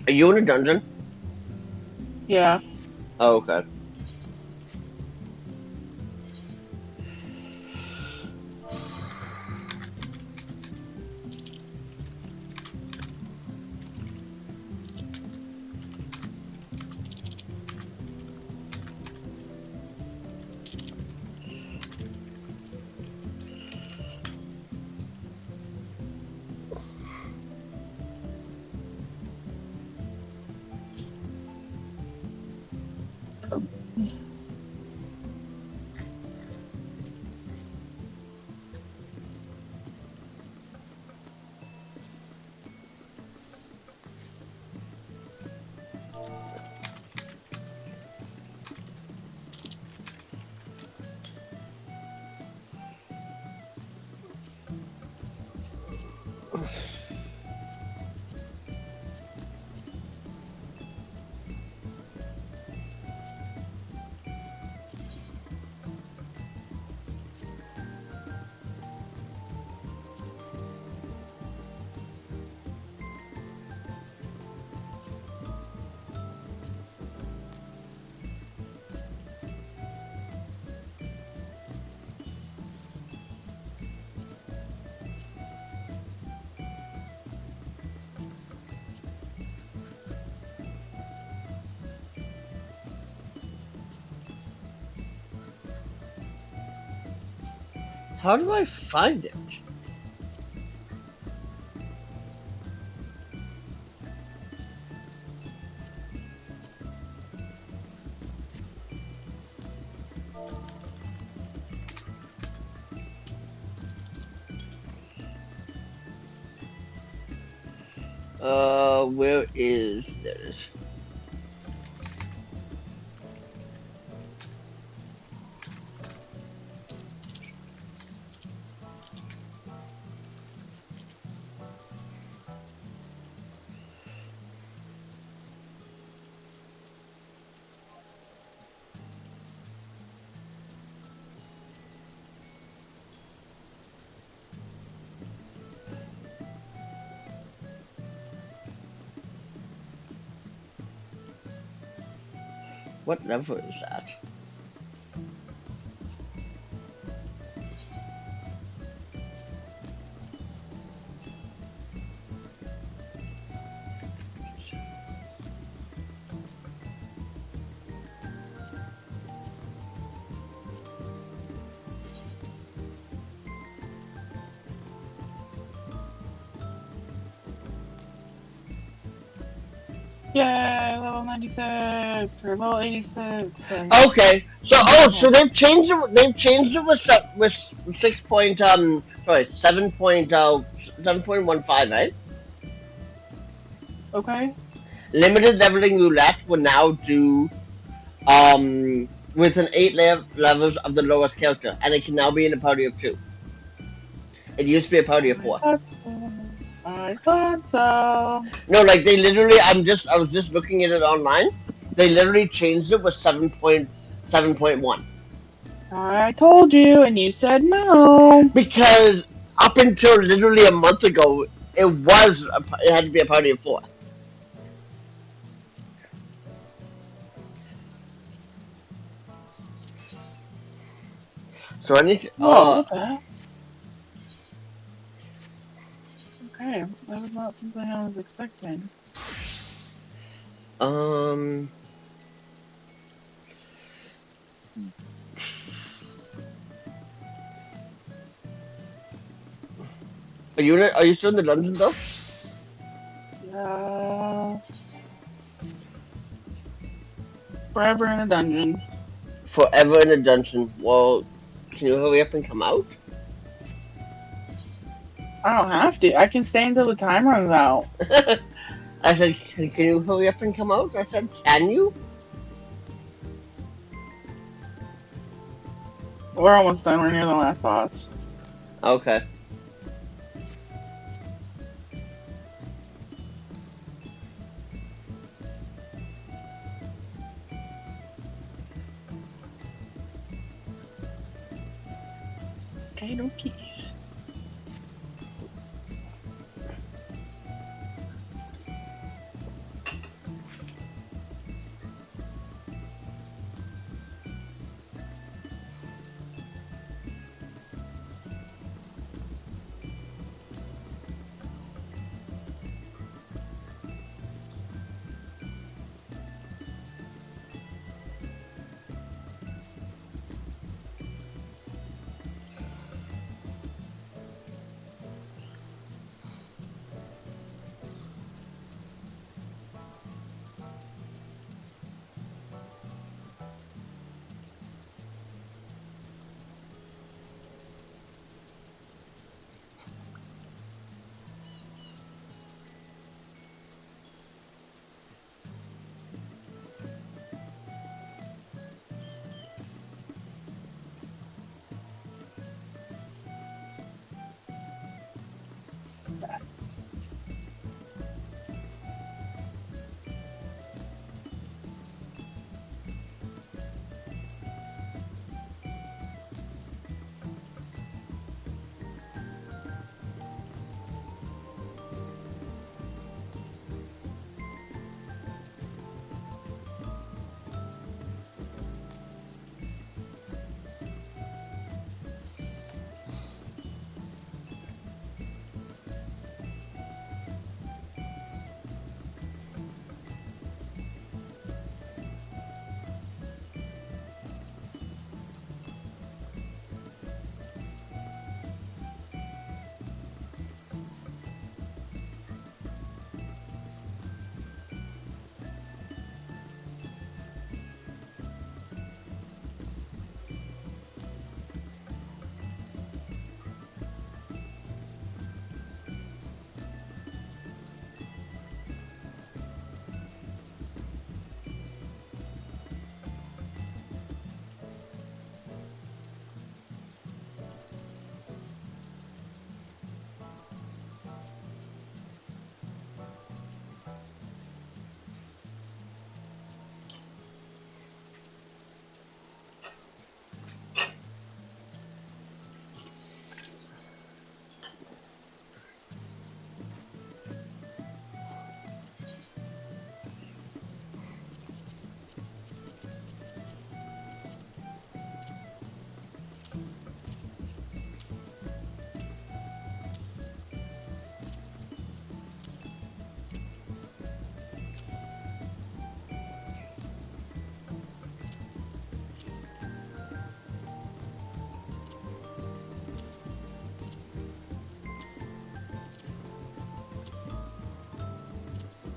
Are you in a dungeon? Yeah. Oh, okay. How do I find it? Where is this? What level is that? Yay, level 96 or level 86. Okay, so they've changed it. They've changed it with 7.15, right? Okay. Limited leveling roulette will now do within 8 levels of the lowest character, and it can now be in a party of 2. It used to be a party of 4. I thought so. No, like they literally. I was just looking at it online. They literally changed it with 7.1. I told you, and you said no. Because up until literally a month ago, it had to be a party of 4. So I need to. What the heck? Okay, that was not something I was expecting. Are you still in the dungeon though? Yeah. Forever in a dungeon. forever in the dungeon. Well, can you hurry up and come out? I don't have to. I can stay until the time runs out. I said, can you hurry up and come out? I said, can you? We're almost done. We're near the last boss. Okay. Okay, dokie.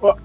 What?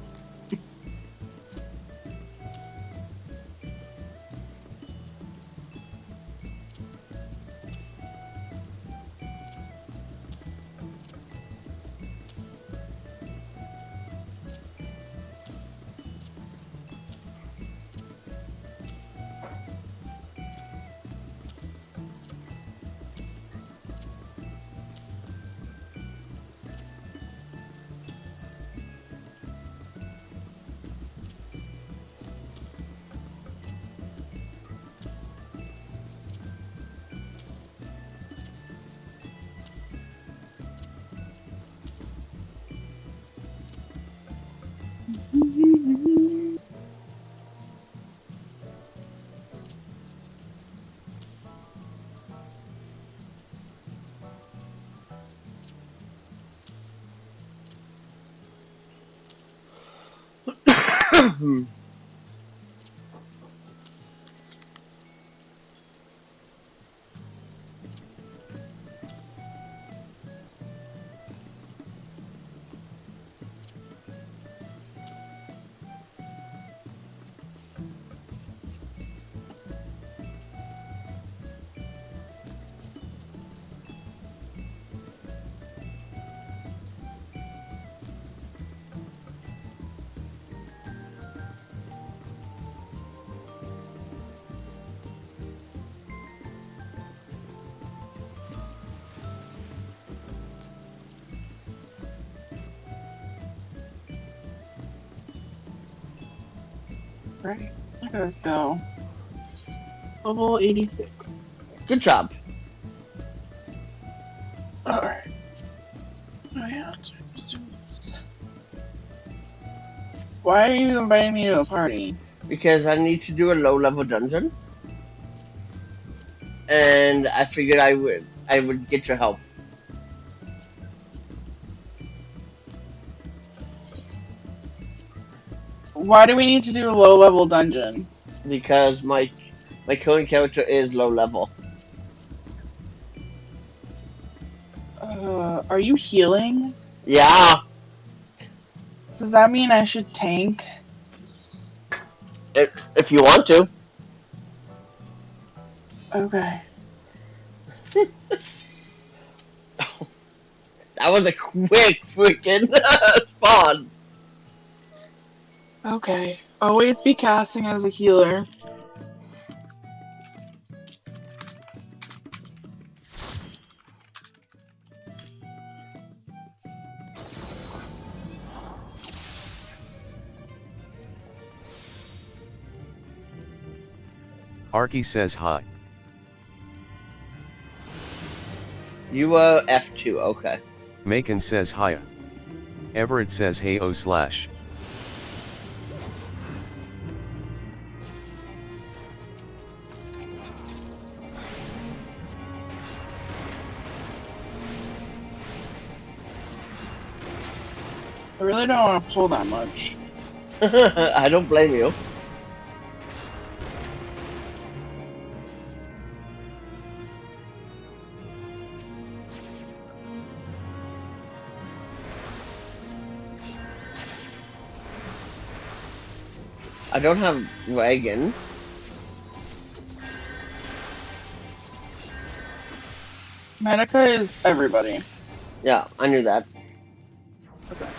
Right. Look at us go. Level 86. Good job. Alright. Oh yeah. Why are you inviting me to a party? Because I need to do a low-level dungeon. And I figured I would get your help. Why do we need to do a low-level dungeon? Because my current character is low-level. Are you healing? Yeah. Does that mean I should tank? If you want to. Okay. That was a quick freaking spawn. Okay. Always be casting as a healer. Arky says hi. You are F2, okay. Macon says hiya. Everett says hey oh slash. I really don't want to pull that much. I don't blame you. I don't have wagon. Medica is everybody. Yeah, I knew that. Okay.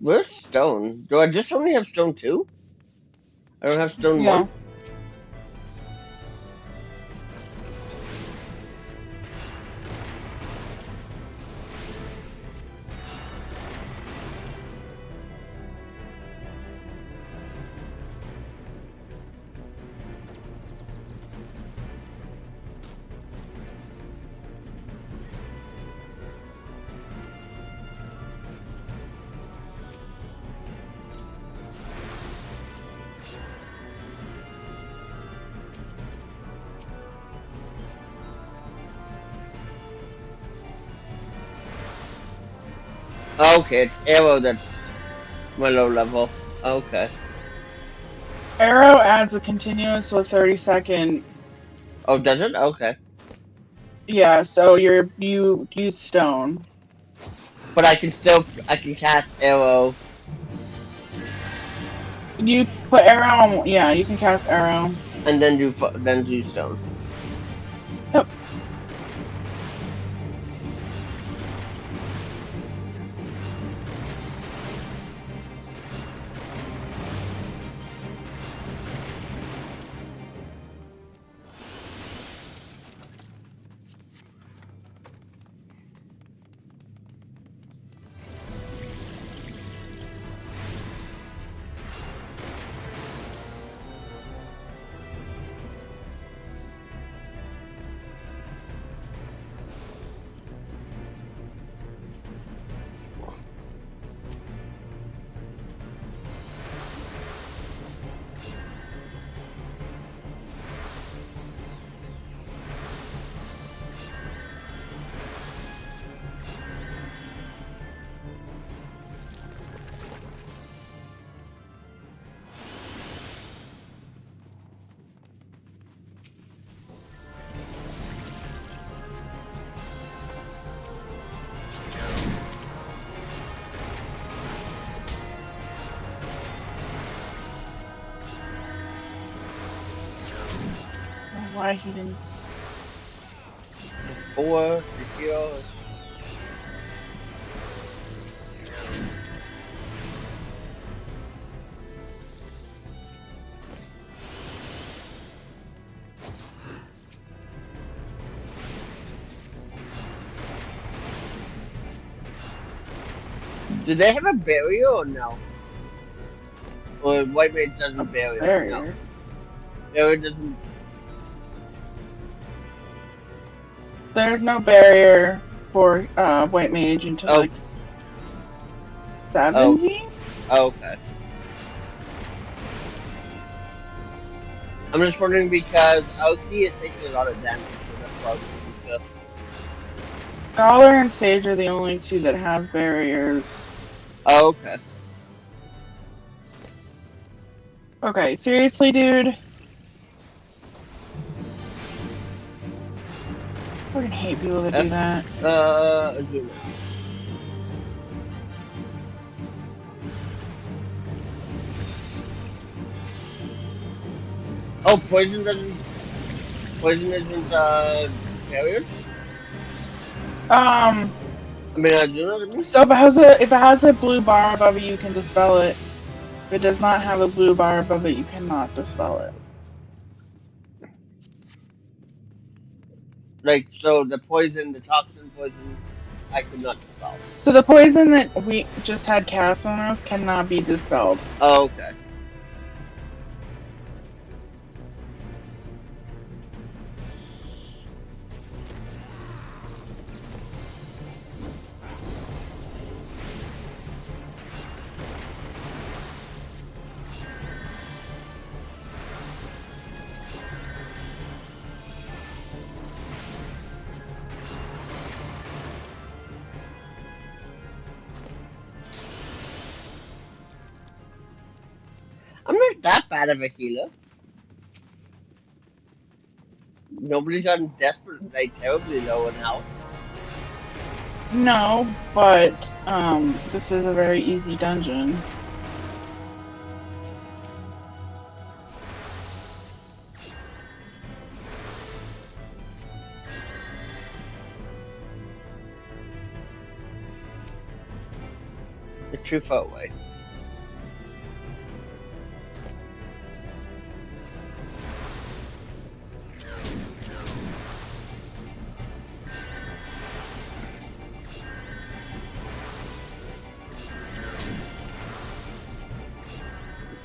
Where's stone? Do I just only have stone 2? I don't have stone 1? Okay, it's arrow that's my low level. Okay. Arrow adds a continuous 30-second. Oh, does it? Okay. Yeah, so you use stone. But I can cast arrow. You put arrow on, yeah, you can cast arrow. And then do stone. Yep. Why he didn't? 4 to heal. Do they have a barrier or no? Or White Mage doesn't barrier? Barrier. No. Barrier doesn't. There's no barrier for White Mage until like 70? Oh, okay. I'm just wondering because Aoki is taking a lot of damage, so that's why I'm so. Scholar and Sage are the only two that have barriers. Oh, okay. Okay, seriously, dude? I fucking hate people that do that. Azuma. Oh, poison doesn't. Poison isn't barrier. I mean, Azuma. So if it has a blue bar above it, you can dispel it. If it does not have a blue bar above it, you cannot dispel it. Like, so the poison, the toxin poison, I could not dispel. So the poison that we just had cast on us cannot be dispelled. Oh, okay. I'm not that bad of a healer. Nobody's gotten desperate, like terribly low in health. No, but this is a very easy dungeon. It's too far away.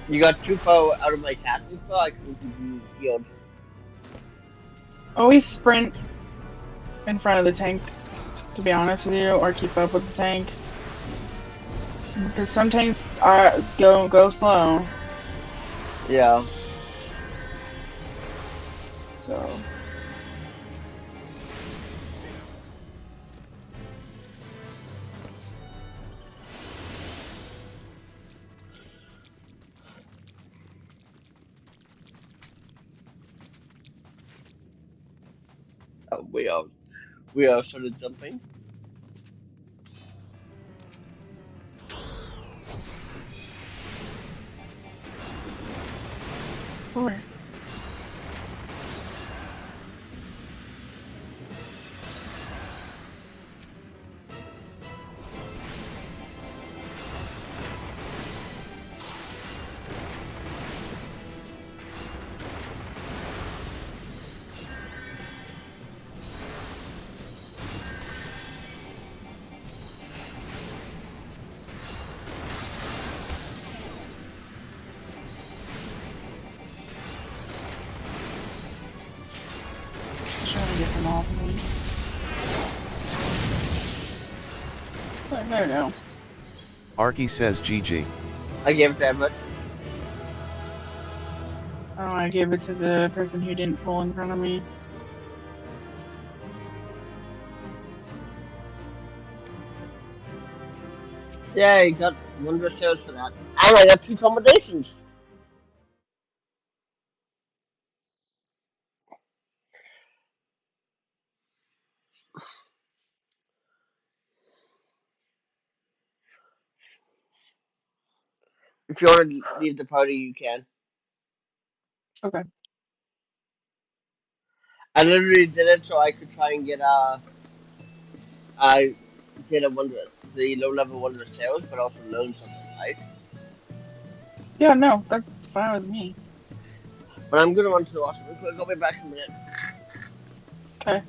You got too far out of my casting spell, I couldn't keep you healed. Always sprint in front of the tank, to be honest with you, or keep up with the tank. Because some tanks go slow. Yeah. So. We are sort of jumping. Where? There we go. Arky says GG. I gave it to Everett. Oh, I gave it to the person who didn't pull in front of me. Yeah, you got wondrous tales for that. And I got 2 combinations. If you want to leave the party, you can. Okay. I literally did it so I could try and get the low level wondrous tales, but also learn something, right? Yeah, no, that's fine with me. But I'm gonna run to the washroom real quick. I'll be back in a minute. Okay.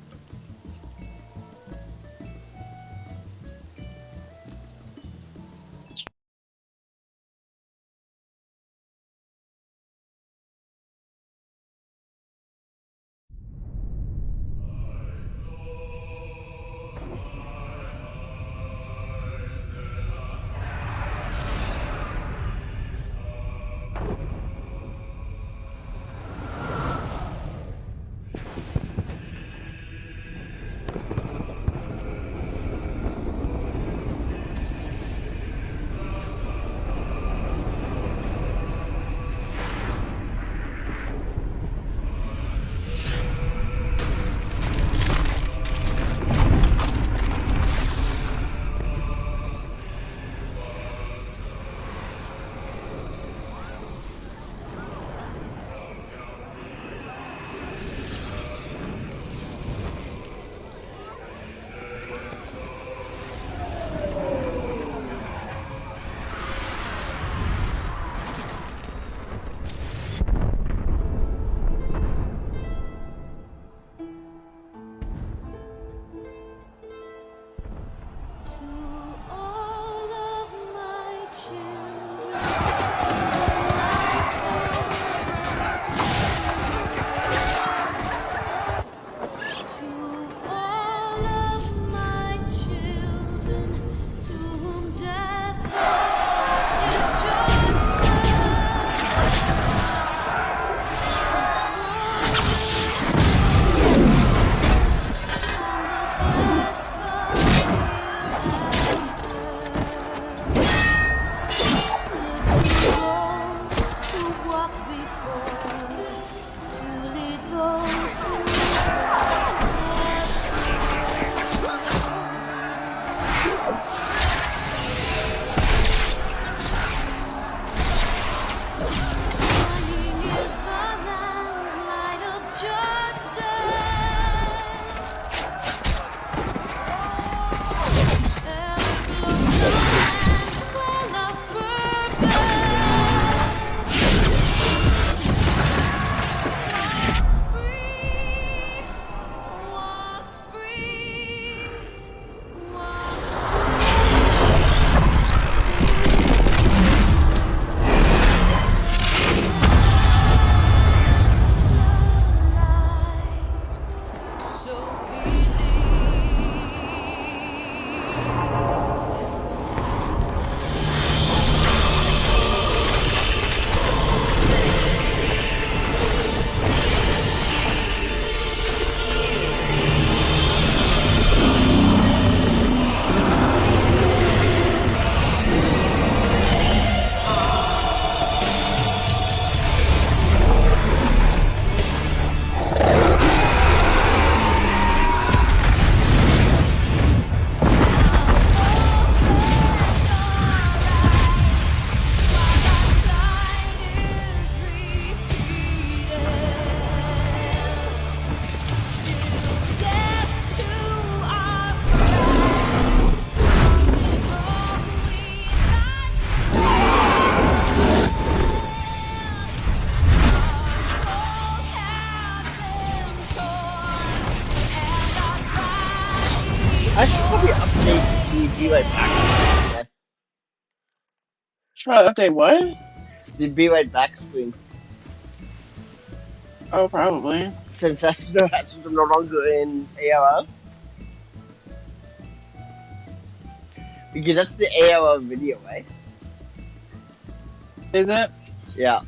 be right back. Okay? Try to update what? The be right back screen. Oh, probably. Since that's no longer in ARL. Because that's the ARL video, right? Is it? Yeah.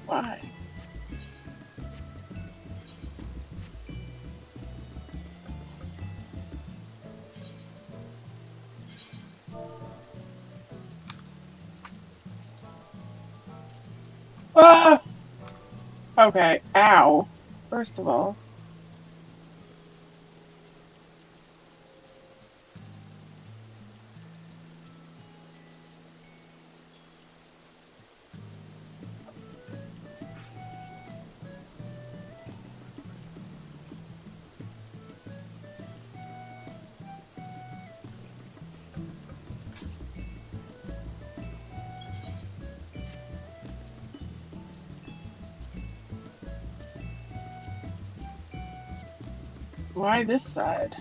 Why? Ah! Okay, ow. First of all. Why this side?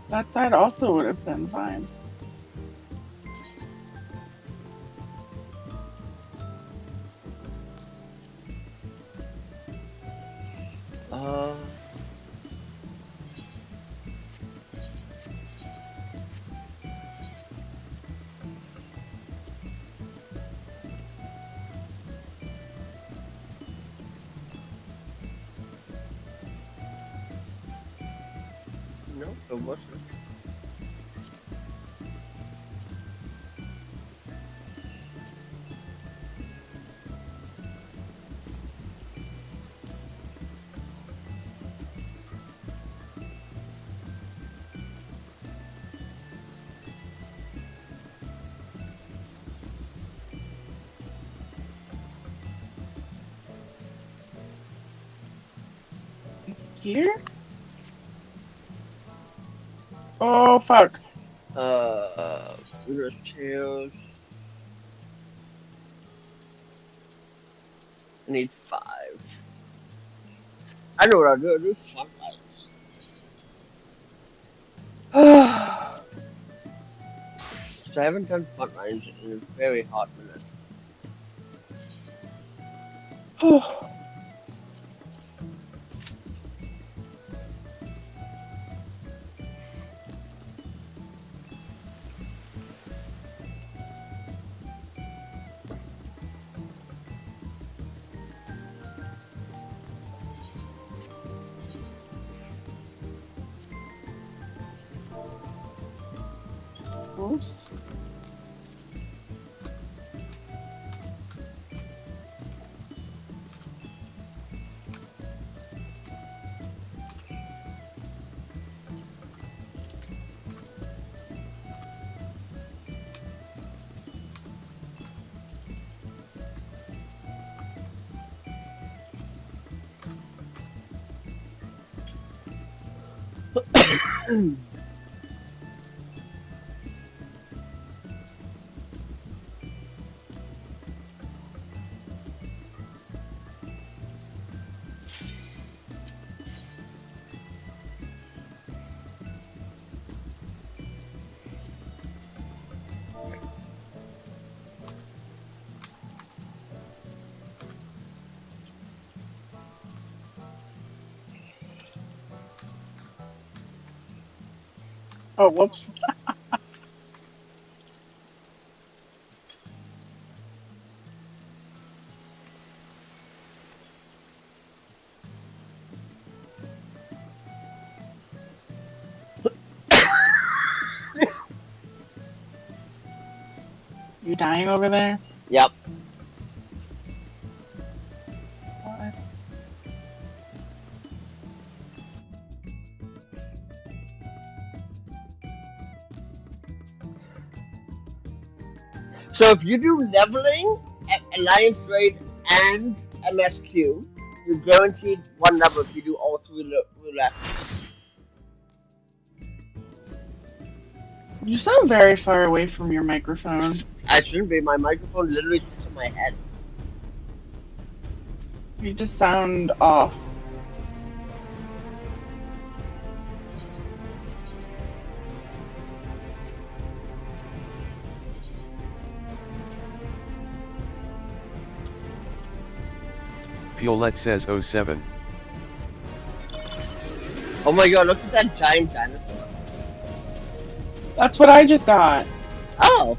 That side also would have been fine. No, it wasn't. Here? Oh, fuck. Winner's Tales. I need 5. I know what I'll do. I'll do Sunlights. So I haven't done front lines in a very hot minute. Oops. Oh, whoops. You dying over there? Yep. What? So if you do leveling at Alliance Raid and MSQ, you're guaranteed 1 level if you do all 3 roulettes. You sound very far away from your microphone. I shouldn't be. My microphone literally sits on my head. You just sound off. Piolette says 07. Oh my god, look at that giant dinosaur. That's what I just got. Oh.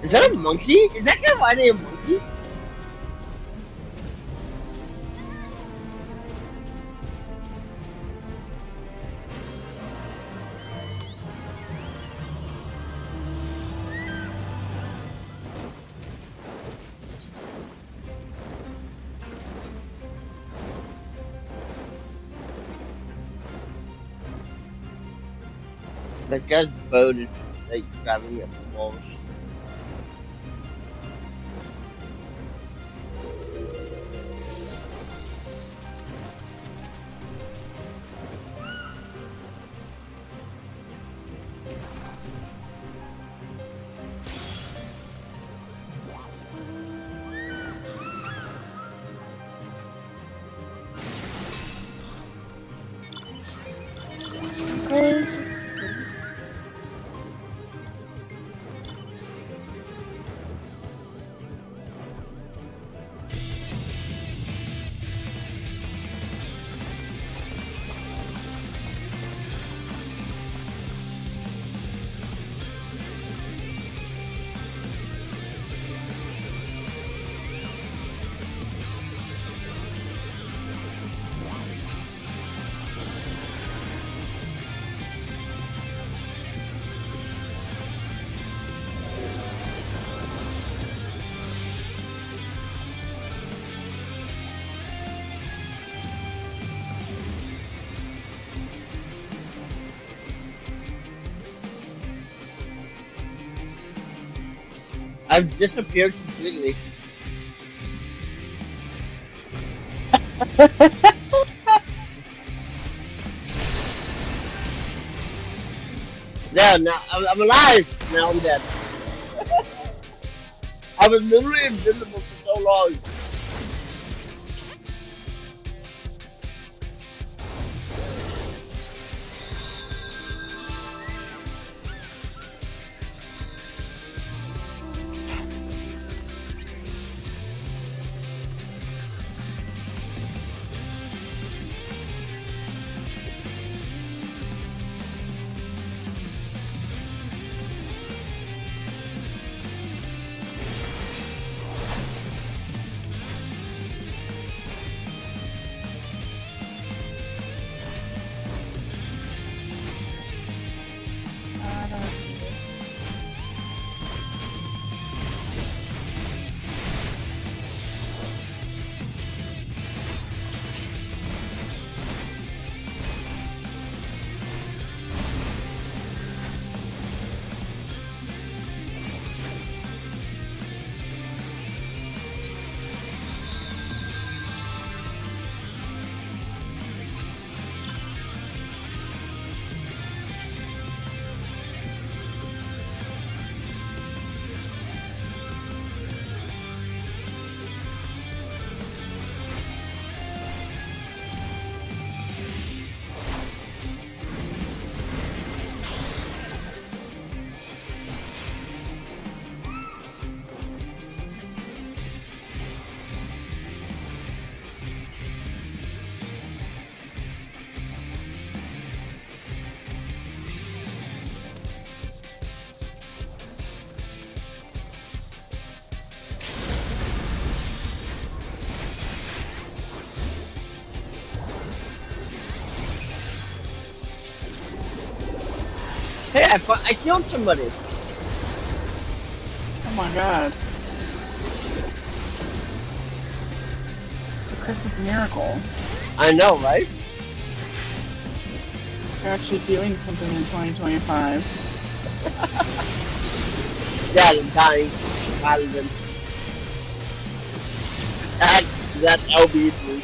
Is that a monkey? Is that guy riding a monkey? That guy's boat is like driving up the walls. I've disappeared completely. There, now I'm alive. Now I'm dead. I was literally invisible for so long. Hey, I killed somebody. Oh my god. The Christmas miracle. I know, right? They're actually doing something in 2025. Yeah, I'm dying. Paladin. That's LB3.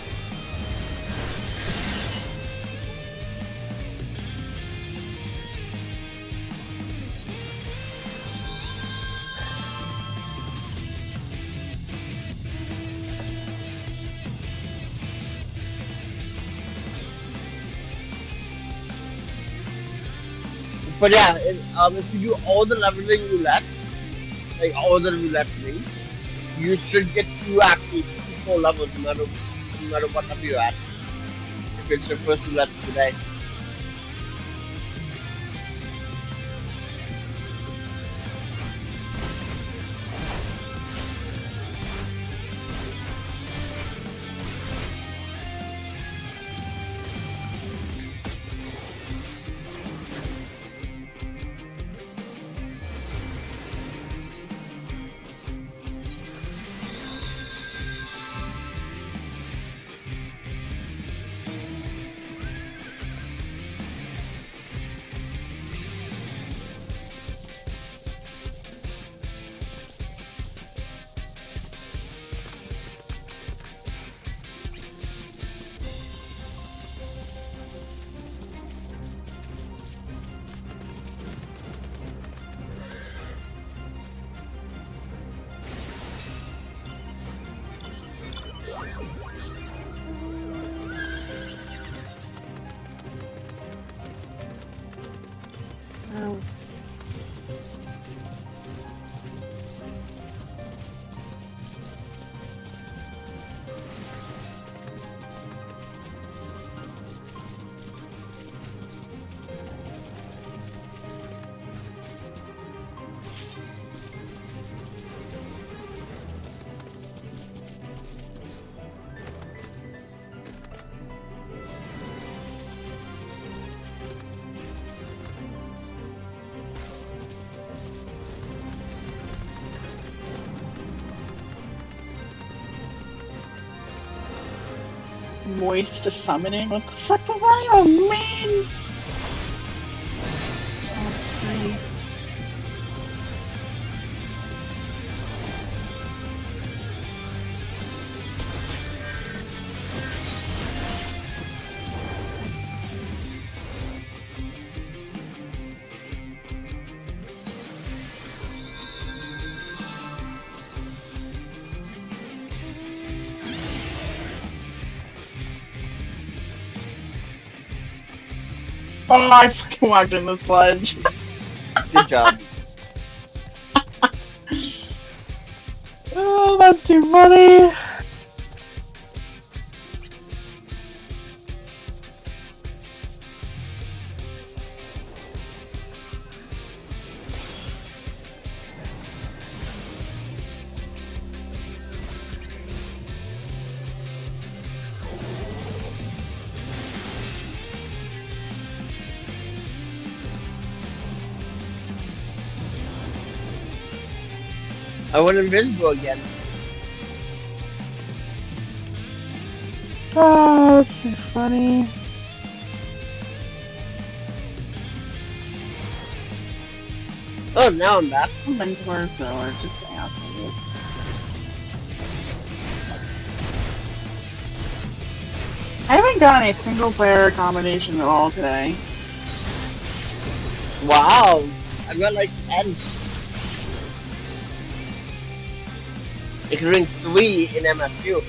But yeah, if you do all the leveling roulettes, like all the roulette things, you should get to actually full levels no matter what level you're at. If it's your first roulette today. Moist summoning? What the fuck does that even mean? Oh, sweet. Oh, I fucking walked in the sludge. Good job. Oh, that's too funny. I went invisible again. Oh, that's too funny. Oh, now I'm back. Mentors, though, are just assholes. I haven't gotten a single player combination at all today. Wow. I've got like 10. Including 3 in MSU.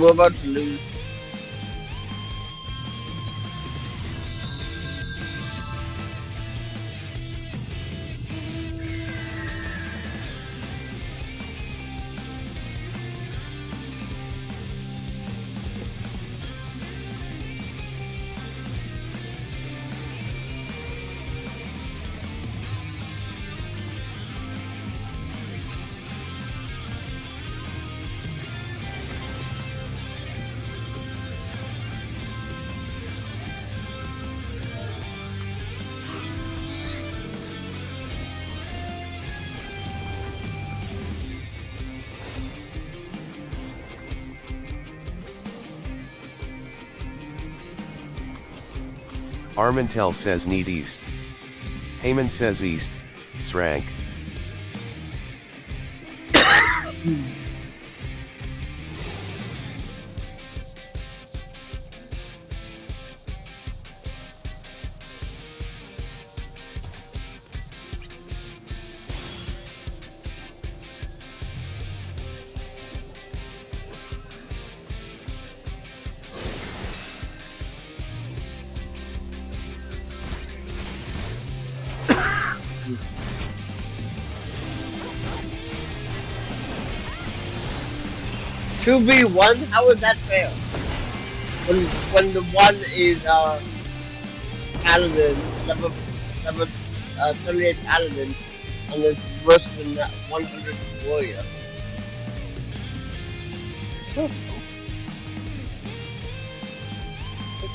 we're about to lose. Armentel says need east. Heyman says east, Srank. Two v one? How is that fair? When the one is paladin, level 78 paladin, and it's worse than that 100 warrior.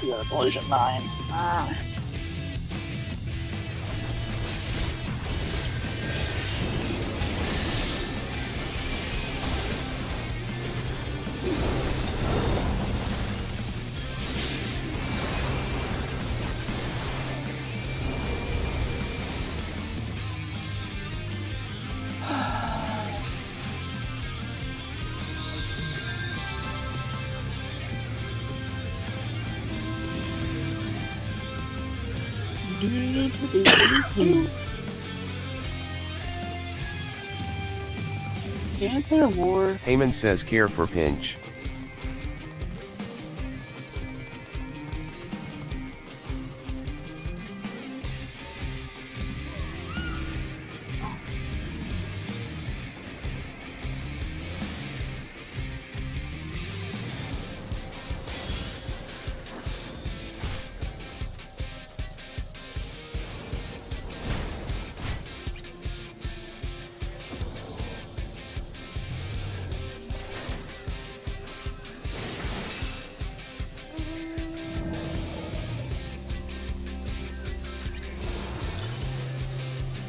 Resolution 9. Ah. Dancer War. Heyman says care for pinch.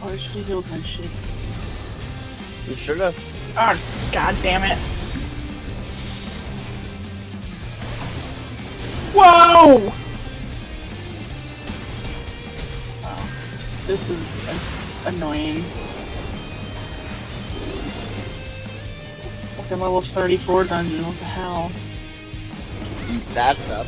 Oh, I should have healed my shit. You should have. Oh, god damn it. Whoa! Oh, this is annoying. Fucking level 34 dungeon, what the hell? That's up.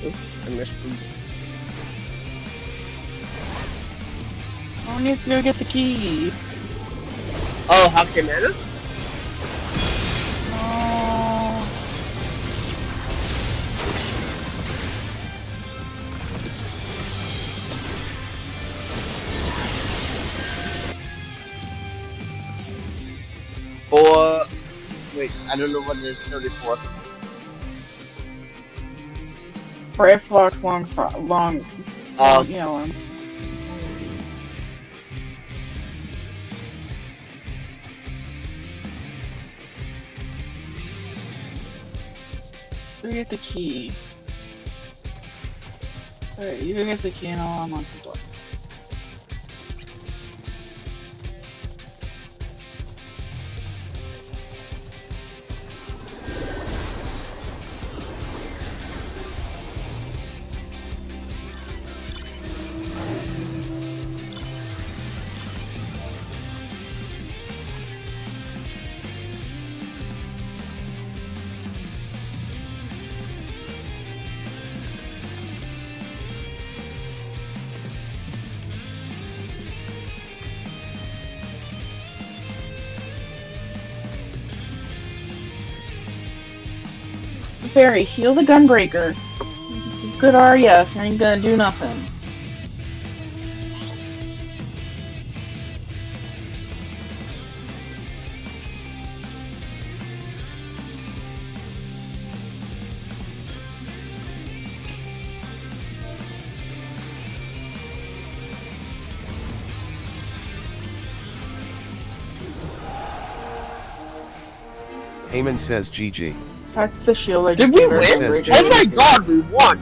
Oops, I missed them. Oh, needs to go get the key. Oh, Hakimena? Oh. Or wait, I don't know what it is. 34. Brave Fox, long, yeah, long. Let's go get the key. Alright, you go get the key and I'll unlock the door. Fairy, heal the Gunbreaker. Good are ya if you ain't gonna do nothing. Heyman says GG. That's the shield I Did just we gave her. win? Says Oh my GG. god, we won!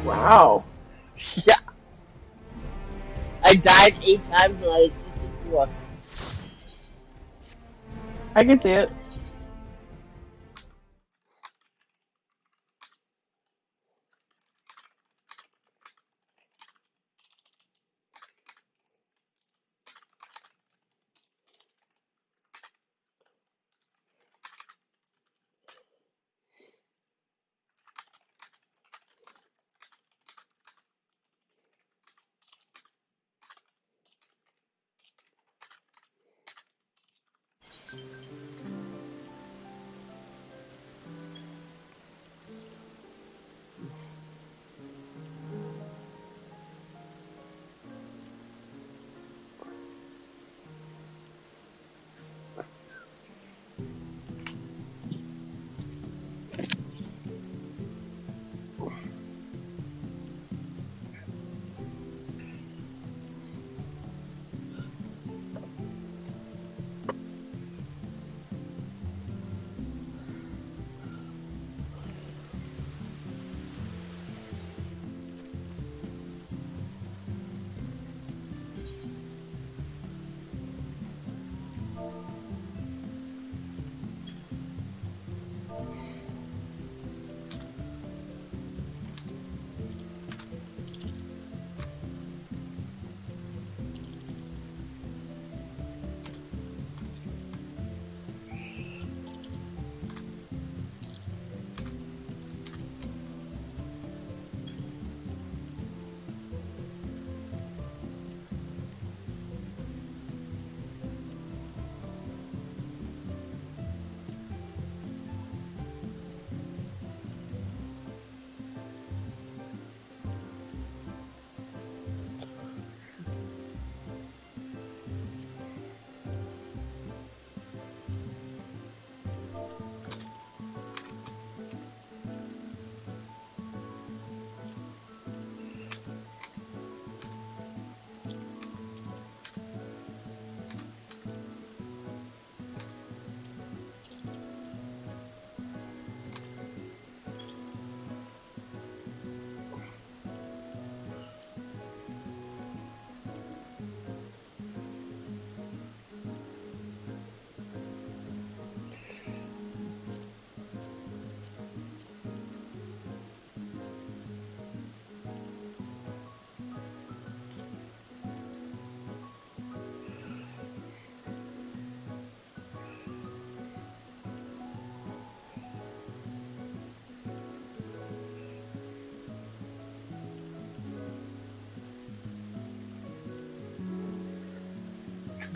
Wow. Yeah. I died 8 times and I assisted 4. I can see it.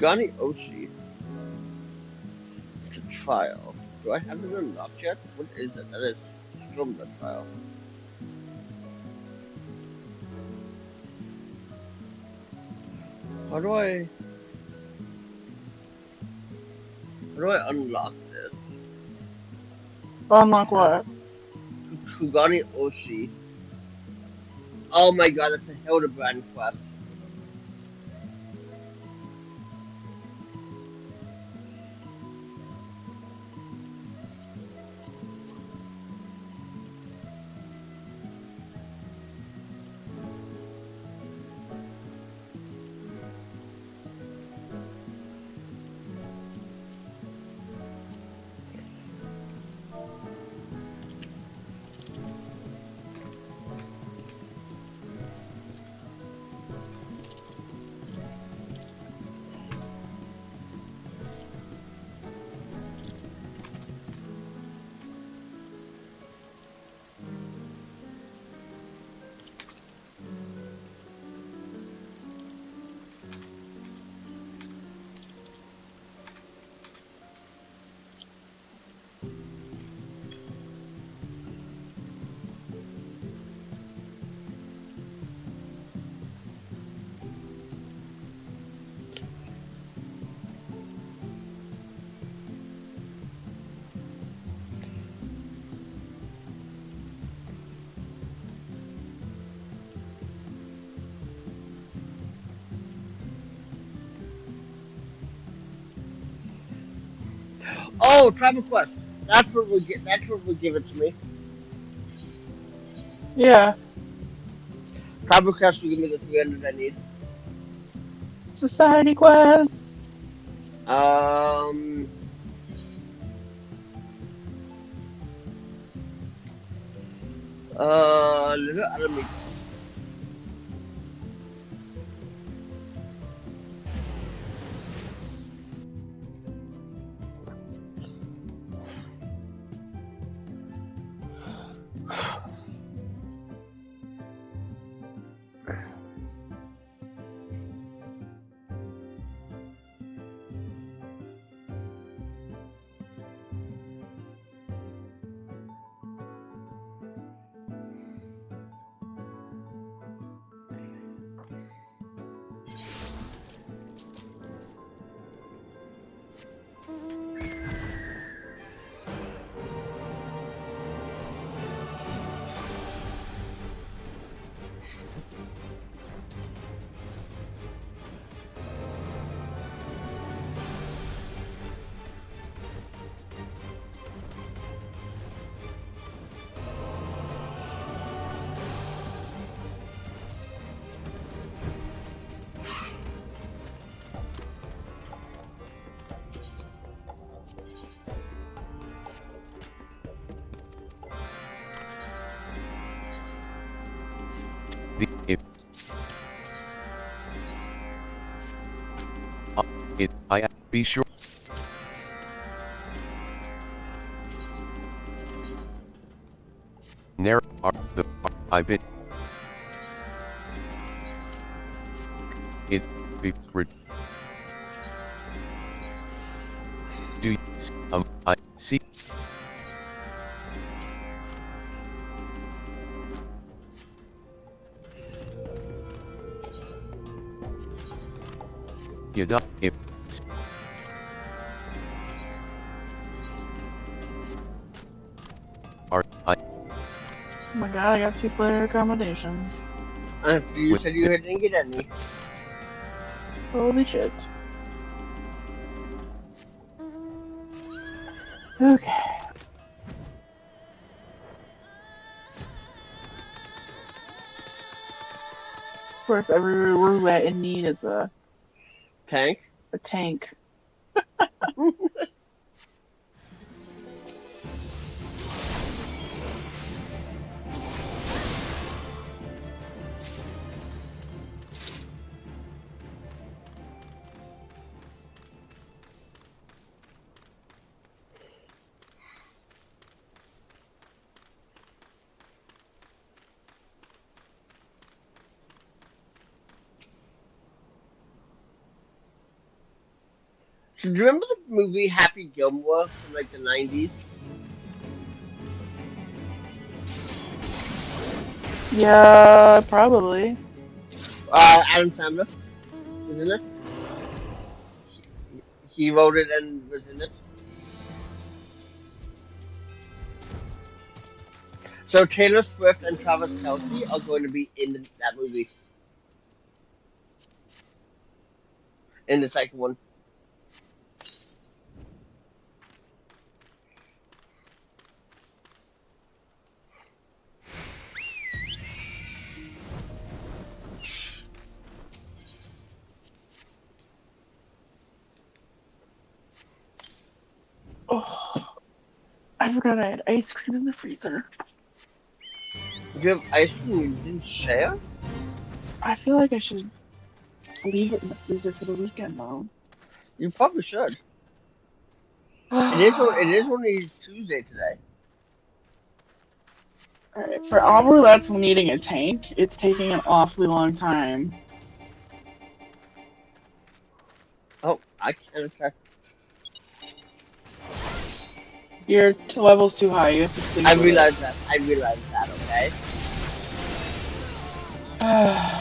Kagani Oshi. It's a trial. Do I have it unlocked yet? What is it? That is Stromda trial. How do I unlock this? Unlock what? Kugani Oshi. Oh my god, that's a Hildebrand quest. Oh, Tribal Quest. That's what would get. That's what would give it to me. Yeah. Tribal Quest will give me the 300 I need. Society Quest. Um. Let me. I be sure. I bit it be do I see Yada if are I Oh my god, I got 2-player accommodations. You said you didn't get any. Holy shit. Okay. Of course, every roulette in need is a tank. A tank. Do you remember the movie Happy Gilmore from like the 90s? Yeah, probably. Adam Sandler was in it. He wrote it and was in it. So Taylor Swift and Travis Kelce are going to be in that movie. In the second one. Oh, I forgot I had ice cream in the freezer. You have ice cream you didn't share? I feel like I should leave it in the freezer for the weekend, though. You probably should. It is only Tuesday today. Alright, for all roulettes needing a tank, it's taking an awfully long time. Oh, I can't attack. Your level's too high. You have to sing. I realize that. I realize that. Okay. Oh.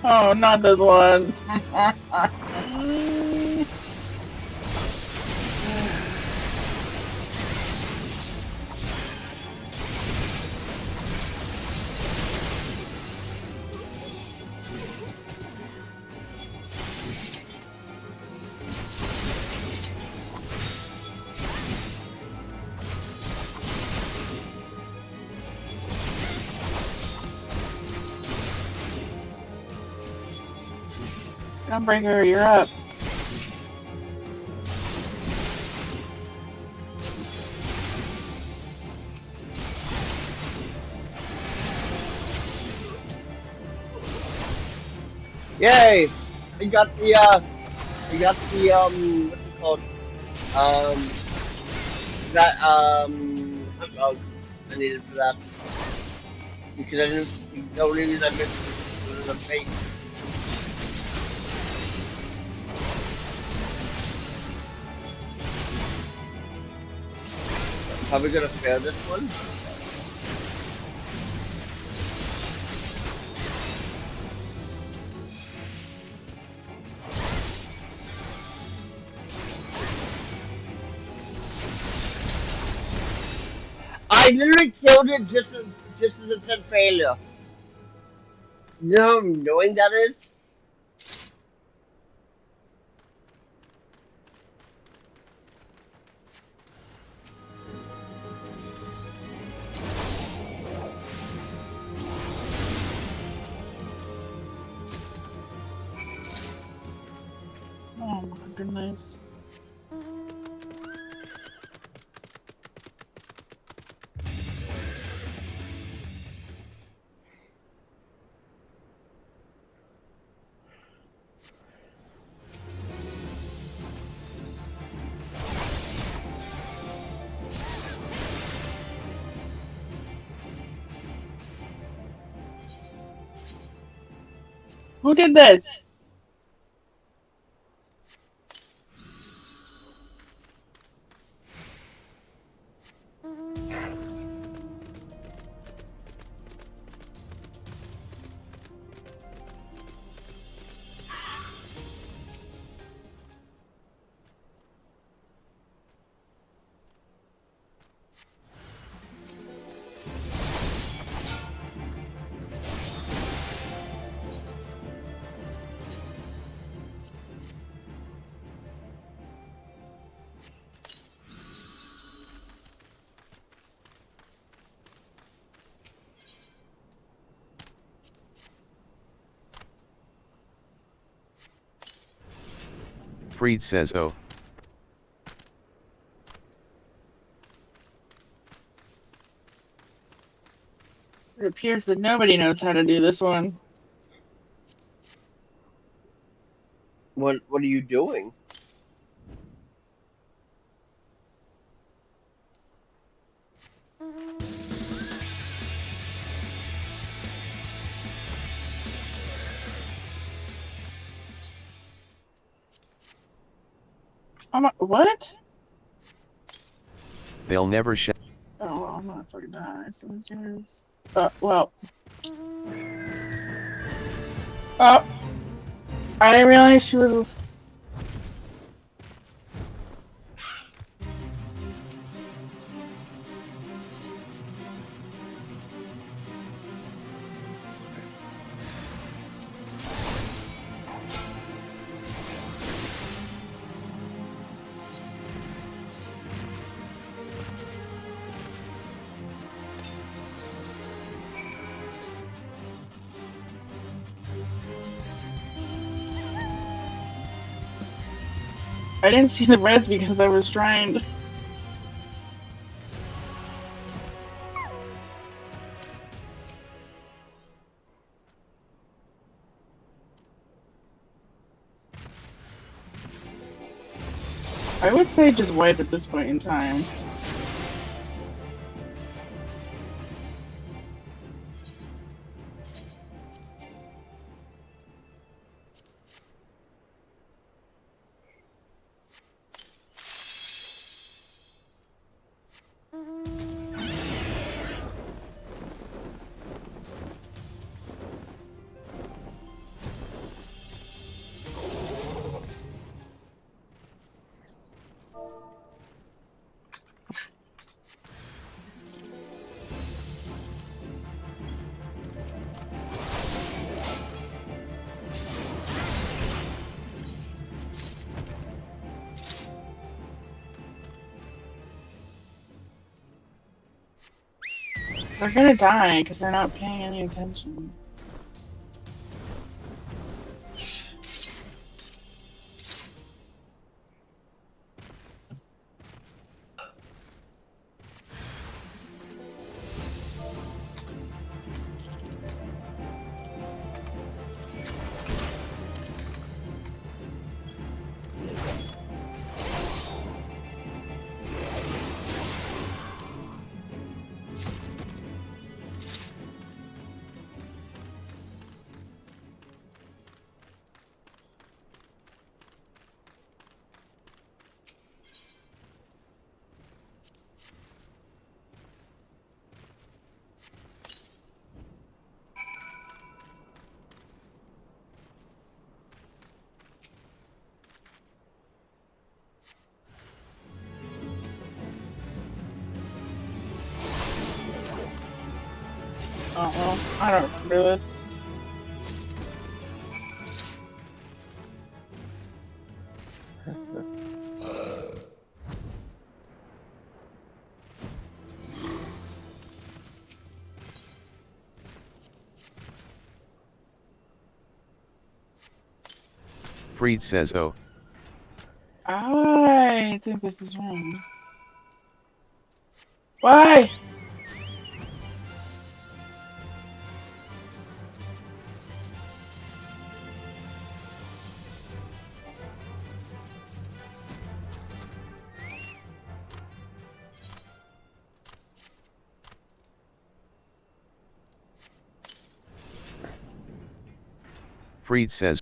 Oh, not this one. Gunbreaker, you're up. Yay! I got the what's it called? That oh, I needed for that because I didn't. The only reason I missed it was a fake. Probably gonna fail this one. I literally killed it just as it said failure. You know how annoying that is? Oh my goodness. Who did this? Freed says, oh. It appears that nobody knows how to do this one. What are you doing? What? They'll never Oh, well, I'm not fucking die, so who cares? Well. Oh. I didn't realize she was... I didn't see the res because I was trying to... I would say just white at this point in time. They're gonna die because they're not paying any attention. Oh well, I don't remember this. Freed says, oh. I think this is wrong. Why? Freed says,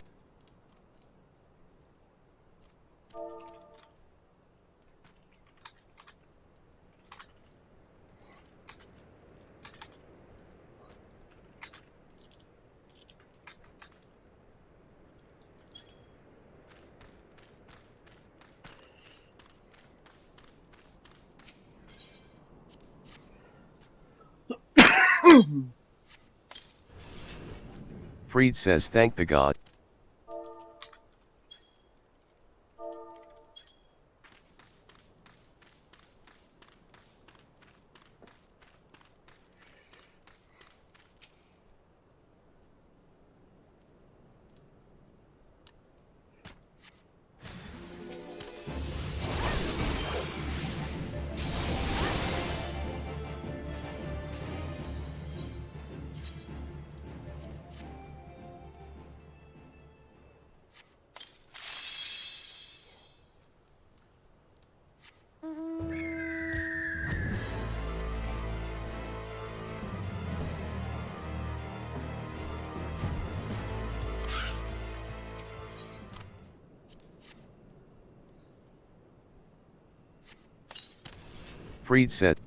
Freed says, thank the god. Freed said,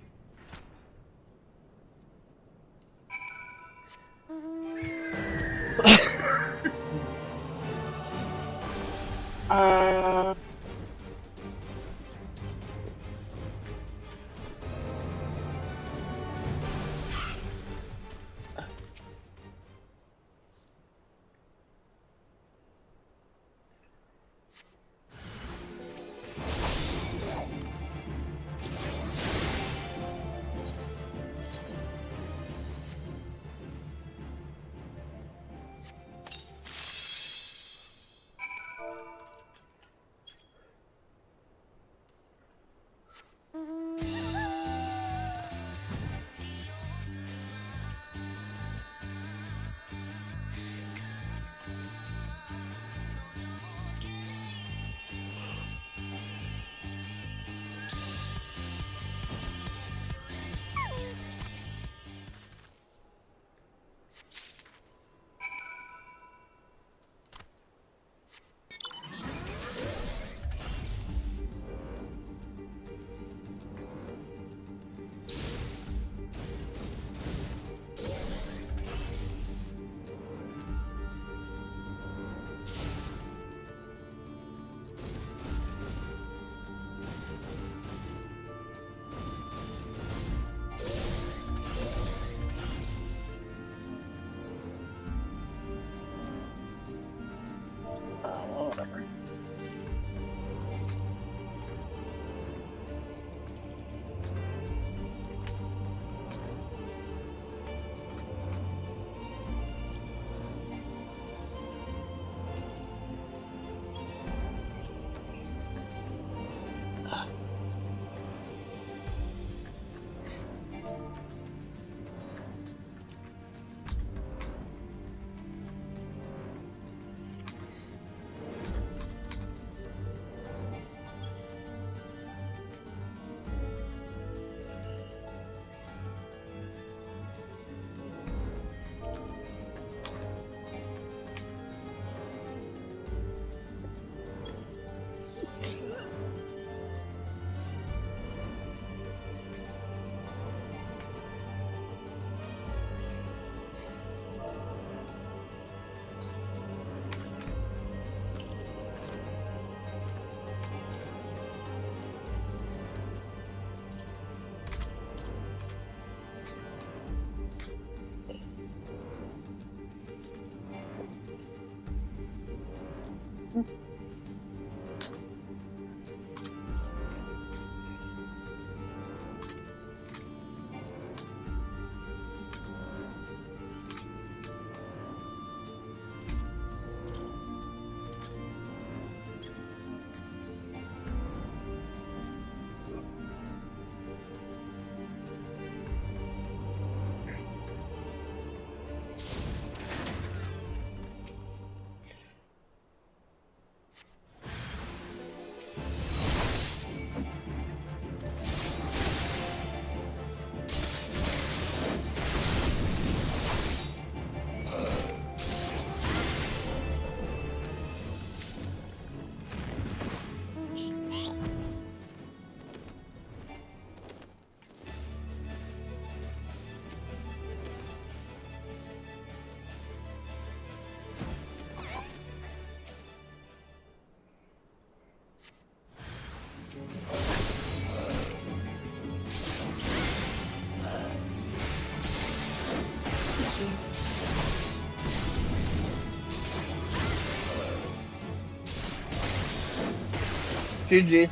GG.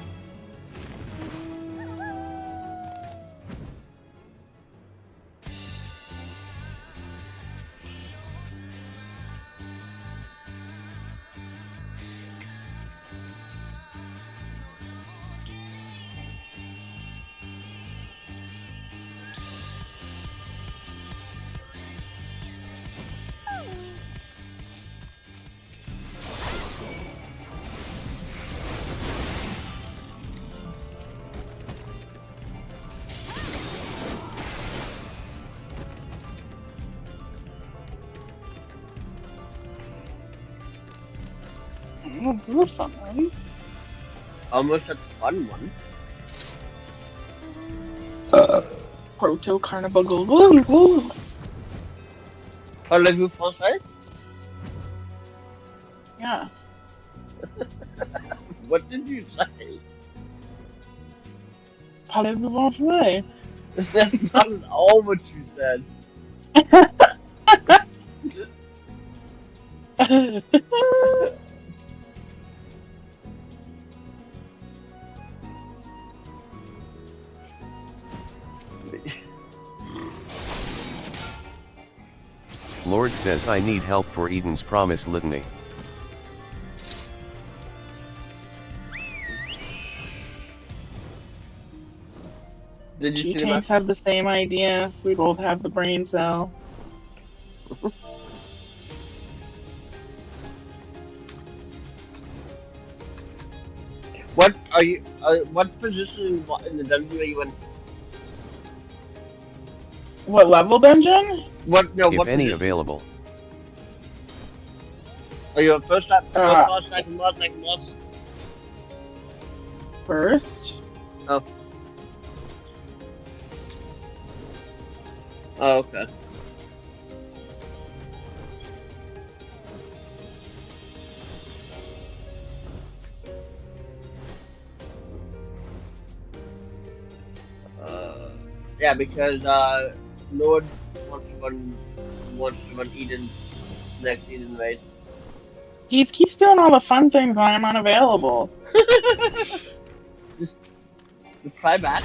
Oh, this is a fun one. Almost a fun one. Proto Carnival. Parlez-vous français? Yeah. What did you say? Parlez-vous français? That's not at all what you said. Lord says I need help for Eden's Promise Litany. Did you Two see tanks have the same idea. We both have the brain cell. What are you? What position in the dungeon are you in? What level dungeon? What? No. If What any position? available. Are you on first boss, second boss, second boss? First. Oh. Oh, okay. Yeah, because Lord wants to run Eden's next Eden raid. He keeps doing all the fun things when I'm unavailable. Just try back.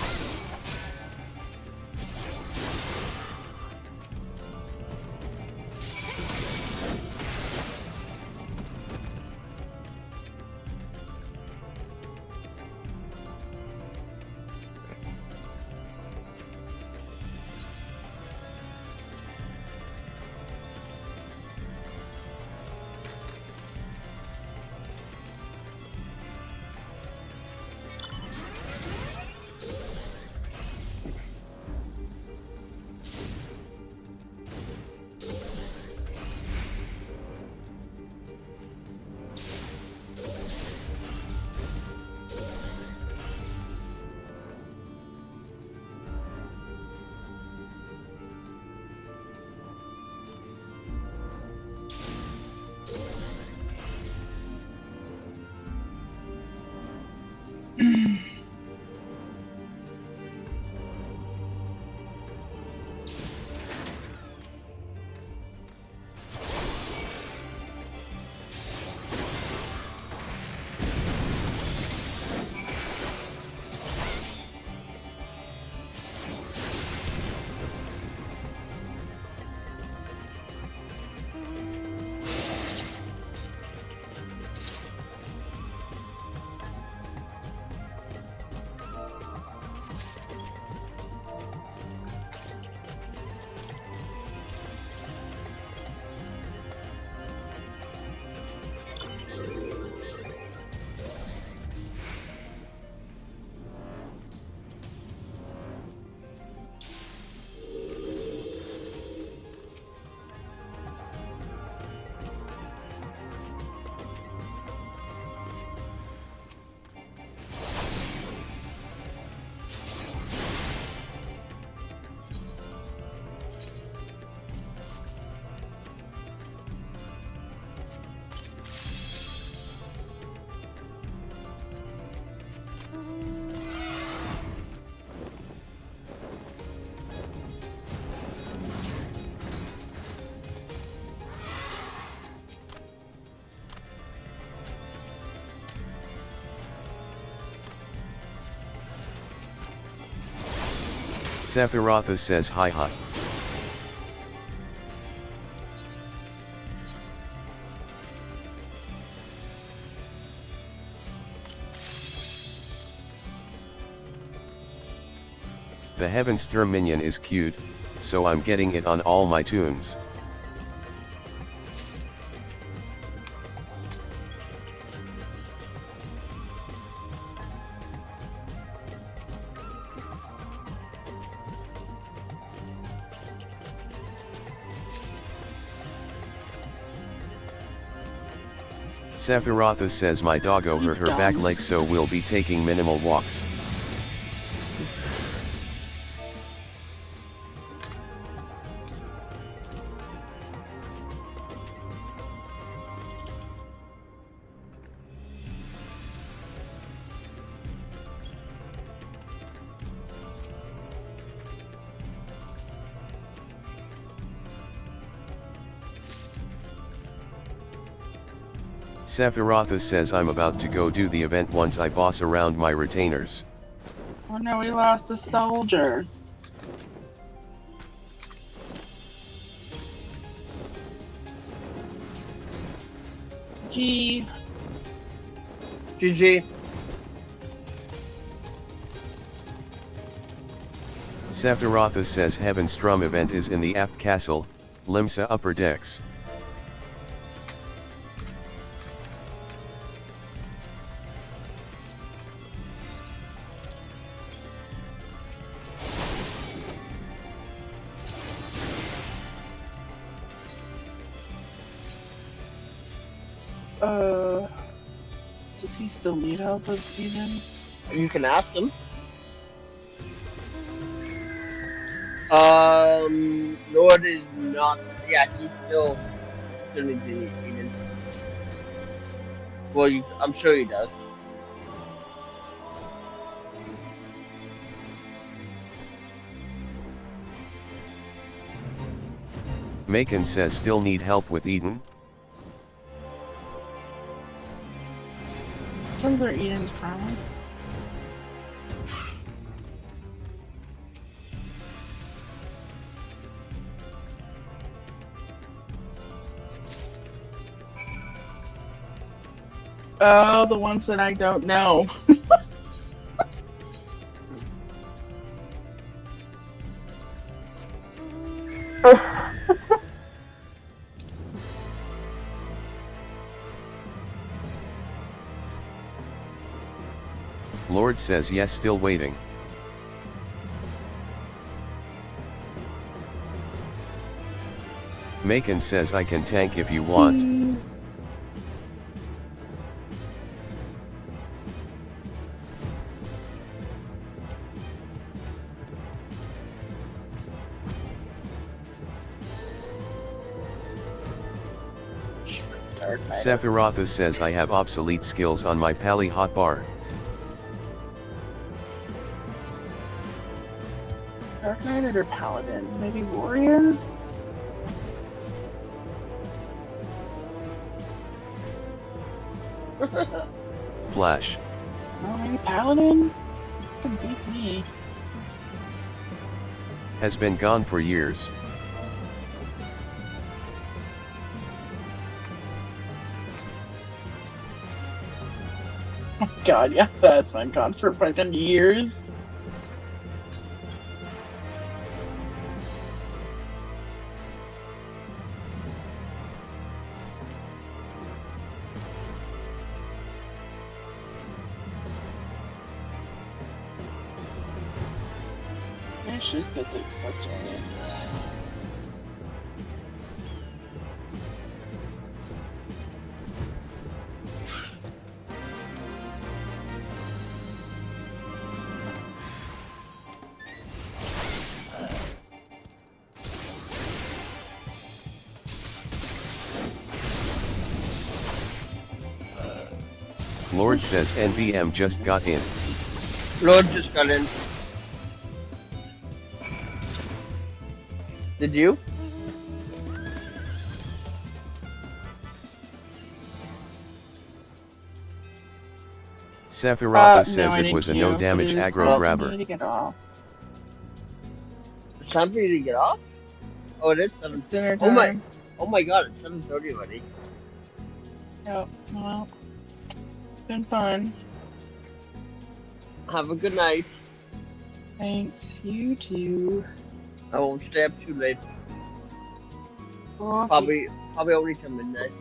Sephirothus says hi hi. The Heavenster minion is cute, so I'm getting it on all my tunes. Sephirothus says my doggo hurt her back leg, so we'll be taking minimal walks. Sephirothus says I'm about to go do the event once I boss around my retainers. Oh no, we lost a soldier. G. GG. Sephirothus says Heavenstrom event is in the aft castle, Limsa upper decks. Does he still need help with Eden? You can ask him. Lord is not. Yeah, he's still needs Eden. Well, I'm sure he does. Macon says still need help with Eden. What are Eden's promise? Oh, the ones that I don't know. Lord says yes, still waiting. Macon says I can tank if you want. Sephirothus says I have obsolete skills on my Pally hotbar. Dark Knight or Paladin? Maybe Warrior? Flash. Oh, maybe Paladin? That beats me. Has been gone for years. Oh god, yeah, that's been gone for fucking years. Let's just get the accessories. Lord says NVM just got in. Lord just got in. Did you? Sephirothus no, says I it was a didn't no queue. damage It is aggro well grabber. to get off. Time for you to get off? Oh, it is 7. It's dinner Oh time. my god, it's 7:30 already. Yep, well, been fun. Have a good night. Thanks, you too. I won't stay up too late. Okay. Probably only till midnight.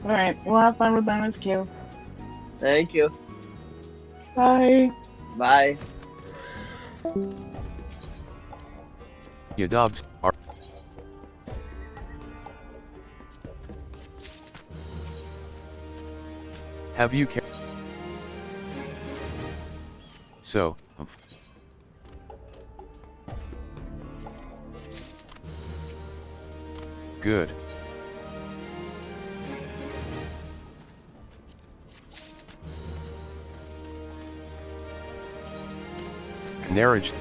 Alright, we'll have fun with Bonus Q. Thank you. Bye. Bye. Yadobs are. Have you So, good. Narrage,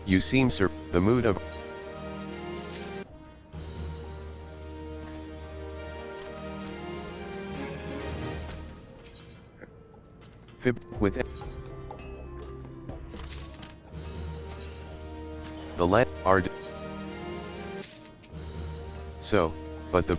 you seem the mood of Fib with the land are so, but the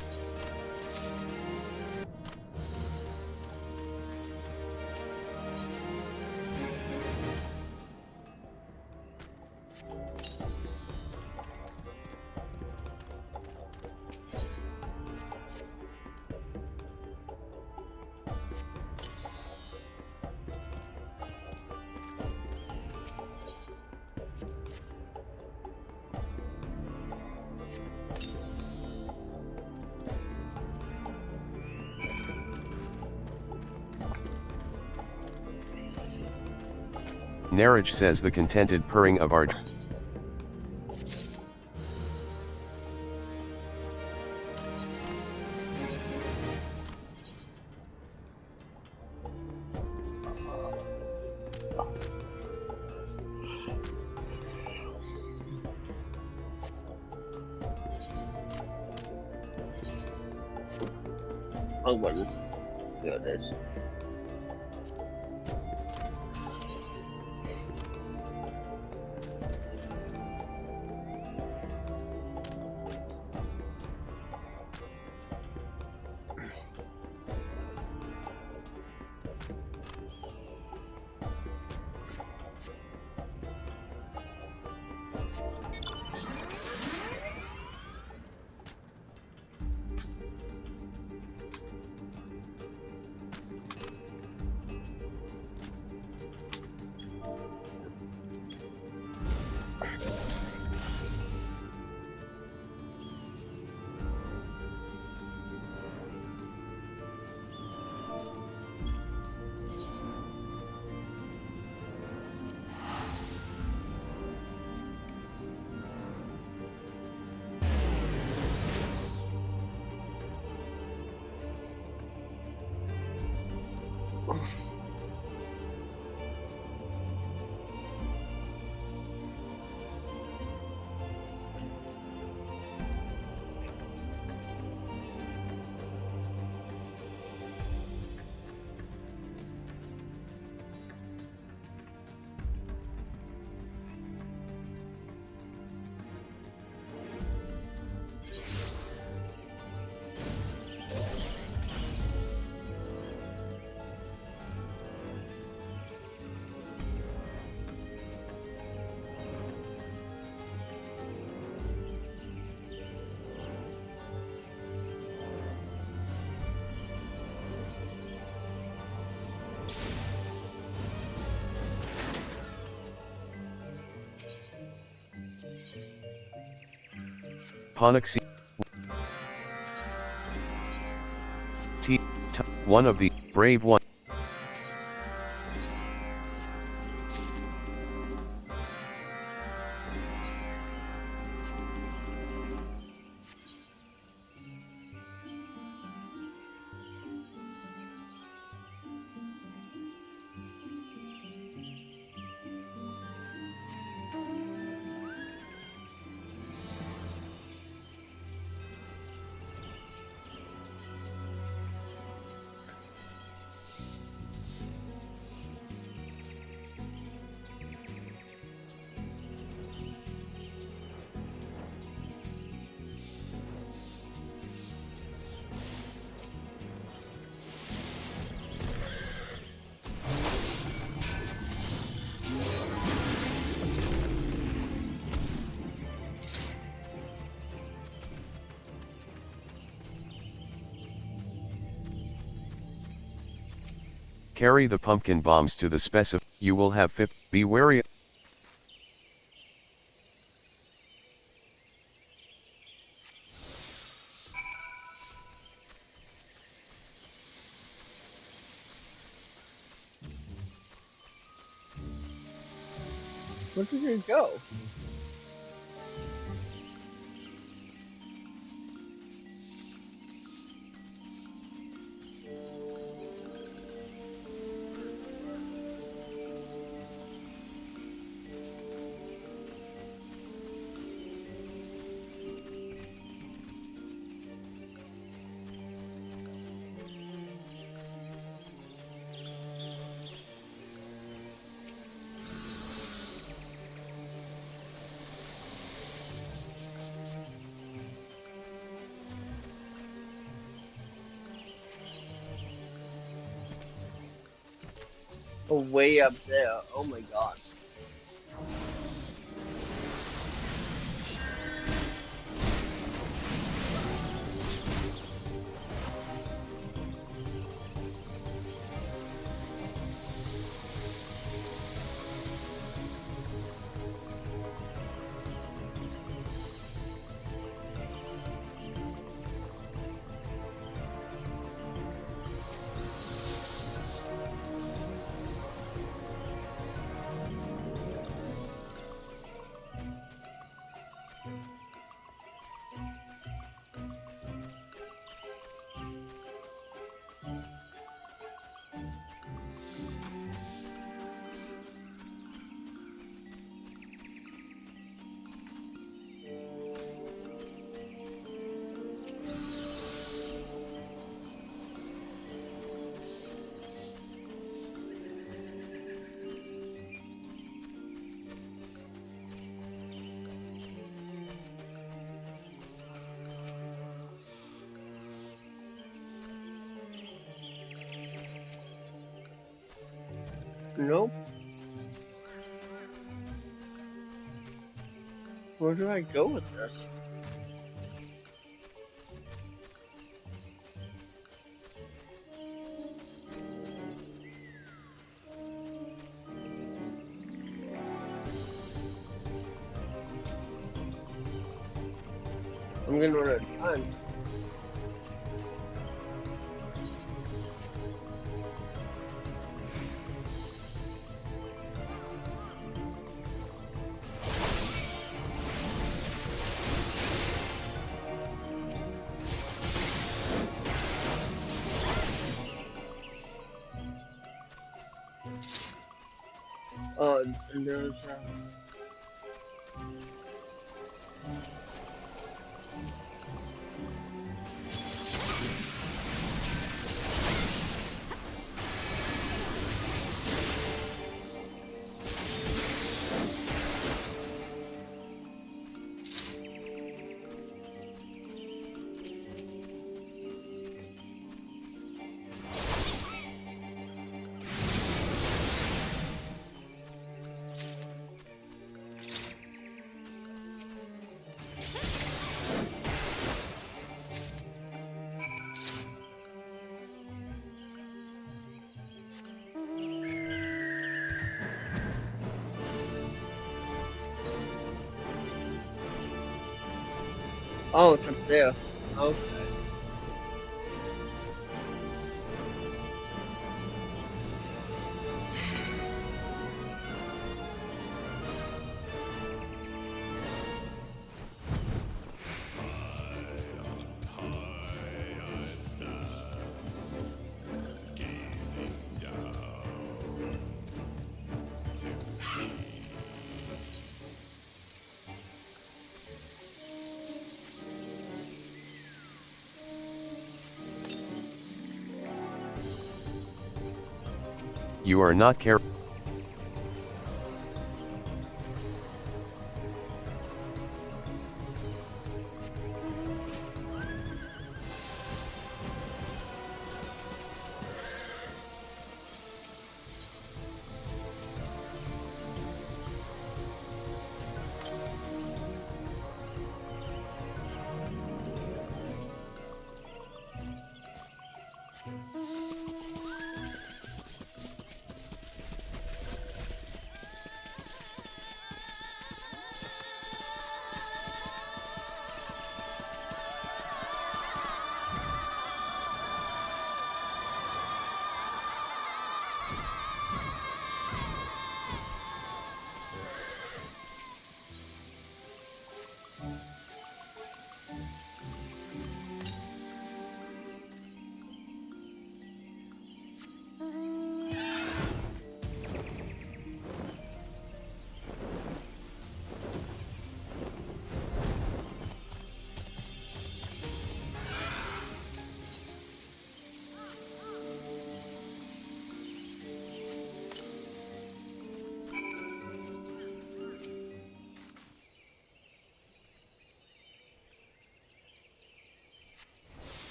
Narrage says the contented purring of our Oh, well, there it is. Ponyxy one of the brave one. Carry the pumpkin bombs to the specific. You will have be wary. Where did it go? Way up there. Oh my god. Nope. Where do I go with this? I'm gonna run out of time. And there's oh, it's up there. Okay. You are not careful.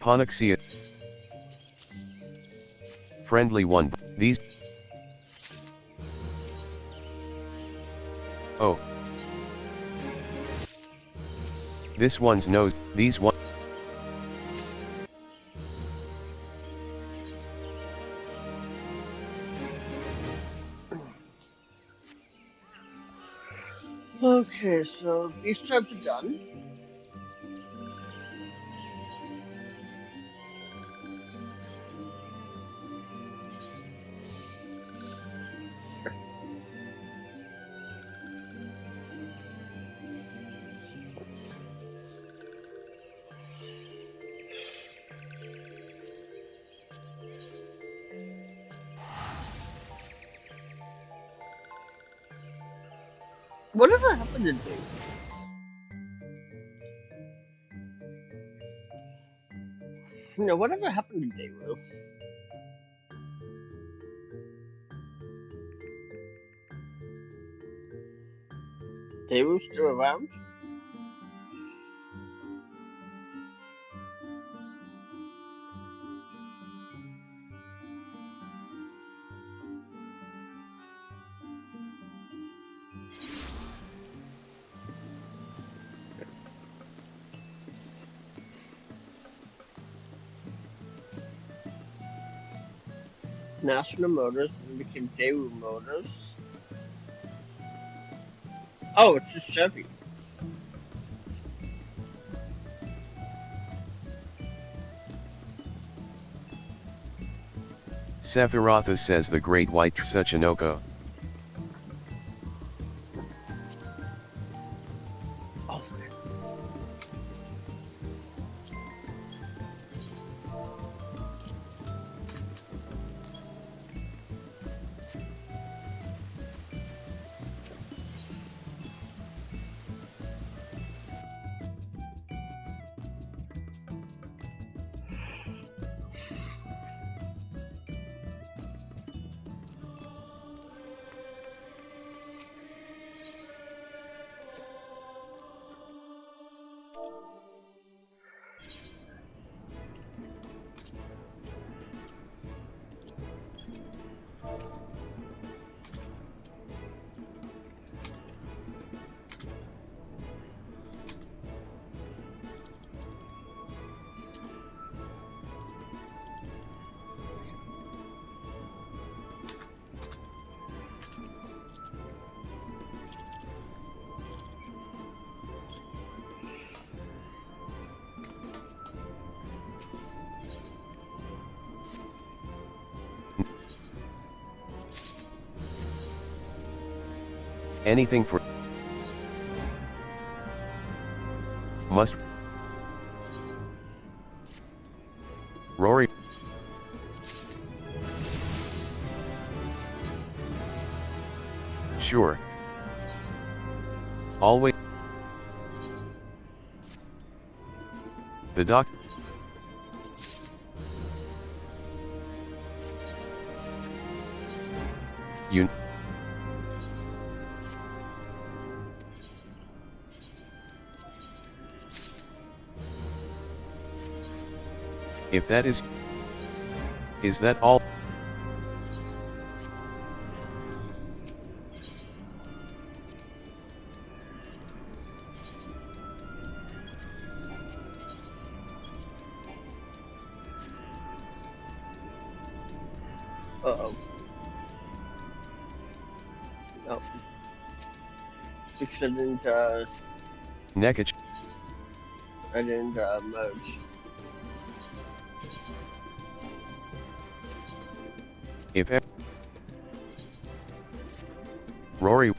Ponyxia. Friendly one. These. Oh. This one's nose. These one. Okay, so these tribes are done. Whatever happened to Dave? No, whatever happened to Daewoo? Daewoo's still around? National Motors and became Daewoo Motors. Oh, it's just Chevy. Sephiroth says the Great White Tsuchinoko. Oh. Anything for must Rory sure always the doc you if that is that all? Uh-oh. No. Because I didn't, Nekich. I didn't, merge. If Rory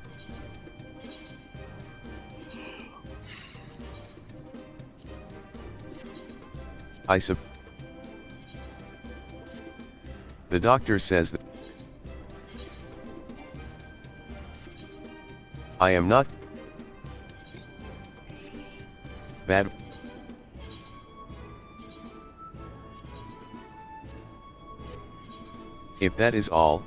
I sub the doctor says that I am not bad. If that is all,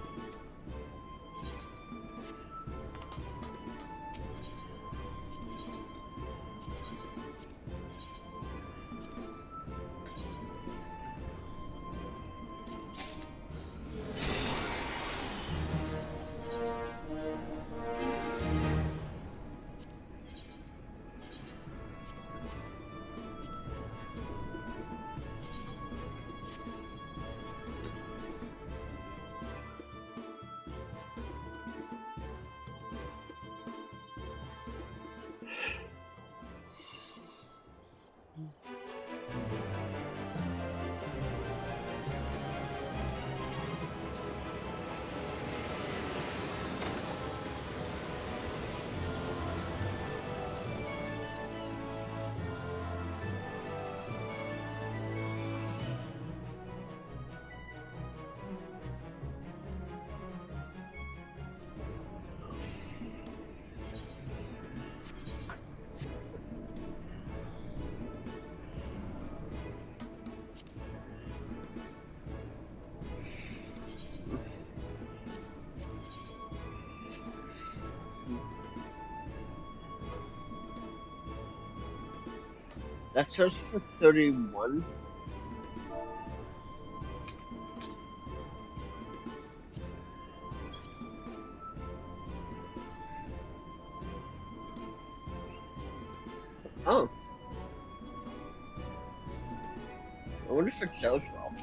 That says for 31. Oh. I wonder if it sells well.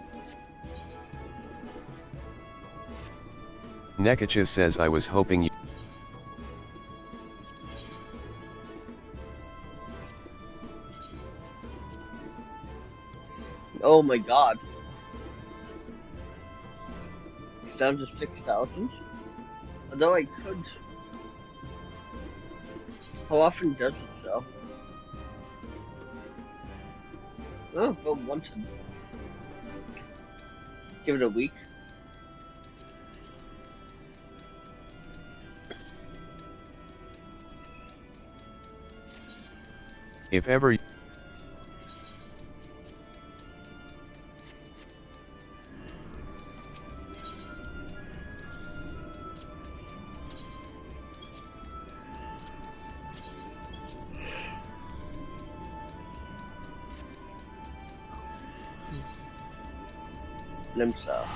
Nekacha says I was hoping you... Oh my god. It's down to 6,000. Although I could... How often does it sell? Oh, go wanted. Give it a week. If ever... Limsa.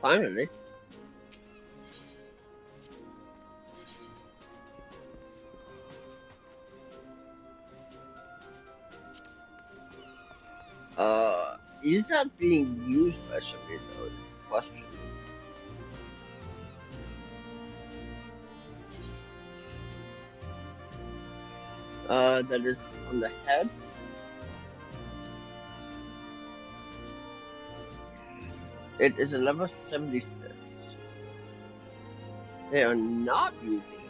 Finally. Is that being used by somebody though? Is the question. That is on the head. It is a level 76. They are not using it.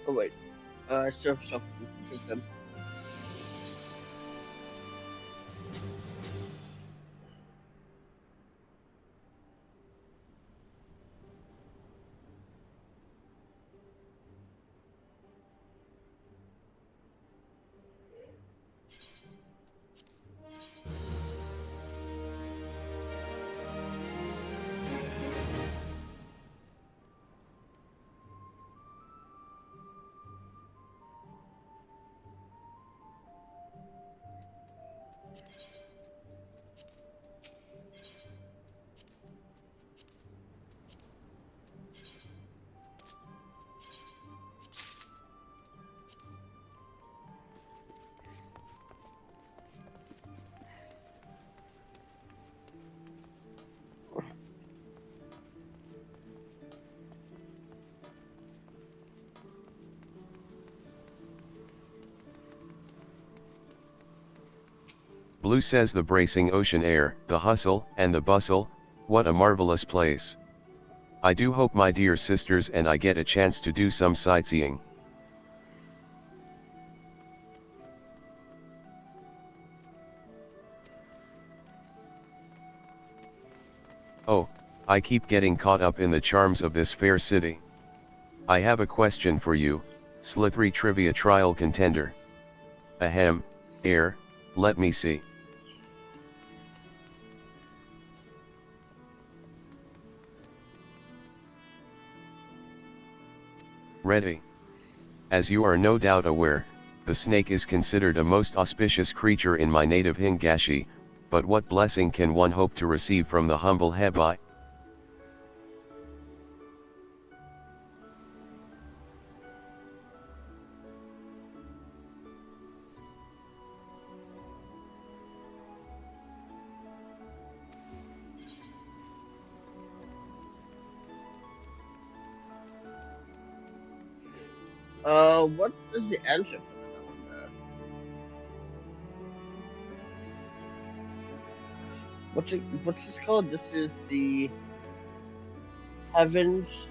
Oh wait, I still have something to give them. Blue says the bracing ocean air, the hustle and the bustle, what a marvelous place. I do hope my dear sisters and I get a chance to do some sightseeing. Oh, I keep getting caught up in the charms of this fair city. I have a question for you, Slithry Trivia Trial Contender. Ahem, let me see. Ready. As you are no doubt aware, the snake is considered a most auspicious creature in my native Hingashi, but what blessing can one hope to receive from the humble Hebai? What is the answer for that one? What's this called? This is the Heavens.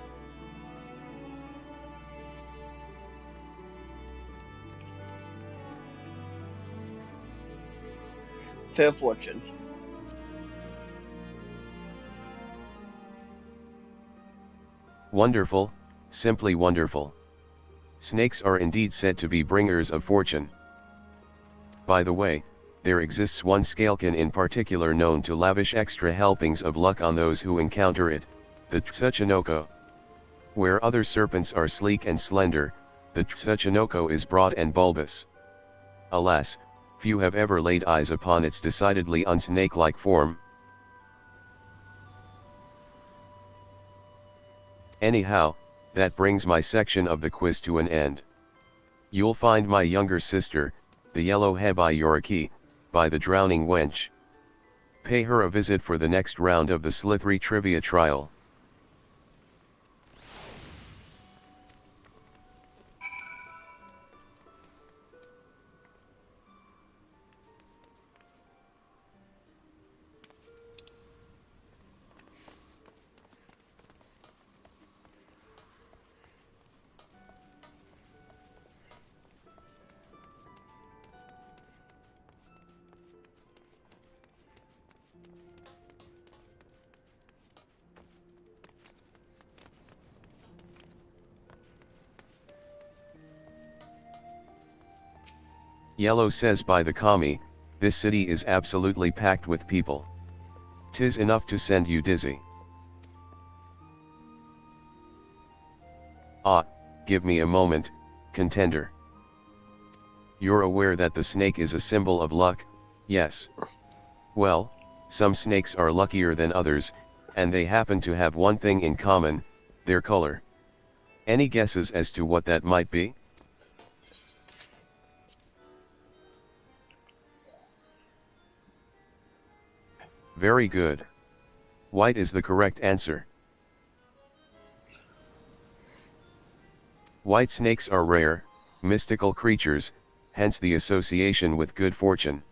Fair Fortune. Wonderful, simply wonderful. Snakes are indeed said to be bringers of fortune. By the way, there exists one scalekin in particular known to lavish extra helpings of luck on those who encounter it, the Tsuchinoko. Where other serpents are sleek and slender, the Tsuchinoko is broad and bulbous. Alas, few have ever laid eyes upon its decidedly unsnake-like form. Anyhow, that brings my section of the quiz to an end. You'll find my younger sister, the yellow Hebai Yoriki, by the drowning wench. Pay her a visit for the next round of the Slithry Trivia Trial. Yellow says by the Kami, this city is absolutely packed with people. 'Tis enough to send you dizzy. Ah, give me a moment, contender. You're aware that the snake is a symbol of luck, yes? Well, some snakes are luckier than others, and they happen to have one thing in common, their color. Any guesses as to what that might be? Very good. White is the correct answer. White snakes are rare, mystical creatures, hence the association with good fortune.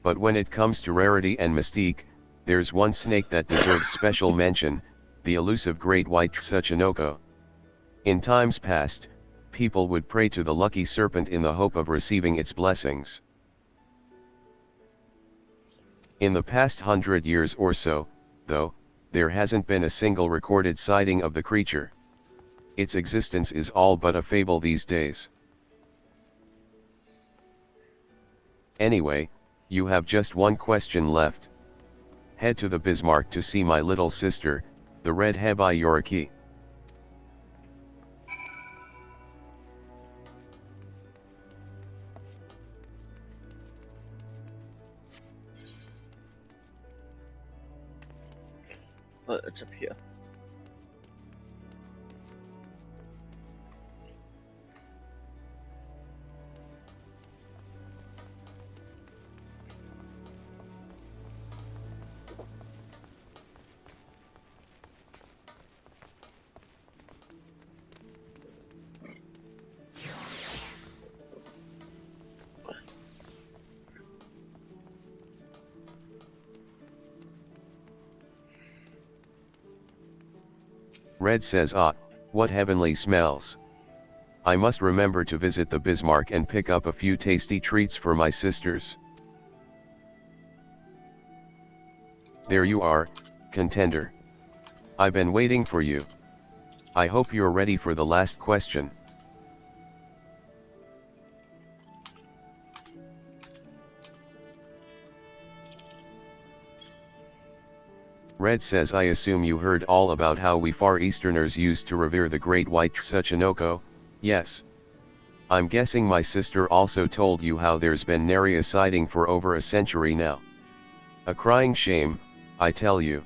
But when it comes to rarity and mystique, There's one snake that deserves special mention, the elusive great white Tsuchinoko. In times past, people would pray to the lucky serpent in the hope of receiving its blessings. In the past 100 years or so, though, there hasn't been a single recorded sighting of the creature. Its existence is all but a fable these days. Anyway, you have just one question left. Head to the Bismarck to see my little sister, the Red Hebai Yoriki. Oh, it's up here. Red says, ah, what heavenly smells. I must remember to visit the Bismarck and pick up a few tasty treats for my sisters. There you are, contender. I've been waiting for you. I hope you're ready for the last question. Red says, I assume you heard all about how we Far Easterners used to revere the great white Tsuchinoko, yes. I'm guessing my sister also told you how there's been nary a sighting for over a century now. A crying shame, I tell you.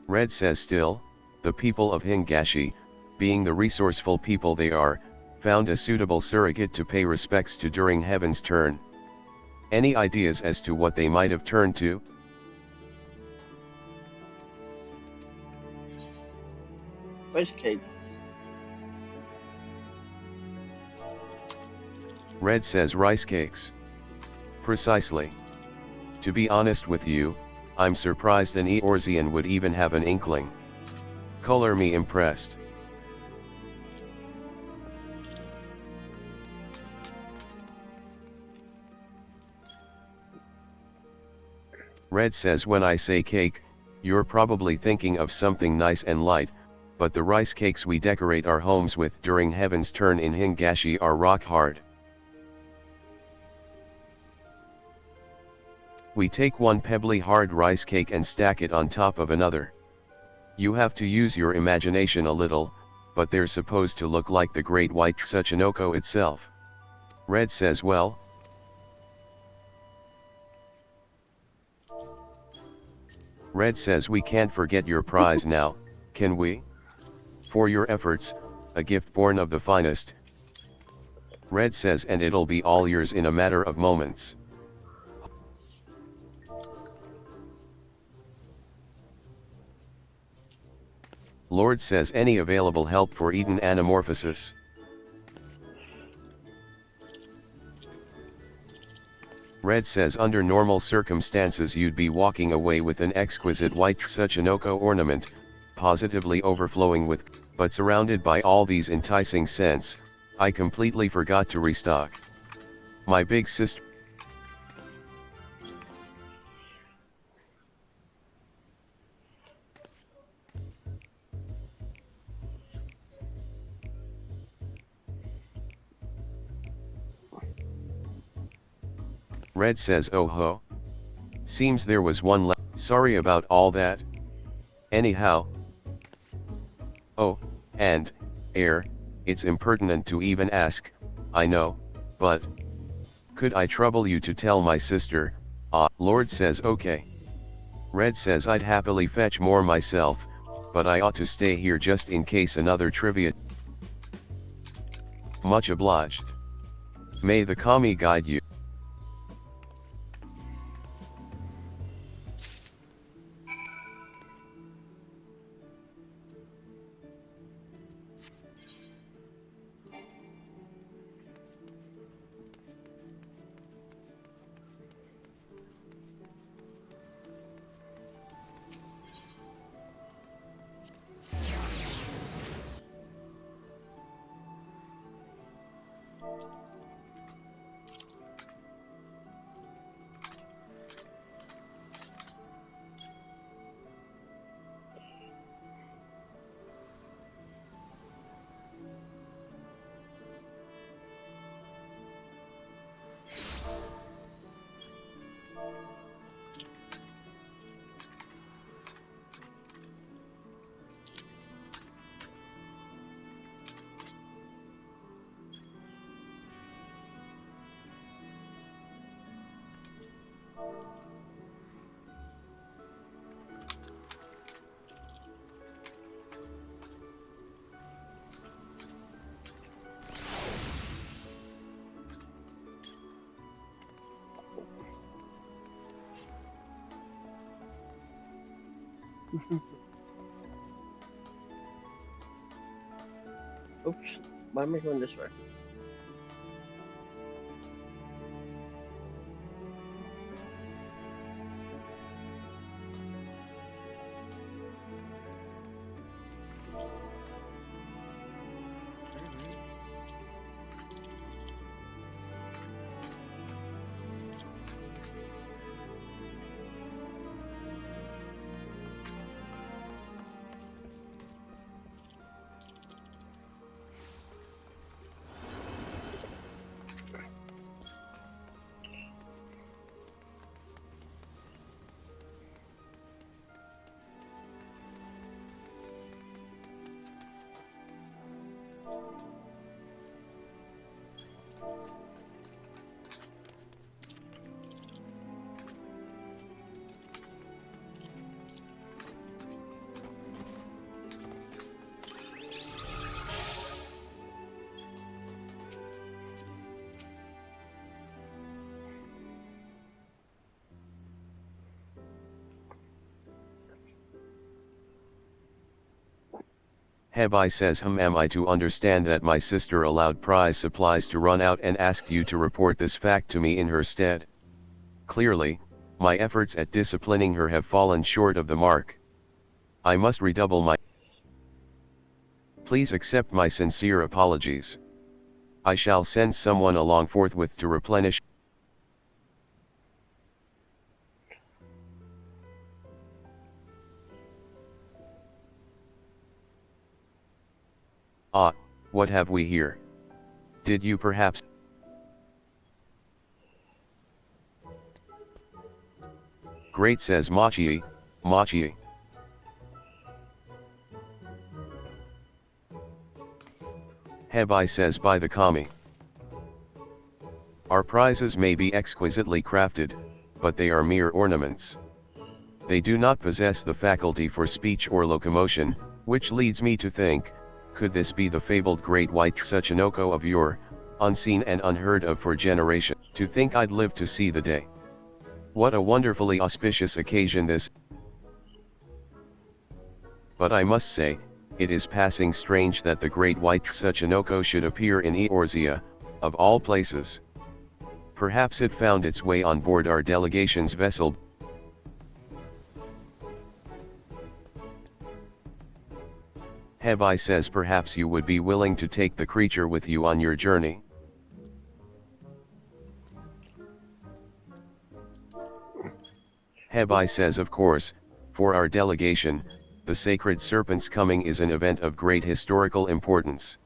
Red says, still, the people of Hingashi, being the resourceful people they are, found a suitable surrogate to pay respects to during Heaven's turn. Any ideas as to what they might have turned to? Rice cakes. Red says, rice cakes. Precisely. To be honest with you, I'm surprised an Eorzean would even have an inkling. Color me impressed. Red says, when I say cake, you're probably thinking of something nice and light, but the rice cakes we decorate our homes with during Heaven's turn in Hingashi are rock hard. We take one pebbly hard rice cake and stack it on top of another. You have to use your imagination a little, but they're supposed to look like the great white Tsuchinoko itself. Red says, well. Red says, we can't forget your prize now, can we? For your efforts, a gift born of the finest. Red says, and it'll be all yours in a matter of moments. Lord says, any available help for Eden anamorphosis? Red says, under normal circumstances you'd be walking away with an exquisite white Tsuchinoko ornament, positively overflowing with, but surrounded by all these enticing scents, I completely forgot to restock. My big sister. Red says, oh ho. Seems there was one left. Sorry about all that. Anyhow. Oh, and, it's impertinent to even ask, I know, but could I trouble you to tell my sister? Lord says, okay. Red says, I'd happily fetch more myself, but I ought to stay here just in case another trivia. Much obliged. May the kami guide you. Oops, why am I going this way? Hebai says am I to understand that my sister allowed prize supplies to run out and asked you to report this fact to me in her stead? Clearly, my efforts at disciplining her have fallen short of the mark. I must redouble my... Please accept my sincere apologies. I shall send someone along forthwith to replenish... Ah, what have we here? Did you perhaps... Great, says Machi. Hebai says by the kami. Our prizes may be exquisitely crafted, but they are mere ornaments. They do not possess the faculty for speech or locomotion, which leads me to think, could this be the fabled great white Tsuchinoko of yore, unseen and unheard of for generations? To think I'd live to see the day. What a wonderfully auspicious occasion this. But I must say, it is passing strange that the great white Tsuchinoko should appear in Eorzea, of all places. Perhaps it found its way on board our delegation's vessel. Hebai says perhaps you would be willing to take the creature with you on your journey. Hebai says of course, for our delegation, the sacred serpent's coming is an event of great historical importance.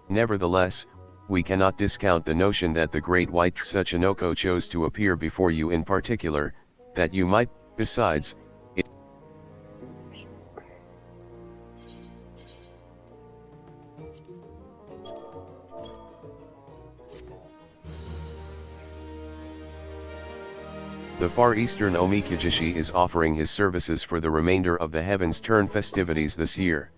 Nevertheless, we cannot discount the notion that the great white Tsuchinoko chose to appear before you in particular, that you might, besides, The Far Eastern Omikujishi is offering his services for the remainder of the Heaven's Turn festivities this year.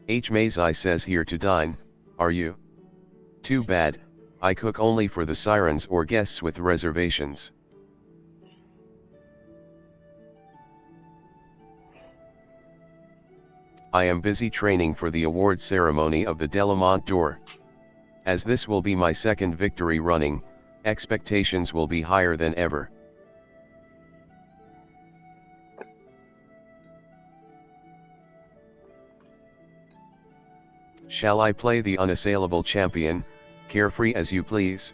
H. Mazai says here to dine, are you? Too bad, I cook only for the sirens or guests with reservations. I am busy training for the award ceremony of the Delamont d'Or. As this will be my second victory running, expectations will be higher than ever. Shall I play the unassailable champion, carefree as you please?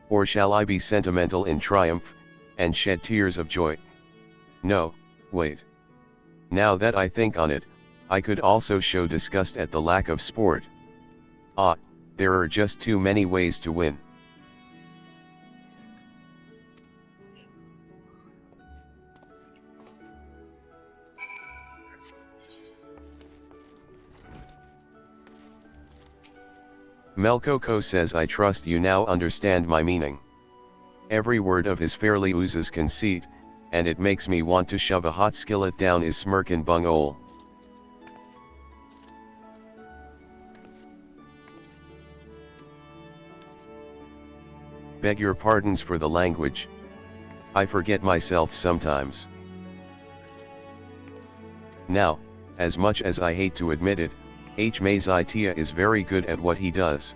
Or shall I be sentimental in triumph, and shed tears of joy? No, wait. Now that I think on it, I could also show disgust at the lack of sport. Ah, there are just too many ways to win. Melkoko says I trust you now understand my meaning. Every word of his fairly oozes conceit, and it makes me want to shove a hot skillet down his smirkin' bunghole. Beg your pardons for the language. I forget myself sometimes. Now, as much as I hate to admit it, H. Mazai Tia is very good at what he does.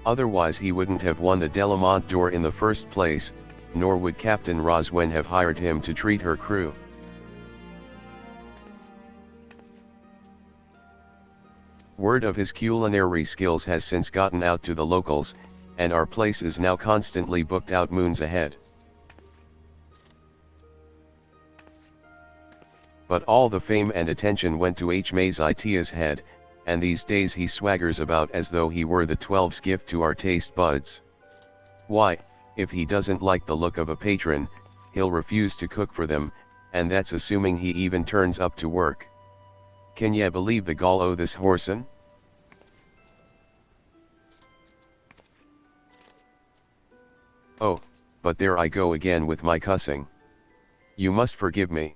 Otherwise he wouldn't have won the Delamont d'Or in the first place, nor would Captain Roswen have hired him to treat her crew. Word of his culinary skills has since gotten out to the locals, and our place is now constantly booked out moons ahead. But all the fame and attention went to H. Mazai Tia's head, and these days he swaggers about as though he were the 12's gift to our taste buds. Why, if he doesn't like the look of a patron, he'll refuse to cook for them, and that's assuming he even turns up to work. Can ya believe the gall o' this whoreson? Oh, but there I go again with my cussing. You must forgive me.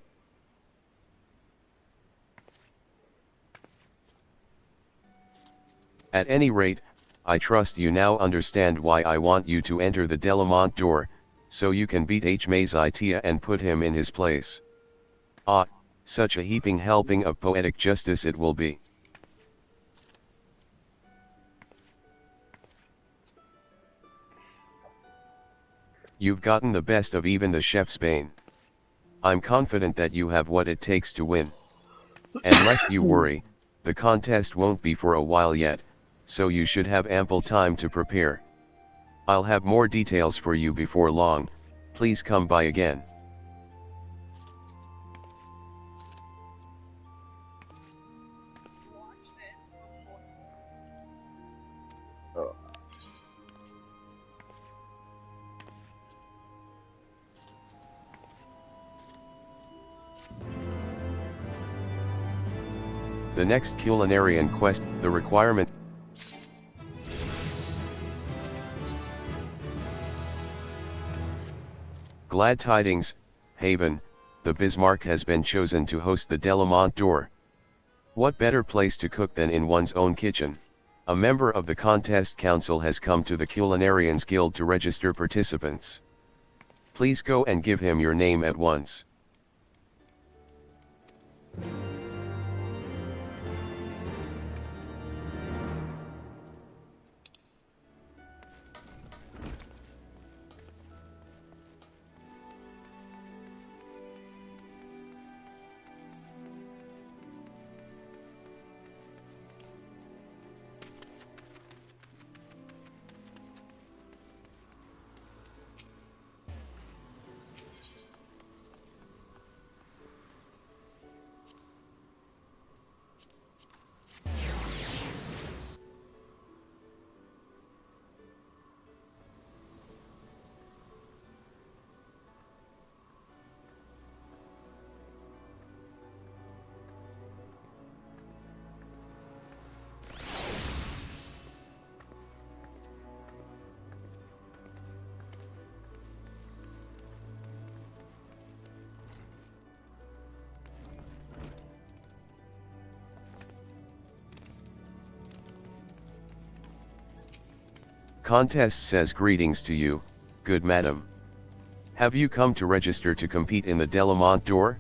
At any rate, I trust you now understand why I want you to enter the Delamont d'Or, so you can beat H. Mazai Tia and put him in his place. Ah, such a heaping helping of poetic justice it will be. You've gotten the best of even the chef's bane. I'm confident that you have what it takes to win. And lest you worry, the contest won't be for a while yet, so you should have ample time to prepare. I'll have more details for you before long, please come by again. The next culinarian quest, the requirement. Glad tidings, Haven, the Bismarck has been chosen to host the Delamont d'Or. What better place to cook than in one's own kitchen? A member of the contest council has come to the Culinarians Guild to register participants. Please go and give him your name at once. Contest says greetings to you, good madam. Have you come to register to compete in the Delamont door?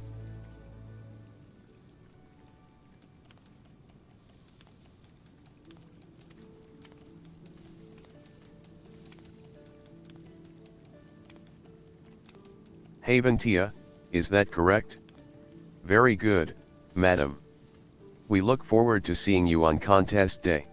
Haven Tia, is that correct? Very good, madam. We look forward to seeing you on contest day.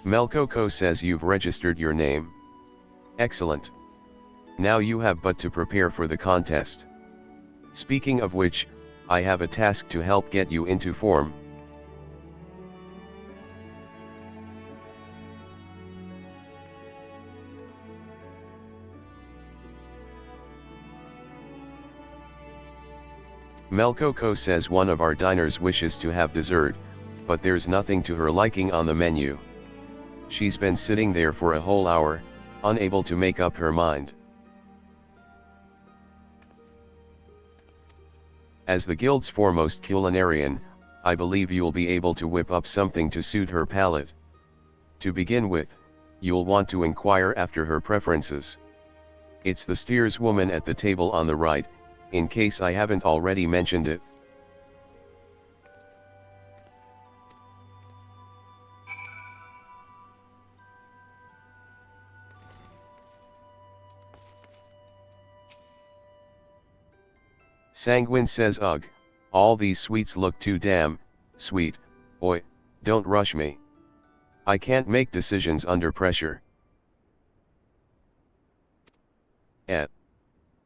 Melcoco says you've registered your name. Excellent. Now you have but to prepare for the contest. Speaking of which, I have a task to help get you into form. Melcoco says one of our diners wishes to have dessert, but there's nothing to her liking on the menu. She's been sitting there for a whole hour, unable to make up her mind. As the guild's foremost culinarian, I believe you'll be able to whip up something to suit her palate. To begin with, you'll want to inquire after her preferences. It's the steerswoman at the table on the right, in case I haven't already mentioned it. Sanguine says ugh, all these sweets look too damn sweet. Oi, don't rush me. I can't make decisions under pressure.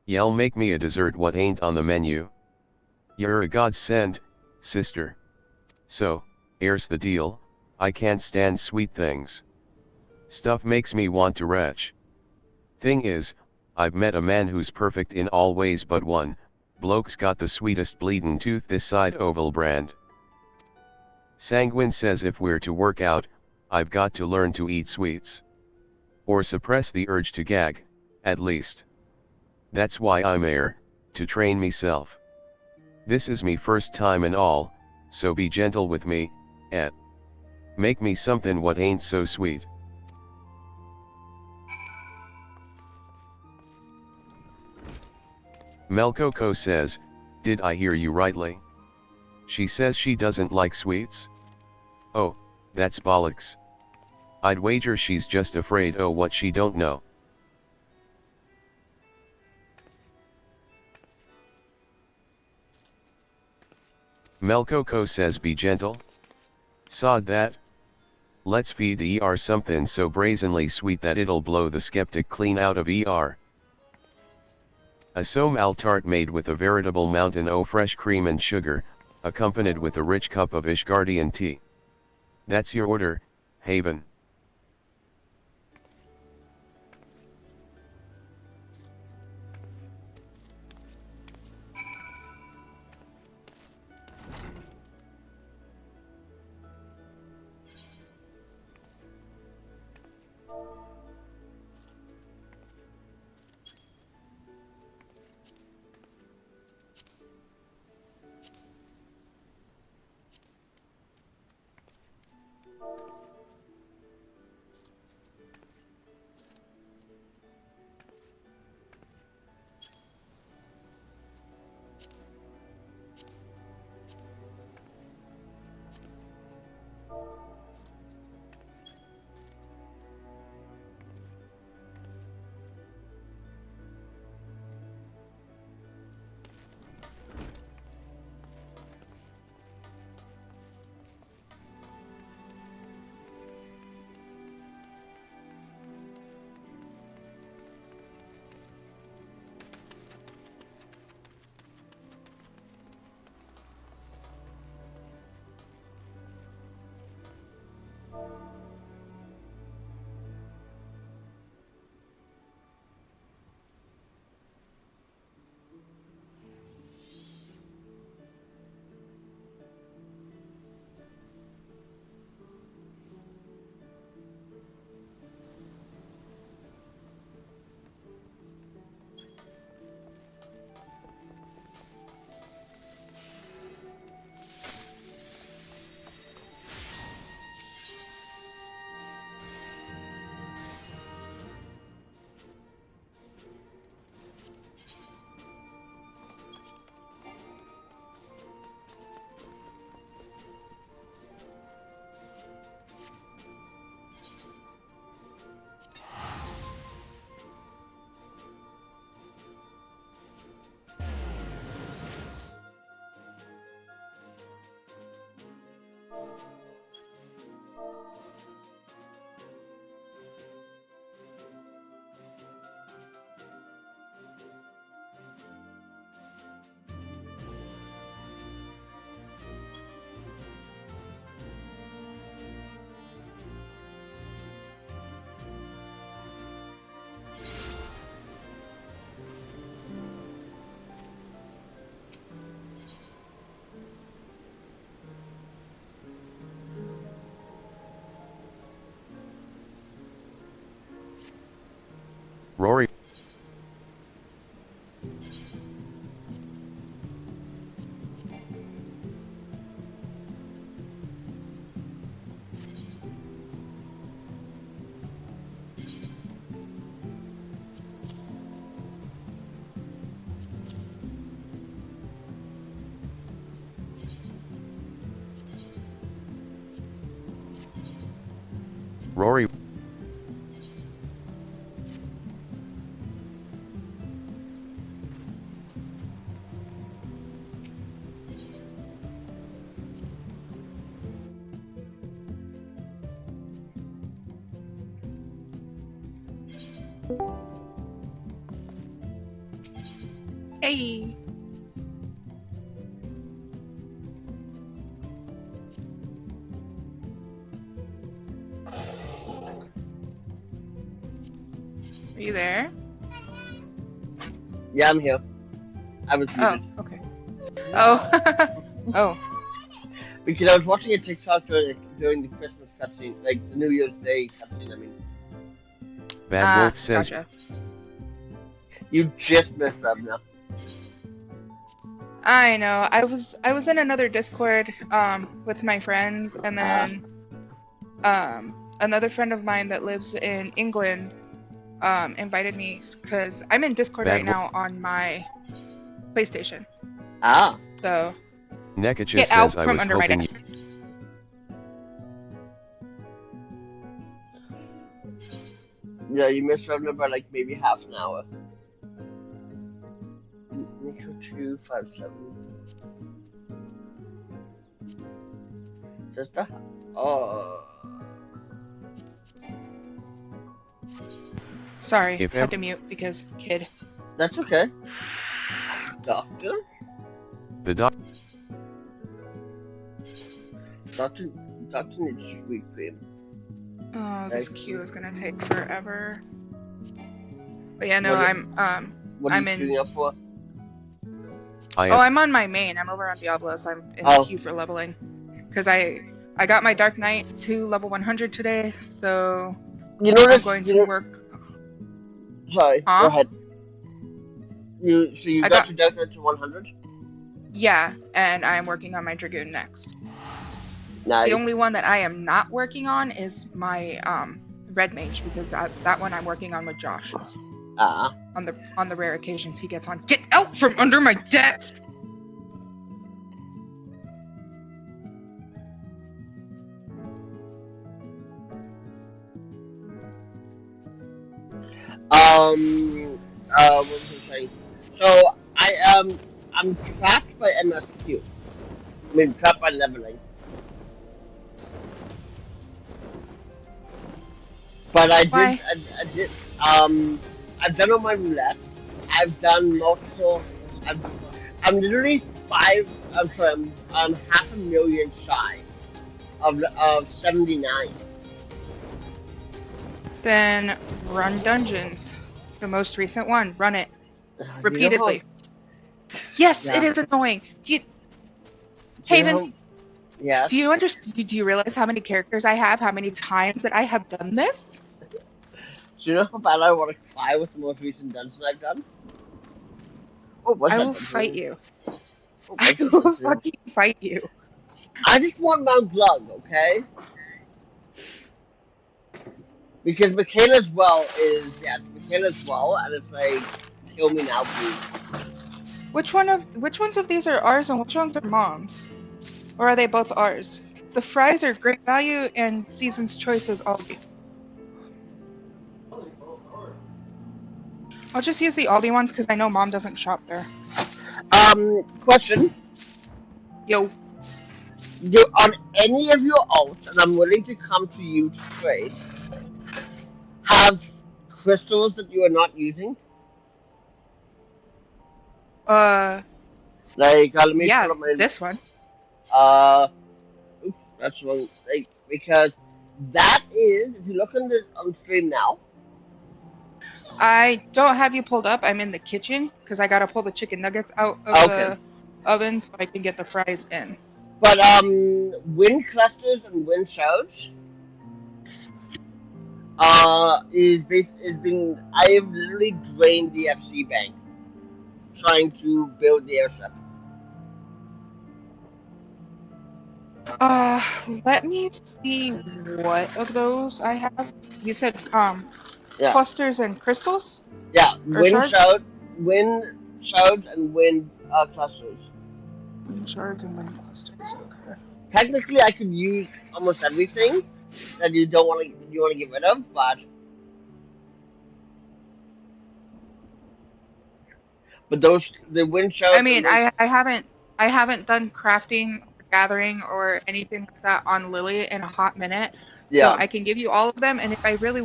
Y'all make me a dessert what ain't on the menu. You're a godsend, sister. So, here's the deal, I can't stand sweet things. Stuff makes me want to retch. Thing is, I've met a man who's perfect in all ways but one. Bloke's got the sweetest bleedin' tooth this side Oval Brand. Sanguine says if we're to work out, I've got to learn to eat sweets. Or suppress the urge to gag, at least. That's why I'm here, to train meself. This is me first time and all, so be gentle with me, make me something what ain't so sweet. Melcoco says, did I hear you rightly? She says she doesn't like sweets? Oh, that's bollocks. I'd wager she's just afraid of what she don't know. Melcoco says be gentle? Sod that. Let's feed ER something so brazenly sweet that it'll blow the skeptic clean out of ER. A somal tart made with a veritable mountain o' fresh cream and sugar, accompanied with a rich cup of Ishgardian tea. That's your order, Haven. Rory. Hey. Are you there? Yeah, I'm here. I was muted. Oh, okay. Oh. Oh. Because I was watching a TikTok during the Christmas cutscene, like the New Year's Day cutscene, I mean. Bad Wolf says, Gotcha. You just messed up now. I know. I was in another Discord with my friends, and then another friend of mine that lives in England invited me because I'm in Discord right now on my PlayStation. Ah. So Nekacha get out says I from was under my hoping desk. Yeah, you missed Revenant by like maybe half an hour. Nico 257. Just that. Oh. Sorry, If had ev- to mute because kid. That's okay. Doctor? the doc. Doctor needs sweet cream. Oh, this Thank queue is gonna take forever. But yeah, no, What are- What are I'm you in. queuing up for? I'm on my main. I'm over on Diablo, so I'm in the queue for leveling. Because I got my Dark Knight to level 100 today, so You know I'm this. going to work. Sorry, Huh? go ahead. You I got got- your Dark Knight to 100? Yeah, and I'm working on my Dragoon next. Nice. The only one that I am not working on is my Red Mage, because that one I'm working on with Josh. Ah. On the rare occasions he gets on. Get out from under my desk! What was I saying? So I'm trapped by MSQ. I mean, trapped by leveling. But I did, I've done all my roulettes. I've done multiple, I'm literally I'm half a million shy of 79. Then run dungeons. The most recent one. Run it. Repeatedly. Yes, Yeah. it is annoying. Do you... You Haven, know- Yes. do you understand? Do you realize how many characters I have? How many times that I have done this? Do you know how bad I want to cry with the most recent dungeon I've done? What was I that will dungeon? fight you. What I was that will dungeon? fucking fight you. I just want Mount Glug, okay? Because Michaela's well, and it's like kill me now, please. Which ones of these are ours and which ones are mom's? Or are they both ours? The fries are great value and Season's Choice is Aldi. I'll just use the Aldi ones because I know Mom doesn't shop there. Question. Yo. On any of your alts, and I'm willing to come to you to trade, have crystals that you are not using? Like, let me yeah, pull up my... this one. Oops, that's wrong. Like, because that is, if you look on stream now. I don't have you pulled up. I'm in the kitchen because I gotta pull the chicken nuggets out of the oven so I can get the fries in. But wind clusters and wind shards I have literally drained the FC bank trying to build the airship. Let me see what of those I have. You said Yeah. clusters and crystals? Yeah, Or wind shards? shards and wind clusters. Wind shards and wind clusters, okay. Technically, I could use almost everything, that you don't want to get rid of, but those the wind I shells mean, and the I haven't done crafting, or gathering, or anything like that on Lily in a hot minute. So yeah I can give you all of them, and if I really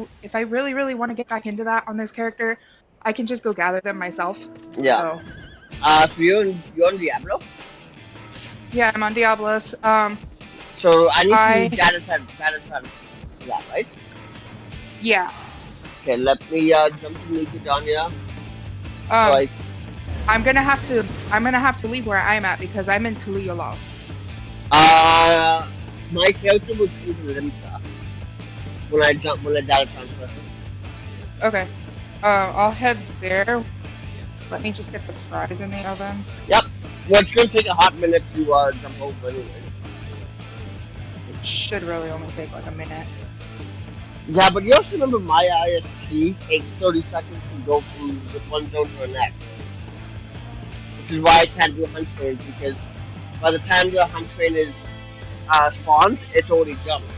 want to get back into that on this character, I can just go gather them myself. yeah. So So you're on Diablo. yeah, I'm on Diablos. So I need to I do data time for that, right? yeah. Okay, let me jump to Nukadonia. Um, I'm gonna have to leave where I'm at because I'm in Tuliolal. My character would come to Limsa when I data transfer. Okay. I'll head there. Let me just get the fries in the oven. Yep. Well, it's gonna take a hot minute to jump over, anyways. It should really only take like a minute. Yeah, but you also remember my ISP takes 30 seconds to go from one zone to the next. Which is why I can't do hunt trains, because by the time the hunt train is spawns, it's already jumped.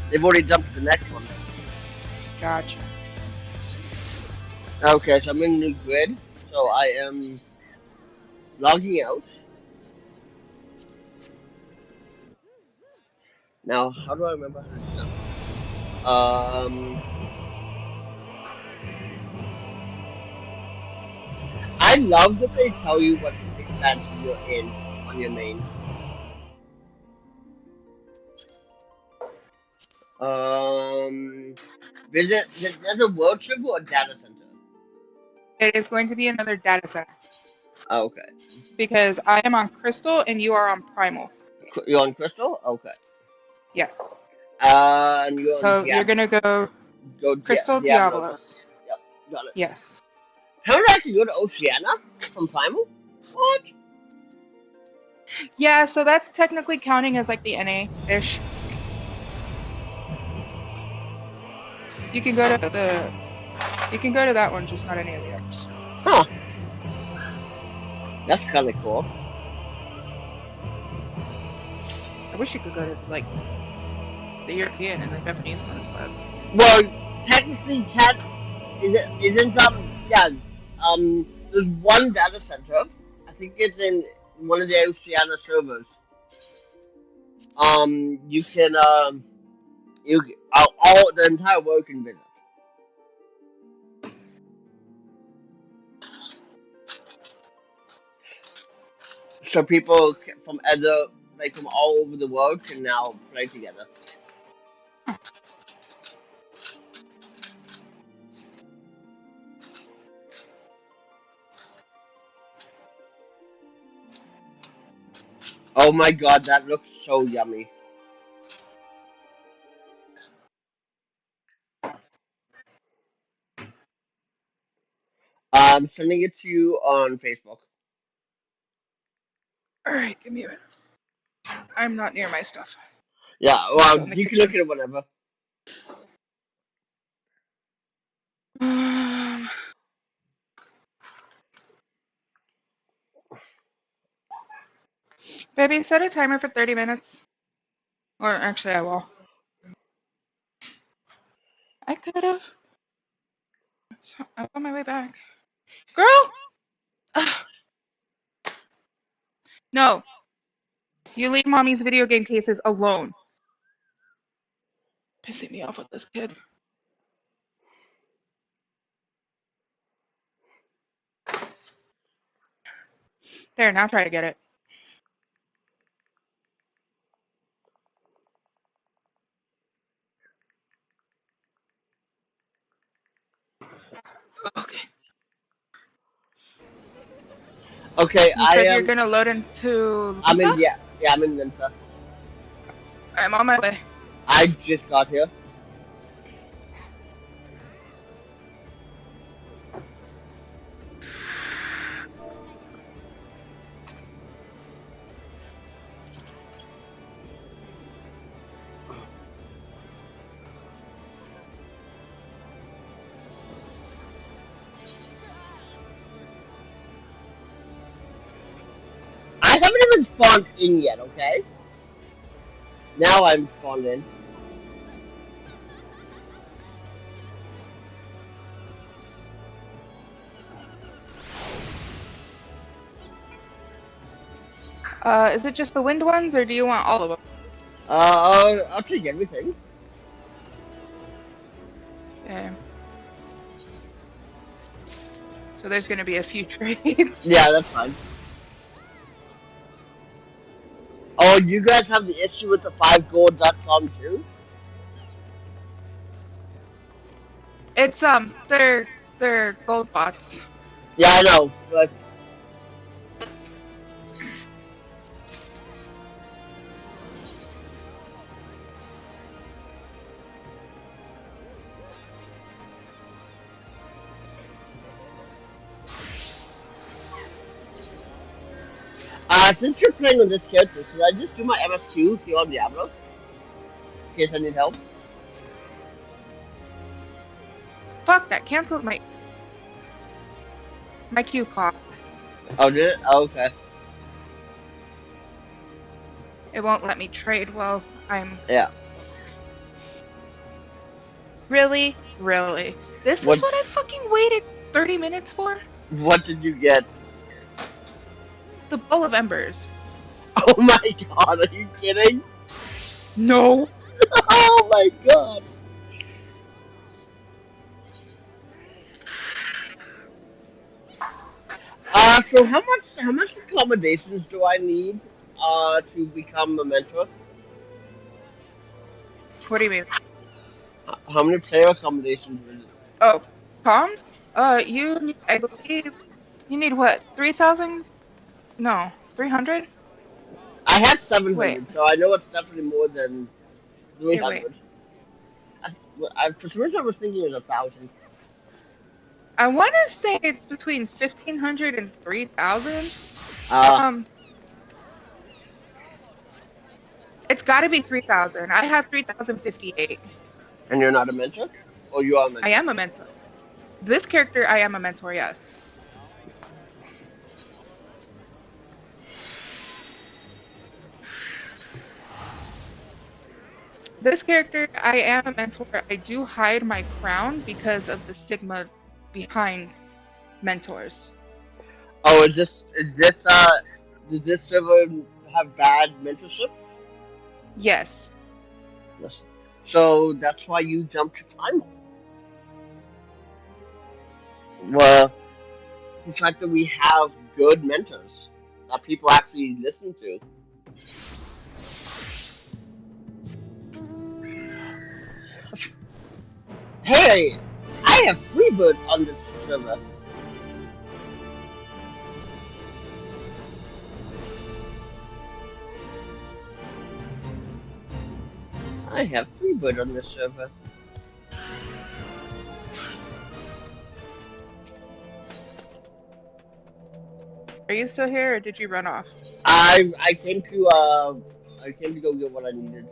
They've already jumped to the next one. Gotcha. Okay, so I'm in the new grid, so I am logging out. Now, how do I remember how to do that? I love that they tell you what expansion you're in on your main. There's a world trip or a data center? It is going to be another data center. Oh, okay. Because I am on Crystal and you are on Primal. You're on Crystal? Okay. Yes. And you're So on you're gonna go Crystal Diablos. Yep, got it. Yes. How did I actually go to Oceania from Primal? What? Yeah, so that's technically counting as like the NA-ish. You can go to that one, just not any of the others. Huh. That's kind of cool. I wish you could go to like the European and the Japanese ones, but well, technically, there's one data center. I think it's in one of the Oceania servers. You can all the entire world can visit. So people from from all over the world can now play together. Oh my god, that looks so yummy. I'm sending it to you on Facebook. alright, give me a minute. I'm not near my stuff. Yeah, well, you can look at it whenever. Baby, set a timer for 30 minutes. Or actually, I will. I could have. I'm on my way back. Girl! Ugh. No. You leave mommy's video game cases alone. Pissing me off with this kid. There, now try to get it. Okay. Okay, You said you're gonna load into I'm in Lisa? I'm in Linsa. I'm on my way. I just got here. I haven't even spawned in yet, okay? Now I'm spawned in. Is it just the wind ones, or do you want all of them? I'll take everything. Okay. So there's gonna be a few trades. Yeah, that's fine. Oh, you guys have the issue with the 5gold.com too? It's they're gold bots. Yeah, I know, but since you're playing with this character, should I just do my MS2 here on Diablos? In case I need help? Fuck, that canceled my queue popped. Oh, did it? Oh, okay. It won't let me trade while I'm... Yeah. Really? Really? This What- is what I fucking waited 30 minutes for? What did you get? The Bowl of Embers. Oh my god, are you kidding? No. Oh my god. So how much accommodations do I need to become a mentor? What do you mean? How many player accommodations is it? Oh, comms? You need, I believe, you need what, 3,000? No, 300? I have 700, Wait. so I know it's definitely more than 300. Wait. For some reason I was thinking it was 1,000. I want to say it's between 1,500 and 3,000. It's got to be 3,000. I have 3,058. And you're not a mentor? Or you are a mentor? I am a mentor. This character, I am a mentor, yes. This character, I am a mentor. I do hide my crown because of the stigma behind mentors. Oh, does this server have bad mentorship? Yes. Yes. So that's why you jumped to Primal. Well, the fact that we have good mentors that people actually listen to. Hey, I have Freebird on this server. I have Freebird on this server. Are you still here, or did you run off? I came to go get what I needed.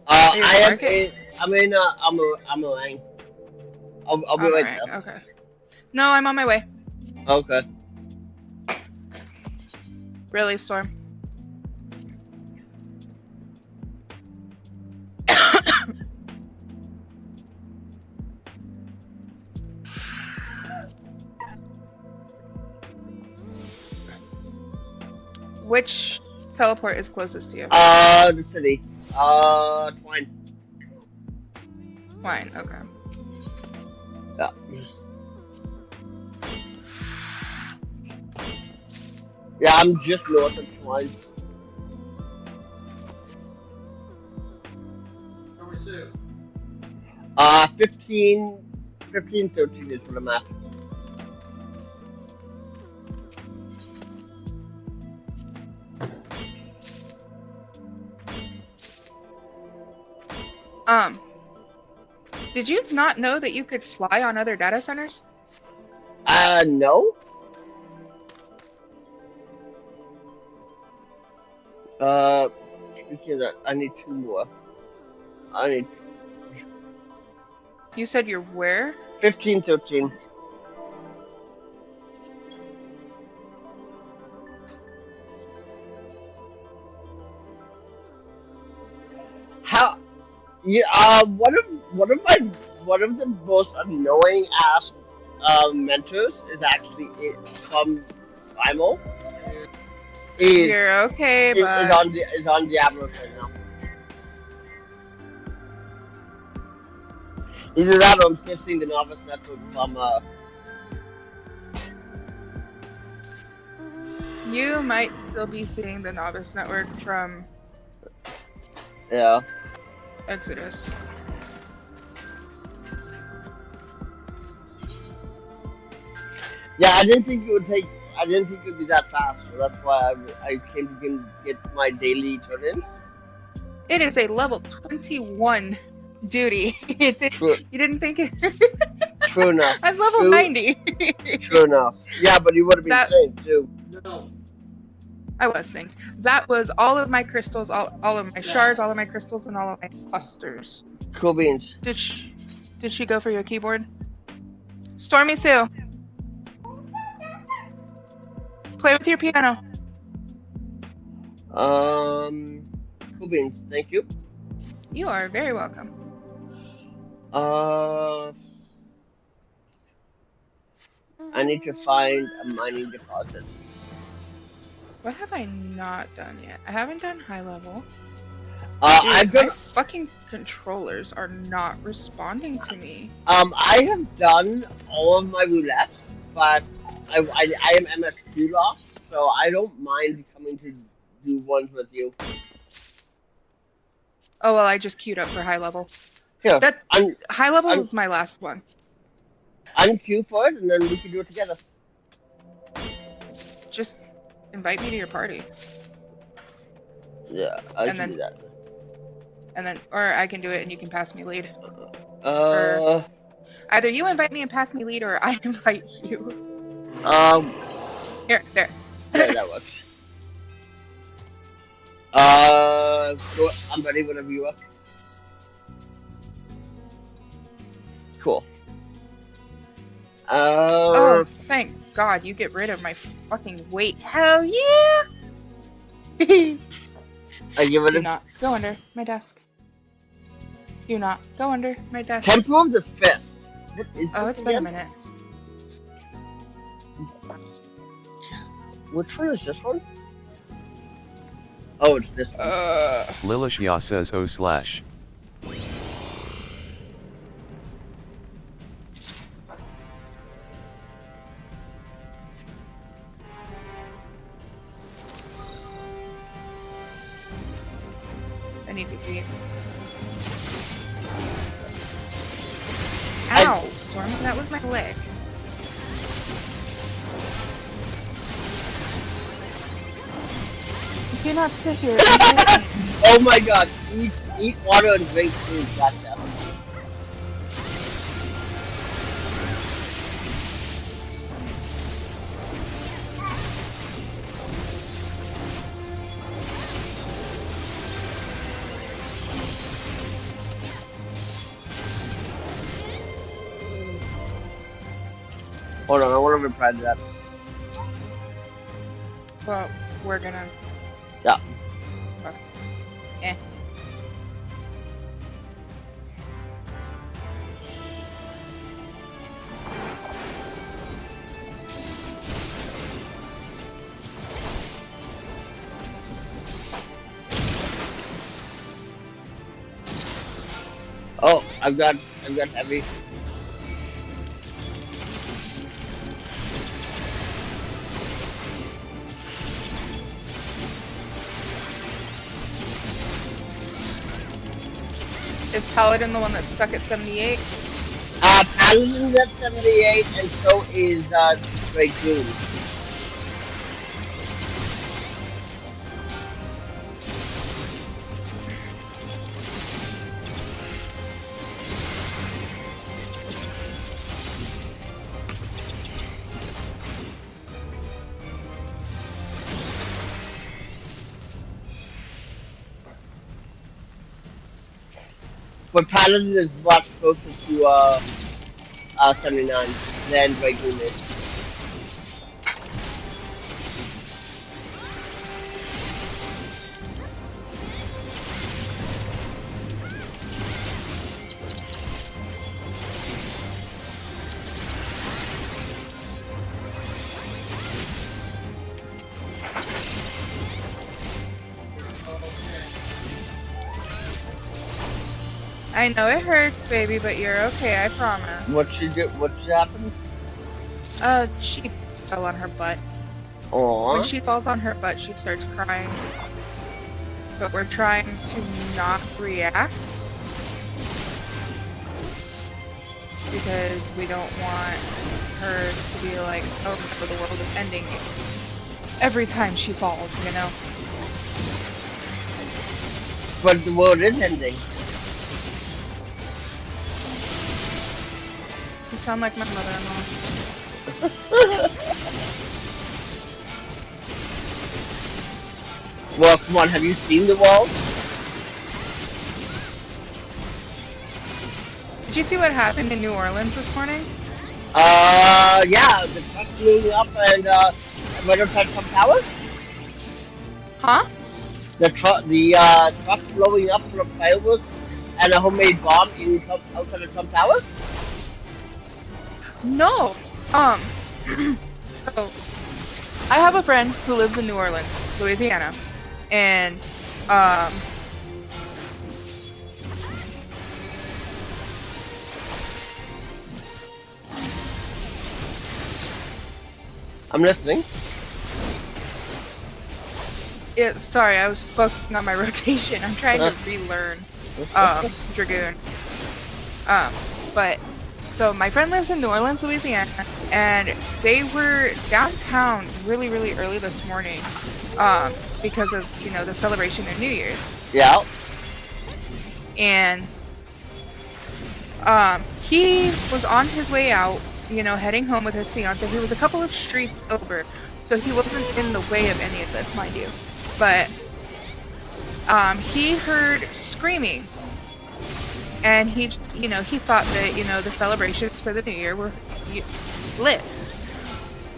Are you I at am market? I'm in Amarang. I'll be right Alright, there. okay. No, I'm on my way. Okay. Really, Storm? Which teleport is closest to you? The city. Twine. Fine, okay. Yeah. Yeah, I'm just north of Twine. 13 is what I'm at. Did you not know that you could fly on other data centers? No. Speaking of that, I need 2 more. I need You said you're where? 15, 13. How? Yeah. One of the most annoying ass mentors is actually from Primal. You're okay, but is on Diablo right now. Either that or I'm still seeing the Novice Network from you might still be seeing the Novice Network from yeah. Exodus. Yeah, I didn't think it would be that fast, so that's why I came to get my daily turn-ins. It is a level 21 duty. True. You didn't think it? True enough. I'm level 90. True enough. Yeah, but you would have been synced too. No. I was synced. That was all of my crystals, all of my shards, all of my crystals, and all of my clusters. Cool beans. Did she go for your keyboard? Stormy Sue. Play with your piano. Cool beans. Thank you. You are very welcome. I need to find a mining deposit. What have I not done yet? I haven't done high level. I've done. My fucking controllers are not responding to me. I have done all of my roulettes, but I am MSQ locked, so I don't mind coming to do ones with you. Oh well, I just queued up for high level. Yeah. High level is my last one. Unqueue for it, and then we can do it together. Just invite me to your party. Yeah, I can do that. And then, or I can do it and you can pass me lead. Either you invite me and pass me lead, or I invite you. Here, there. Yeah, that works. So I'm ready whenever you are. Cool. Oh, thank God you get rid of my fucking weight. Hell yeah! I give it Do not go under my desk. Do not go under my desk. Temple of the Fist. What is oh, this it's been a again? minute. Which one is this one? Oh, it's this one. Lilishya says /. I need to eat. Ow! Storm, that was my leg. You cannot sit here. Oh my God! Eat water and drink food. Gotcha. Hold on, I want to reply to that. Well, we're gonna. Yeah. Eh. Oh, I've got heavy. Is Paladin the one that's stuck at 78? Paladin's at 78, and so is Dragoon. But Paladin is much closer to 79 than Dragoon is. I know it hurts, baby, but you're okay, I promise. What she did? What happened? She fell on her butt. Aww. When she falls on her butt, she starts crying. But we're trying to not react. Because we don't want her to be like, oh no, the world is ending every time she falls, you know? But the world is ending. You sound like my mother-in-law. Well, come on, have you seen the wall? Did you see what happened in New Orleans this morning? Yeah, the truck blew up and, might have had some power? Huh? The truck blowing up from fireworks and a homemade bomb outside of Trump Tower? No. So, I have a friend who lives in New Orleans, Louisiana, and, I'm listening. Yeah, sorry, I was focusing on my rotation. I'm trying to relearn Dragoon. But so my friend lives in New Orleans, Louisiana, and they were downtown really, really early this morning because of, you know, the celebration of New Year's. Yeah. And he was on his way out, you know, heading home with his fiance. He was a couple of streets over, so he wasn't in the way of any of this, mind you. But he heard screaming, and he just, you know, he thought that, you know, the celebrations for the New Year were lit.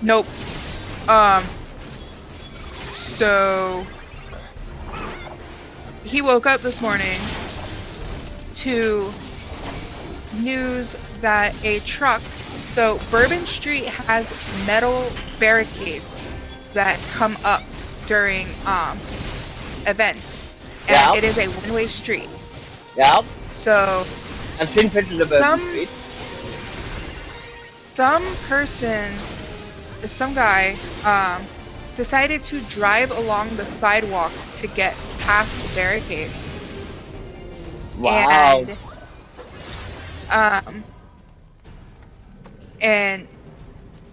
Nope. So he woke up this morning to news that a truck, so Bourbon Street has metal barricades that come up during events, and it is a one-way street. Yeah. So I've seen pictures of Bourbon Street. Some guy decided to drive along the sidewalk to get past the barricade. Wow. And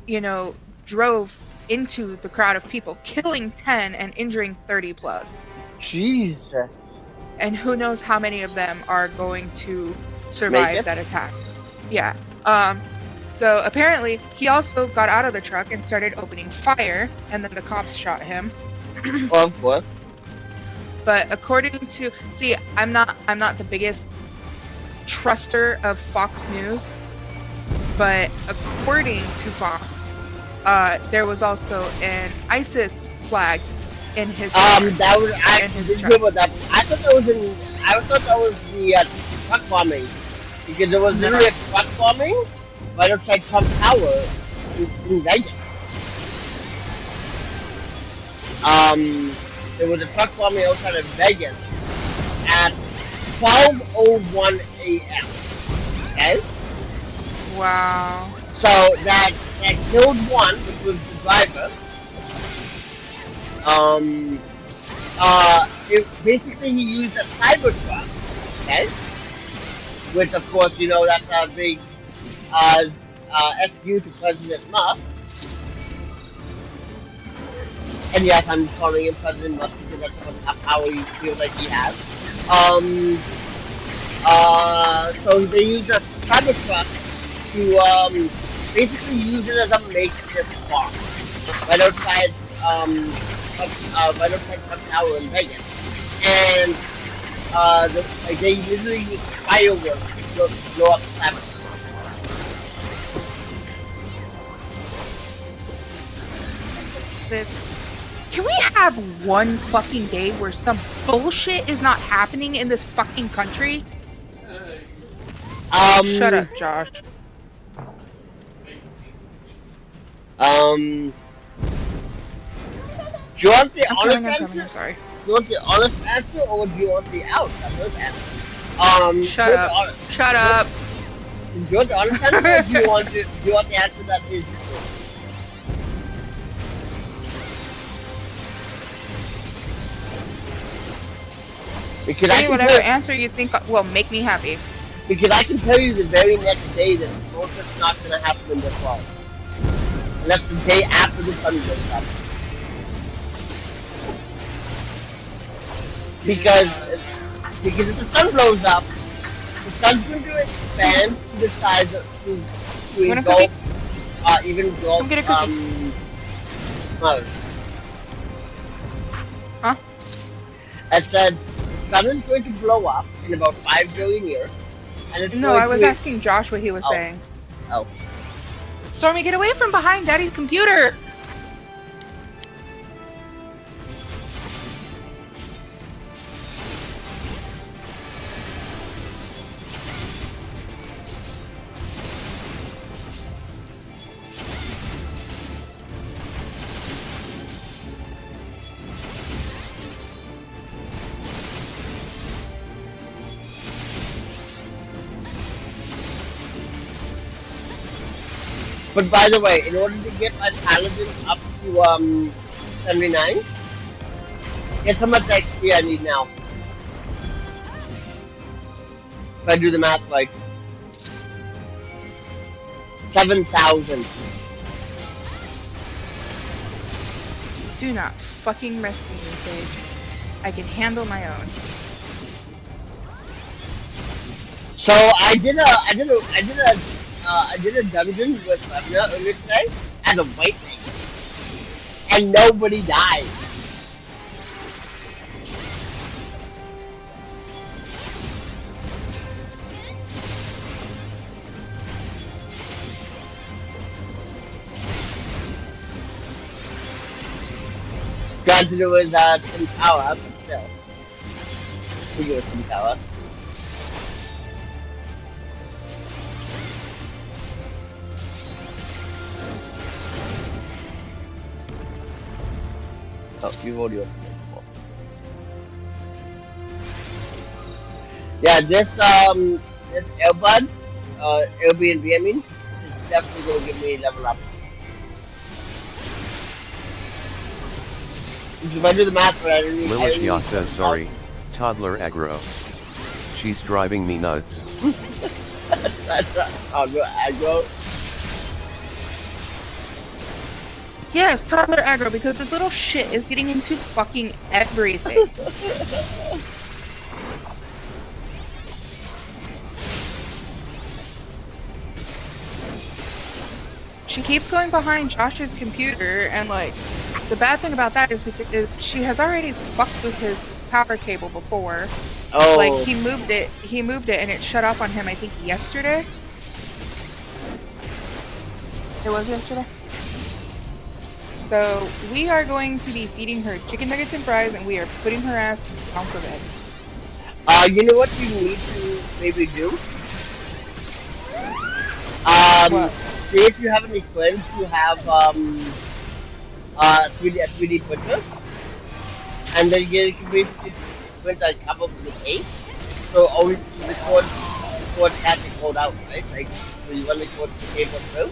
you know, drove into the crowd of people, killing 10 and injuring 30 plus. Jesus. And who knows how many of them are going to survive that attack. Yeah. So apparently he also got out of the truck and started opening fire, and then the cops shot him. Well, of course. But according to, see, I'm not the biggest truster of Fox News, but according to Fox, there was also an ISIS flag in his that was I didn't hear about that. I thought that was the truck bombing, because there was literally a truck bombing right outside Trump Tower in Vegas. There was a truck bombing outside of Vegas at 12:01 a.m. Okay. Wow. So that killed one, which was the driver. Basically he used a Cybertruck, okay? Which of course, you know, that's a big SQ to President Musk. And yes, I'm calling him President Musk because that's how much power you feel like he has. So they used a Cybertruck to basically use it as a makeshift farm right outside Trump Tower in Vegas, and they literally use fireworks to blow up the Cybertruck. Can we have one fucking day where some bullshit is not happening in this fucking country? Shut up, Josh. Do you want the honest answer? I'm sorry. Do you want the honest answer or do you want the out? Shut up. Shut up. George, honest answer, or do you want the answer that is true? Because I can whatever answer you think will make me happy. Because I can tell you the very next day that bullshit's not gonna happen in this world. And that's the day after the sun goes up. Because if the sun blows up, the sun's going to expand to the size of to engulf even engulf Mars. Huh? I said the sun is going to blow up in about 5 billion years, and it's No, going I was to... asking Josh what he was saying. Oh. Stormy, get away from behind Daddy's computer! But by the way, in order to get my paladin up to 79, guess how much XP I need now? If I do the math right, 7,000. Do not fucking mess with me, Sage. I can handle my own. So I did a dungeon with Ravna earlier today as a white thing, and nobody died. Granted, it was some tower, but still, we go some tower. Oh, you've already opened it before. Yeah, this Airbud, Airbnb, I mean, is definitely gonna give me a level up. If I do the math right, Lilithia says sorry, toddler aggro. She's driving me nuts. Aggro. Yes, toddler aggro, because this little shit is getting into fucking everything. She keeps going behind Josh's computer, and like, the bad thing about that is because she has already fucked with his power cable before. Oh. Like, he moved it and it shut off on him, I think, yesterday. It was yesterday? So, we are going to be feeding her chicken nuggets and fries, and we are putting her ass down for bed. You know what you need to maybe do? What? See if you have any friends who have, 3D printer, and then you can basically print a cover for the case, so only the cord can't be pulled out, right? Like, so you run the cord to the cable through?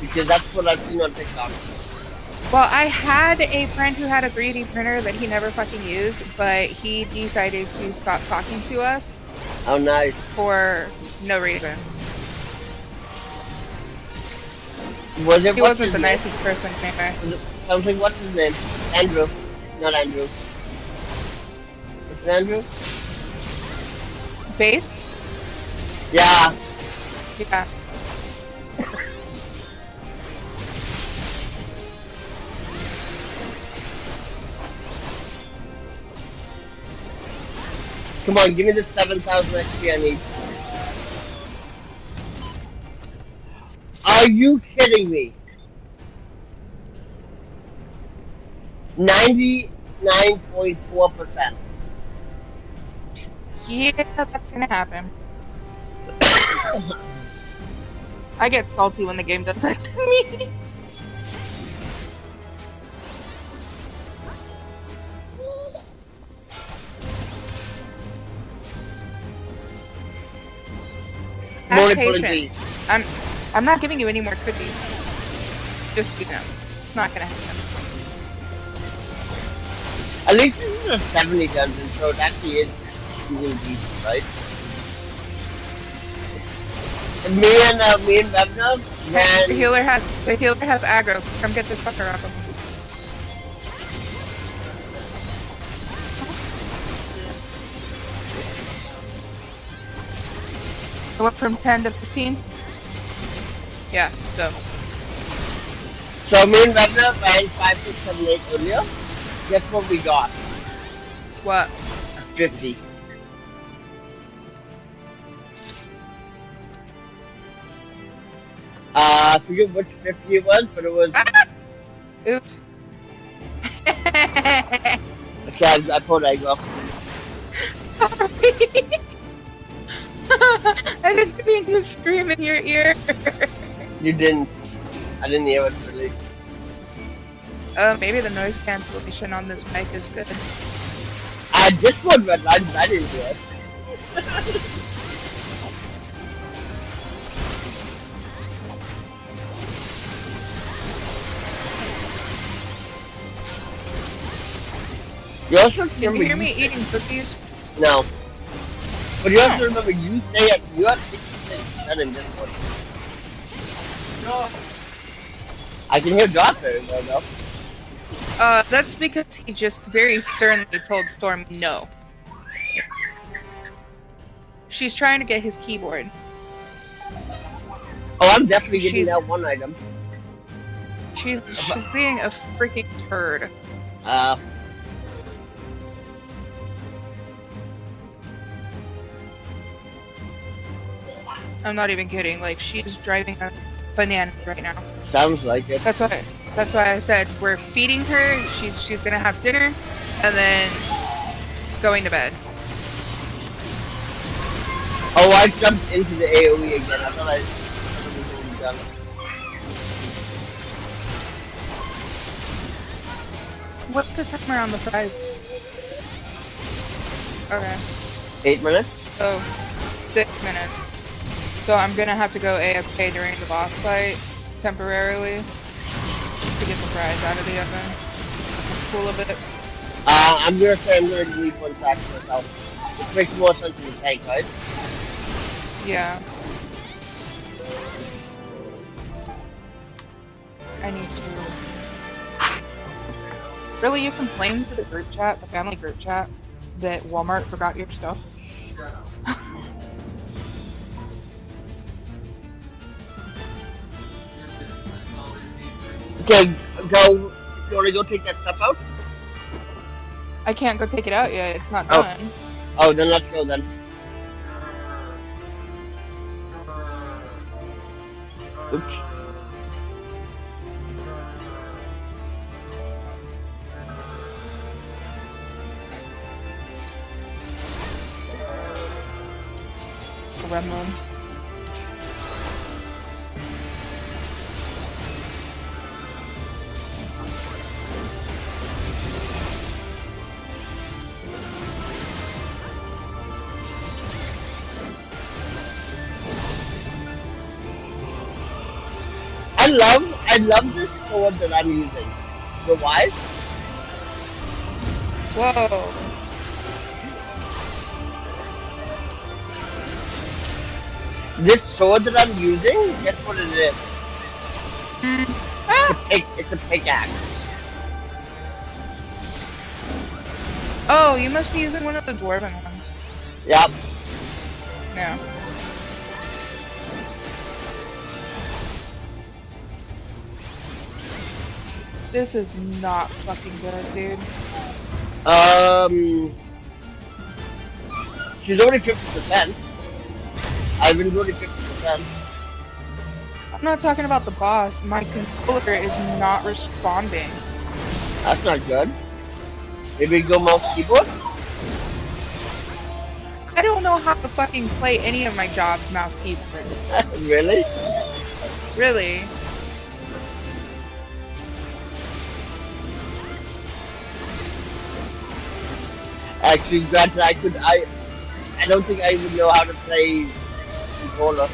Because that's what I've seen on TikTok. Well, I had a friend who had a 3D printer that he never fucking used, but he decided to stop talking to us. Oh, nice. For no reason. He wasn't the nicest person, maybe. Something, what's his name? Andrew. Not Andrew. Is it Andrew? Bates? Yeah. Yeah. Come on, give me the 7,000 XP I need. Are you kidding me? 99.4%. Yeah, that's gonna happen. I get salty when the game does that to me. you're pulling patient. these. I'm not giving you any more cookies. Just you know, it's not gonna happen. At least this is a 70 dungeon, so it actually is even decent, right? And me and Vebna, man. The healer has aggro. Come get this fucker off of him. So what, from 10 to 15? Yeah, so. So me and Vebna ran 5, 6, 7, 8 earlier. Guess what we got? What? 50. I forget which 50 it was, but it was. Oops. Okay, I pulled egg off. I didn't mean to scream in your ear. You didn't. I didn't hear it really. Maybe the noise cancellation on this mic is good. This one red line, I didn't hear it. You also Can you hear me eating cookies? No. But you have to remember, you have 66% in Discord. I can hear Josh very well though. That's because he just very sternly told Storm no. She's trying to get his keyboard. Oh, I'm definitely getting that one item. She's being a freaking turd. I'm not even kidding. Like, she's driving us bananas right now. Sounds like it. That's why I said we're feeding her. She's gonna have dinner, and then going to bed. Oh, I jumped into the AOE again. I thought it was already done. What's the timer on the fries? Okay. 8 minutes? Oh, 6 minutes. So I'm gonna have to go AFK during the boss fight temporarily to get the fries out of the oven. Cool a bit. I'm gonna say I'm gonna leave one sack for myself. It makes more sense in the tank, right? Yeah. I need to. Really, you complained to the group chat, the family group chat, that Walmart forgot your stuff? Okay, go. If you wanna go take that stuff out? I can't go take it out yet. It's not done. Oh, then let's go then. Oops. Gremlin. I love this sword that I'm using. You know why? Whoa. This sword that I'm using, guess what it is? It's a pickaxe. Oh, you must be using one of the dwarven ones. Yep. No. This is not fucking good, dude. She's only 50%. I've been doing 50%. I'm not talking about the boss. My controller is not responding. That's not good. Maybe go mouse keyboard? I don't know how to fucking play any of my jobs mouse keyboard. Really? Really? Actually, granted, I don't think I even know how to play controller.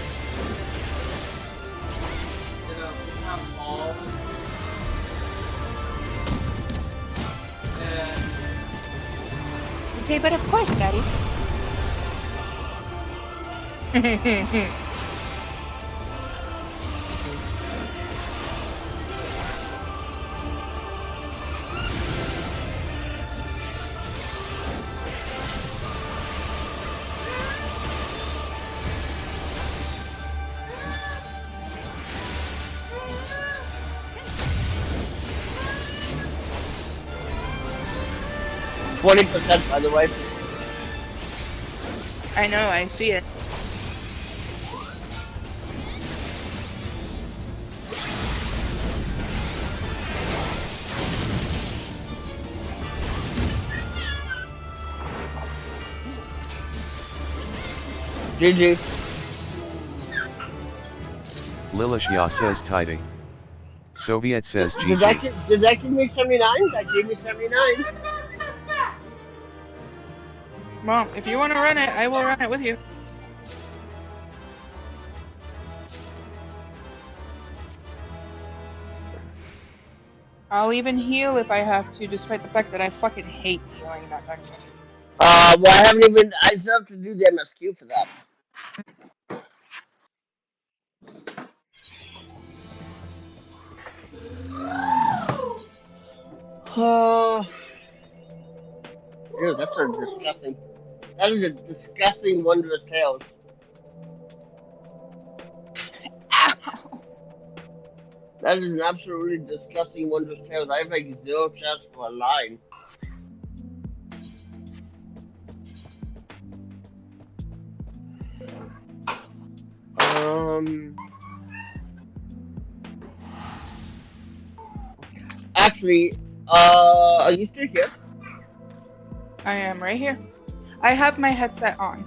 say, but of course, Daddy. 20%, by the way. I know, I see it. GG. Lilishya says tidy. Soviet says Did GG. did that give me 79? That gave me 79. Well, if you want to run it, I will run it with you. I'll even heal if I have to, despite the fact that I fucking hate healing that dungeon. Well, I haven't even. I still have to do the MSQ for that. Ew, that's a disgusting. That is a disgusting Wondrous Tales. Ow! That is an absolutely disgusting Wondrous Tales. I have like 0 chance for a line. Actually, are you still here? I am right here. I have my headset on.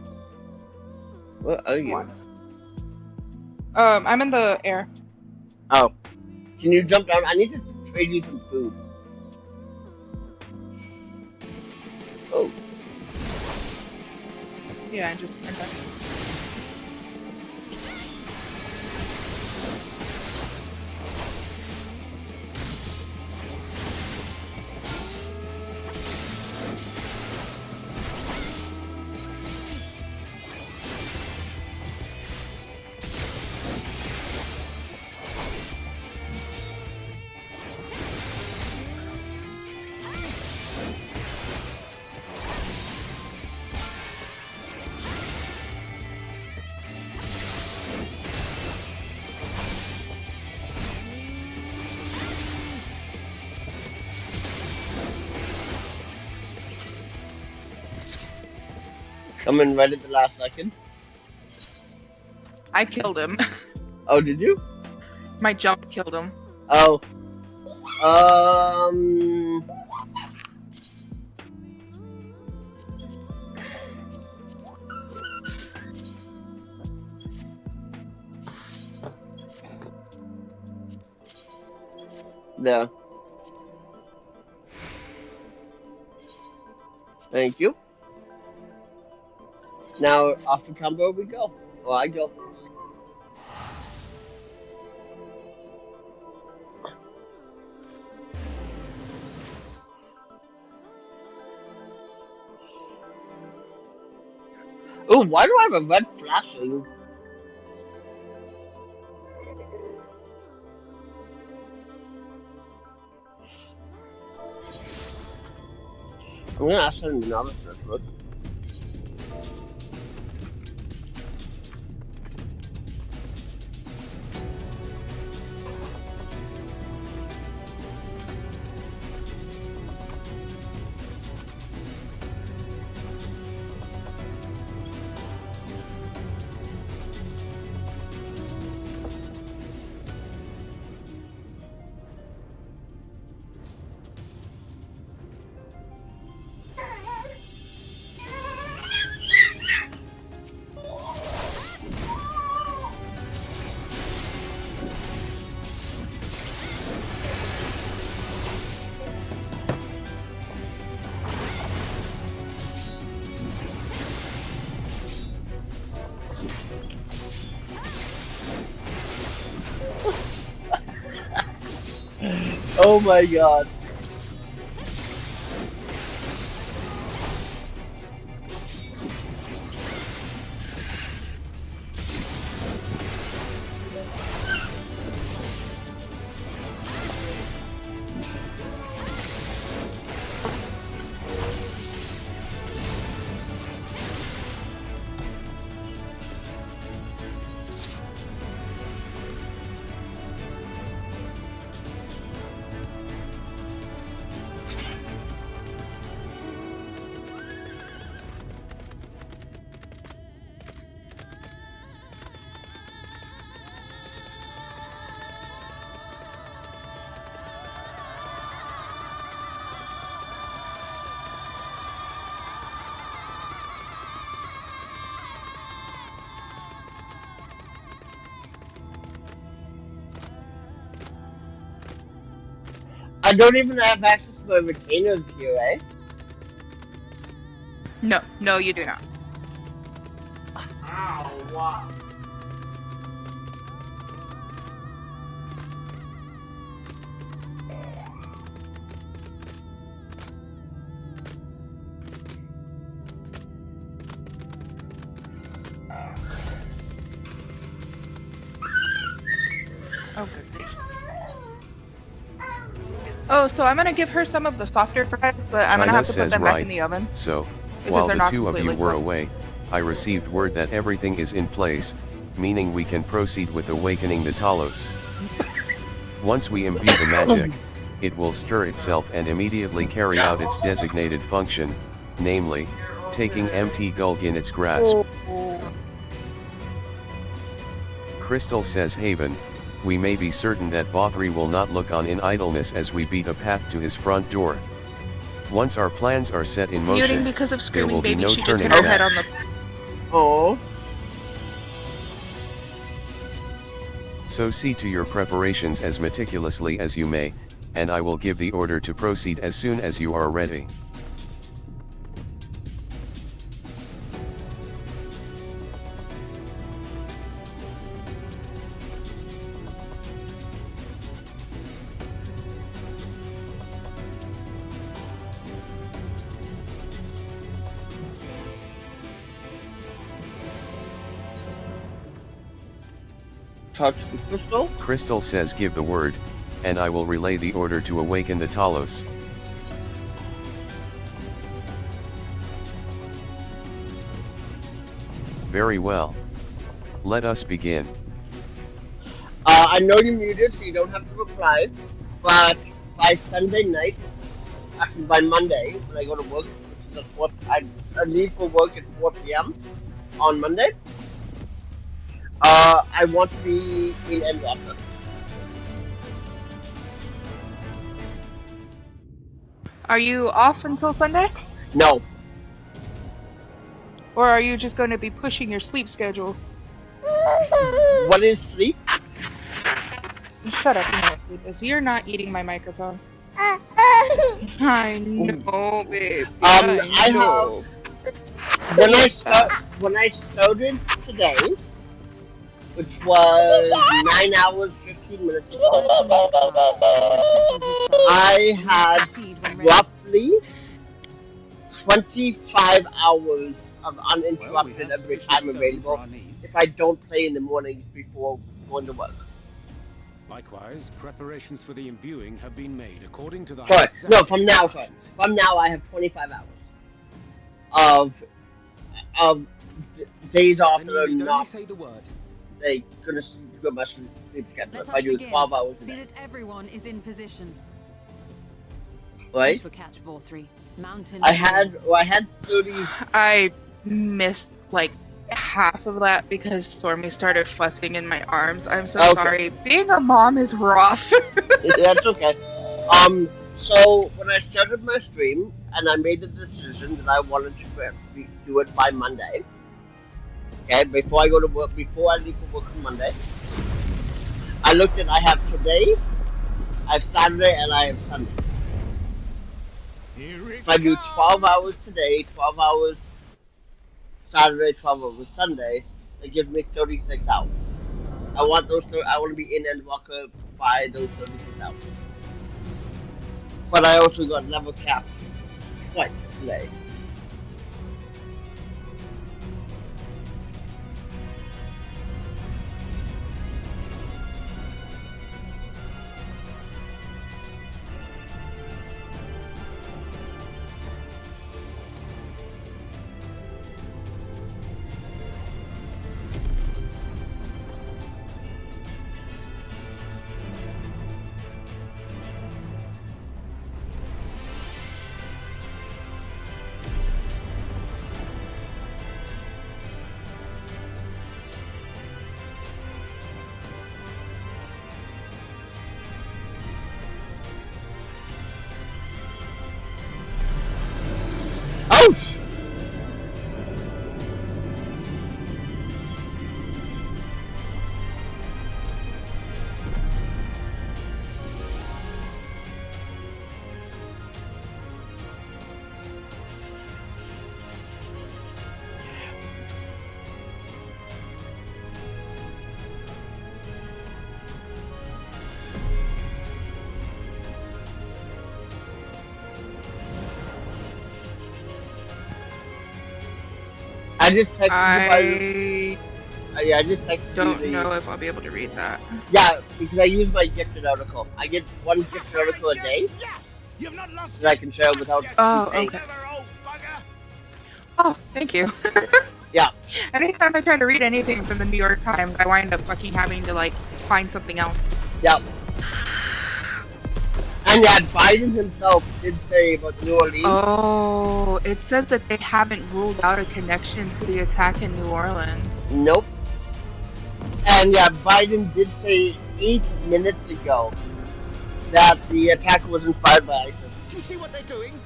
Where are you? Once. I'm in the air. Oh. Can you jump down? I need to trade you some food. Oh. Yeah, I just went back. Coming right at the last second. I killed him. Oh, did you? My jump killed him. Oh. There. Thank you. Now, off to Tumbo we go. Well, I go. Oh, why do I have a red flashing? I'm gonna ask them in the novice network. Oh my god. I don't even have access to my retainers here, eh? No, you do not. Ow, wow. Oh, good grief. Oh, so I'm gonna give her some of the softer fries, but I'm gonna China have to put says them back right. in the oven. So, because while they're the not two of you completely were cooked. away, I received word that everything is in place, meaning we can proceed with awakening the Talos. Once we imbue the magic, it will stir itself and immediately carry out its designated function, namely, taking MT Gulg in its grasp. Crystal says Haven, we may be certain that Bothri will not look on in idleness as we beat a path to his front door. Once our plans are set in motion, Muting because of there screaming will be baby, no she just turning hit her back. head on the. Oh. So see to your preparations as meticulously as you may, and I will give the order to proceed as soon as you are ready. Talk to Crystal? Crystal says give the word, and I will relay the order to awaken the Talos. Very well. Let us begin. I know you're muted, so you don't have to reply, but by Sunday night, actually by Monday, when I go to work, which is at 4, I leave for work at 4 p.m. on Monday, I want to be in Endwalker. Are you off until Sunday? No. Or are you just going to be pushing your sleep schedule? What is sleep? Shut up, you know what sleep is. You're not eating my microphone. I know, babe. I have when I started today, which was 9 hours 15 minutes ago, I had roughly 25 hours of uninterrupted every time available if I don't play in the mornings before going to work. Likewise, preparations for the imbuing have been made according to the. Sorry, no, from now, From now, I have 25 hours of days off that are not. Say the word. They gonna go much sleep schedule. Let If I us do begin. 12 hours a See day, that everyone is in position. right? This will catch Vorthri. Mountain. I had 30. I missed like half of that because Stormy started fussing in my arms. I'm so Okay. sorry. Being a mom is rough. That's okay. So when I started my stream and I made the decision that I wanted to do it by Monday, okay, before I go to work, before I leave for work on Monday, I looked at I have today, I have Saturday, and I have Sunday. If I do 12 hours today, 12 hours Saturday, 12 hours Sunday, it gives me 36 hours. I want to be in Endwalker by those 36 hours. But I also got level capped twice today. Oh! just texted I yeah, I just texted don't you. know if I'll be able to read that. Yeah, because I use my gifted article. I get one gifted article a day that I can share without. Oh, paying. okay. Oh, thank you. Yeah. Anytime I try to read anything from the New York Times, I wind up fucking having to like find something else. Yep. And yeah, Biden himself did say about New Orleans. Oh, it says that they haven't ruled out a connection to the attack in New Orleans. Nope. And yeah, Biden did say 8 minutes ago that the attack was inspired by ISIS. Do you see what they're doing?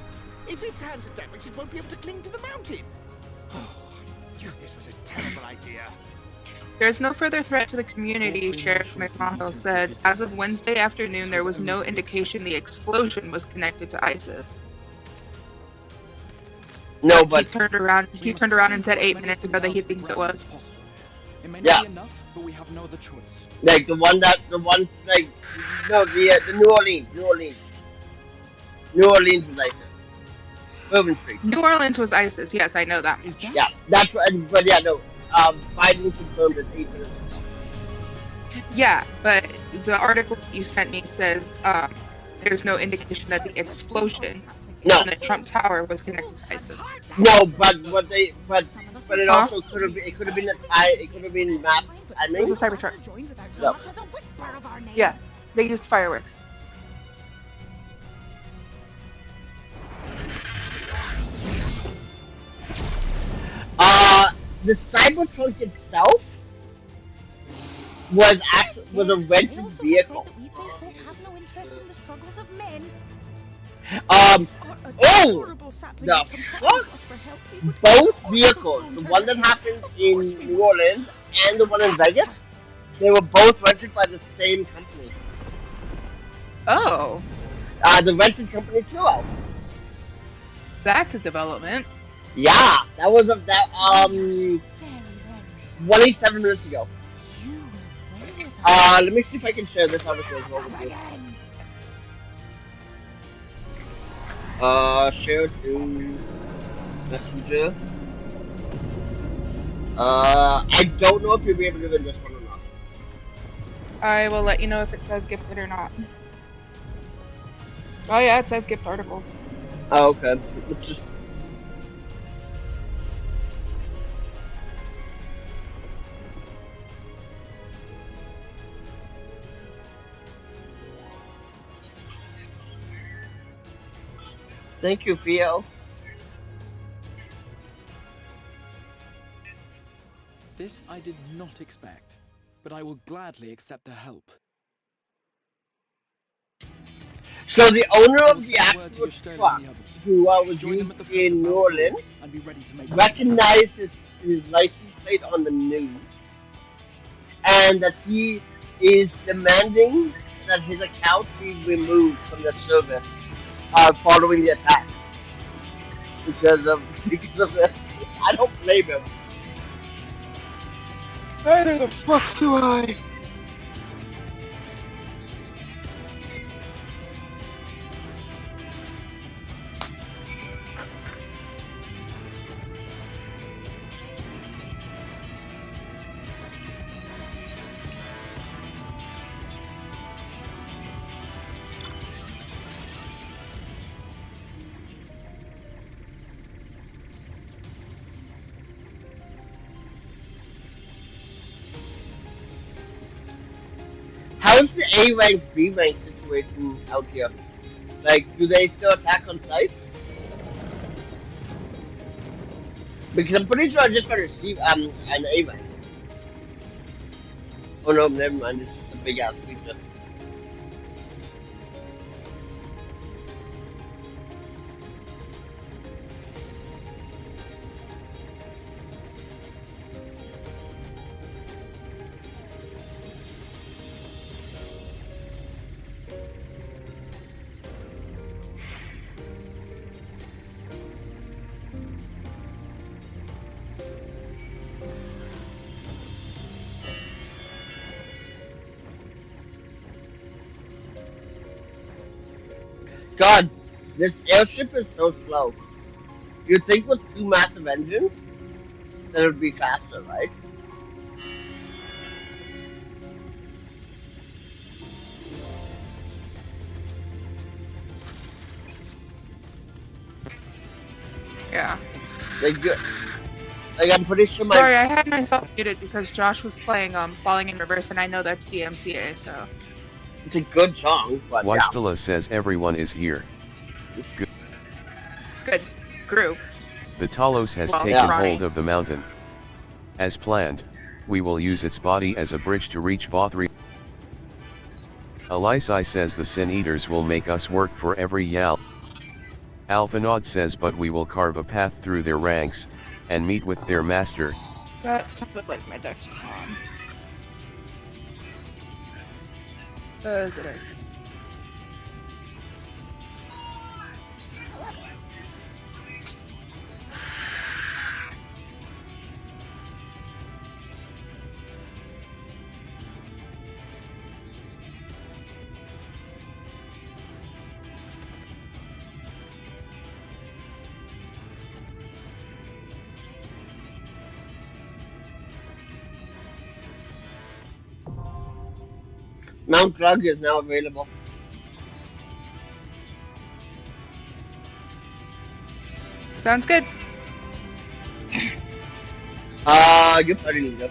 If its hands are damaged, it won't be able to cling to the mountain. Oh, I knew this was a terrible idea. There's no further threat to the community, Sheriff McMahill said. As of Wednesday afternoon, there was no indication the explosion was connected to ISIS. No, but he turned around and said 8 minutes ago that he thinks it was. It may Yeah. not be enough, but we have no other choice. like the one, the New Orleans was ISIS. Bourbon Street. New Orleans was ISIS. Yes, I know that. Is that? Yeah, that's what. But yeah, no. Biden confirmed it 8 minutes ago. Yeah, but the article you sent me says there's no indication that the explosion in the Trump Tower was connected to ISIS. No, but it also could have been it could have been mass. I mean, It was a Cybertruck. No. Yeah, they used fireworks. The Cybertruck itself was a rented vehicle. Oh, the fuck! Both vehicles, the one that happened in New Orleans and the one in Vegas, they were both rented by the same company. Oh. The rented company too. That's a development. Yeah, that was 27 minutes ago. Let me see if I can share this article as well with you. Share to Messenger. I don't know if you'll be able to do this one or not. I will let you know if it says gifted or not. Oh yeah, it says gift article. Oh, okay. Let's just. Thank you, Theo. This I did not expect, but I will gladly accept the help. So the owner of the actual truck, who was used in New Orleans, recognized his license plate on the news, and that he is demanding that his account be removed from the service following the attack because of this. I don't blame him. Where the fuck do I? How's the A rank, B rank situation out here? Like, do they still attack on sight? Because I'm pretty sure I just got to receive an A rank. Oh no, never mind. It's just a big ass pizza. God, this airship is so slow. You'd think with two massive engines then it would be faster, right? Yeah. Like I'm pretty sure my. Sorry, I had myself muted because Josh was playing Falling in Reverse, and I know that's DMCA, so. It's a good song, but yeah. Washtala says everyone is here. Good. Good. Group. Vitalos has Well, taken yeah. hold of the mountain. As planned, we will use its body as a bridge to reach Bothri. Elisai says the Sin Eaters will make us work for every Yal. Alphanod says but we will carve a path through their ranks, and meet with their master. That sounded like my Dexcom. As it is. Mount Grug is now available. Sounds good. You probably need it.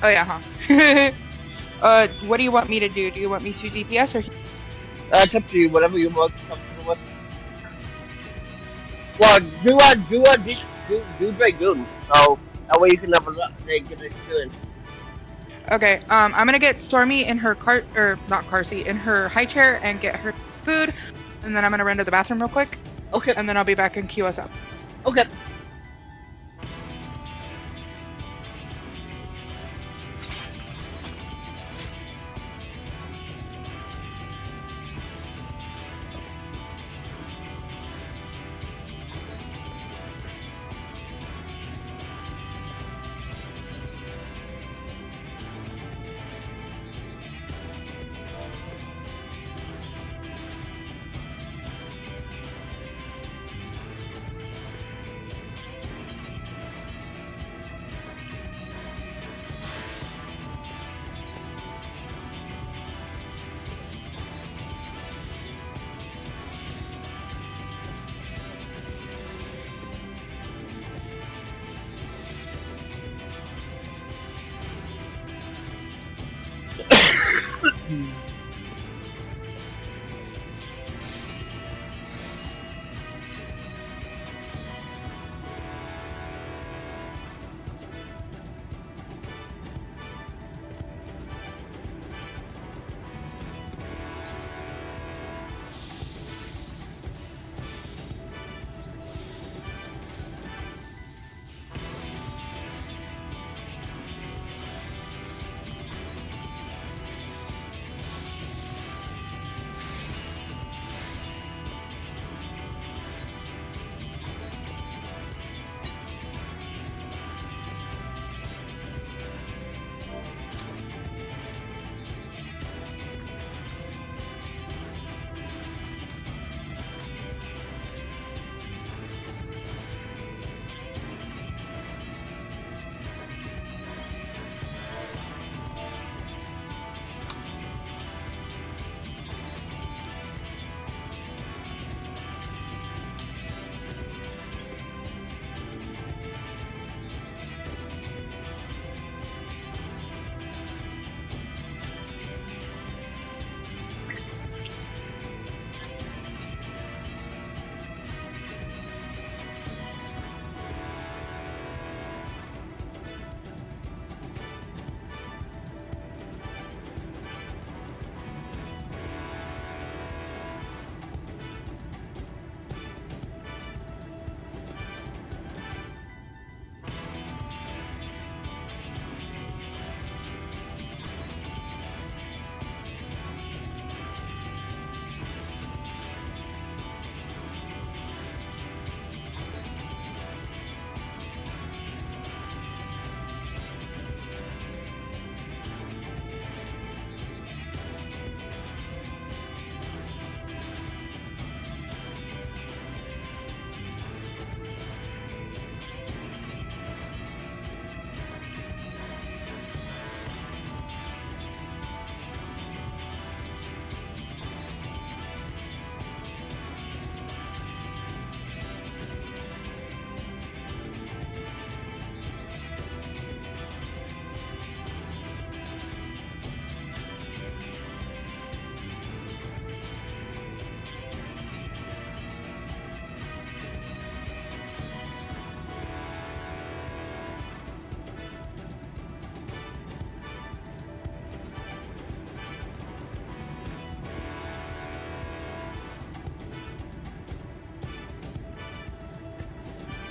Oh yeah, huh? What do you want me to do? Do you want me to DPS or? It's up to you, whatever you're more comfortable with. Well, do Dragoon, so that way you can level up and get experience. Okay, I'm gonna get Stormy in her car seat, in her high chair, and get her food, and then I'm gonna run to the bathroom real quick. Okay. And then I'll be back and queue us up. Okay.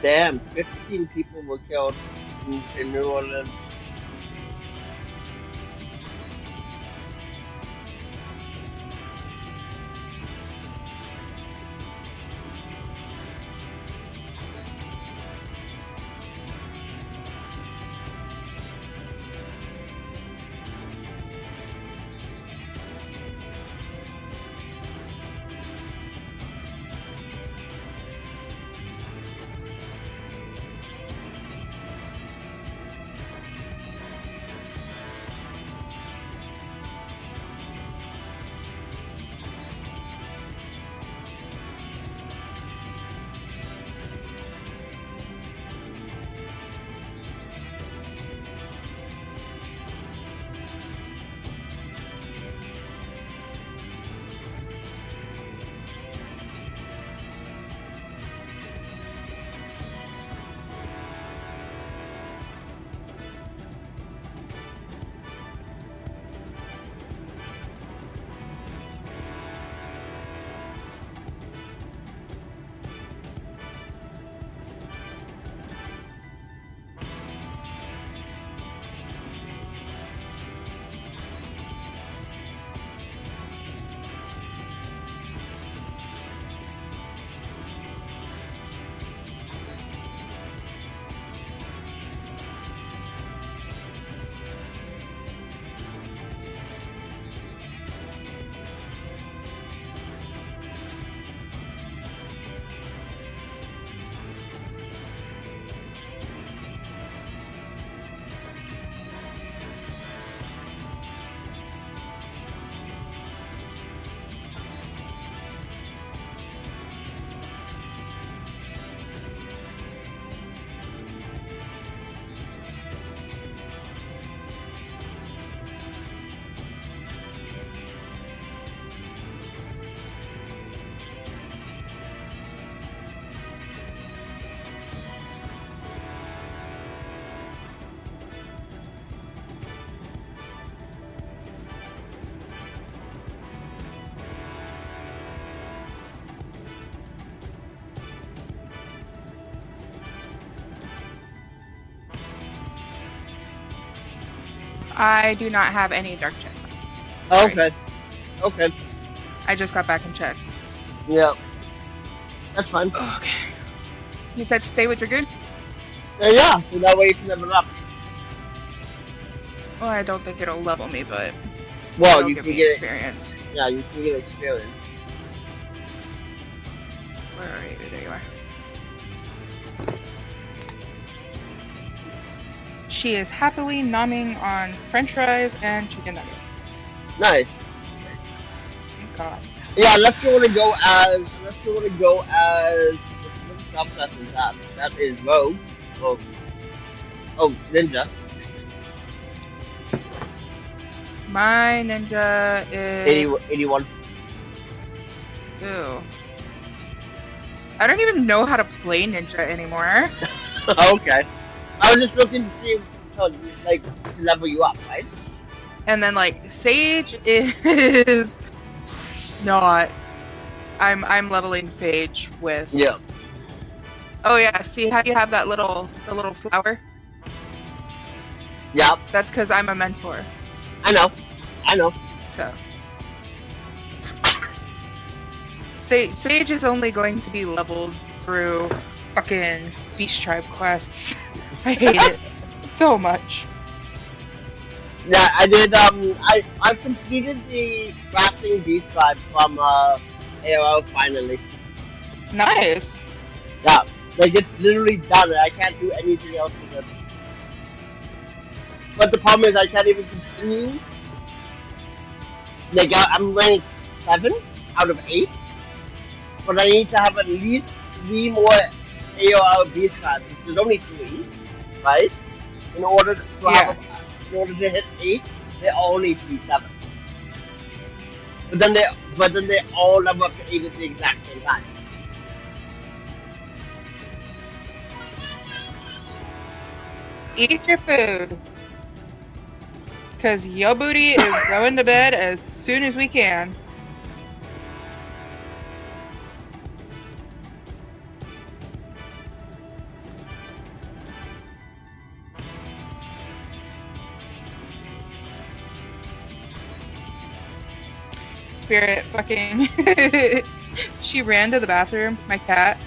Damn, 15 people were killed in New Orleans. I do not have any dark chest. Okay. Okay. I just got back and checked. Yeah. That's fine. Okay. You said stay with Dragoon? Yeah, so that way you can level up. Well, I don't think it'll level me, but Well, it'll you give can me get experience. Yeah, you can get experience. Where are you? There you are. She is happily nomming on French fries and chicken nuggets. Nice. Thank God. Yeah, unless you want to go as what subclass is that? That is Rogue. Oh, Ninja. My ninja is 81. Ew. I don't even know how to play ninja anymore. Okay. I was just looking to see, to level you up, right? And then like Sage is not. I'm leveling Sage with. Yeah. Oh yeah, see how you have the little flower? Yep. That's because I'm a mentor. I know. So. Sage is only going to be leveled through fucking Beast Tribe quests. I hate it so much. Yeah, I did. I completed the crafting Beast Tribe from AOL finally. Nice. Yeah, it's literally done. I can't do anything else with it. But the problem is I can't even continue. I'm ranked 7 out of 8. But I need to have at least 3 more AOL Beast Tribes, which is only 3, right? In order to hit 8, they all need to be 7. But then they all level up to 8 at the exact same time. Eat your food. Because your booty is going to bed as soon as we can. spirit fucking she ran to the bathroom, my cat.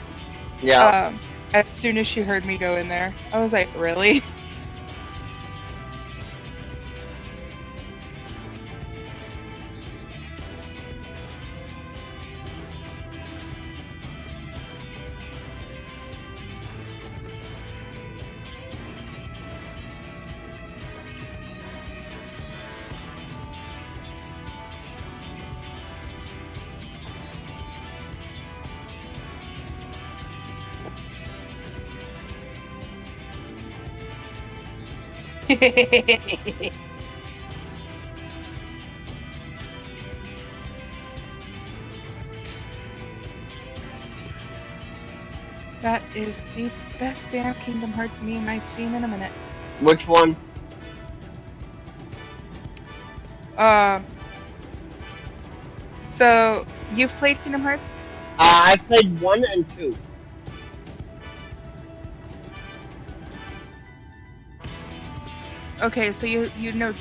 Yeah. As soon as she heard me go in there. I was like, really? That is the best damn Kingdom Hearts meme I've seen in a minute. Which one? So you've played Kingdom Hearts? I played 1 and 2. Okay, so you know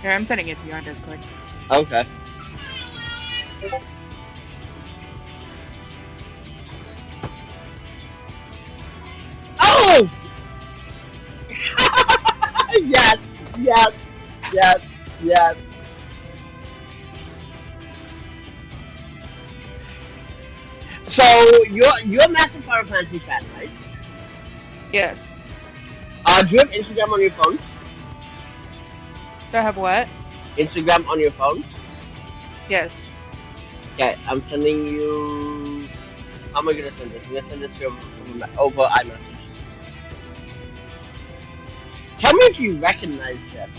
Here, I'm sending it to you on Discord. Okay. Oh! Yes, yes, yes, yes. So you're a massive Final Fantasy fan, right? Yes. Do you have Instagram on your phone? Do I have what? Instagram on your phone? Yes. Okay, I'm sending you. How am I gonna send this? I'm gonna send this to over iMessage. Tell me if you recognize this.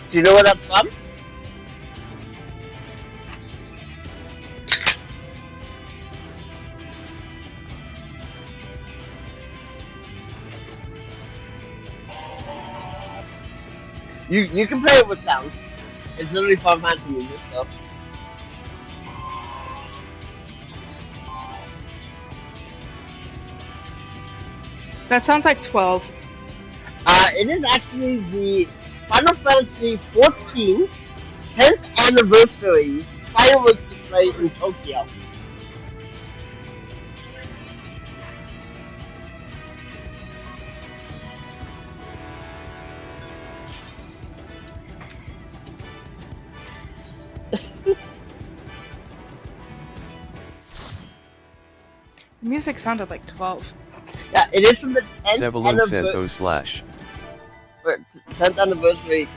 Do you know where that's from? You can play it with sound. It's literally Final Fantasy music, so. That sounds like 12. It is actually the Final Fantasy 14 10th anniversary fireworks display in Tokyo. The music sounded like 12. Yeah, it is from the 10th Sebalun says anniversary. 10th anniversary.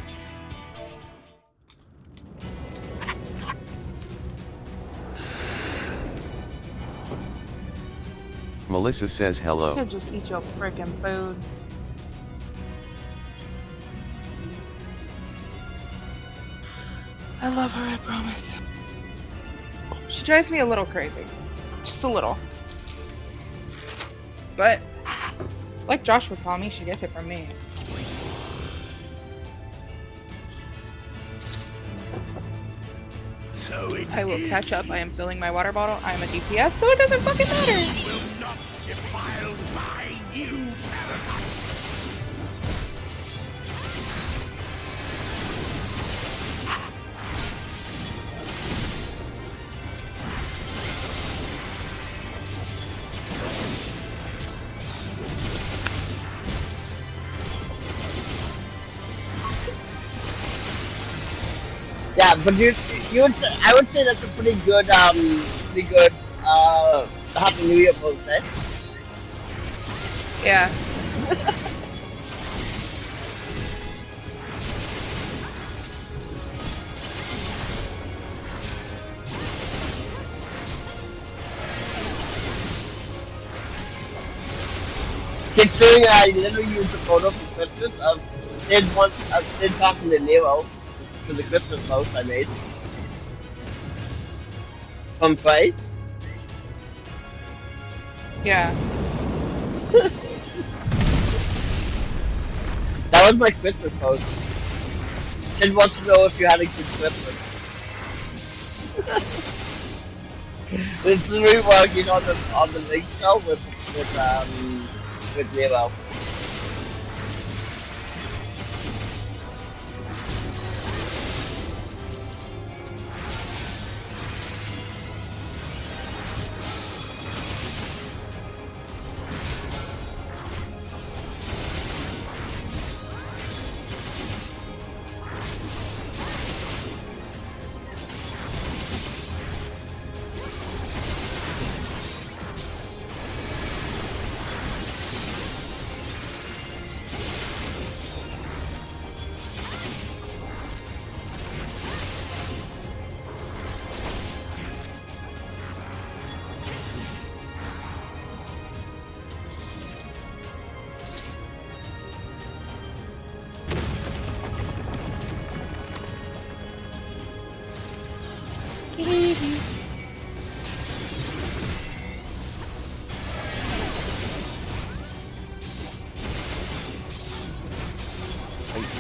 Melissa says You hello. could just eat your freaking food. I love her, I promise. She drives me a little crazy. Just a little. But, like Josh would tell me, she gets it from me. So it I will is catch up. I am filling my water bottle. I am a DPS, so it doesn't fucking matter. will not defiled by new paradise. Yeah, but you would say, I would say that's a pretty good Happy New Year post, eh? Yeah. Considering I literally used a photo for Christmas of Sid talking to Nero to the Christmas post I made. From Faye. Yeah. That was my Christmas post. Sid wants to know if you had a good Christmas. This is me working on the link show with Nero.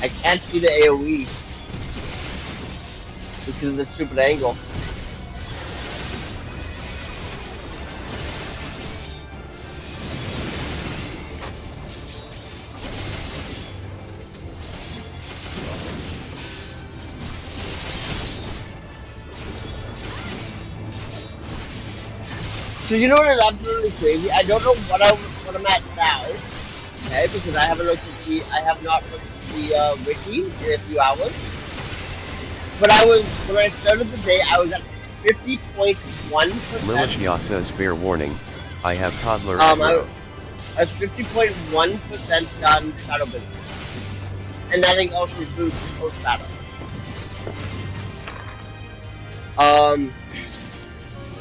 I can't see the AoE because of the stupid angle. So you know what is absolutely crazy? I don't know what I'm at now, okay? Because I haven't looked at the wiki in a few hours. But when I started the day, I was at 50.1%. Lilithia says, fair warning, I have toddler. I was 50.1% done Shadow Business. And that thing also includes post Shadow.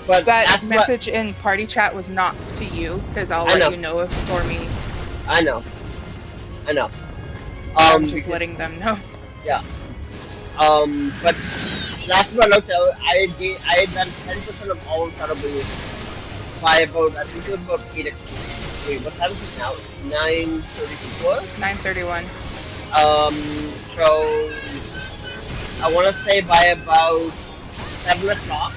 But that message in party chat was not to you, because I'll let you know if Stormy. I know. I'm just letting them know. Yeah. But last time I looked at it, I had done 10% of all Shadow Business by about, I think it was about 8 o'clock. Wait, what time is it now? 9:34? 9:31. So I want to say by about 7 o'clock,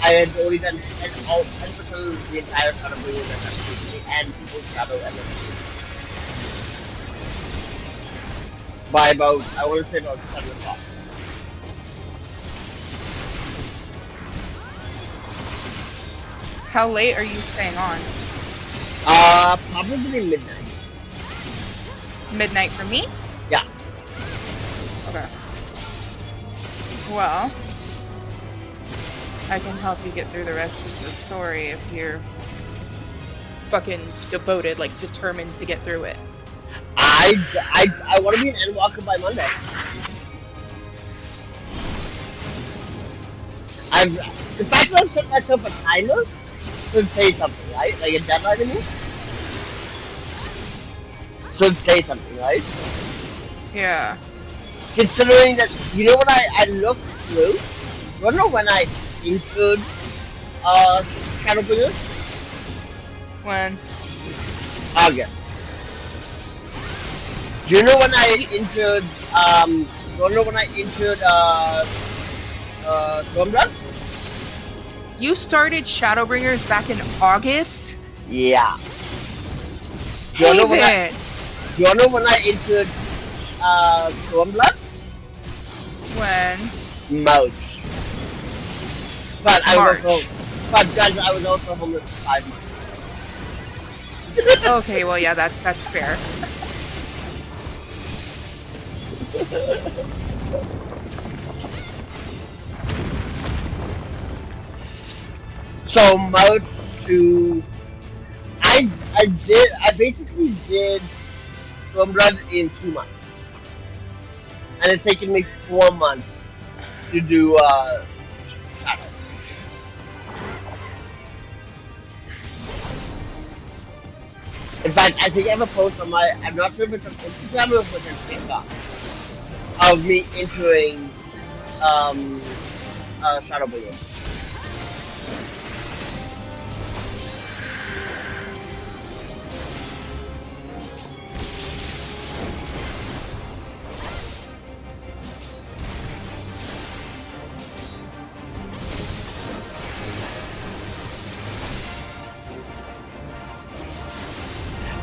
I had already done 10% of the entire Shadow Business and People's Shadow MSP. By about, I want to say about 7 o'clock. How late are you staying on? Probably midnight. Midnight for me? Yeah. Okay. Well, I can help you get through the rest of the story if you're fucking devoted, like determined to get through it. I want to be an Endwalker by Monday. The fact that I've set myself a timer should say something, right? Like a deadline to me? Should say something, right? Yeah. Considering that, you know what I looked through? You wanna know when I entered Shadow Business? When? August. Do you know when I entered Stormblood? You started Shadowbringers back in August? Yeah. Do you know when I entered Stormblood? When? March. But I was also homeless for 5 months. Okay, well yeah, that's fair. So March to I basically did Stormblood in 2 months. And it's taken me 4 months to do Shadow. In fact, I think I have a post on my, I'm not sure if it's on Instagram or if it's on TikTok, of me entering Shadow Blade.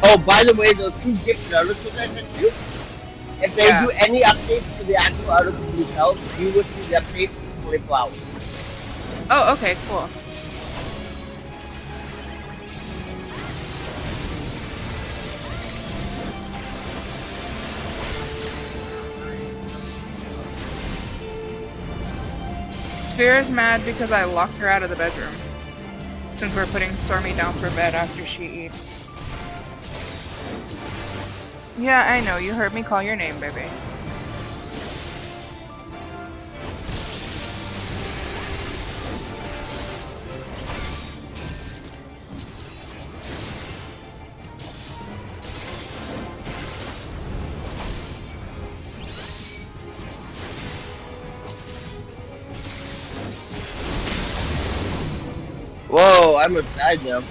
Oh, by the way, those 2 gift articles I sent you, if they do any updates to the actual articles themselves, you will see the update in 24 hours. Oh, okay, cool. Sphere is mad because I locked her out of the bedroom. Since we're putting Stormy down for bed after she eats. Yeah, I know. You heard me call your name, baby. Whoa, I almost died though.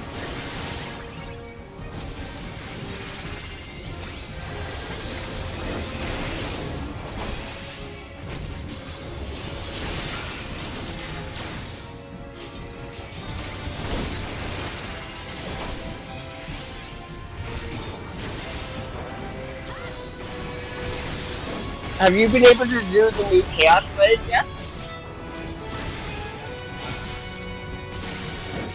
Have you been able to do the new Chaos Raid yet?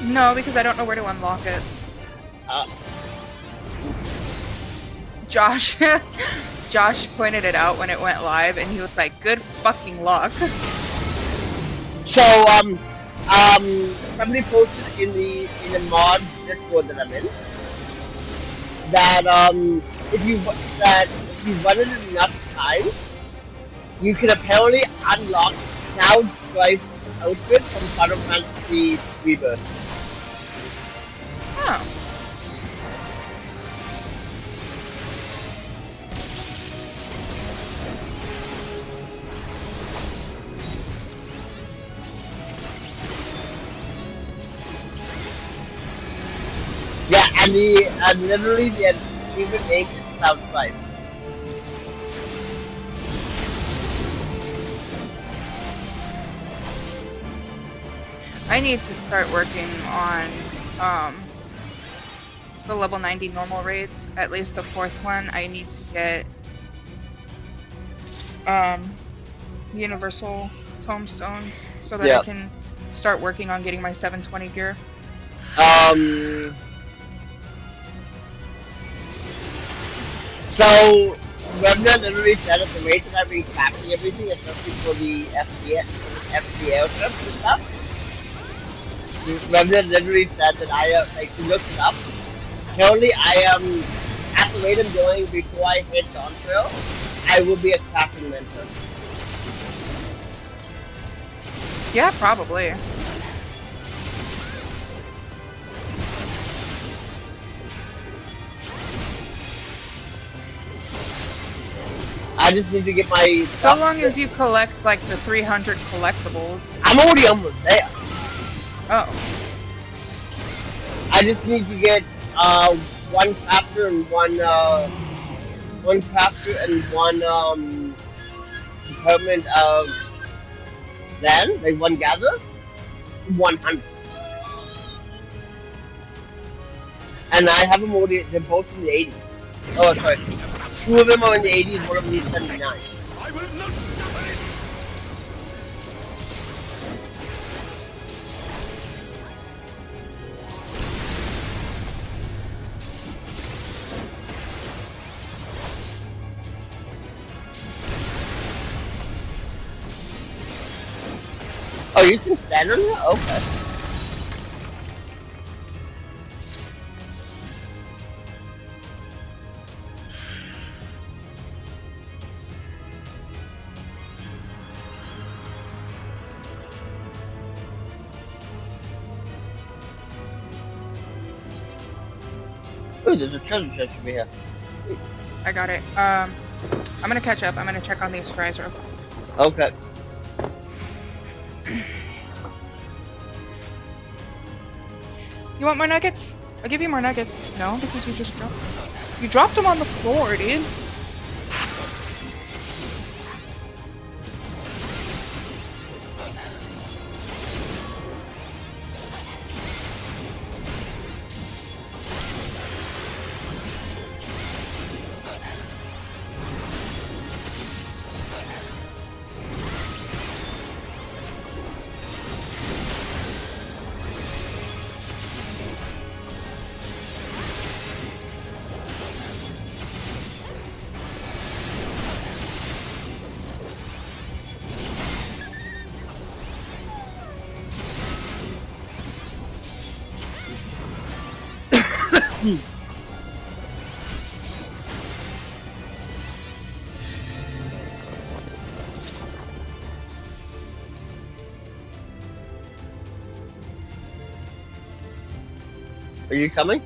No, because I don't know where to unlock it. Josh pointed it out when it went live, and he was like, "Good fucking luck." So, somebody posted in the mod Discord that I'm in that if you run it enough times, you can apparently unlock Cloud Strife's outfit from Final Fantasy Rebirth. Oh. Yeah, and literally the achievement name is Cloud Strife. I need to start working on the level 90 normal raids, at least the 4th one. I need to get universal tomestones so that I can start working on getting my 720 gear. So Remnant literally said at the rate that I'm recapturing everything, especially for the FC airships and stuff. Remnant literally said that like, he looked it up. Apparently, I am, at the rate I'm going before I hit Dawn Trail, I will be a crafting mentor. Yeah, probably. I just need to get my... So long as you collect, like, the 300 collectibles. I'm already almost there. Oh. I just need to get, one crafter and one department of then, like one gather, 100. And I have them already, they're both in the 80s. Oh, sorry. 2 of them are in the 80s, one of them is 79. I will not suffer it! Oh, you can stand on it? Okay. Ooh, there's a treasure chest over here. I got it. I'm gonna catch up. I'm gonna check on these fries real quick. Okay. You want more nuggets? I'll give you more nuggets. No, because you dropped them on the floor, dude. Are you coming?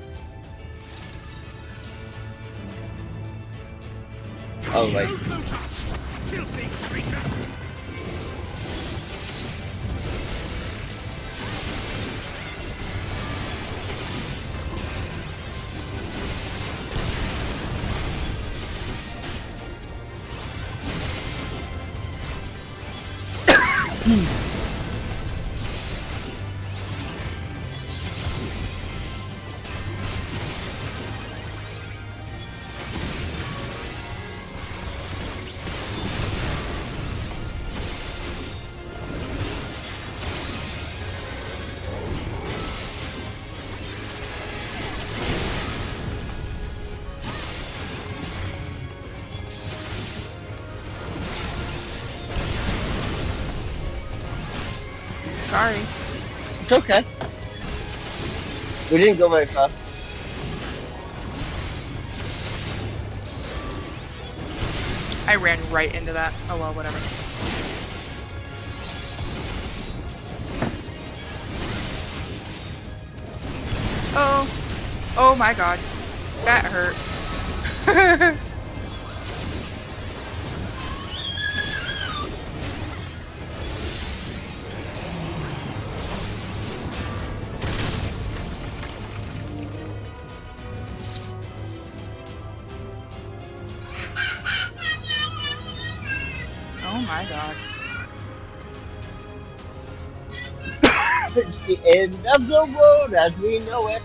Oh, right. Filthy creatures! Sorry. It's okay. We didn't go very far. I ran right into that. Oh well, whatever. Oh. Oh my god. That hurt. Oh my god. It's the end of the world as we know it.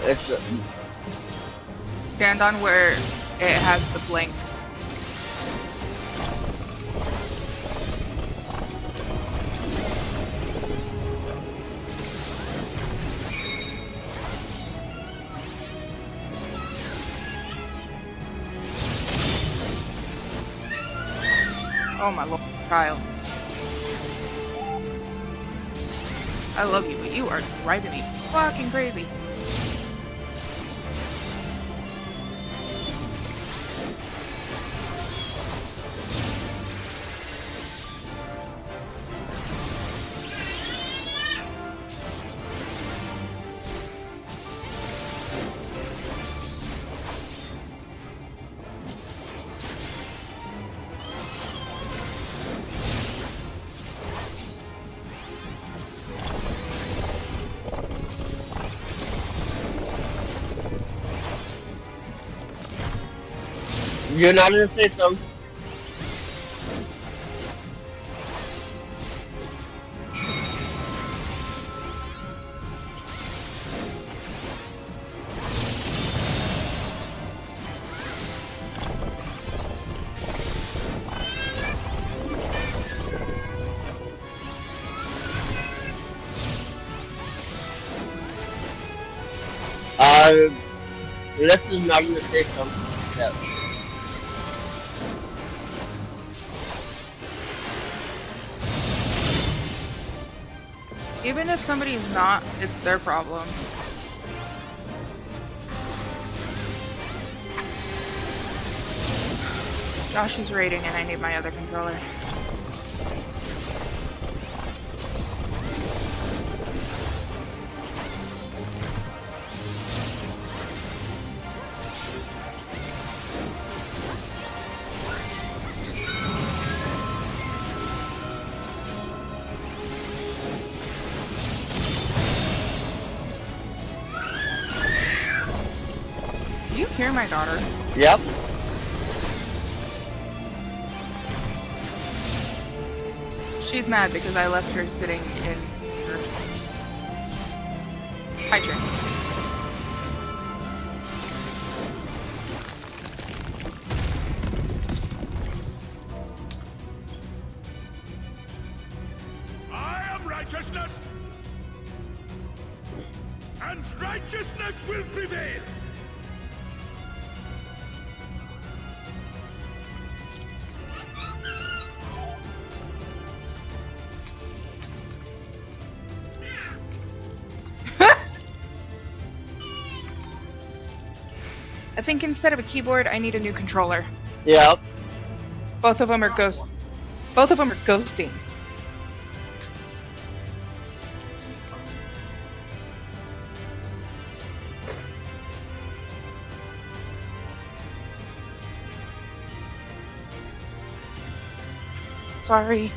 It's Stand on where it has the blink. Oh my lord, child. I love you, but you are driving me fucking crazy. You're not in the system. This is not in the system. Yep. Even if somebody's not, it's their problem. Josh is raiding and I need my other controller. Do you hear my daughter? Yep. She's mad because I left her sitting in her... Hi, Trin. I am righteousness, and righteousness will prevail. I think instead of a keyboard, I need a new controller. Yep. Both of them are ghosting. Sorry.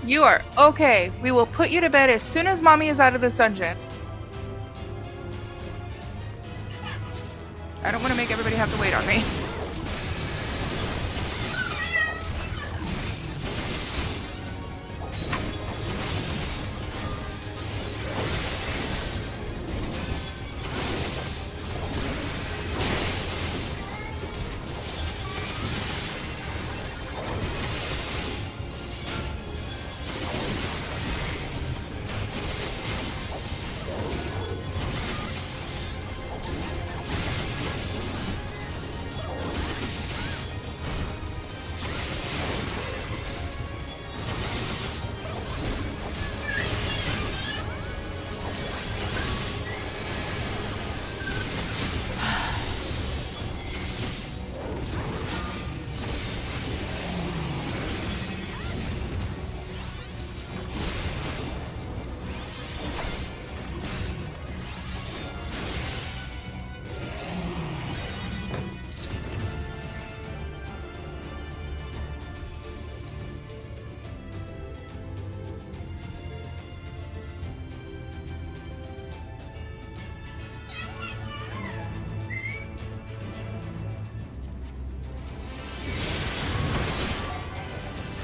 You are okay. We will put you to bed as soon as Mommy is out of this dungeon. I don't want to make everybody have to wait on me.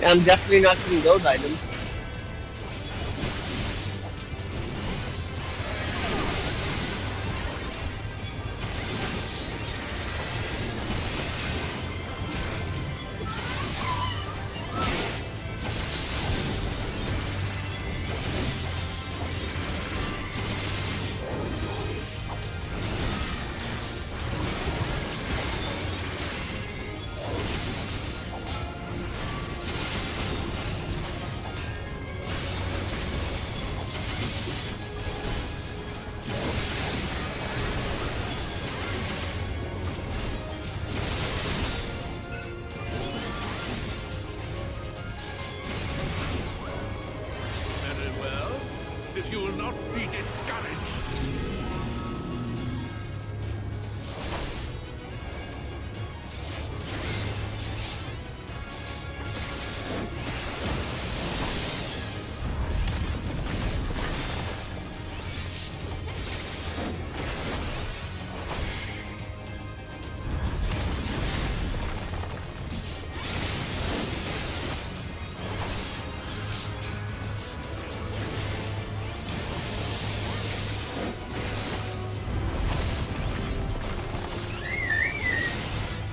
I'm definitely not getting those items. not be discouraged.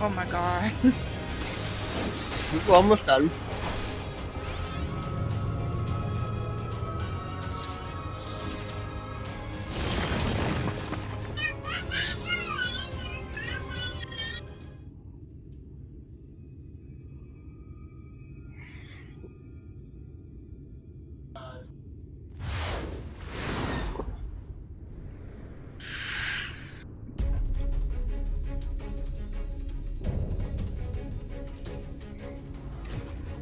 Oh my god. We're almost done.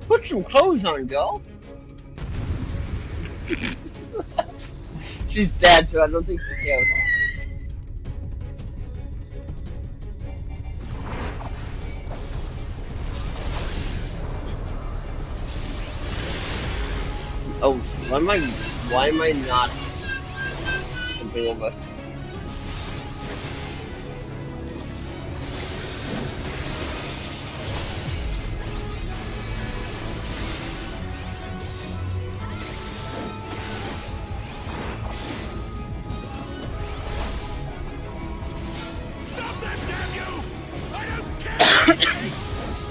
Put some clothes on, girl. She's dead, so I don't think she cares. Oh, why am I not jumping over?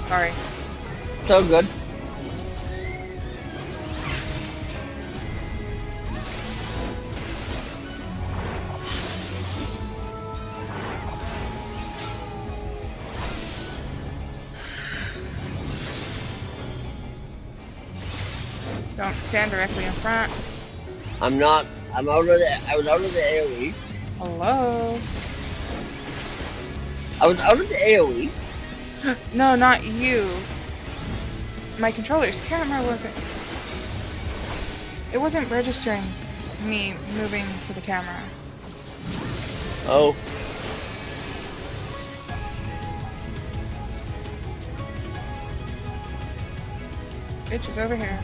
Sorry. So good. Don't stand directly in front. I'm not. I'm out of the. I was out of the AOE. Hello. I was out of the AOE. No, not you. My controller's camera wasn't. It wasn't registering me moving to the camera. Oh. Bitch is over here.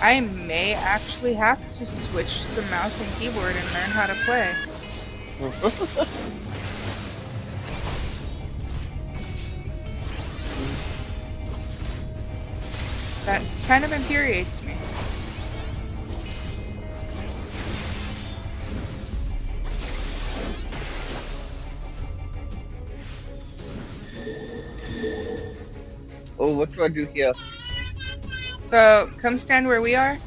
I may actually have to switch to mouse and keyboard and learn how to play. That kind of infuriates me. Oh, what do I do here? So, come stand where we are.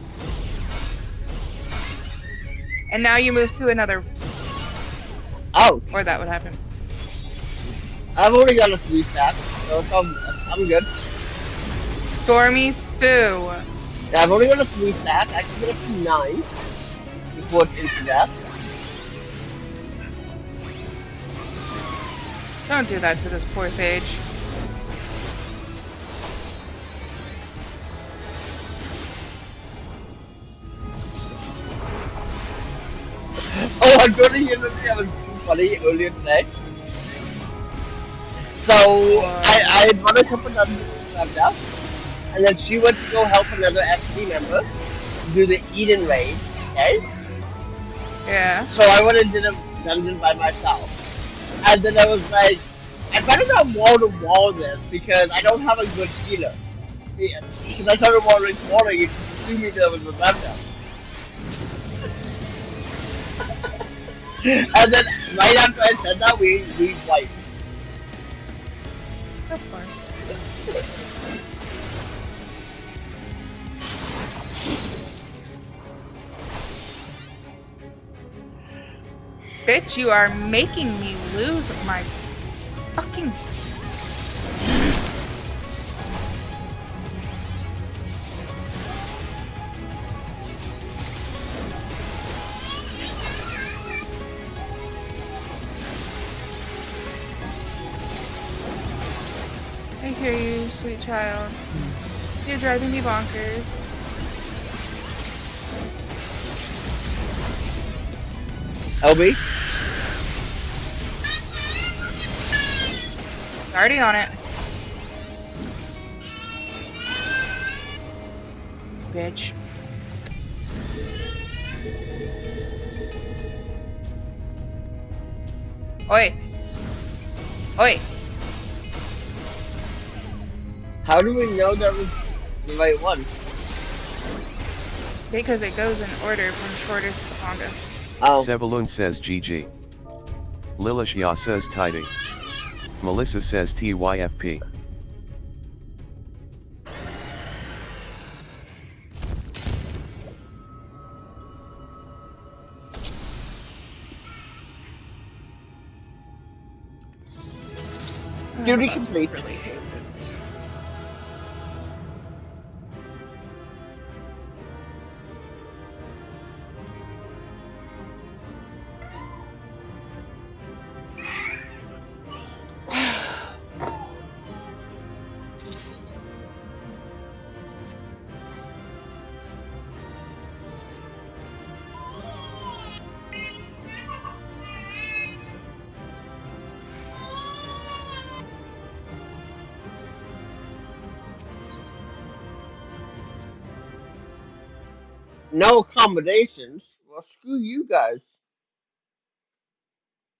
And now you move to another. Ouch! Or that would happen. I've only got a 3 stack, so I'm good. Stormy Stew. Yeah, I've only got a 3 stack. I can get up to 9 before it's instant death. Don't do that to this poor sage. Oh, I'm going to hear something that was too funny earlier today. So, I had run a couple of death, and then she went to go help another FC member do the Eden raid, okay? Yeah. So I went and did a dungeon by myself. And then I was like, I better not wall-to-wall this, because I don't have a good healer. Yeah, because I started watering water, you just assuming there was a Rebecca. And then, right after I said that, we wiped. Of course. Bitch, you are making me lose my Fucking. I hear you, sweet child. You're driving me bonkers. LB? Already on it. Bitch. Oi. Oi. How do we know that was the right one? Because it goes in order from shortest to longest. Oh. Sebulun says GG. Lilishya says tidy. Melissa says TYFP. Duty complete. Really hate this. No accommodations? Well, screw you guys.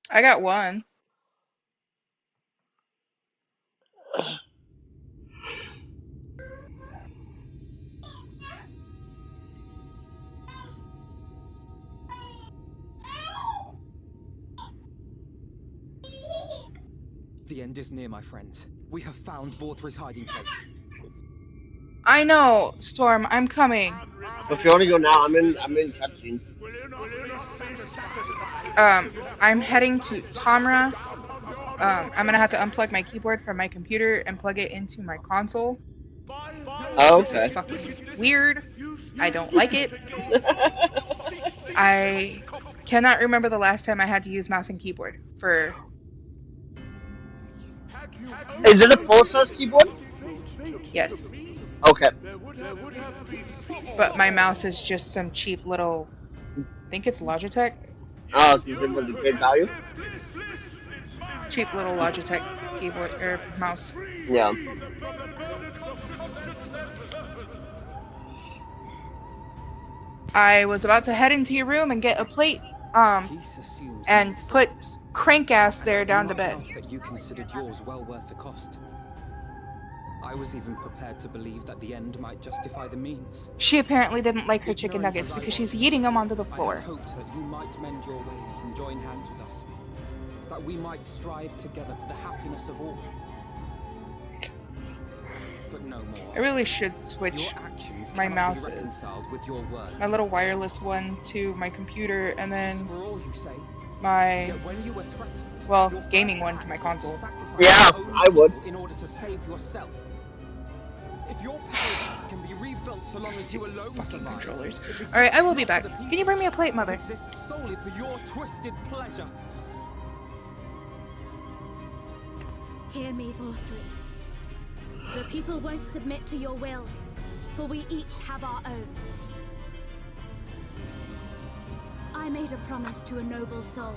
I got one. The end is near, my friends. We have found Vorthri's hiding place. I know, Storm. I'm coming. If you want to go now, I'm in cutscenes. I'm heading to Tamra. I'm gonna have to unplug my keyboard from my computer and plug it into my console. Oh, This is fucking weird. I don't like it. I cannot remember the last time I had to use mouse and keyboard for. Is it a full-size keyboard? Yes. Okay. But my mouse is just some cheap little. I think it's Logitech. Oh, since it was a good value? Cheap little Logitech keyboard or mouse. Yeah. I was about to head into your room and get a plate, and put crank ass there down to bed. That you considered yours well worth the cost. I was even prepared to believe that the end might justify the means. She apparently didn't like her chicken nuggets because she's eating them onto the I floor. had hoped that you might mend your ways and join hands with us. That we might strive together for the happiness of all. But no more. I really should switch Your actions my cannot be mouse, reconciled with your words. my little wireless one, to my computer, and then For all you say, my, yet when you were threatened, well, gaming one to my console. Yeah, I would. in order to save yourself. If your paradise can be rebuilt so long as you alone survive, controllers. it exists Alright, I will be not back. for the Can you bring me a plate, Mother? It exists solely for your twisted pleasure. Hear me, Vorthri. The people won't submit to your will, for we each have our own. I made a promise to a noble soul,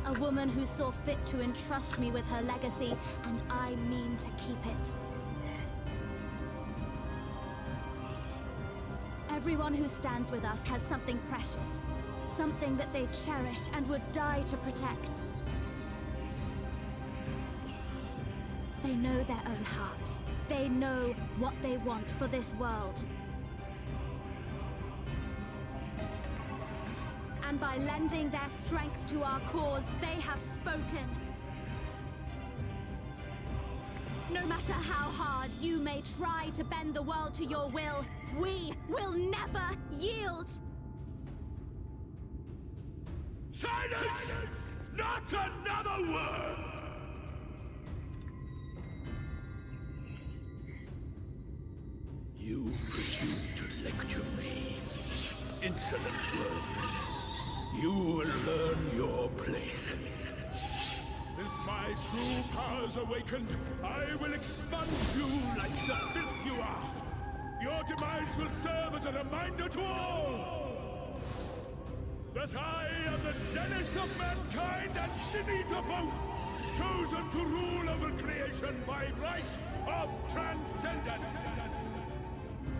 a woman who saw fit to entrust me with her legacy, and I mean to keep it. Everyone who stands with us has something precious, something that they cherish and would die to protect. They know their own hearts. They know what they want for this world. And by lending their strength to our cause, they have spoken. No matter how hard you may try to bend the world to your will, we will never yield! Silence! Not another word! Excellent words. You will learn your place. With my true powers awakened, I will expunge you like the filth you are. Your demise will serve as a reminder to all that I am the zenith of mankind and Shinita both, chosen to rule over creation by right of transcendence.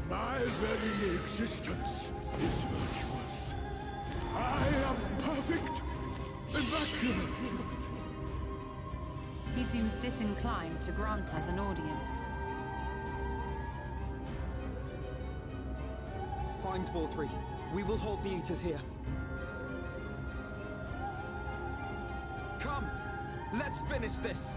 My very existence is virtuous. I am perfect, immaculate. He seems disinclined to grant us an audience. Find Dvorthree. We will hold the Eaters here. Come! Let's finish this!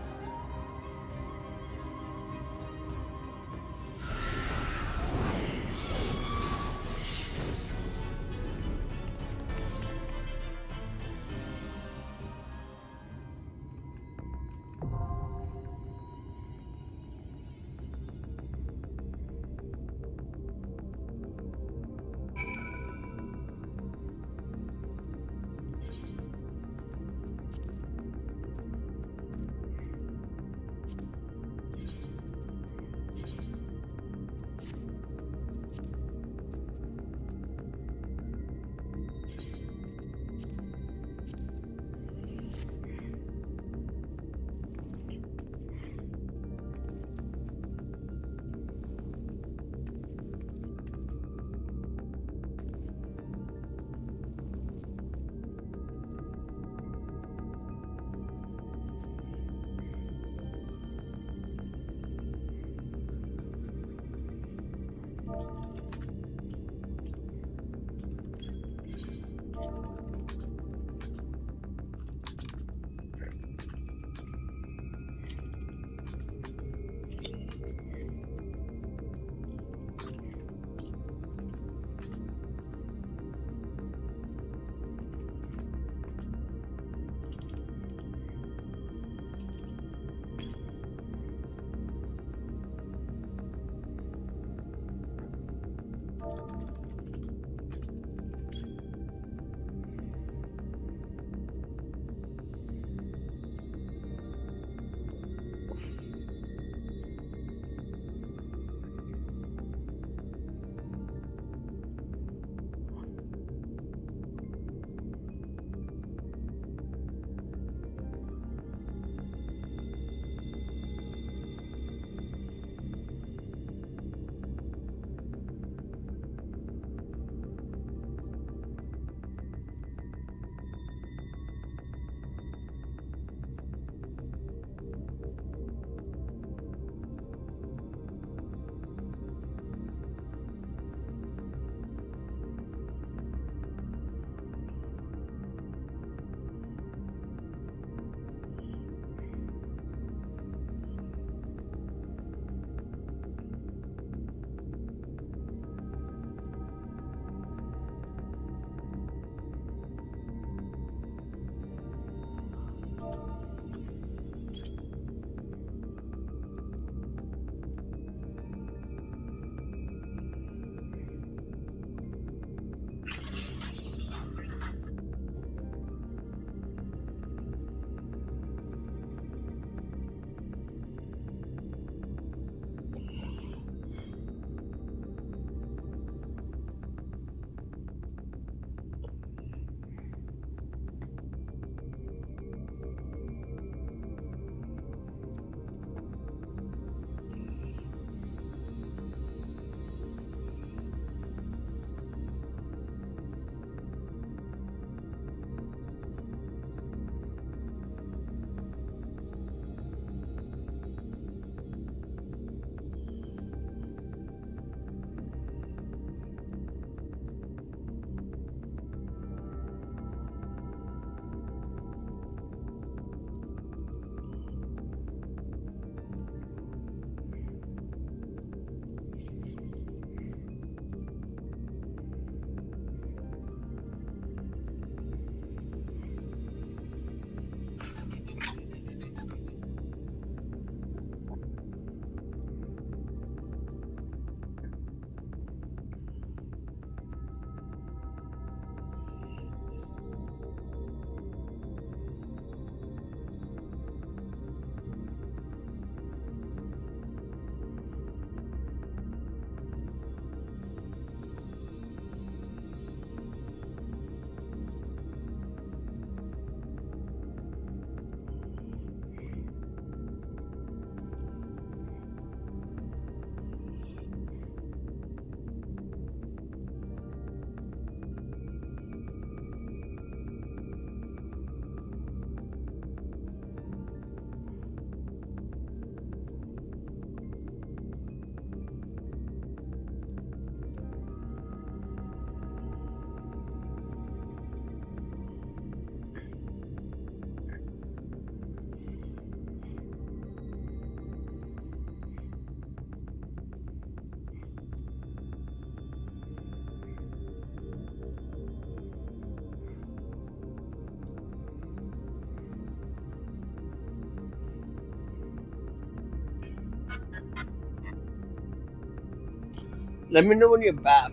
Let me know when you're back.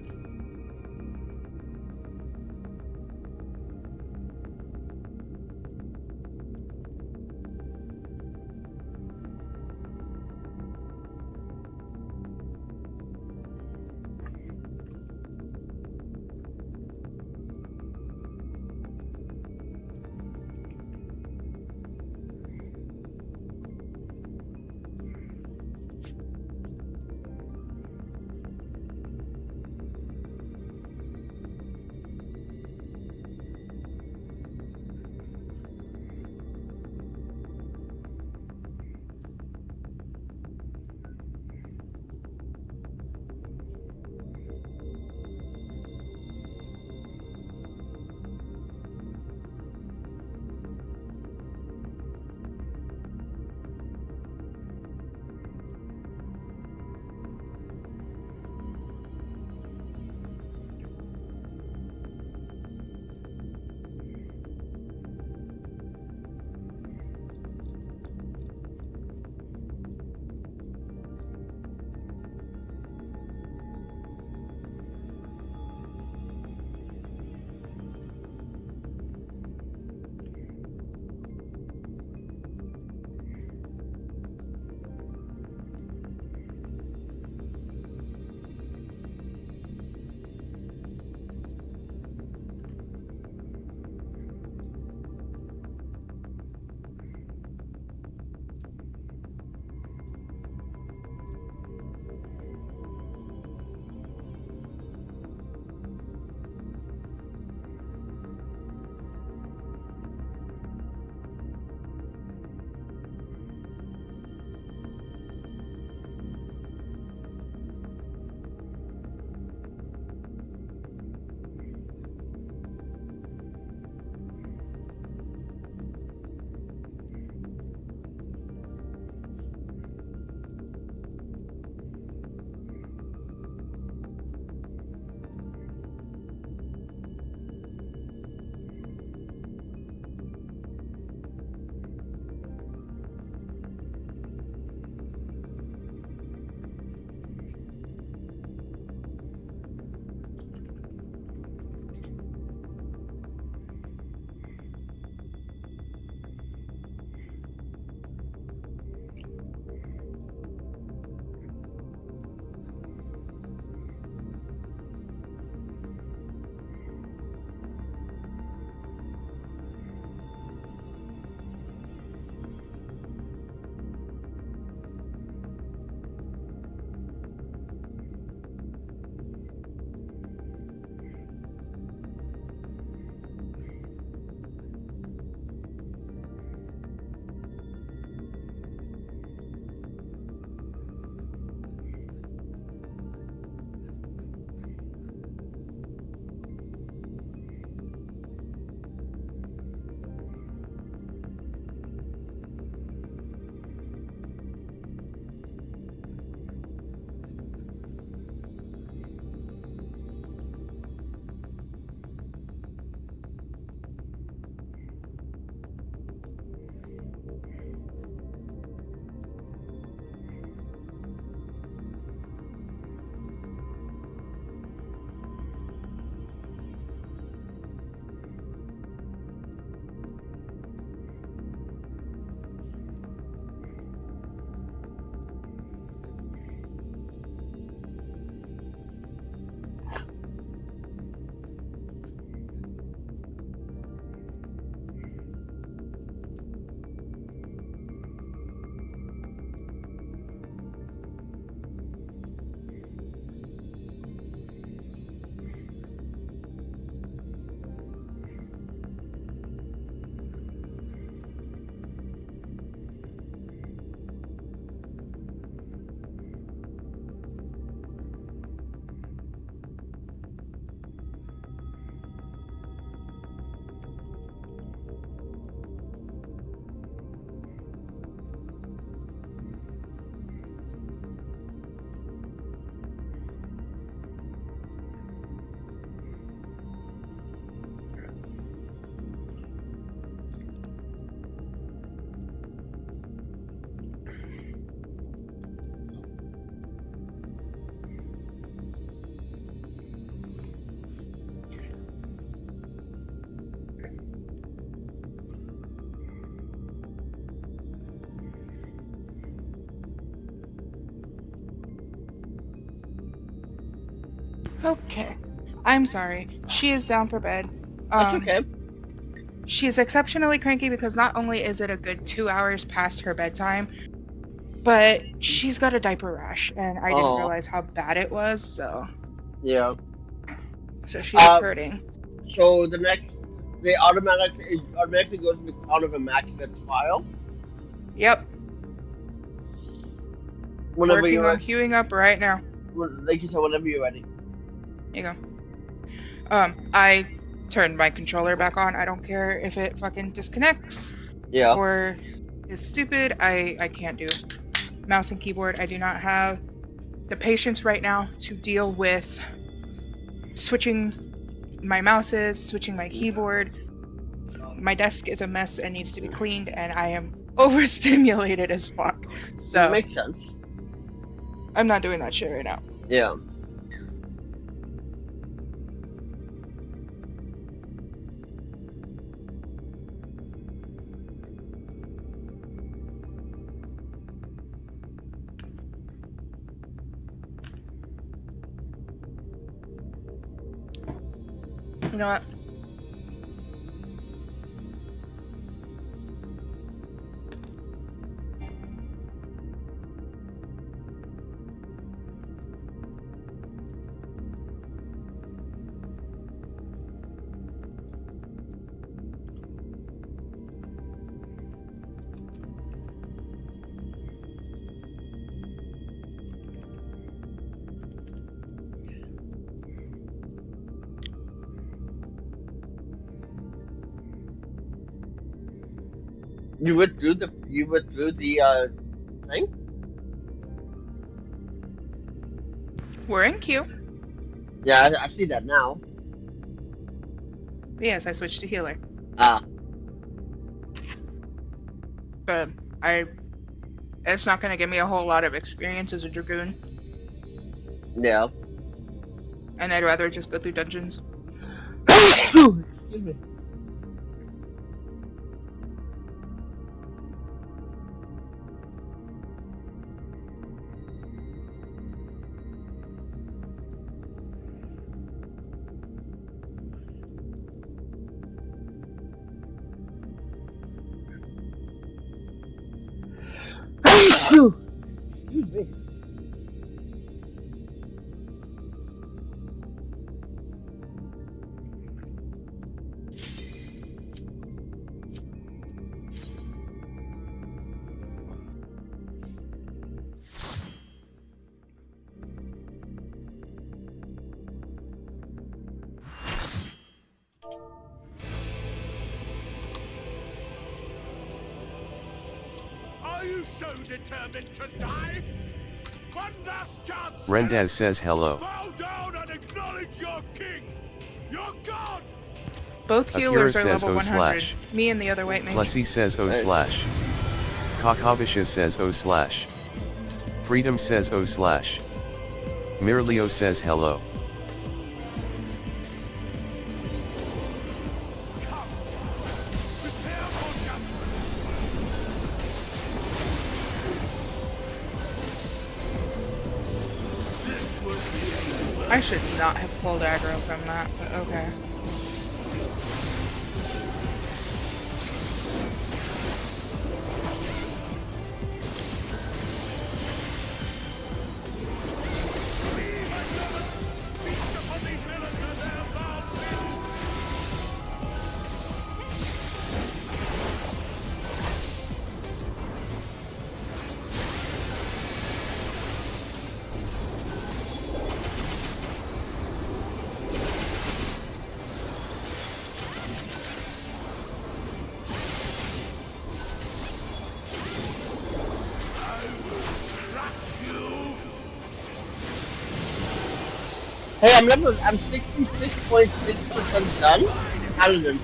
Okay. I'm sorry. She is down for bed. That's okay. She is exceptionally cranky because not only is it a good 2 hours past her bedtime, but she's got a diaper rash, and I didn't Oh. realize how bad it was, so Yeah. she's hurting. So they automatically goes to the count of immaculate trial. Yep. Whenever Working you're on queuing up right now. Like you said, whenever you're ready. There you go. I turned my controller back on. I don't care if it fucking disconnects. Yeah. Or is stupid. I can't do mouse and keyboard. I do not have the patience right now to deal with switching my mouses, switching my keyboard. My desk is a mess and needs to be cleaned, and I am overstimulated as fuck. So It makes sense. I'm not doing that shit right now. Yeah. You know what? You withdrew the thing? We're in queue. Yeah, I see that now. Yes, I switched to healer. Ah. But it's not gonna give me a whole lot of experience as a dragoon, Yeah. and I'd rather just go through dungeons. Excuse me. Excuse me. Are you so determined to die? One last chance! Rendez says hello. Bow down and acknowledge your king! Your god! Both Akira healers are says level O 100. slash. Me and the other white mage. Plessy says O slash. Kakavisha says O slash. Freedom says O slash. Mirleo says hello. I should not have pulled aggro from that, but okay. Hey, I'm 66.6% done. Paladin.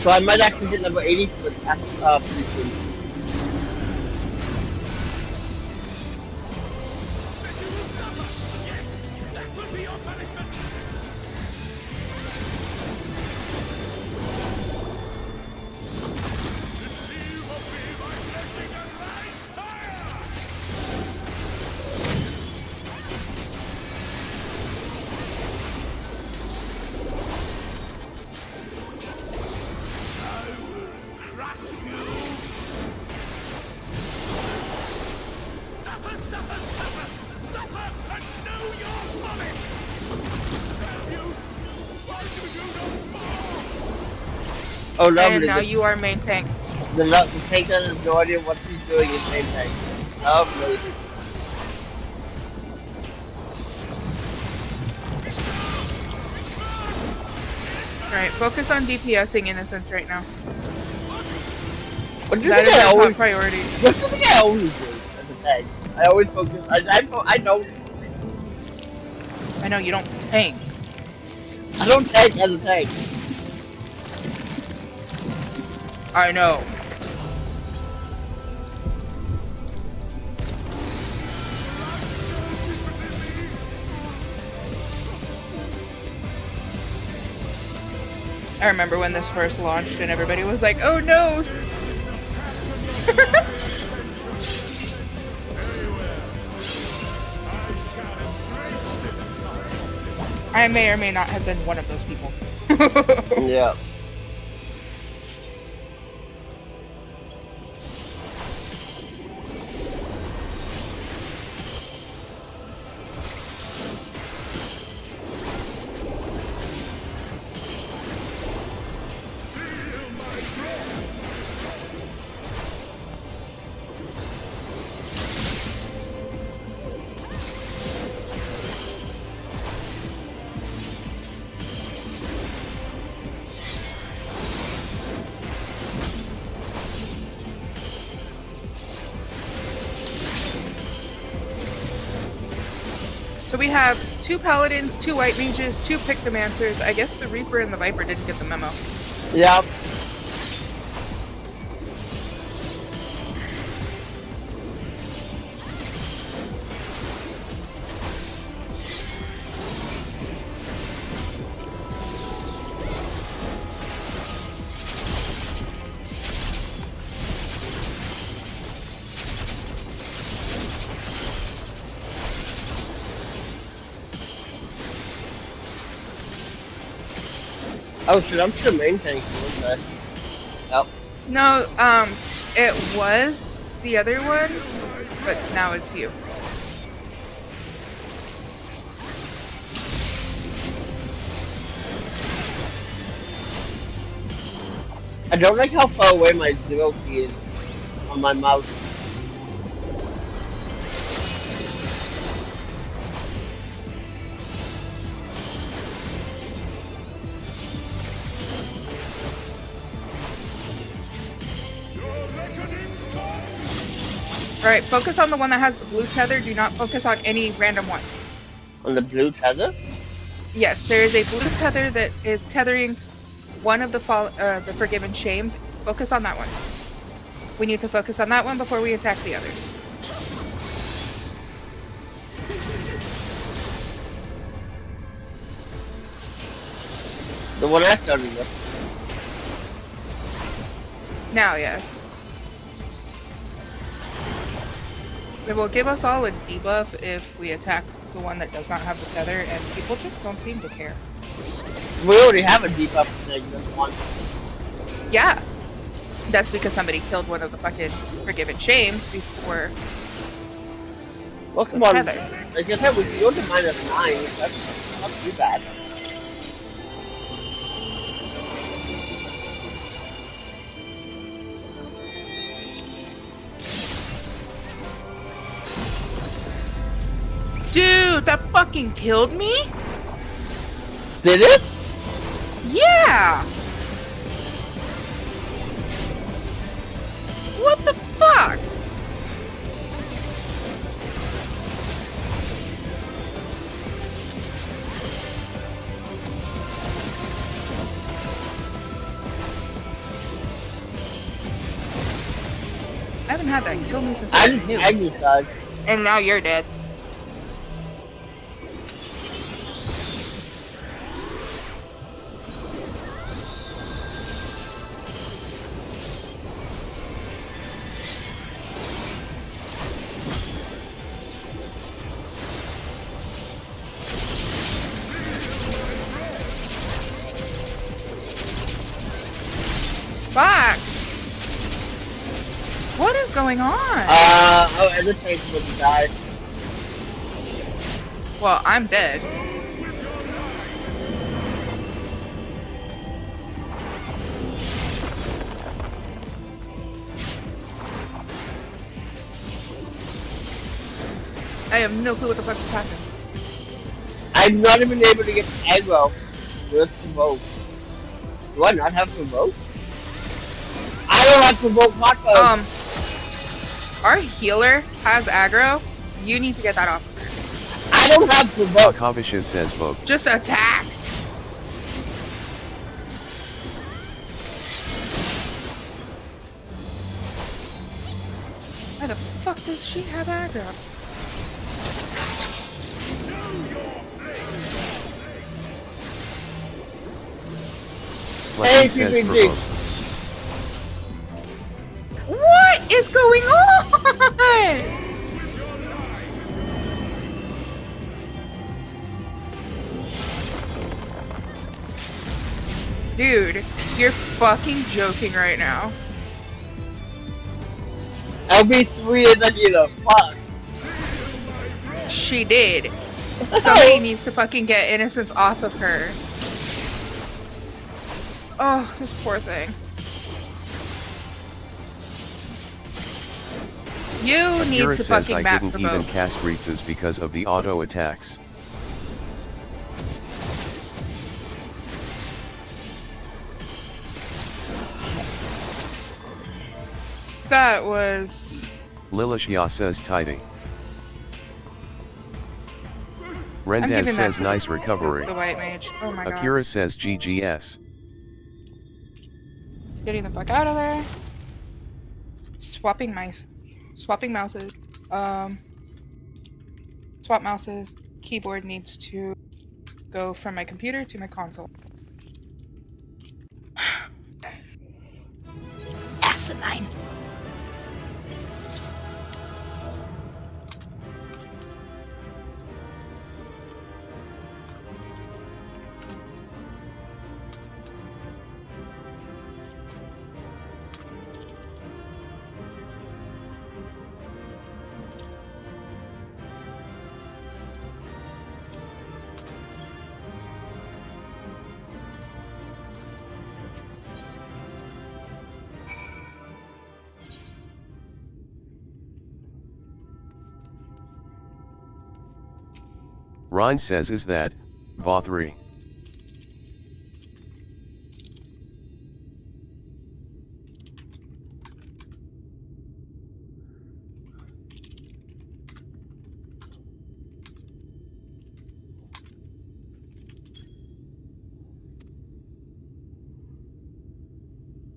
So I might actually get level 80 pretty soon. Oh no, And but now you are main tank. the tank that has no idea what he's doing is main tank. Lovely. Alright, focus on DPSing Innocence right now. What do you That think is I our top always? priority. What do you think I always do as a tank? I always focus. I know. I know you don't tank. I don't tank as a tank. I know. I remember when this first launched and everybody was like, oh no! I may or may not have been one of those people. Yeah. So we have 2 paladins, 2 white mages, 2 pictomancers. I guess the Reaper and the Viper didn't get the memo. Yep. Oh shit, I'm still main tank. Okay. Yep. No, it was the other one, but now it's you. I don't like how far away my zero key is on my mouse. Alright, focus on the one that has the blue tether. Do not focus on any random one. On the blue tether? Yes, there is a blue tether that is tethering one of the Forgiven Shames. Focus on that one. We need to focus on that one before we attack the others. The one I started with. Now, yes. It will give us all a debuff if we attack the one that does not have the tether, and people just don't seem to care. We already have a debuff negative one. Yeah. That's because somebody killed one of the fucking Forgiven Shames before. Well, come on. Tether. Like I said, we can go to -9. That's not too bad. Dude, that fucking killed me? Did it? Yeah! What the fuck? I haven't had that kill me since I just Magnuside. And now you're dead. Fuck! What is going on? Oh, and the tank would die. Well, I'm dead. I have no clue what the fuck just happened. I'm not even able to get aggro with provoke. Do I not have provoke? I don't have provoke hot bugs. Our healer has aggro. You need to get that off of her. I don't have provoke. Akavisha says Vogue. Just attack. Why the fuck does she have aggro? Lucky says Provoke. What is going on? Dude, you're fucking joking right now. LB3 is a healer. Fuck. She did. Somebody needs to fucking get innocence off of her. Oh, this poor thing. You need Akira to says fucking I map didn't the even boat. cast Ritzes because of the auto attacks. That was... Lilishya says tidy. I'm Rendez giving that says to nice recovery. the white mage. Oh my god. Akira says GGS. Getting the fuck out of there. Swapping mice. Swapping mouses. Swap mouses. Keyboard needs to go from my computer to my console. Asinine. Rhine says is that, Va3.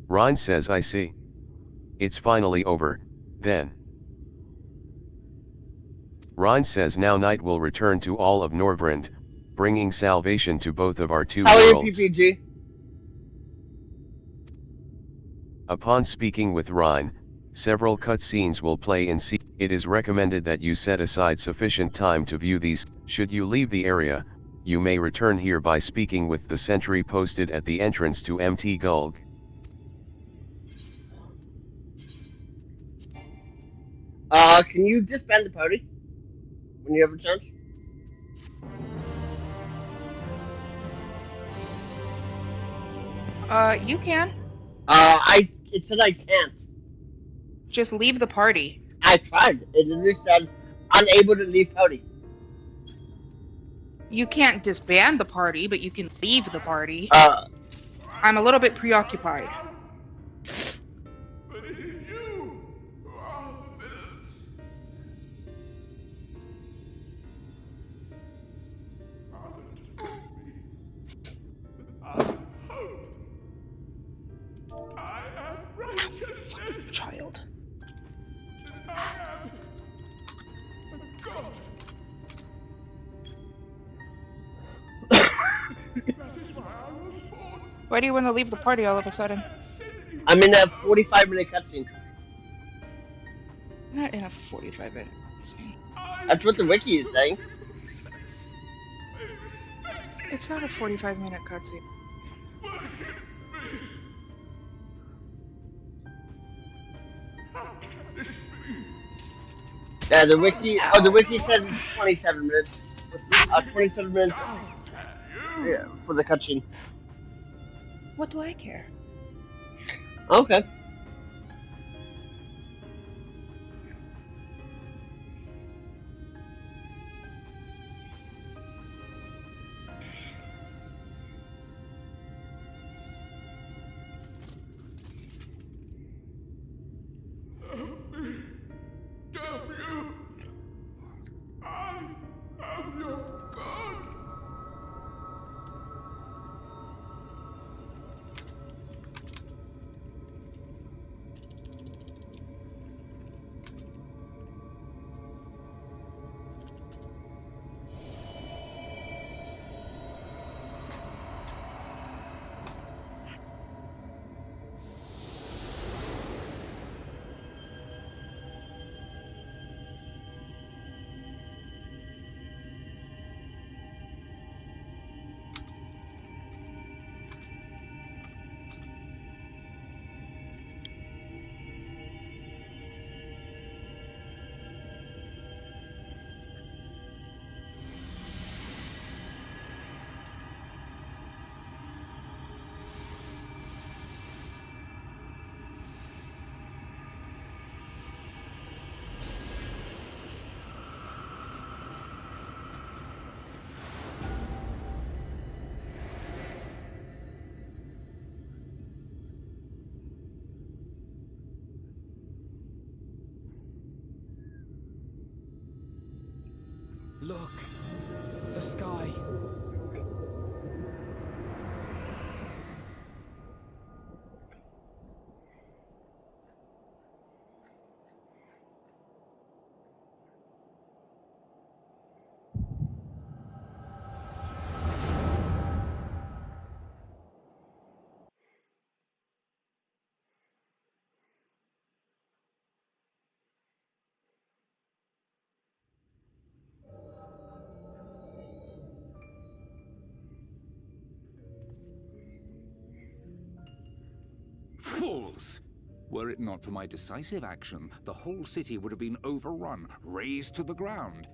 Rhine says I see. It's finally over, then. Rhine says now night will return to all of Norvrend, bringing salvation to both of our two How are worlds. you, PPG? Upon speaking with Rhine, several cutscenes will play in C. It is recommended that you set aside sufficient time to view these. Should you leave the area, you may return here by speaking with the sentry posted at the entrance to MT Gulg. Can you disband the party? When you have a chance? You can. It said I can't. Just leave the party. I tried. It literally said, unable to leave party. You can't disband the party, but you can leave the party. I'm a little bit preoccupied. But it is you who are the villains. Father told me that I hope. I am righteousness. Child. I am a god. That is why I was born. Why do you want to leave the party all of a sudden? I'm in a 45-minute cutscene. Not in a 45-minute cutscene. That's what the wiki is saying. It's not a 45-minute cutscene. Yeah, the wiki says it's 27 minutes. 27 minutes. Yeah, for the cutscene. What do I care? Okay. Look, the sky. Fools! Were it not for my decisive action, the whole city would have been overrun, razed to the ground.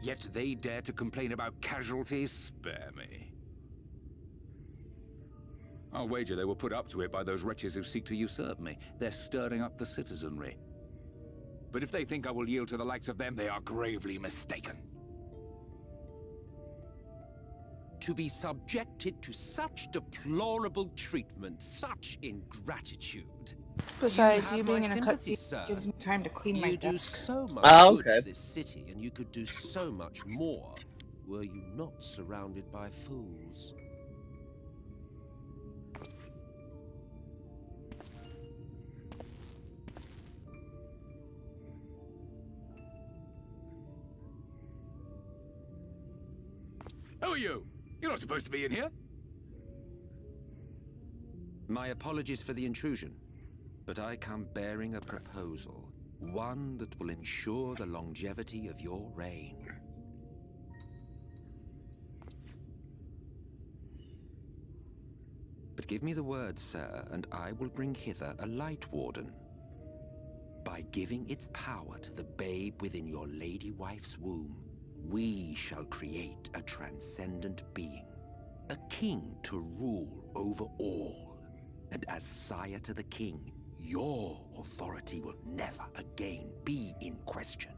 Yet they dare to complain about casualties? Spare me. I'll wager they were put up to it by those wretches who seek to usurp me. They're stirring up the citizenry. But if they think I will yield to the likes of them, they are gravely mistaken. To be subjected to such deplorable treatment, such ingratitude. Besides, You you have being my in a sympathy, cutscene sir. gives me time to clean my You do desk. so much Oh, good okay. for this city, and you could do so much more were you not surrounded by fools. Who are you? You're not supposed to be in here. My apologies for the intrusion, but I come bearing a proposal, one that will ensure the longevity of your reign. But give me the word, sir, and I will bring hither a light warden. By giving its power to the babe within your lady wife's womb, we shall create a transcendent being, a king to rule over all. And as sire to the king, your authority will never again be in question.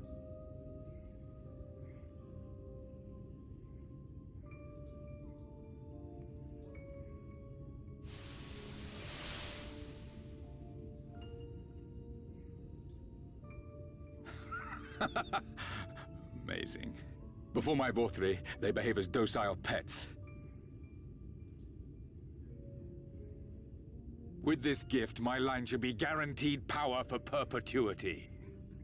Amazing. Before my Vorthri, they behave as docile pets. With this gift, my line shall be guaranteed power for perpetuity.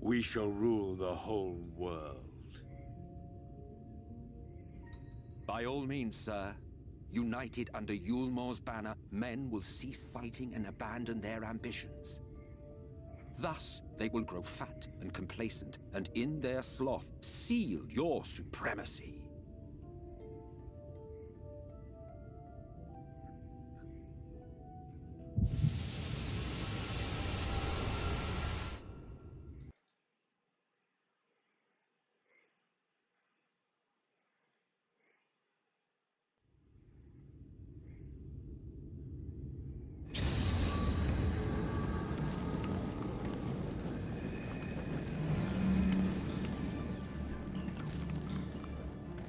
We shall rule the whole world. By all means, sir. United under Yulmor's banner, men will cease fighting and abandon their ambitions. Thus, they will grow fat and complacent, and in their sloth, seal your supremacy.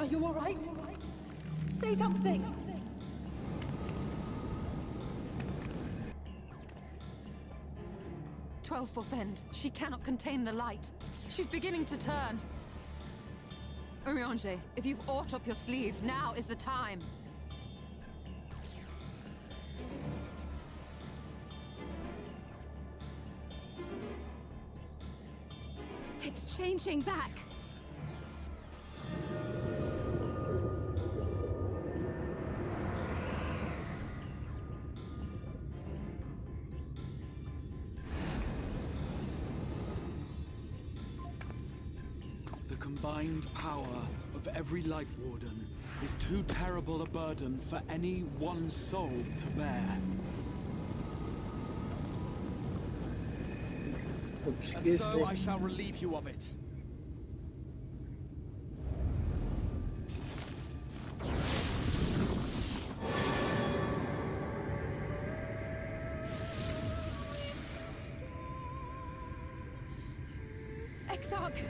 Are you all right? Say something! Twelfth End. She cannot contain the light. She's beginning to turn. Urianger, if you've aught up your sleeve, now is the time. It's changing back! The combined power of every Light Warden is too terrible a burden for any one soul to bear. And so I shall relieve you of it. Exarch!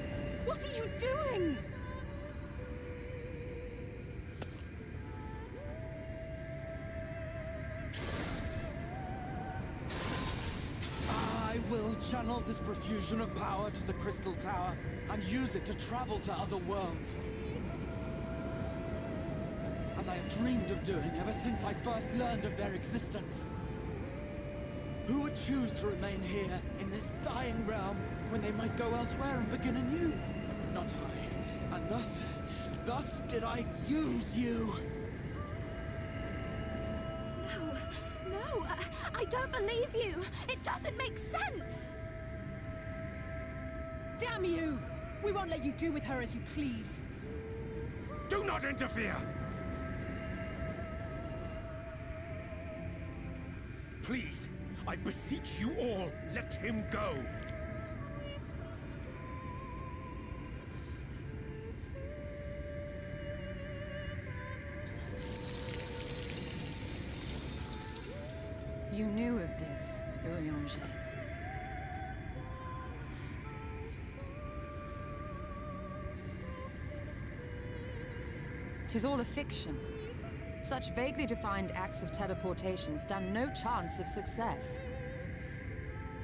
What are you doing? I will channel this profusion of power to the Crystal Tower and use it to travel to other worlds. As I have dreamed of doing ever since I first learned of their existence. Who would choose to remain here in this dying realm when they might go elsewhere and begin anew? Not I. And thus did I use you. No, I don't believe you. It doesn't make sense. Damn you! We won't let you do with her as you please. Do not interfere! Please, I beseech you all, let him go! You knew of this, Urianger. Tis all a fiction. Such vaguely defined acts of teleportation stand no chance of success.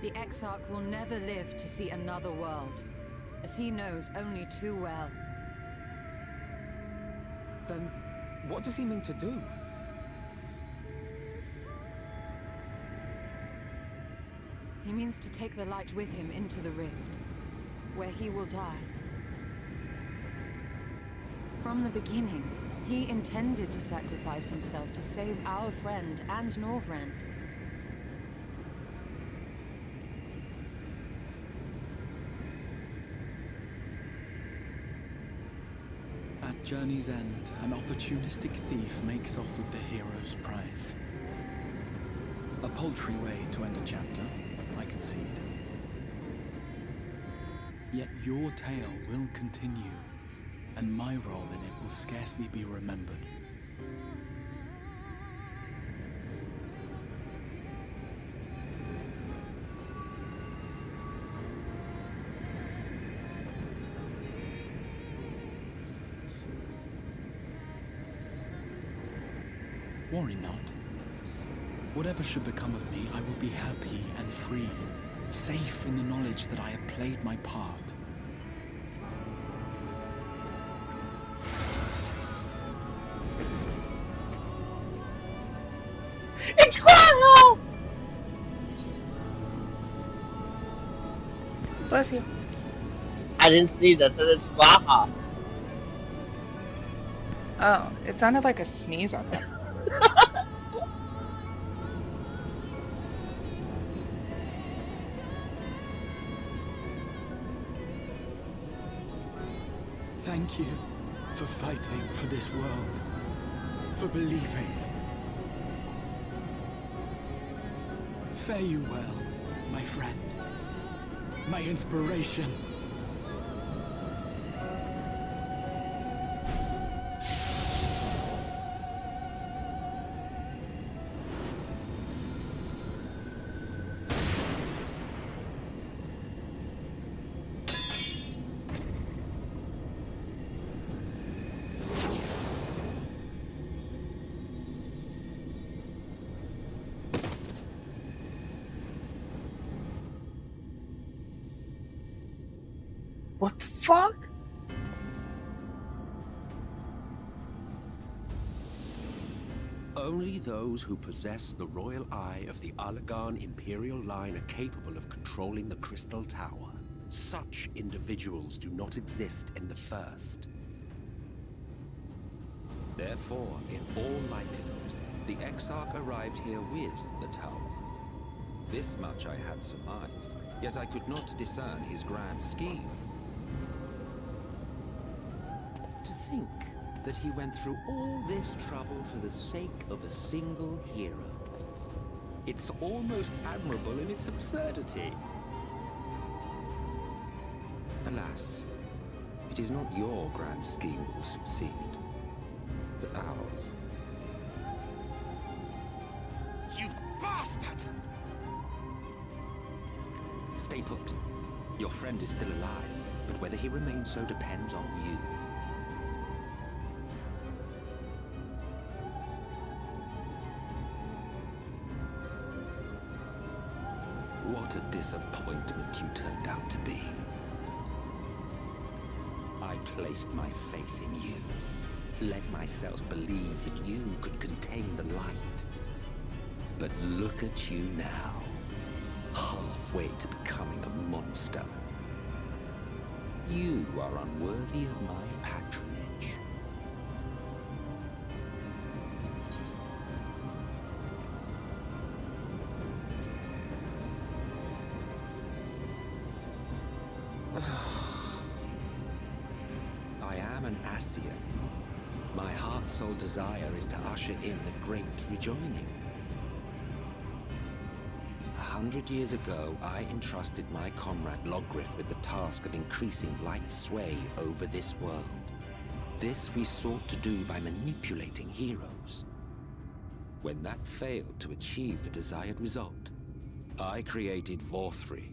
The Exarch will never live to see another world, as he knows only too well. Then, what does he mean to do? He means to take the light with him into the rift, where he will die. From the beginning, he intended to sacrifice himself to save our friend and Norvrent. At journey's end, an opportunistic thief makes off with the hero's prize. A paltry way to end a chapter, I concede. Yet your tale will continue, and my role in it will scarcely be remembered. Worry not. Whatever should become of me, I will be happy and free, safe in the knowledge that I have played my part. It's Quaho! Bless you. I didn't sneeze, I said it's Baja. Oh, it sounded like a sneeze on there. Thank you for fighting for this world, for believing. Fare you well, my friend, my inspiration. What the fuck? Only those who possess the royal eye of the Allagan Imperial line are capable of controlling the Crystal Tower. Such individuals do not exist in the First. Therefore, in all likelihood, the Exarch arrived here with the tower. This much I had surmised, yet I could not discern his grand scheme. To think that he went through all this trouble for the sake of a single hero. It's almost admirable in its absurdity. Alas, it is not your grand scheme that will succeed, but ours. You bastard! Stay put. Your friend is still alive, but whether he remains so depends on you. What a disappointment you turned out to be. I placed my faith in you, let myself believe that you could contain the light. But look at you now, halfway to becoming a monster. You are unworthy of my patronage. I am an Ascian. My heart's sole desire is to usher in the great rejoining. 100 years ago, I entrusted my comrade Logriff with the task of increasing light's sway over this world. This we sought to do by manipulating heroes. When that failed to achieve the desired result, I created Vorthri.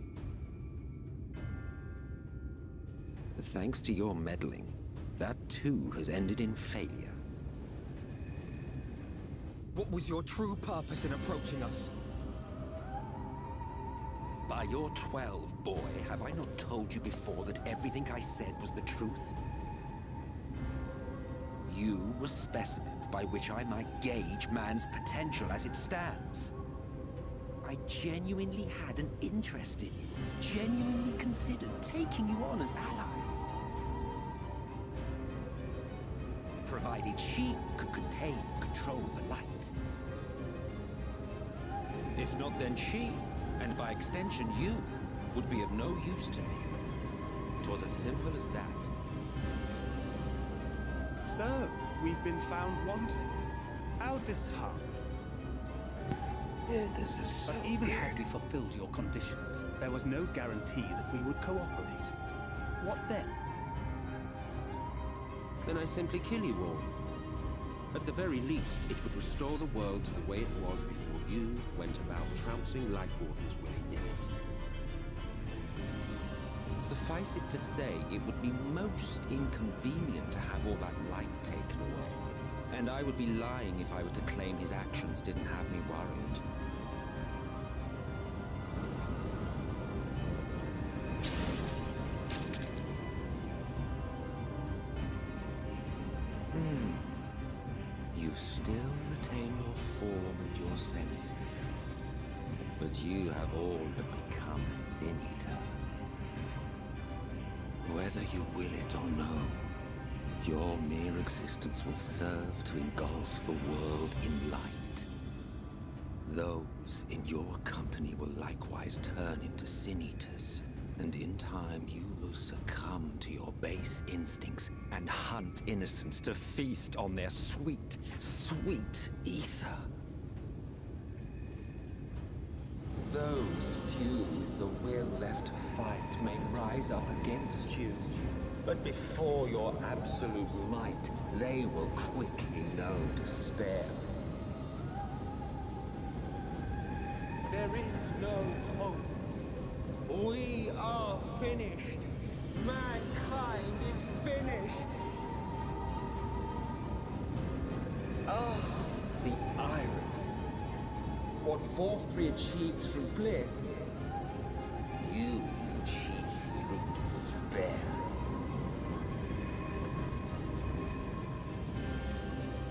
Thanks to your meddling, that too has ended in failure. What was your true purpose in approaching us? By your 12, boy, have I not told you before that everything I said was the truth? You were specimens by which I might gauge man's potential as it stands. I genuinely had an interest in you, genuinely considered taking you on as allies. Provided she could contain, control the light. If not, then she, and by extension you, would be of no use to me. 'Twas as simple as that. So, we've been found wanting. How disheartening. Dude, this is so But even weird. had we fulfilled your conditions, there was no guarantee that we would cooperate. What then? Then I simply kill you all. At the very least, it would restore the world to the way it was before you went about trouncing Light Wardens willy-nilly. Suffice it to say, it would be most inconvenient to have all that light taken away. And I would be lying if I were to claim his actions didn't have me worried. You still retain your form and your senses. But you have all but become a Sin Eater. Whether you will it or no, your mere existence will serve to engulf the world in light. Those in your company will likewise turn into Sin Eaters, and in time you will succumb to your base instincts and hunt innocents to feast on their sweet, sweet ether. Those few with the will left to fight may rise up against you, but before your absolute might, they will quickly know despair. There is no hope. We are finished. Mankind is finished. Ah, the irony. What Vorthri achieved through bliss, you achieved through despair.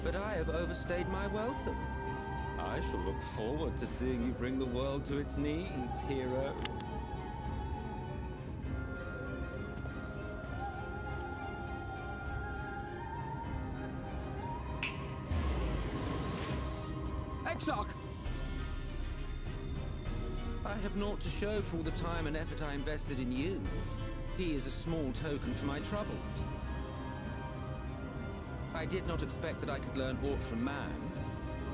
But I have overstayed my welcome. I shall look forward to seeing you bring the world to its knees, hero. Exarch! I have naught to show for all the time and effort I invested in you. He is a small token for my troubles. I did not expect that I could learn aught from man,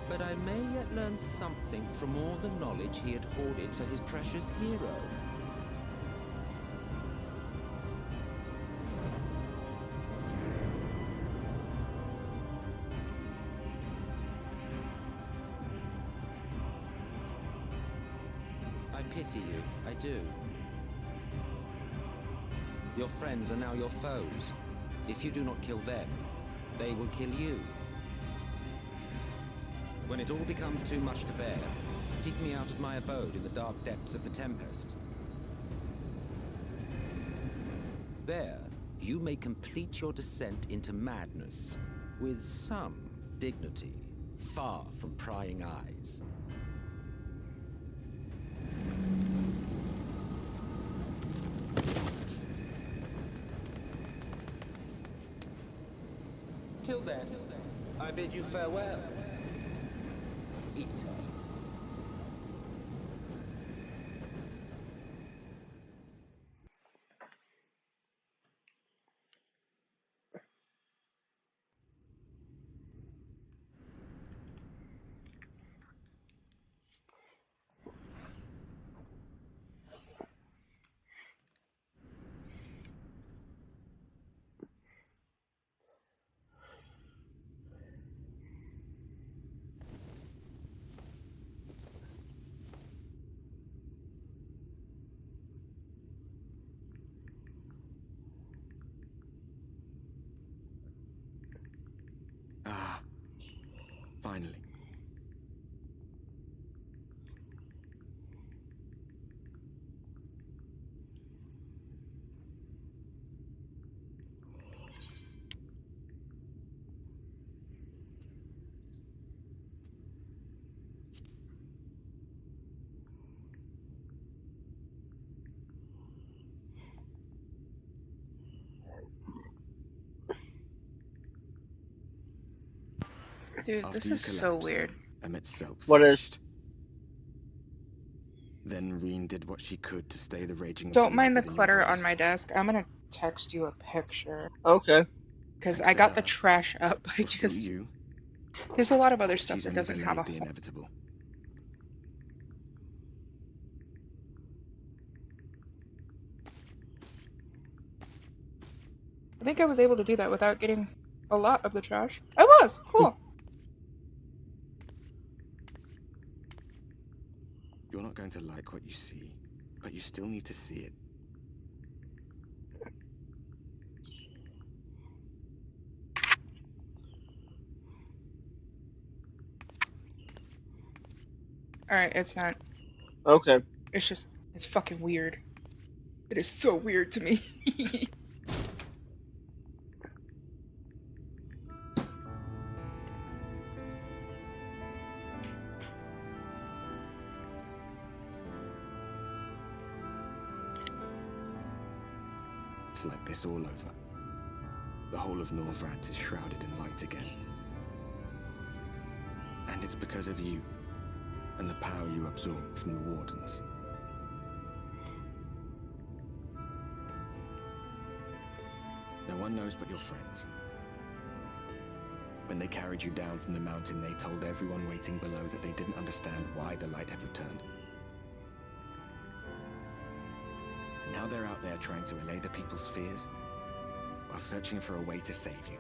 but I may yet learn something from all the knowledge he had hoarded for his precious hero. I pity you, I do. Your friends are now your foes. If you do not kill them, they will kill you. When it all becomes too much to bear, seek me out of my abode in the dark depths of the Tempest. There, you may complete your descent into madness with some dignity, far from prying eyes. Till then, I bid you farewell. Eat. Ah, finally. Dude, After this you is so collapsed, weird. Emmet Selk What vanished. is? Then Reen did what she could to stay the raging of Don't the mind the light within your clutter body. on my desk. I'm gonna text you a picture. Okay. Because Thanks I to got the her, trash up. I or still just. you, There's a lot of other stuff she's that only doesn't have a delayed the home. inevitable. I think I was able to do that without getting a lot of the trash. I was! Cool. You're not going to like what you see, but you still need to see it. Alright, it's not. Okay. It's just. It's fucking weird. It is so weird to me. It's like this all over. The whole of Northrant is shrouded in light again. And it's because of you, and the power you absorb from the Wardens. No one knows but your friends. When they carried you down from the mountain, they told everyone waiting below that they didn't understand why the light had returned. And now they're out there trying to allay the people's fears, while searching for a way to save you.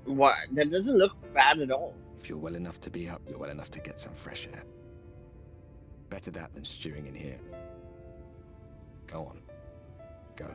What? That doesn't look bad at all. If you're well enough to be up, you're well enough to get some fresh air. Better that than stewing in here. Go on. Go.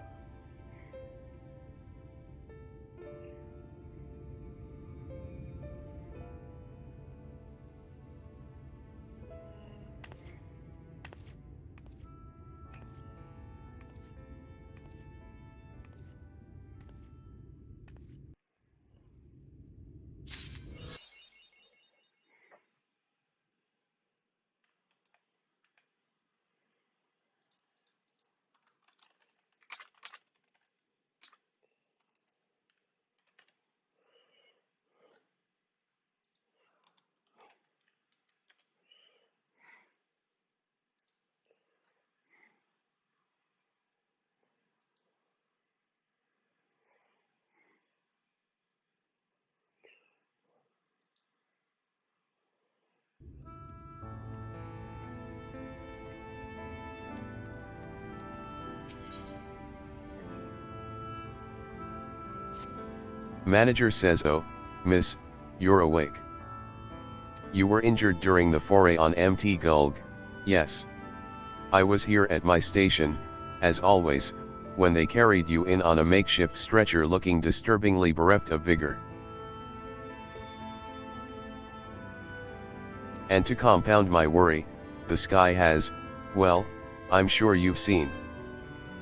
Manager says, oh, miss, you're awake. You were injured during the foray on MT Gulg, yes. I was here at my station, as always, when they carried you in on a makeshift stretcher looking disturbingly bereft of vigor. And to compound my worry, the sky has, well, I'm sure you've seen.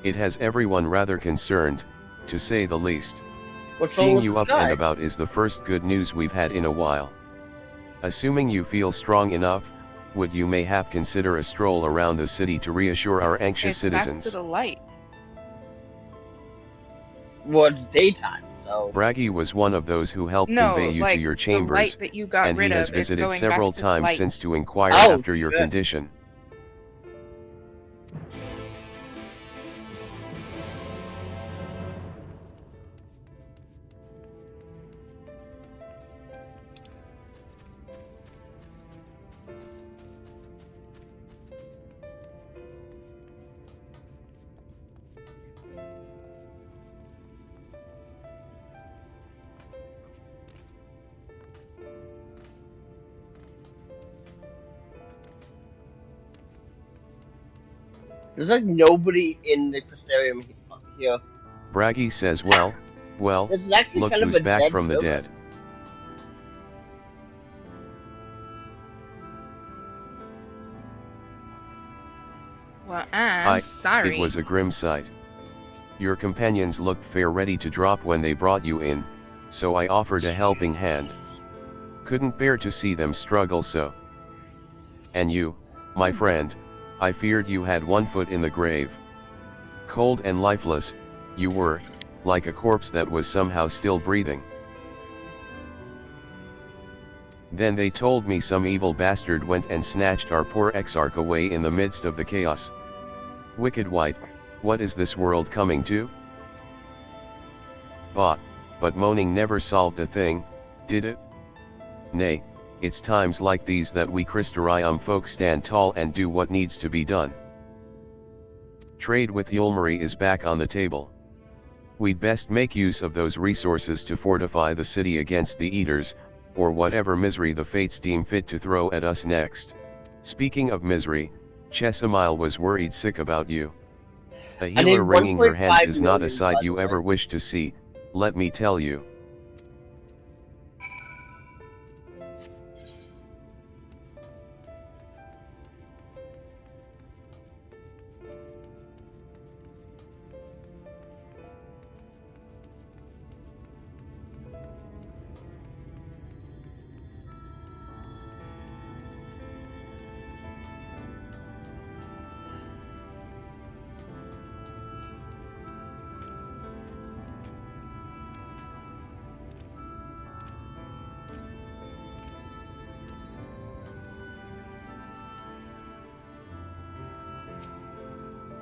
It has everyone rather concerned, to say the least. What's wrong Seeing with you the up sky? and about is the first good news we've had in a while. Assuming you feel strong enough, would you mayhap consider a stroll around the city to reassure our anxious It's citizens? back to the light. Well, it's daytime, so. Bragi was one of those who helped No, convey you like to your the chambers, light that you got and rid he has of, it's visited going several back to the times light. since to inquire Oh, after your shit. condition. There's like nobody in the Crystarium here. Bragi says, well, This is actually look kind of who's a back dead from the server. dead. Well, I'm Aye, sorry. it was a grim sight. Your companions looked fair ready to drop when they brought you in, so I offered a helping hand. Couldn't bear to see them struggle so. And you, my friend, I feared you had one foot in the grave. Cold and lifeless, you were, like a corpse that was somehow still breathing. Then they told me some evil bastard went and snatched our poor exarch away in the midst of the chaos. Wicked White, what is this world coming to? But moaning never solved a thing, did it? Nay, it's times like these that we Crystarium folk stand tall and do what needs to be done. Trade with Yulmari is back on the table. We'd best make use of those resources to fortify the city against the Eaters, or whatever misery the fates deem fit to throw at us next. Speaking of misery, Chesamile was worried sick about you. A need healer wringing her 1.5 hands is not a million, sight by the you way. ever wish to see, let me tell you.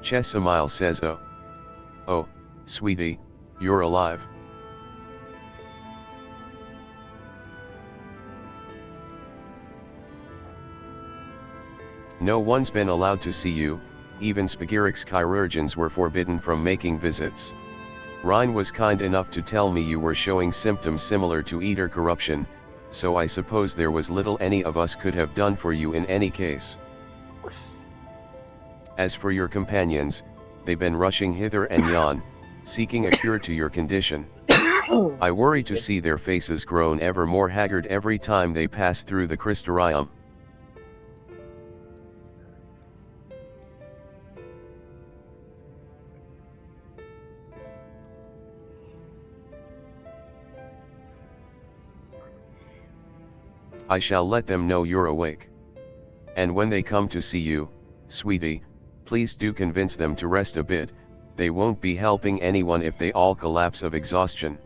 Chesamile says, oh, sweetie, you're alive. No one's been allowed to see you, even Spagirix chirurgeons were forbidden from making visits. Rhine was kind enough to tell me you were showing symptoms similar to Eater corruption, so I suppose there was little any of us could have done for you in any case. As for your companions, they've been rushing hither and yon, seeking a cure to your condition. I worry to see their faces grown ever more haggard every time they pass through the Crystarium. I shall let them know you're awake. And when they come to see you, sweetie, please do convince them to rest a bit. They won't be helping anyone if they all collapse of exhaustion.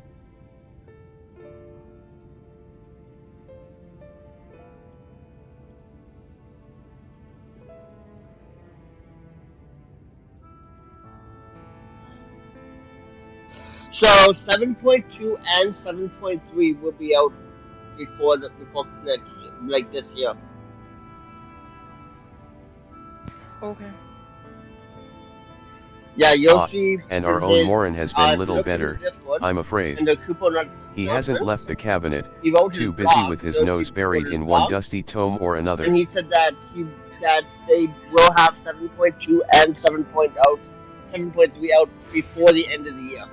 So 7.2 and 7.3 will be out before next, like this year. Okay. Yeah, you'll see. And our in own his, Morin has been little look in better, his Discord, I'm afraid. in the coupon He hasn't announcements, left the cabinet, he wrote his too busy blog. with his You'll nose see buried his in one blog, dusty tome or another. and he said that they will have 7.2 and 7.3 out before the end of the year.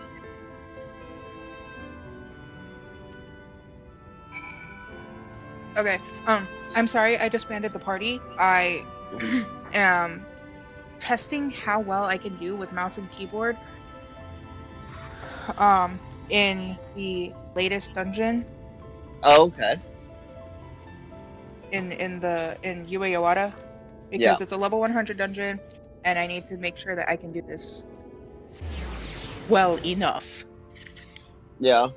Okay. I'm sorry. I disbanded the party. I am testing how well I can do with mouse and keyboard. In the latest dungeon. Oh, okay. In Ue Yawata, because it's a level 100 dungeon, and I need to make sure that I can do this well enough. Yeah.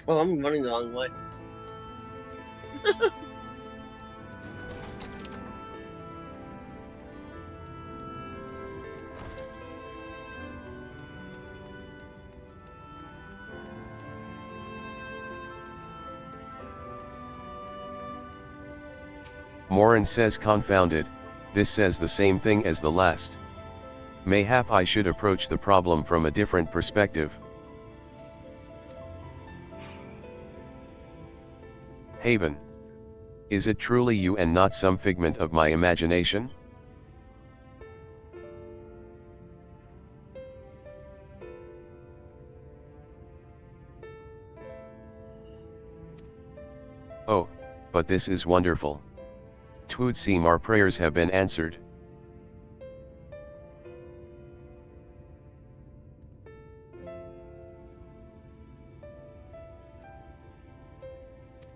Oh, I'm running the wrong way. Morin says confounded, this says the same thing as the last. Mayhap I should approach the problem from a different perspective. Haven. Is it truly you and not some figment of my imagination? Oh, but this is wonderful. 'Twould seem our prayers have been answered.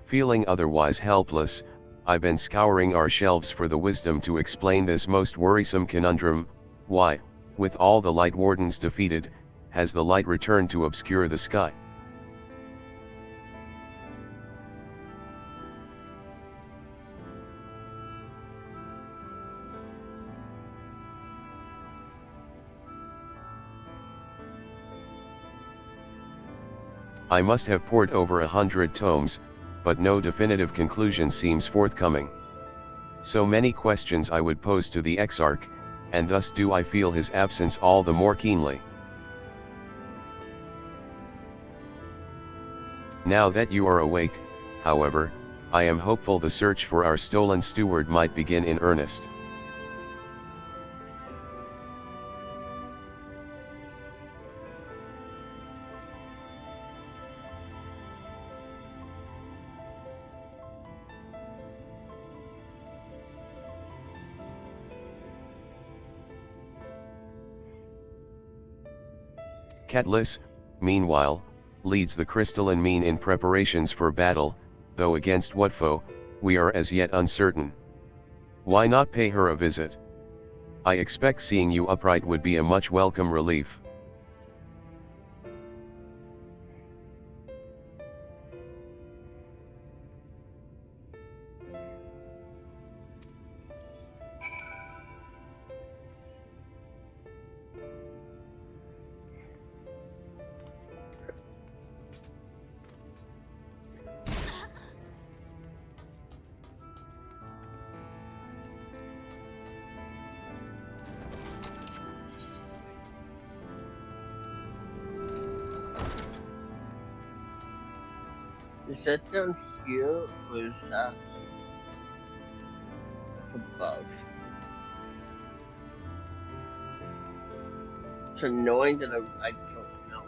Feeling otherwise helpless, I've been scouring our shelves for the wisdom to explain this most worrisome conundrum. Why, with all the light wardens defeated, has the light returned to obscure the sky? I must have pored over 100 tomes, but no definitive conclusion seems forthcoming. So many questions I would pose to the Exarch, and thus do I feel his absence all the more keenly. Now that you are awake, however, I am hopeful the search for our stolen steward might begin in earnest. Catullus, meanwhile, leads the crystalline mean in preparations for battle, though against what foe, we are as yet uncertain. Why not pay her a visit? I expect seeing you upright would be a much welcome relief. Is that down here, or is that above? It's annoying that I don't know.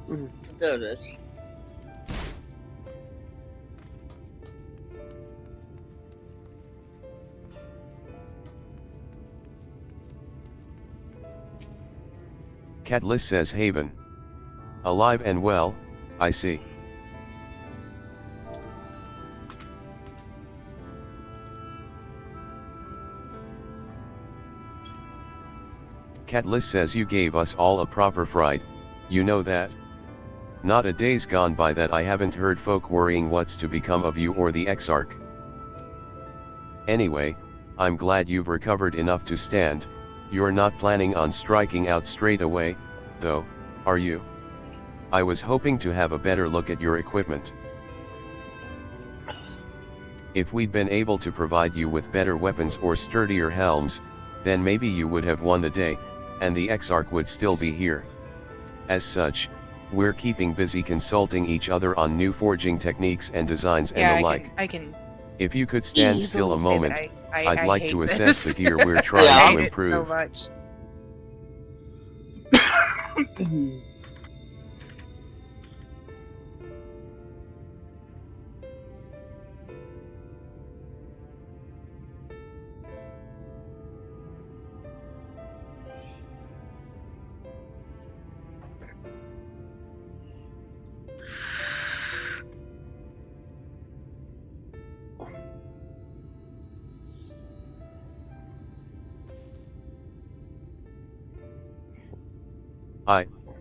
There it is. Catliss says Haven. Alive and well, I see. Catliss says you gave us all a proper fright, you know that? Not a day's gone by that I haven't heard folk worrying what's to become of you or the Exarch. Anyway, I'm glad you've recovered enough to stand. You're not planning on striking out straight away, though, are you? I was hoping to have a better look at your equipment. If we'd been able to provide you with better weapons or sturdier helms, then maybe you would have won the day, and the Exarch would still be here. As such, we're keeping busy consulting each other on new forging techniques and designs and the like. I can If you could stand still a easily say moment, that I'd like hate to assess this. the gear we're trying I to hate it improve. so much.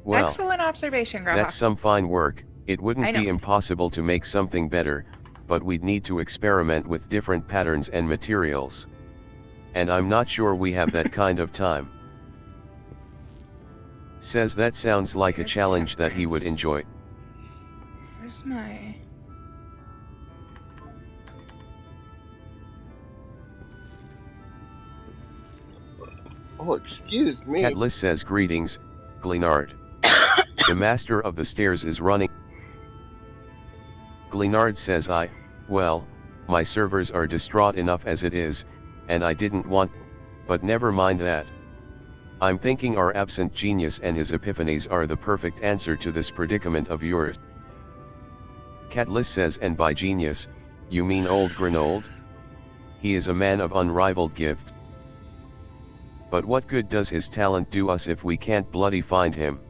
Well, Excellent observation, Grandma. that's some fine work. It I wouldn't know. be impossible to make something better, but we'd need to experiment with different patterns and materials. And I'm not sure we have that kind of time. Says that sounds like a challenge that he would enjoy. Where's my... Oh, excuse me. Catliss says greetings, Glenard. The master of the stairs is running. Glenard says well, my servers are distraught enough as it is, and I didn't want, but never mind that. I'm thinking our absent genius and his epiphanies are the perfect answer to this predicament of yours. Catliss says, and by genius, you mean old Grenold? He is a man of unrivaled gift. But what good does his talent do us if we can't bloody find him?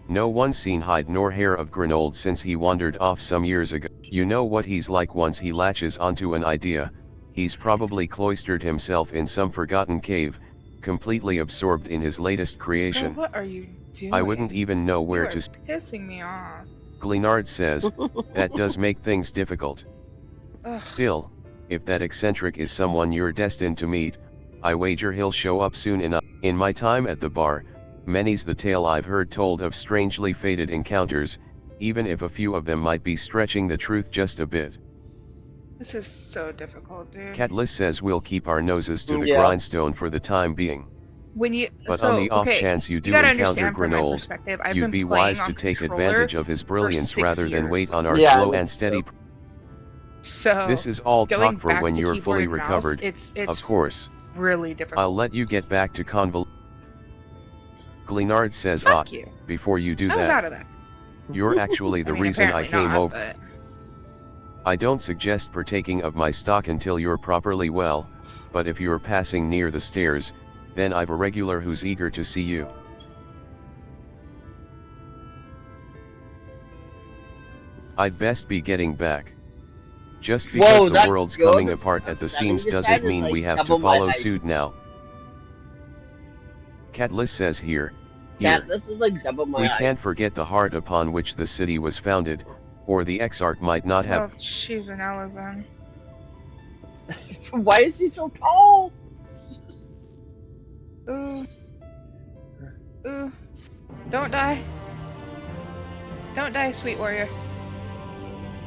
No one's seen hide nor hair of Grenold since he wandered off some years ago. You know what he's like once he latches onto an idea. He's probably cloistered himself in some forgotten cave, completely absorbed in his latest creation. Girl, what are you doing? I wouldn't even know where You to. are pissing me off. Glenard says, that does make things difficult. Ugh. Still, if that eccentric is someone you're destined to meet, I wager he'll show up soon enough. In my time at the bar, many's the tale I've heard told of strangely fated encounters, even if a few of them might be stretching the truth just a bit. This is so difficult, dude. Catliss says we'll keep our noses to the Yeah. grindstone for the time being. When you, But so, on the off okay, chance you do gotta encounter understand from my Grenold, perspective, I've you'd been be playing wise to on take controller advantage of his for brilliance 6 rather than wait years. on our Yeah, slow I and steady. So This is all going talk for back when to you're keyboard fully and mouse, recovered, it's of course. really difficult. I'll let you get back to Glenard says, Fuck you. before you do I was out that, of that. you're actually the I mean, reason I apparently came not, over. but- I don't suggest partaking of my stock until you're properly well, but if you're passing near the stairs, then I've a regular who's eager to see you. I'd best be getting back. Just because Whoa, the that's world's good. coming apart at the seams doesn't mean we have to double my follow height. suit now. Catliss says here, Cat, this is like double my we height. can't forget the heart upon which the city was founded, or the Exarch might not have. Well, she's an Elizon. Why is he so tall? Ooh. Ooh. Don't die. Don't die, sweet warrior.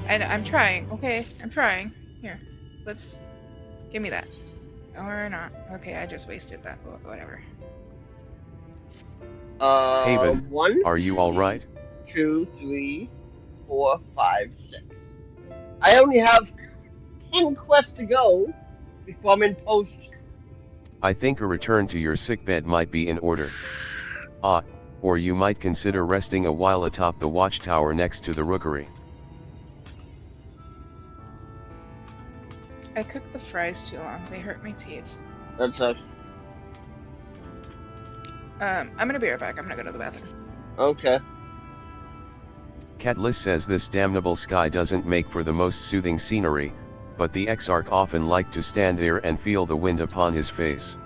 And I'm trying, okay? I'm trying. Here. Let's... Give me that. Or not. Okay, I just wasted that. Whatever. Haven, one, are you alright? 2, 3, 4, 5, 6. I only have 10 quests to go before I'm in post. I think a return to your sickbed might be in order. or you might consider resting a while atop the watchtower next to the rookery. I cooked the fries too long. They hurt my teeth. That sucks. I'm gonna be right back. I'm gonna go to the bathroom. Okay. Catliss says this damnable sky doesn't make for the most soothing scenery, but the Exarch often liked to stand there and feel the wind upon his face.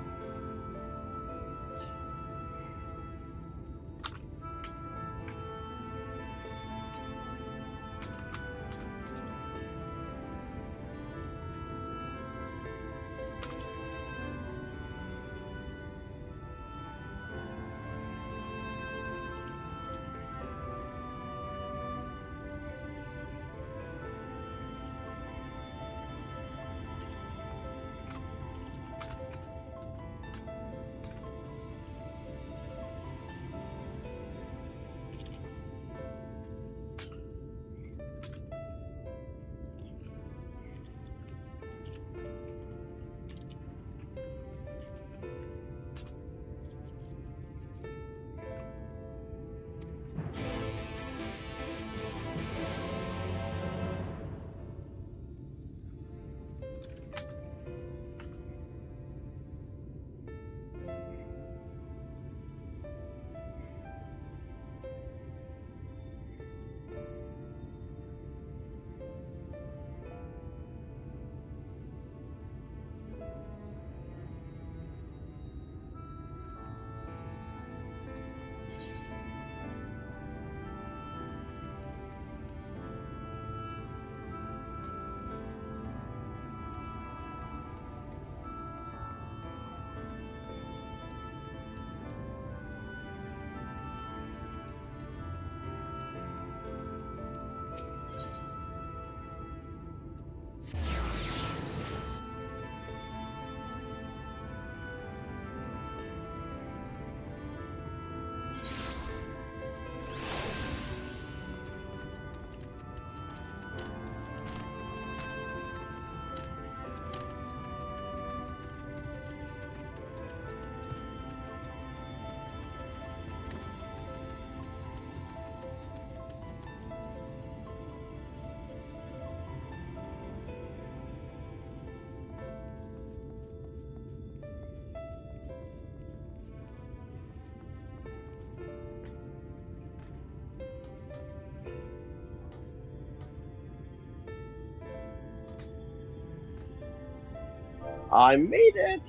I made it!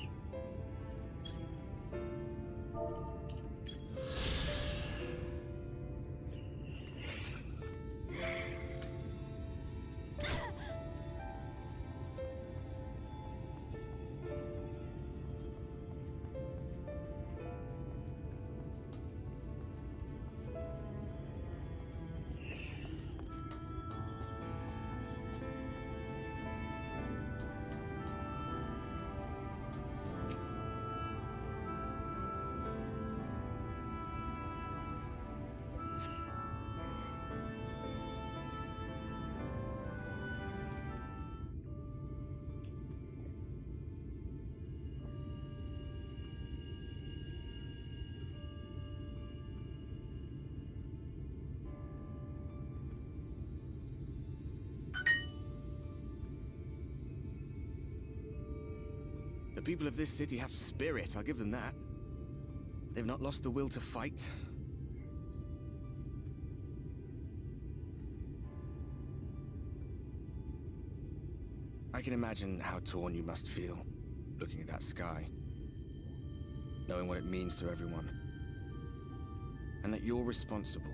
The people of this city have spirit, I'll give them that. They've not lost the will to fight. I can imagine how torn you must feel, looking at that sky. Knowing what it means to everyone. And that you're responsible.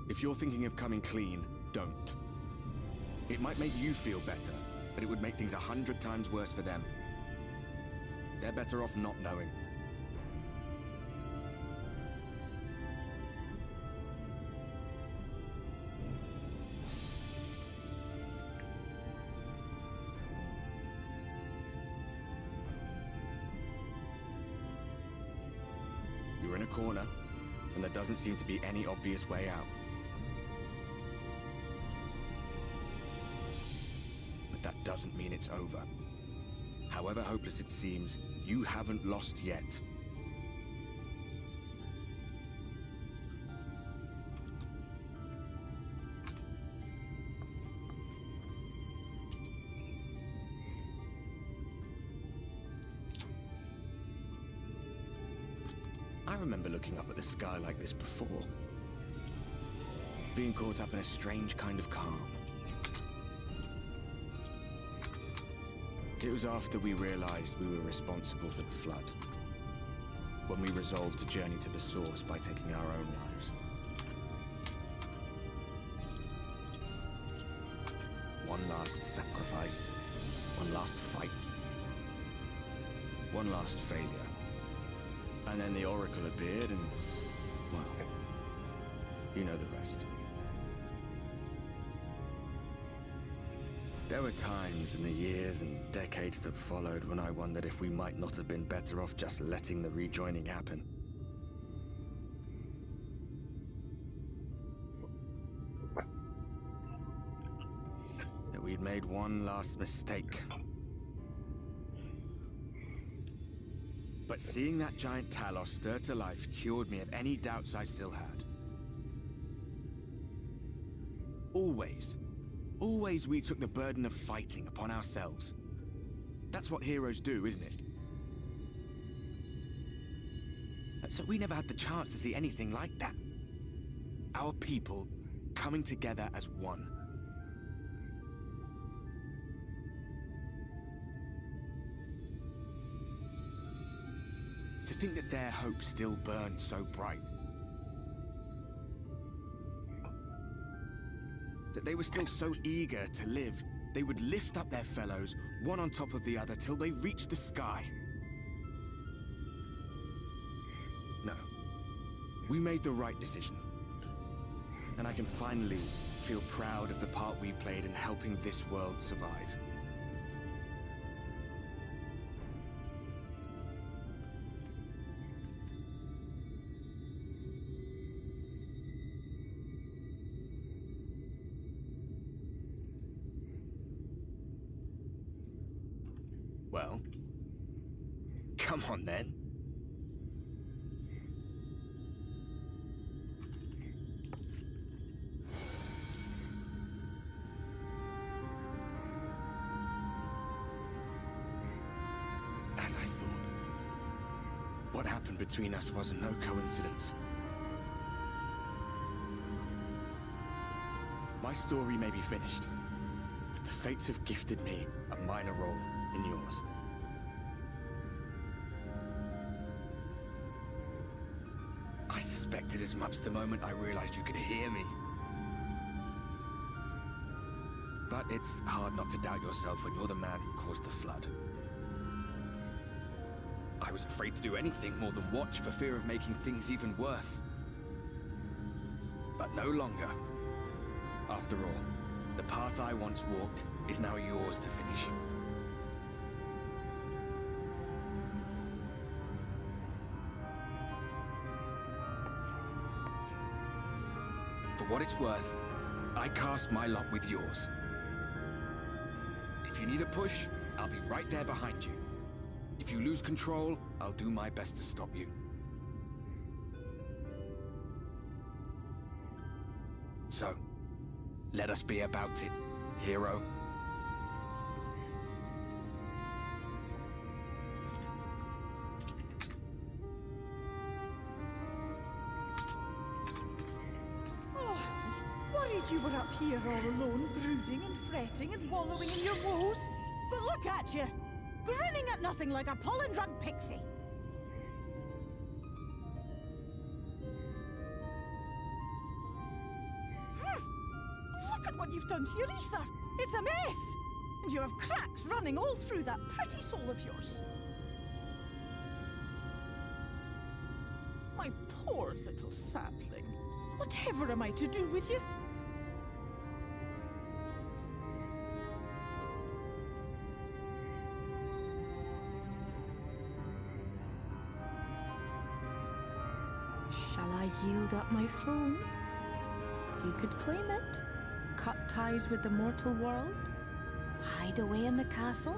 If you're thinking of coming clean, don't. It might make you feel better, but it would make things 100 times worse for them. They're better off not knowing. corner, and there doesn't seem to be any obvious way out. But that doesn't mean it's over. However hopeless it seems, you haven't lost yet. I remember looking up at the sky like this before. Being caught up in a strange kind of calm. It was after we realized we were responsible for the flood. When we resolved to journey to the source by taking our own lives. One last sacrifice. One last fight. One last failure. And then the Oracle appeared and, well, you know the rest. There were times in the years and decades that followed when I wondered if we might not have been better off just letting the rejoining happen. That we'd made one last mistake. But seeing that giant Talos stir to life cured me of any doubts I still had. Always we took the burden of fighting upon ourselves. That's what heroes do, isn't it? So we never had the chance to see anything like that. Our people coming together as one. To think that their hope still burns so bright. That they were still so eager to live, they would lift up their fellows, one on top of the other, till they reached the sky. No. We made the right decision. And I can finally feel proud of the part we played in helping this world survive. Well, come on then. As I thought, what happened between us was no coincidence. My story may be finished, but the fates have gifted me a minor role in yours. I suspected as much the moment I realized you could hear me. But it's hard not to doubt yourself when you're the man who caused the flood. I was afraid to do anything more than watch for fear of making things even worse. But no longer. After all, the path I once walked is now yours to finish. For what it's worth, I cast my lot with yours. If you need a push, I'll be right there behind you. If you lose control, I'll do my best to stop you. So, let us be about it, hero. You were up here all alone, brooding and fretting and wallowing in your woes. But look at you, grinning at nothing like a pollen-drunk pixie. Look at what you've done to your ether. It's a mess. And you have cracks running all through that pretty soul of yours. My poor little sapling. Whatever am I to do with you? Shall I yield up my throne? You could claim it, cut ties with the mortal world, hide away in the castle.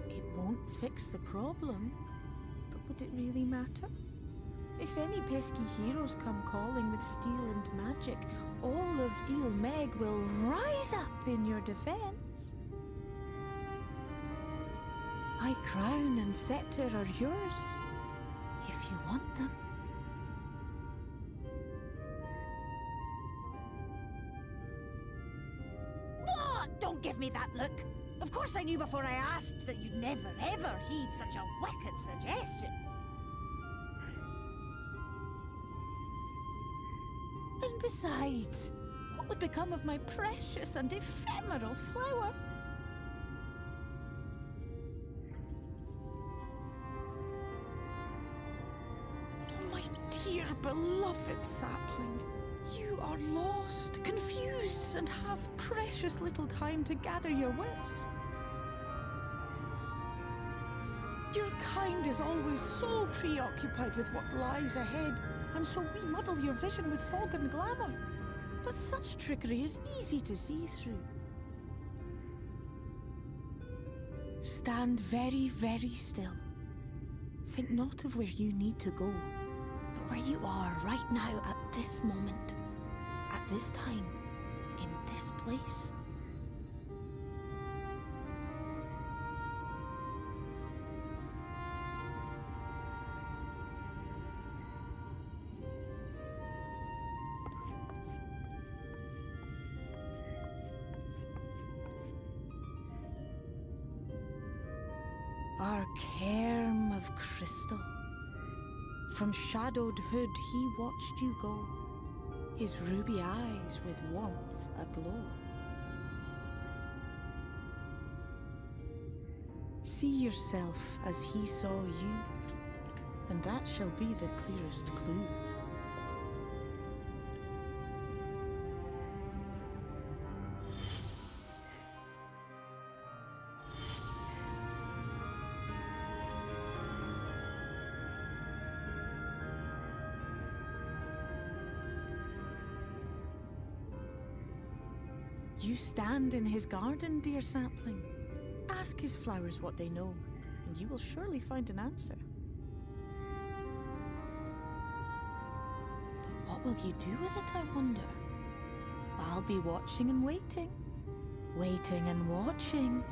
It won't fix the problem, but would it really matter? If any pesky heroes come calling with steel and magic, all of Il Meg will rise up in your defense. My crown and scepter are yours, if you want them. What? Don't give me that look. Of course I knew before I asked that you'd never ever heed such a wicked suggestion. And besides, what would become of my precious and ephemeral flower? My dear beloved sapling, you are lost, confused, and have precious little time to gather your wits. Your kind is always so preoccupied with what lies ahead, and so we muddle your vision with fog and glamour. But such trickery is easy to see through. Stand very, very still. Think not of where you need to go, but where you are right now at this moment, at this time, in this place. Our cairn of crystal. From shadowed hood he watched you go, his ruby eyes with warmth aglow. See yourself as he saw you, and that shall be the clearest clue. You stand in his garden, dear sapling. Ask his flowers what they know, and you will surely find an answer. But what will you do with it, I wonder? I'll be watching and waiting. Waiting and watching.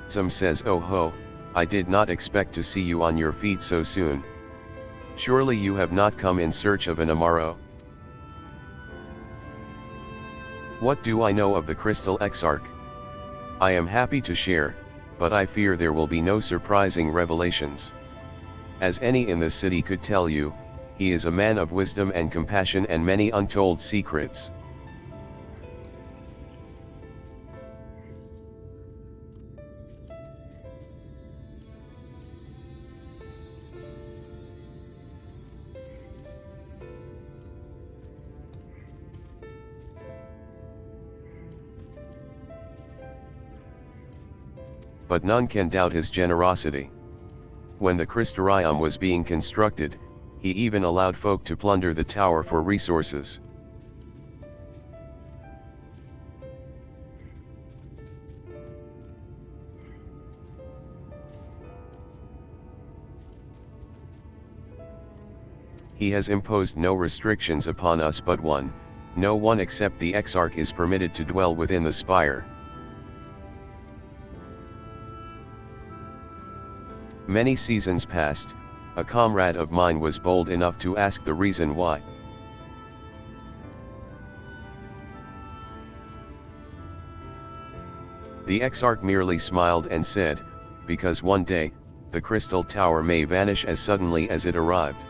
Some says, "Oh ho, I did not expect to see you on your feet so soon. Surely you have not come in search of an Amaro?" What do I know of the Crystal Exarch? I am happy to share, but I fear there will be no surprising revelations. As any in the city could tell you, he is a man of wisdom and compassion and many untold secrets. But none can doubt his generosity. When the Crystarium was being constructed, he even allowed folk to plunder the tower for resources. He has imposed no restrictions upon us but one: no one except the Exarch is permitted to dwell within the spire. Many seasons passed, a comrade of mine was bold enough to ask the reason why. The Exarch merely smiled and said, "Because one day, the Crystal Tower may vanish as suddenly as it arrived."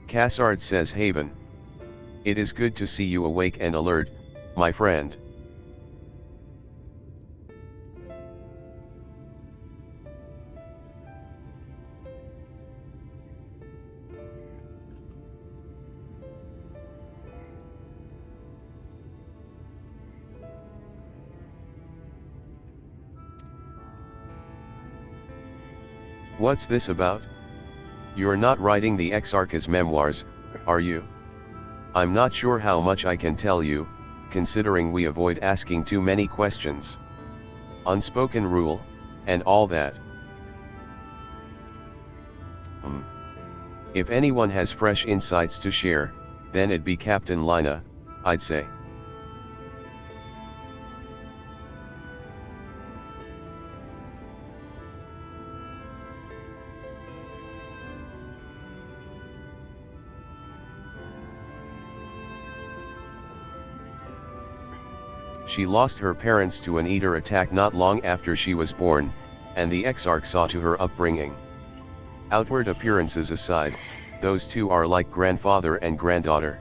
Cassard says, "Haven. It is good to see you awake and alert, my friend." What's this about? You're not writing the Exarch's memoirs, are you? I'm not sure how much I can tell you, considering we avoid asking too many questions. Unspoken rule, and all that. If anyone has fresh insights to share, then it'd be Captain Lina, I'd say. She lost her parents to an eater attack not long after she was born, and the Exarch saw to her upbringing. Outward appearances aside, those two are like grandfather and granddaughter.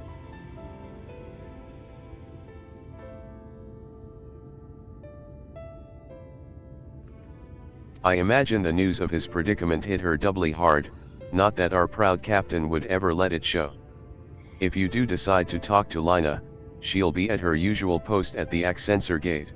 I imagine the news of his predicament hit her doubly hard, not that our proud captain would ever let it show. If you do decide to talk to Lina, she'll be at her usual post at the Accensor Gate.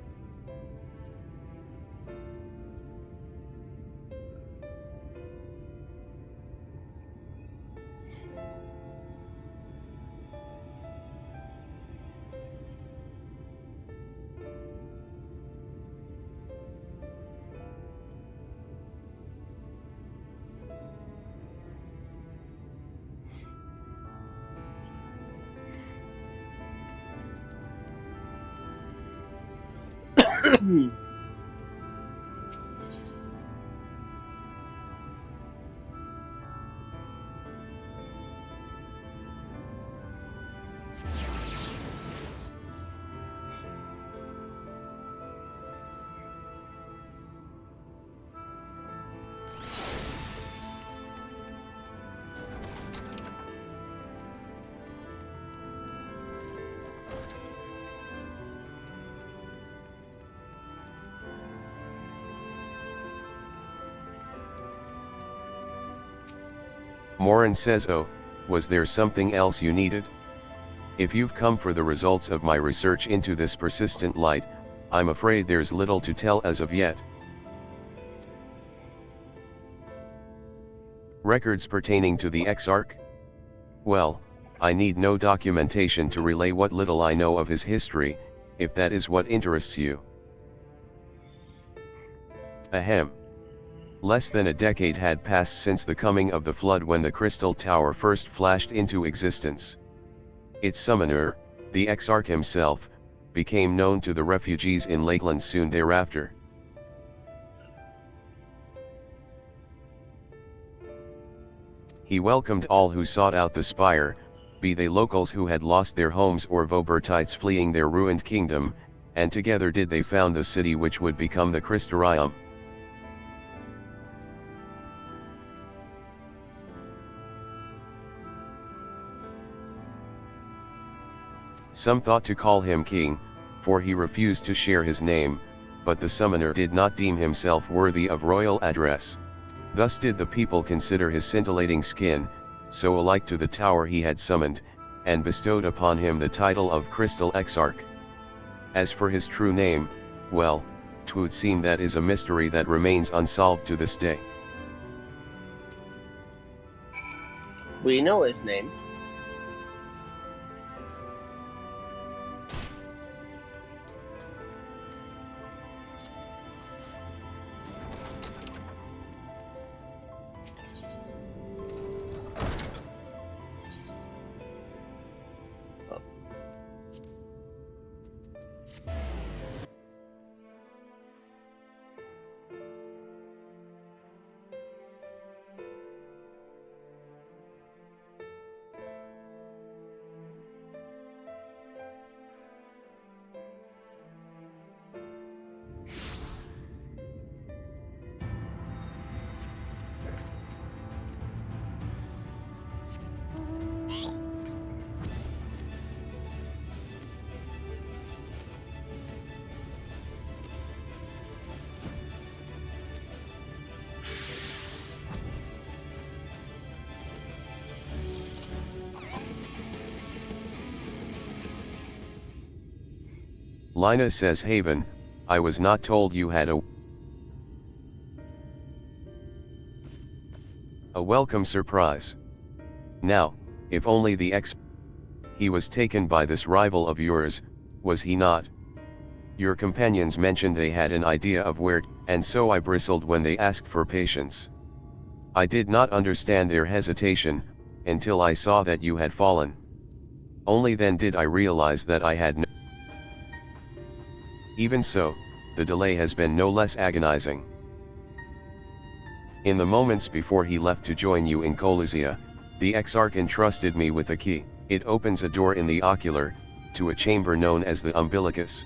Morin says, "Oh, was there something else you needed? If you've come for the results of my research into this persistent light, I'm afraid there's little to tell as of yet." Records pertaining to the Exarch? Well, I need no documentation to relay what little I know of his history, if that is what interests you. Ahem. Less than a decade had passed since the coming of the flood when the Crystal Tower first flashed into existence. Its summoner, the Exarch himself, became known to the refugees in Lakeland soon thereafter. He welcomed all who sought out the spire, be they locals who had lost their homes or Vobertites fleeing their ruined kingdom, and together did they found the city which would become the Crystarium. Some thought to call him king, for he refused to share his name, but the summoner did not deem himself worthy of royal address. Thus did the people consider his scintillating skin, so alike to the tower he had summoned, and bestowed upon him the title of Crystal Exarch. As for his true name, well, 'twould seem that is a mystery that remains unsolved to this day. We know his name. Lina says, Haven, I was not told you had a welcome surprise. Now, if only he was taken by this rival of yours, was he not? Your companions mentioned they had an idea of where, and so I bristled when they asked for patience. I did not understand their hesitation, until I saw that you had fallen. Only then did I realize that I had no. Even so, the delay has been no less agonizing. In the moments before he left to join you in Colusia, the Exarch entrusted me with a key. It opens a door in the ocular, to a chamber known as the Umbilicus.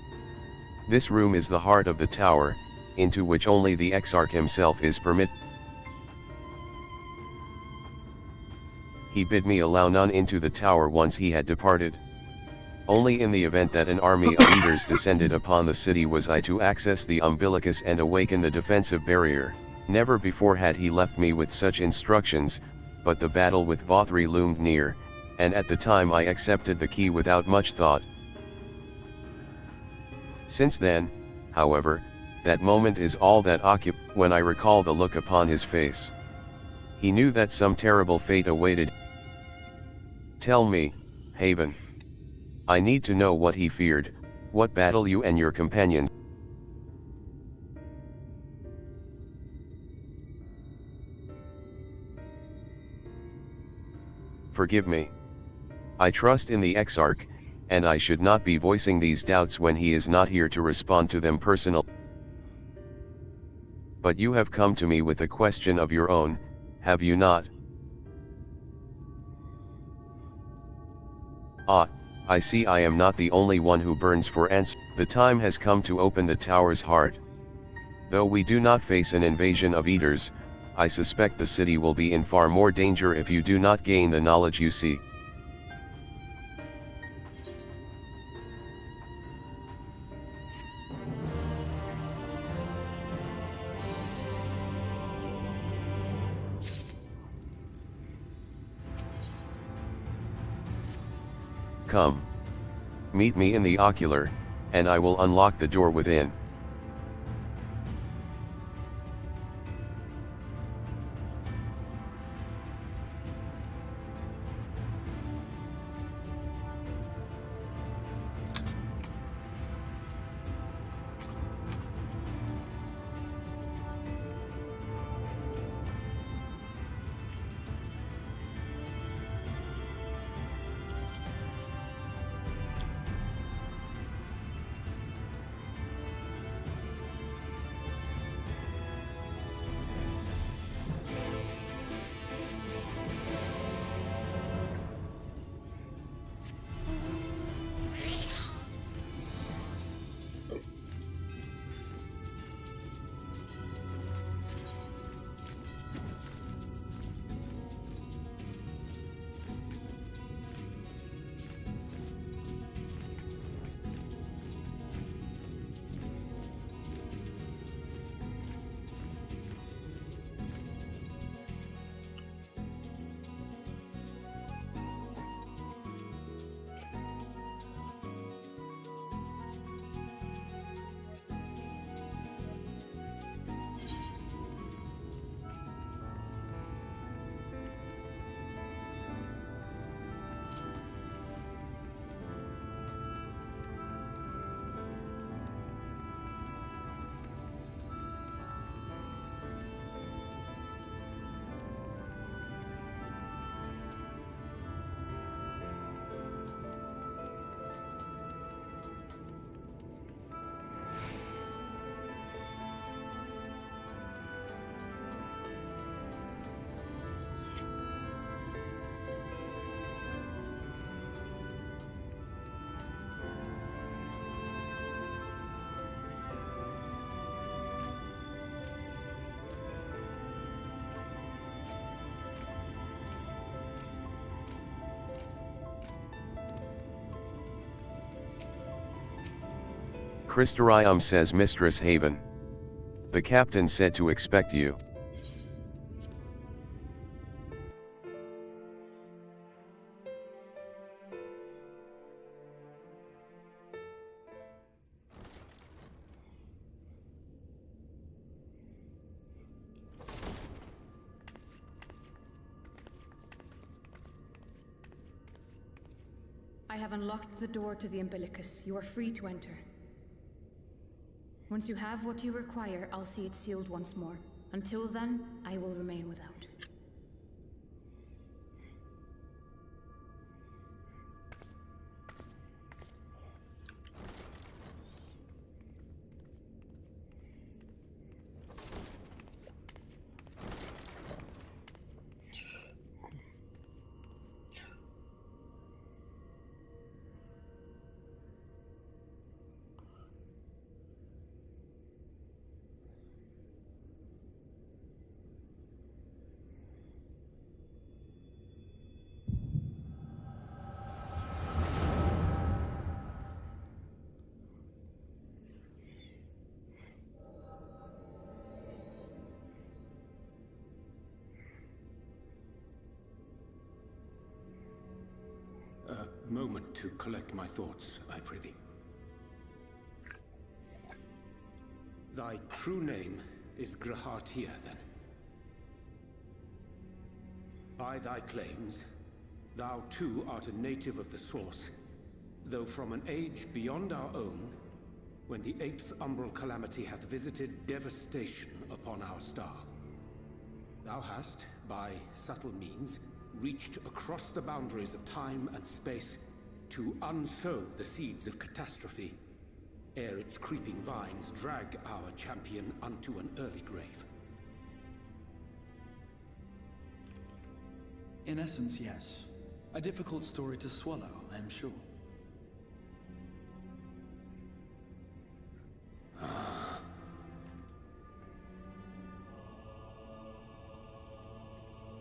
This room is the heart of the tower, into which only the Exarch himself is permitted. He bid me allow none into the tower once he had departed. Only in the event that an army of eaters descended upon the city was I to access the Umbilicus and awaken the defensive barrier. Never before had he left me with such instructions, but the battle with Vothri loomed near, and at the time I accepted the key without much thought. Since then, however, that moment is all that occupies when I recall the look upon his face. He knew that some terrible fate awaited. Tell me, Haven. I need to know what he feared, what battle you and your companions. Forgive me. I trust in the Exarch, and I should not be voicing these doubts when he is not here to respond to them personally. But you have come to me with a question of your own, have you not? Ah, I see I am not the only one who burns for answer. The time has come to open the tower's heart. Though we do not face an invasion of eaters, I suspect the city will be in far more danger if you do not gain the knowledge you seek. Come. Meet me in the ocular, and I will unlock the door within. Christorium says Mistress Haven. The captain said to expect you. I have unlocked the door to the umbilicus. You are free to enter. Once you have what you require, I'll see it sealed once more. Until then, I will remain without. A moment to collect my thoughts, I prithee. Thy true name is Grahatia, then? By thy claims, thou too art a native of the Source, though from an age beyond our own, when the 8th umbral calamity hath visited devastation upon our star. Thou hast, by subtle means, reached across the boundaries of time and space to unsow the seeds of catastrophe, ere its creeping vines drag our champion unto an early grave. In essence, yes. A difficult story to swallow, I am sure.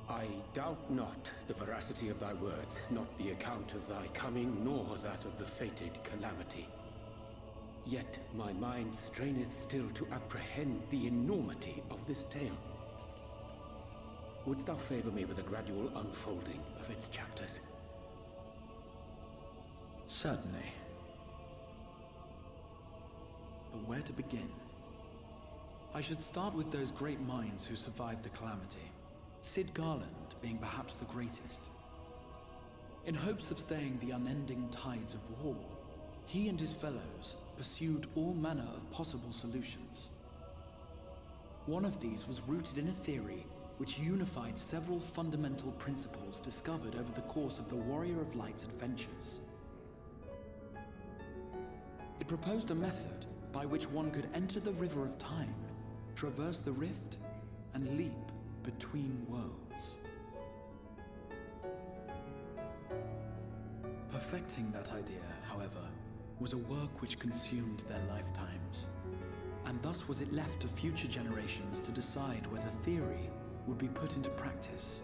I doubt not the veracity of thy words, not the account of thy coming, nor that of the fated calamity. Yet my mind straineth still to apprehend the enormity of this tale. Wouldst thou favor me with a gradual unfolding of its chapters? Certainly. But where to begin? I should start with those great minds who survived the calamity. Cid Garland being perhaps the greatest. In hopes of staying the unending tides of war, he and his fellows pursued all manner of possible solutions. One of these was rooted in a theory which unified several fundamental principles discovered over the course of the Warrior of Light's adventures. It proposed a method by which one could enter the River of Time, traverse the rift, and leap between worlds. Perfecting that idea, however, was a work which consumed their lifetimes, and thus was it left to future generations to decide whether theory would be put into practice.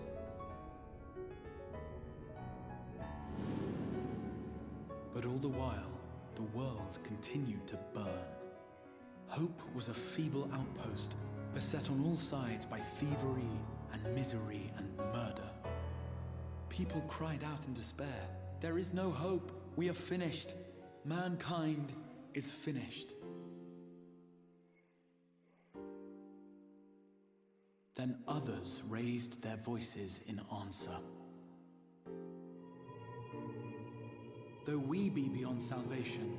But all the while, the world continued to burn. Hope was a feeble outpost, beset on all sides by thievery and misery and murder. People cried out in despair, "There is no hope, we are finished. Mankind is finished." Then others raised their voices in answer. Though we be beyond salvation,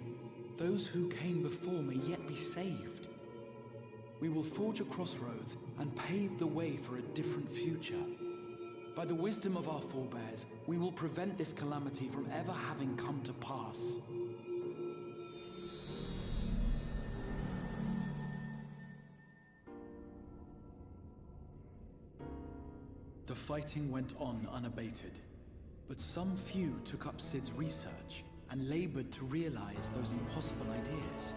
those who came before may yet be saved. We will forge a crossroads and pave the way for a different future. By the wisdom of our forebears, we will prevent this calamity from ever having come to pass. The fighting went on unabated, but some few took up Cid's research and labored to realize those impossible ideas.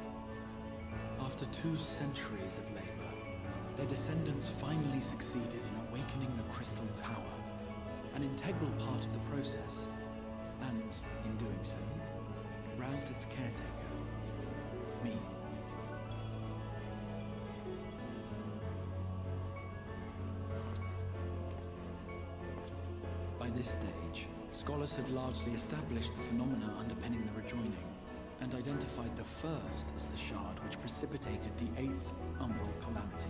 After 2 centuries of labor, their descendants finally succeeded in awakening the Crystal Tower, an integral part of the process, and, in doing so, roused its caretaker, me. By this stage, scholars had largely established the phenomena underpinning the rejoining, and identified the first as the shard which precipitated the 8th Umbral Calamity.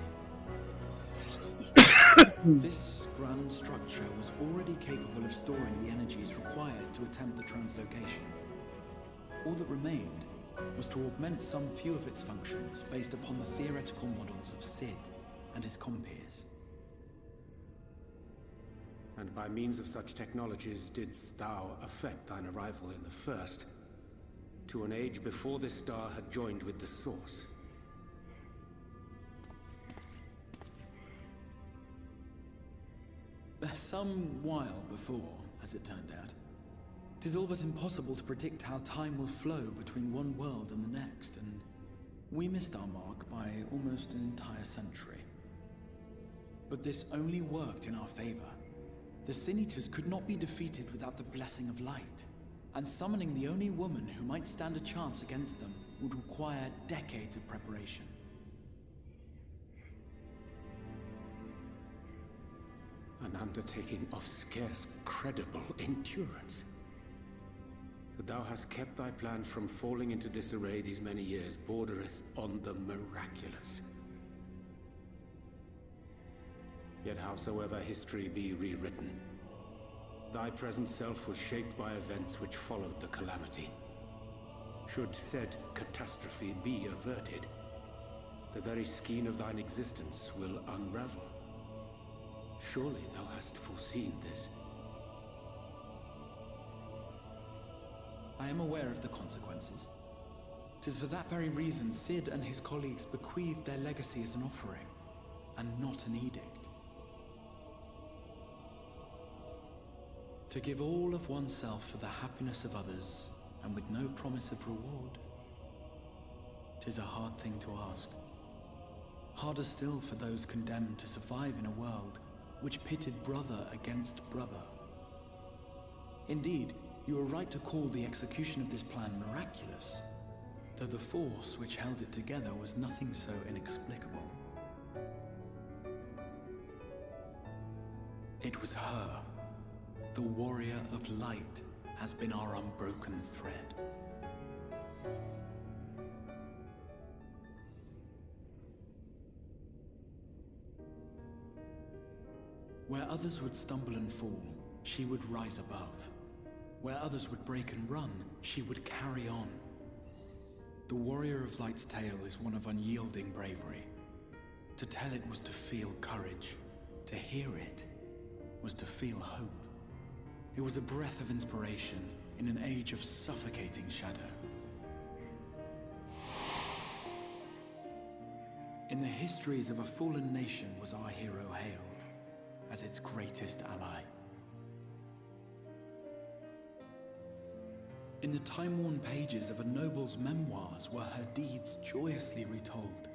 This grand structure was already capable of storing the energies required to attempt the translocation. All that remained was to augment some few of its functions based upon the theoretical models of Sid and his compeers. And by means of such technologies didst thou effect thine arrival in the first, to an age before this star had joined with the Source. Some while before, as it turned out. 'Tis all but impossible to predict how time will flow between one world and the next, and we missed our mark by almost an entire century. But this only worked in our favor. The Sin Eaters could not be defeated without the blessing of light, and summoning the only woman who might stand a chance against them would require decades of preparation. An undertaking of scarce credible endurance. That thou hast kept thy plan from falling into disarray these many years bordereth on the miraculous. Yet howsoever history be rewritten, thy present self was shaped by events which followed the calamity. Should said catastrophe be averted, the very skein of thine existence will unravel. Surely thou hast foreseen this. I am aware of the consequences. 'Tis for that very reason Sid and his colleagues bequeathed their legacy as an offering, and not an edict. To give all of oneself for the happiness of others, and with no promise of reward. 'Tis a hard thing to ask. Harder still for those condemned to survive in a world which pitted brother against brother. Indeed, you are right to call the execution of this plan miraculous, though the force which held it together was nothing so inexplicable. It was her. The Warrior of Light has been our unbroken thread. Where others would stumble and fall, she would rise above. Where others would break and run, she would carry on. The Warrior of Light's tale is one of unyielding bravery. To tell it was to feel courage. To hear it was to feel hope. It was a breath of inspiration in an age of suffocating shadow. In the histories of a fallen nation was our hero hailed as its greatest ally. In the time-worn pages of a noble's memoirs were her deeds joyously retold.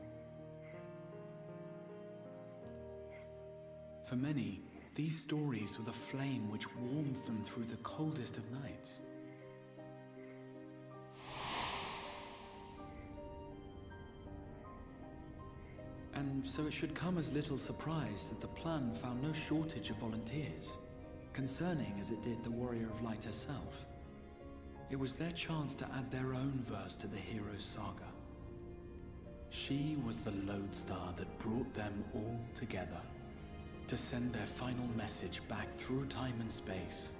For many, these stories were the flame which warmed them through the coldest of nights. And so it should come as little surprise that the plan found no shortage of volunteers, concerning as it did the Warrior of Light herself. It was their chance to add their own verse to the hero's saga. She was the lodestar that brought them all together, to send their final message back through time and space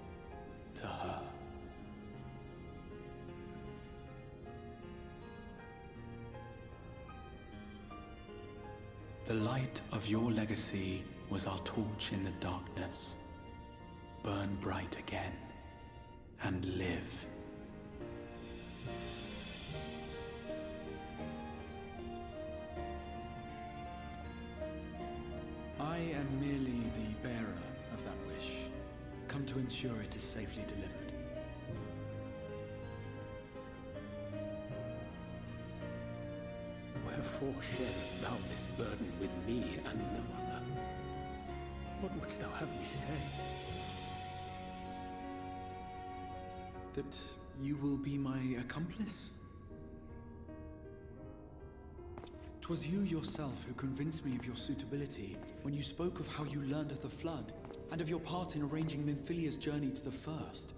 to her. The light of your legacy was our torch in the darkness. Burn bright again and live. I am merely the bearer of that wish, come to ensure it is safely delivered. Wherefore sharest thou this burden with me and no other? What wouldst thou have me say? That you will be my accomplice? 'Twas you yourself who convinced me of your suitability when you spoke of how you learned of the Flood and of your part in arranging Minfilia's journey to the First.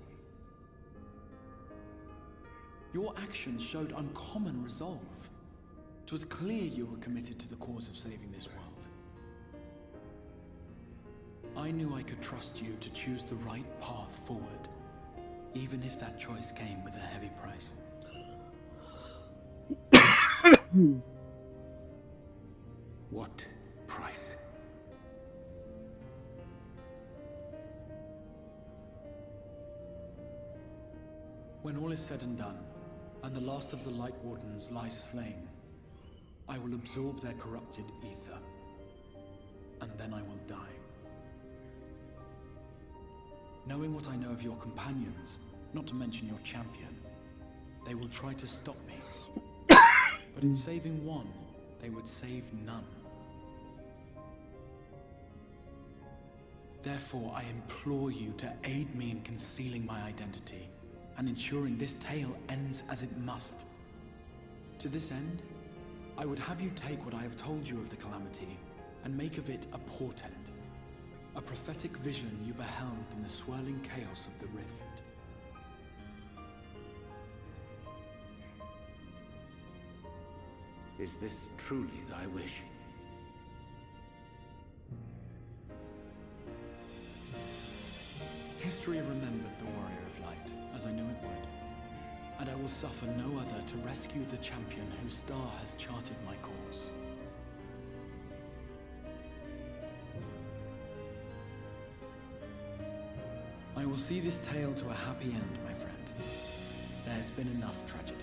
Your actions showed uncommon resolve. It was clear you were committed to the cause of saving this world. I knew I could trust you to choose the right path forward, even if that choice came with a heavy price. What price? When all is said and done, and the last of the Light Wardens lies slain, I will absorb their corrupted ether, and then I will die. Knowing what I know of your companions, not to mention your champion, they will try to stop me. But in saving one, they would save none. Therefore, I implore you to aid me in concealing my identity and ensuring this tale ends as it must. To this end, I would have you take what I have told you of the Calamity and make of it a portent, a prophetic vision you beheld in the swirling chaos of the Rift. Is this truly thy wish? History remembered the Warrior of Light, as I knew it would, and I will suffer no other to rescue the champion whose star has charted my course. I will see this tale to a happy end, my friend. There has been enough tragedy.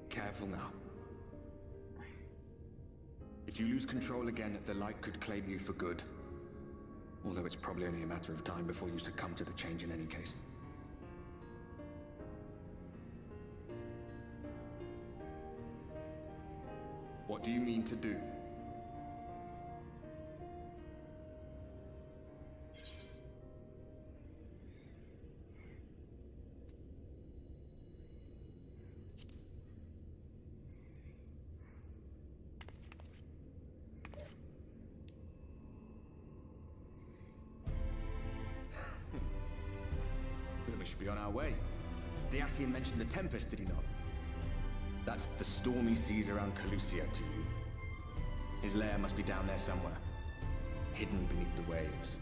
Careful now. If you lose control again, the Light could claim you for good. Although it's probably only a matter of time before you succumb to the change in any case. What do you mean to do? We should be on our way. Dacian mentioned the Tempest, did he not? That's the stormy seas around Calusia to you. His lair must be down there somewhere, hidden beneath the waves.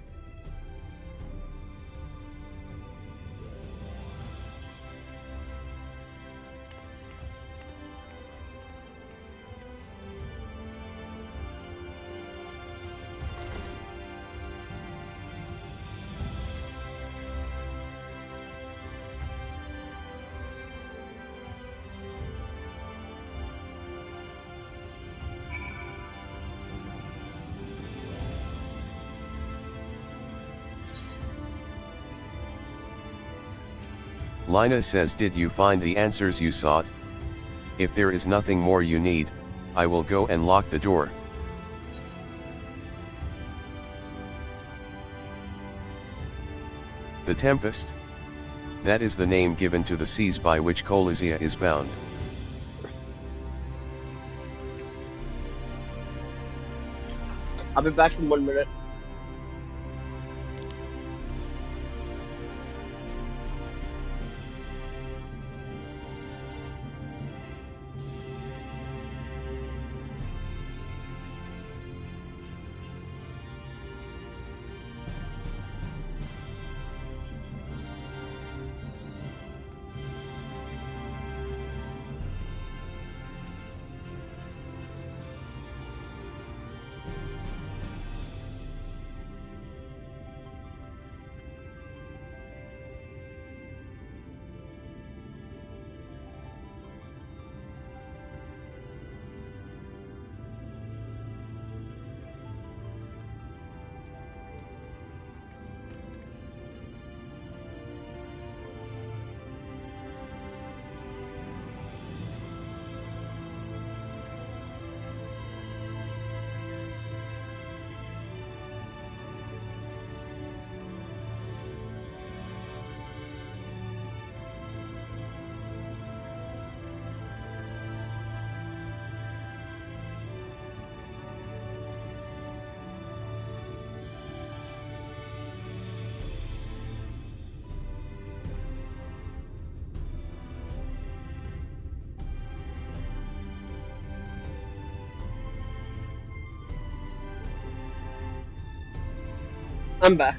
Lina says, did you find the answers you sought? If there is nothing more you need, I will go and lock the door. The Tempest? That is the name given to the seas by which Calusia is bound. I'll be back in 1 minute. I'm back.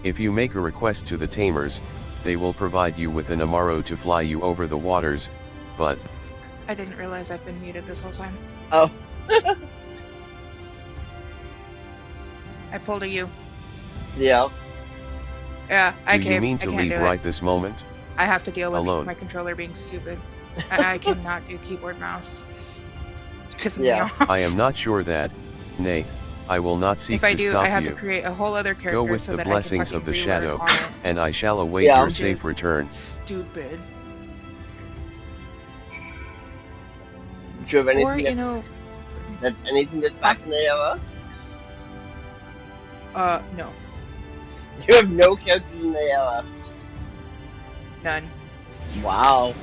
If you make a request to the Tamers, they will provide you with an Amaro to fly you over the waters, but... I didn't realize I've been muted this whole time. Oh. I pulled a U. Yeah. Yeah, I Do can't. you mean to leave right this moment? I have to deal with Alone. my controller being stupid. I cannot do keyboard mouse. It's pissing me off. I am not sure that, nay, I will not seek If I to do, stop I have you. to create a whole other character Go with so the that blessings I of can the fucking shadow, relearn on it. and I shall await Yeah. your Which safe is return. Stupid. Do you have anything Or, you that's, know... anything that's back in the era? No. You have no characters in the era. None. Wow.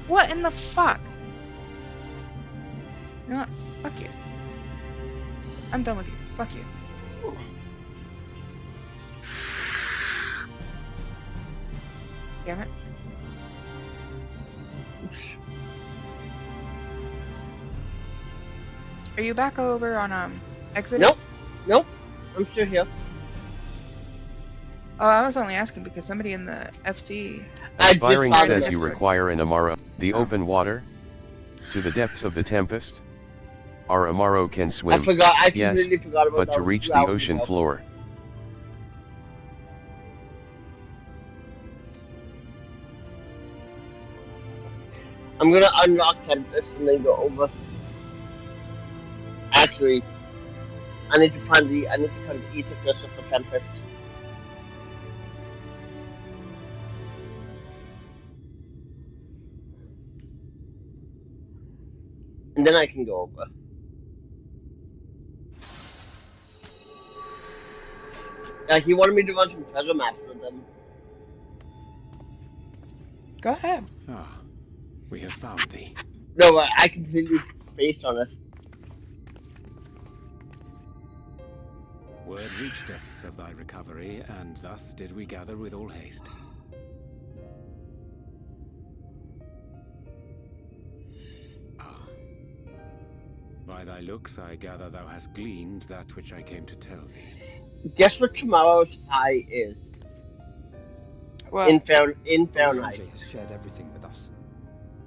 What in the fuck? You know what? Fuck you. I'm done with you. Fuck you. Damn it. Are you back over on Exodus? Nope. I'm still here. Oh, I was only asking because somebody in the FC. Aspiring says you require an Amaro, the open water? To the depths of the tempest? Our Amaro can swim, I forgot. I yes, completely forgot about but that. to was reach 2 the hours ocean ago. floor. I'm gonna unlock Tempest and then go over. Actually, I need to find the Ether crystal for Tempest. And then I can go over. Yeah, he wanted me to run some treasure maps with them. Go ahead. Ah, we have found thee. No, I completely spaced on it. Word reached us of thy recovery, and thus did we gather with all haste. Ah. By thy looks, I gather thou hast gleaned that which I came to tell thee. Guess what tomorrow's high is? What? In Fahrenheit. Orianger has shared everything with us.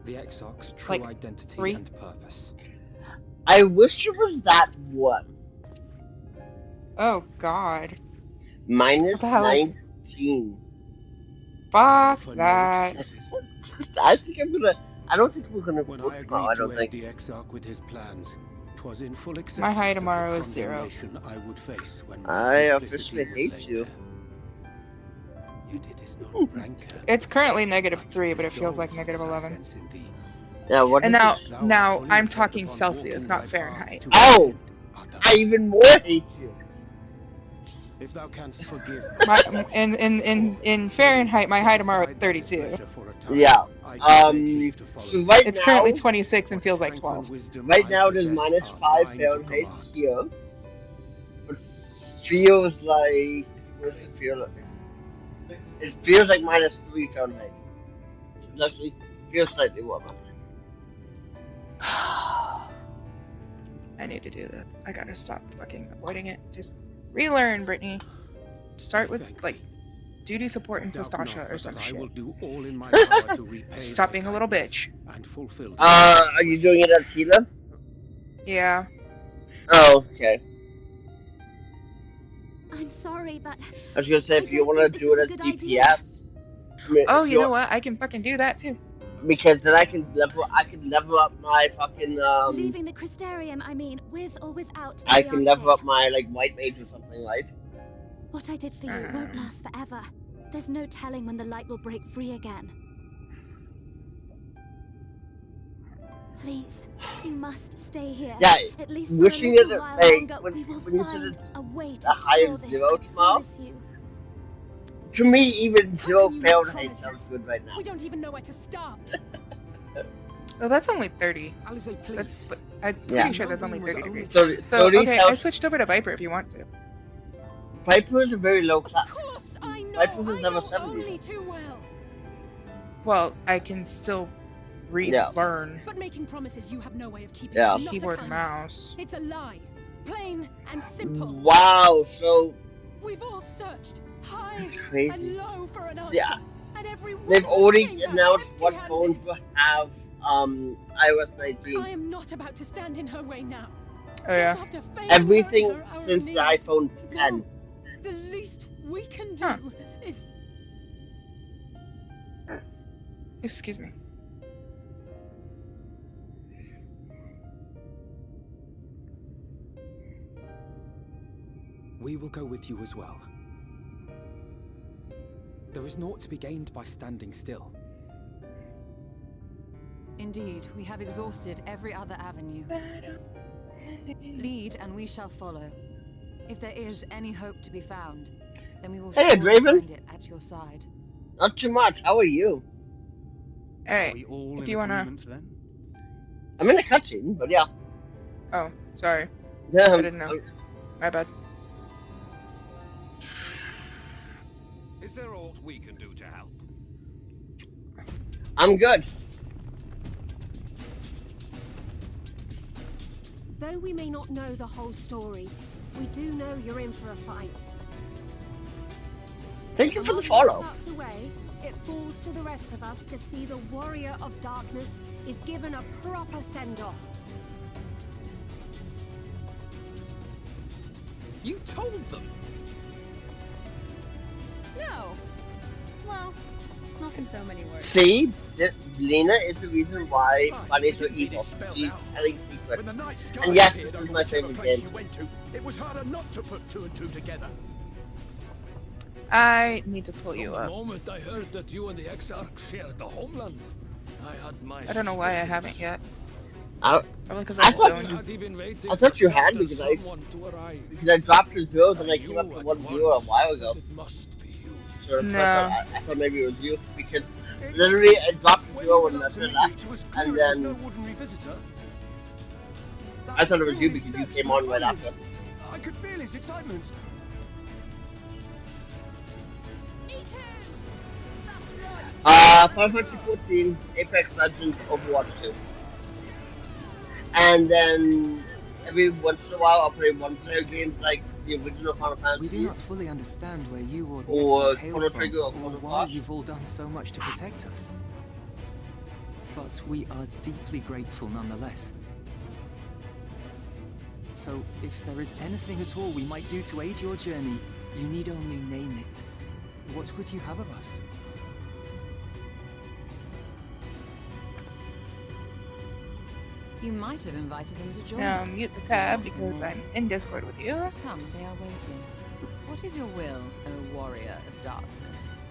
The Exarch's true Like, identity 3? and purpose. I wish it was that one. Oh God. Minus What the hell is- 19. Fuck that. I think I'm gonna. I don't think we're gonna. When Work I agreed tomorrow, I to don't aid think. the Exarch with his plans, 'twas in full My acceptance high of the tomorrow is 0. condemnation I would face when my I complicity officially was hate laid you. bare. Yet it is not rancor. It's currently -3, but it feels like -11. Yeah, what And is now, it? now I'm talking Celsius, not Fahrenheit. Oh! I even more hate you. If thou canst forgive My, in Fahrenheit, my high tomorrow is 32. Yeah. So right It's now, currently 26 and feels like 12. right now it is -5 Fahrenheit here. But feels like. What does it feel like? It feels like -3 Fahrenheit. It actually feels slightly warmer. I need to do that. I gotta stop fucking avoiding it. Just relearn, Brittany. Start with, like, duty support in Sestasha or some I shit. will do all in my power to repay Stop thy being a little kindness bitch. and fulfill Are you doing it as healer? Yeah. Oh, okay. I'm sorry, but I was gonna say, if you want to do it as DPS. Oh, you know what? I can fucking do that too. Because then I can level up my fucking leaving the Crystarium, I mean, with or without. I can Orianche. level up my like white mage or something, right? What I did for you won't last forever. There's no telling when the light will break free again. Please, you must stay here. Yeah, At least wishing for a it little while like longer, when we will you said find it's a way to a high kill of this, 0 I tomorrow. promise you. To me, even 0 can you make Fahrenheit sounds promises? good right now. We don't even know where to start. Oh, that's only 30. Alize, please. That's, but I'm Yeah. pretty sure that's only 30 degrees. So So, these okay, I sounds- switched over to Viper if you want to. Viper is a very low class. Of course I know. Life was I never know 70. only too well. Well, I can still read Yeah. and learn. But making promises you have no way of keeping Yeah. is not Keyboard a and kindness. mouse. It's a lie. Plain and simple. Wow, so We've all searched high that's crazy. and low for an answer. Yeah. And every one They've of us already came back announced what empty-handed. phones will have iOS 19. I am not about to stand in her way now. Oh yeah. Not after failing Everything her hour of since the need. iPhone 10. The least we can do is Excuse me. We will go with you as well. There is naught to be gained by standing still. Indeed, we have exhausted every other avenue. Lead, and we shall follow. If there is any hope to be found, then we will Hey, surely Draven. find it at your side. Not too much. How are you? Alright. Are we all If in you wanna. agreement then? I'm in a cutscene, but yeah. Oh, sorry. Yeah, I didn't know. My bad. Is there aught we can do to help? I'm good. Though we may not know the whole story, we do know you're in for a fight. Thank you for the Among follow. Exarchs away, it falls to the rest of us to see the Warrior of Darkness is given a proper send-off. You told them! No. Well, not in so many words. See, Lena is the reason why bunnies are evil. She's selling secrets. When the night sky And yes, appeared this on is my whichever favorite place game. you went to, it was harder not to put two and two together. I need to pull From you the up. moment I heard that you and the Exarchs shared the homeland, I had my I don't know why I suspicions. haven't yet. I Probably because I I'm thought zoned. Had even waited I thought you for had certain because I someone to arrive. dropped to 0, then I came knew up to at 1 0 a once while ago. that it must be you. So No. I thought maybe it was you because literally I dropped to 0 when Up to I me, left, it was clear and it was no then ordinary visitor. I thought it was you because you came on right after. I could feel his excitement. Final Fantasy 14, Apex Legends, Overwatch 2. And then every once in a while I'll play one-player games like the original Final We do not Fantasy. fully understand where you or the Or Exarch hail Chrono from, Trigger or or Chrono why Cross. you've all done so much to protect us. But we are deeply grateful nonetheless. So, if there is anything at all we might do to aid your journey, you need only name it. What would you have of us? You might have invited them to join Now us. mute the tab Perhaps because they- I'm in Discord with you. Come, they are waiting. What is your will, O Warrior of Darkness?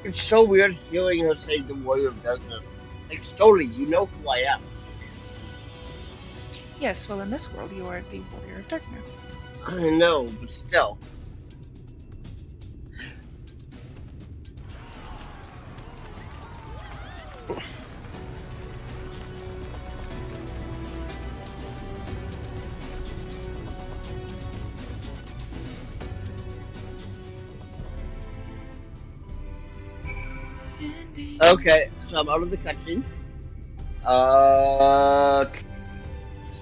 It's so weird hearing her say the Warrior of Darkness. Like, Stoli, you know who I am. Yes, well in this world you are the Warrior of Darkness. I know, but still. Okay, so I'm out of the cutscene.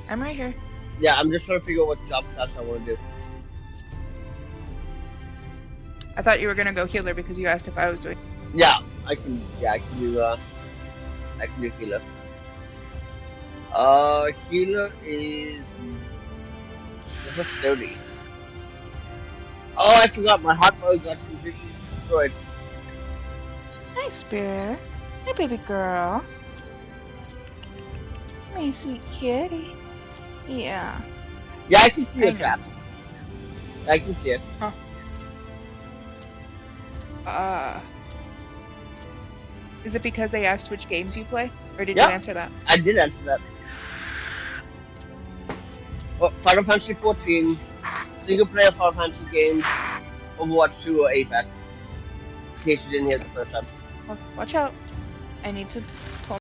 I'm right here. Yeah, I'm just trying to figure out what job class I want to do. I thought you were gonna go healer because you asked if I was doing. Yeah, I can do healer. Healer is level 30. Oh, I forgot my hotbar got completely destroyed. Hi, Spirit. Hey, baby girl. My sweet kitty. Yeah. Yeah, I can see I the know. trap. I can see it. Is it because they asked which games you play, or did Yeah. you answer that? I did answer that. Oh, Final Fantasy 14, single player Final Fantasy games, Overwatch 2 or Apex. In case you didn't hear it the first time. Watch out. I need to